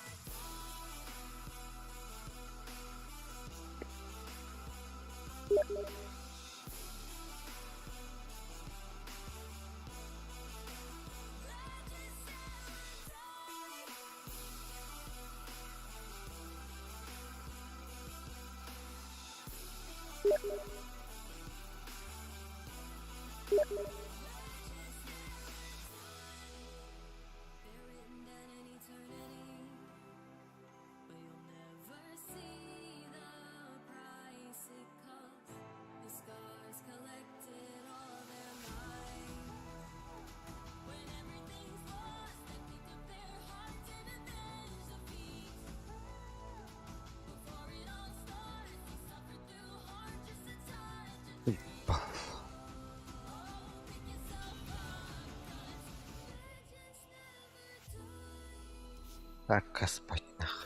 They're written down in eternity, but you'll never see the price it costs. The scars collected all their life. When everything's lost, they pick up their hearts and avenge defeat. Before it all starts, they suffer through hard just to touch a dream. Oh, pick yourself up, 'cause legends never die. Так, спать нахуй.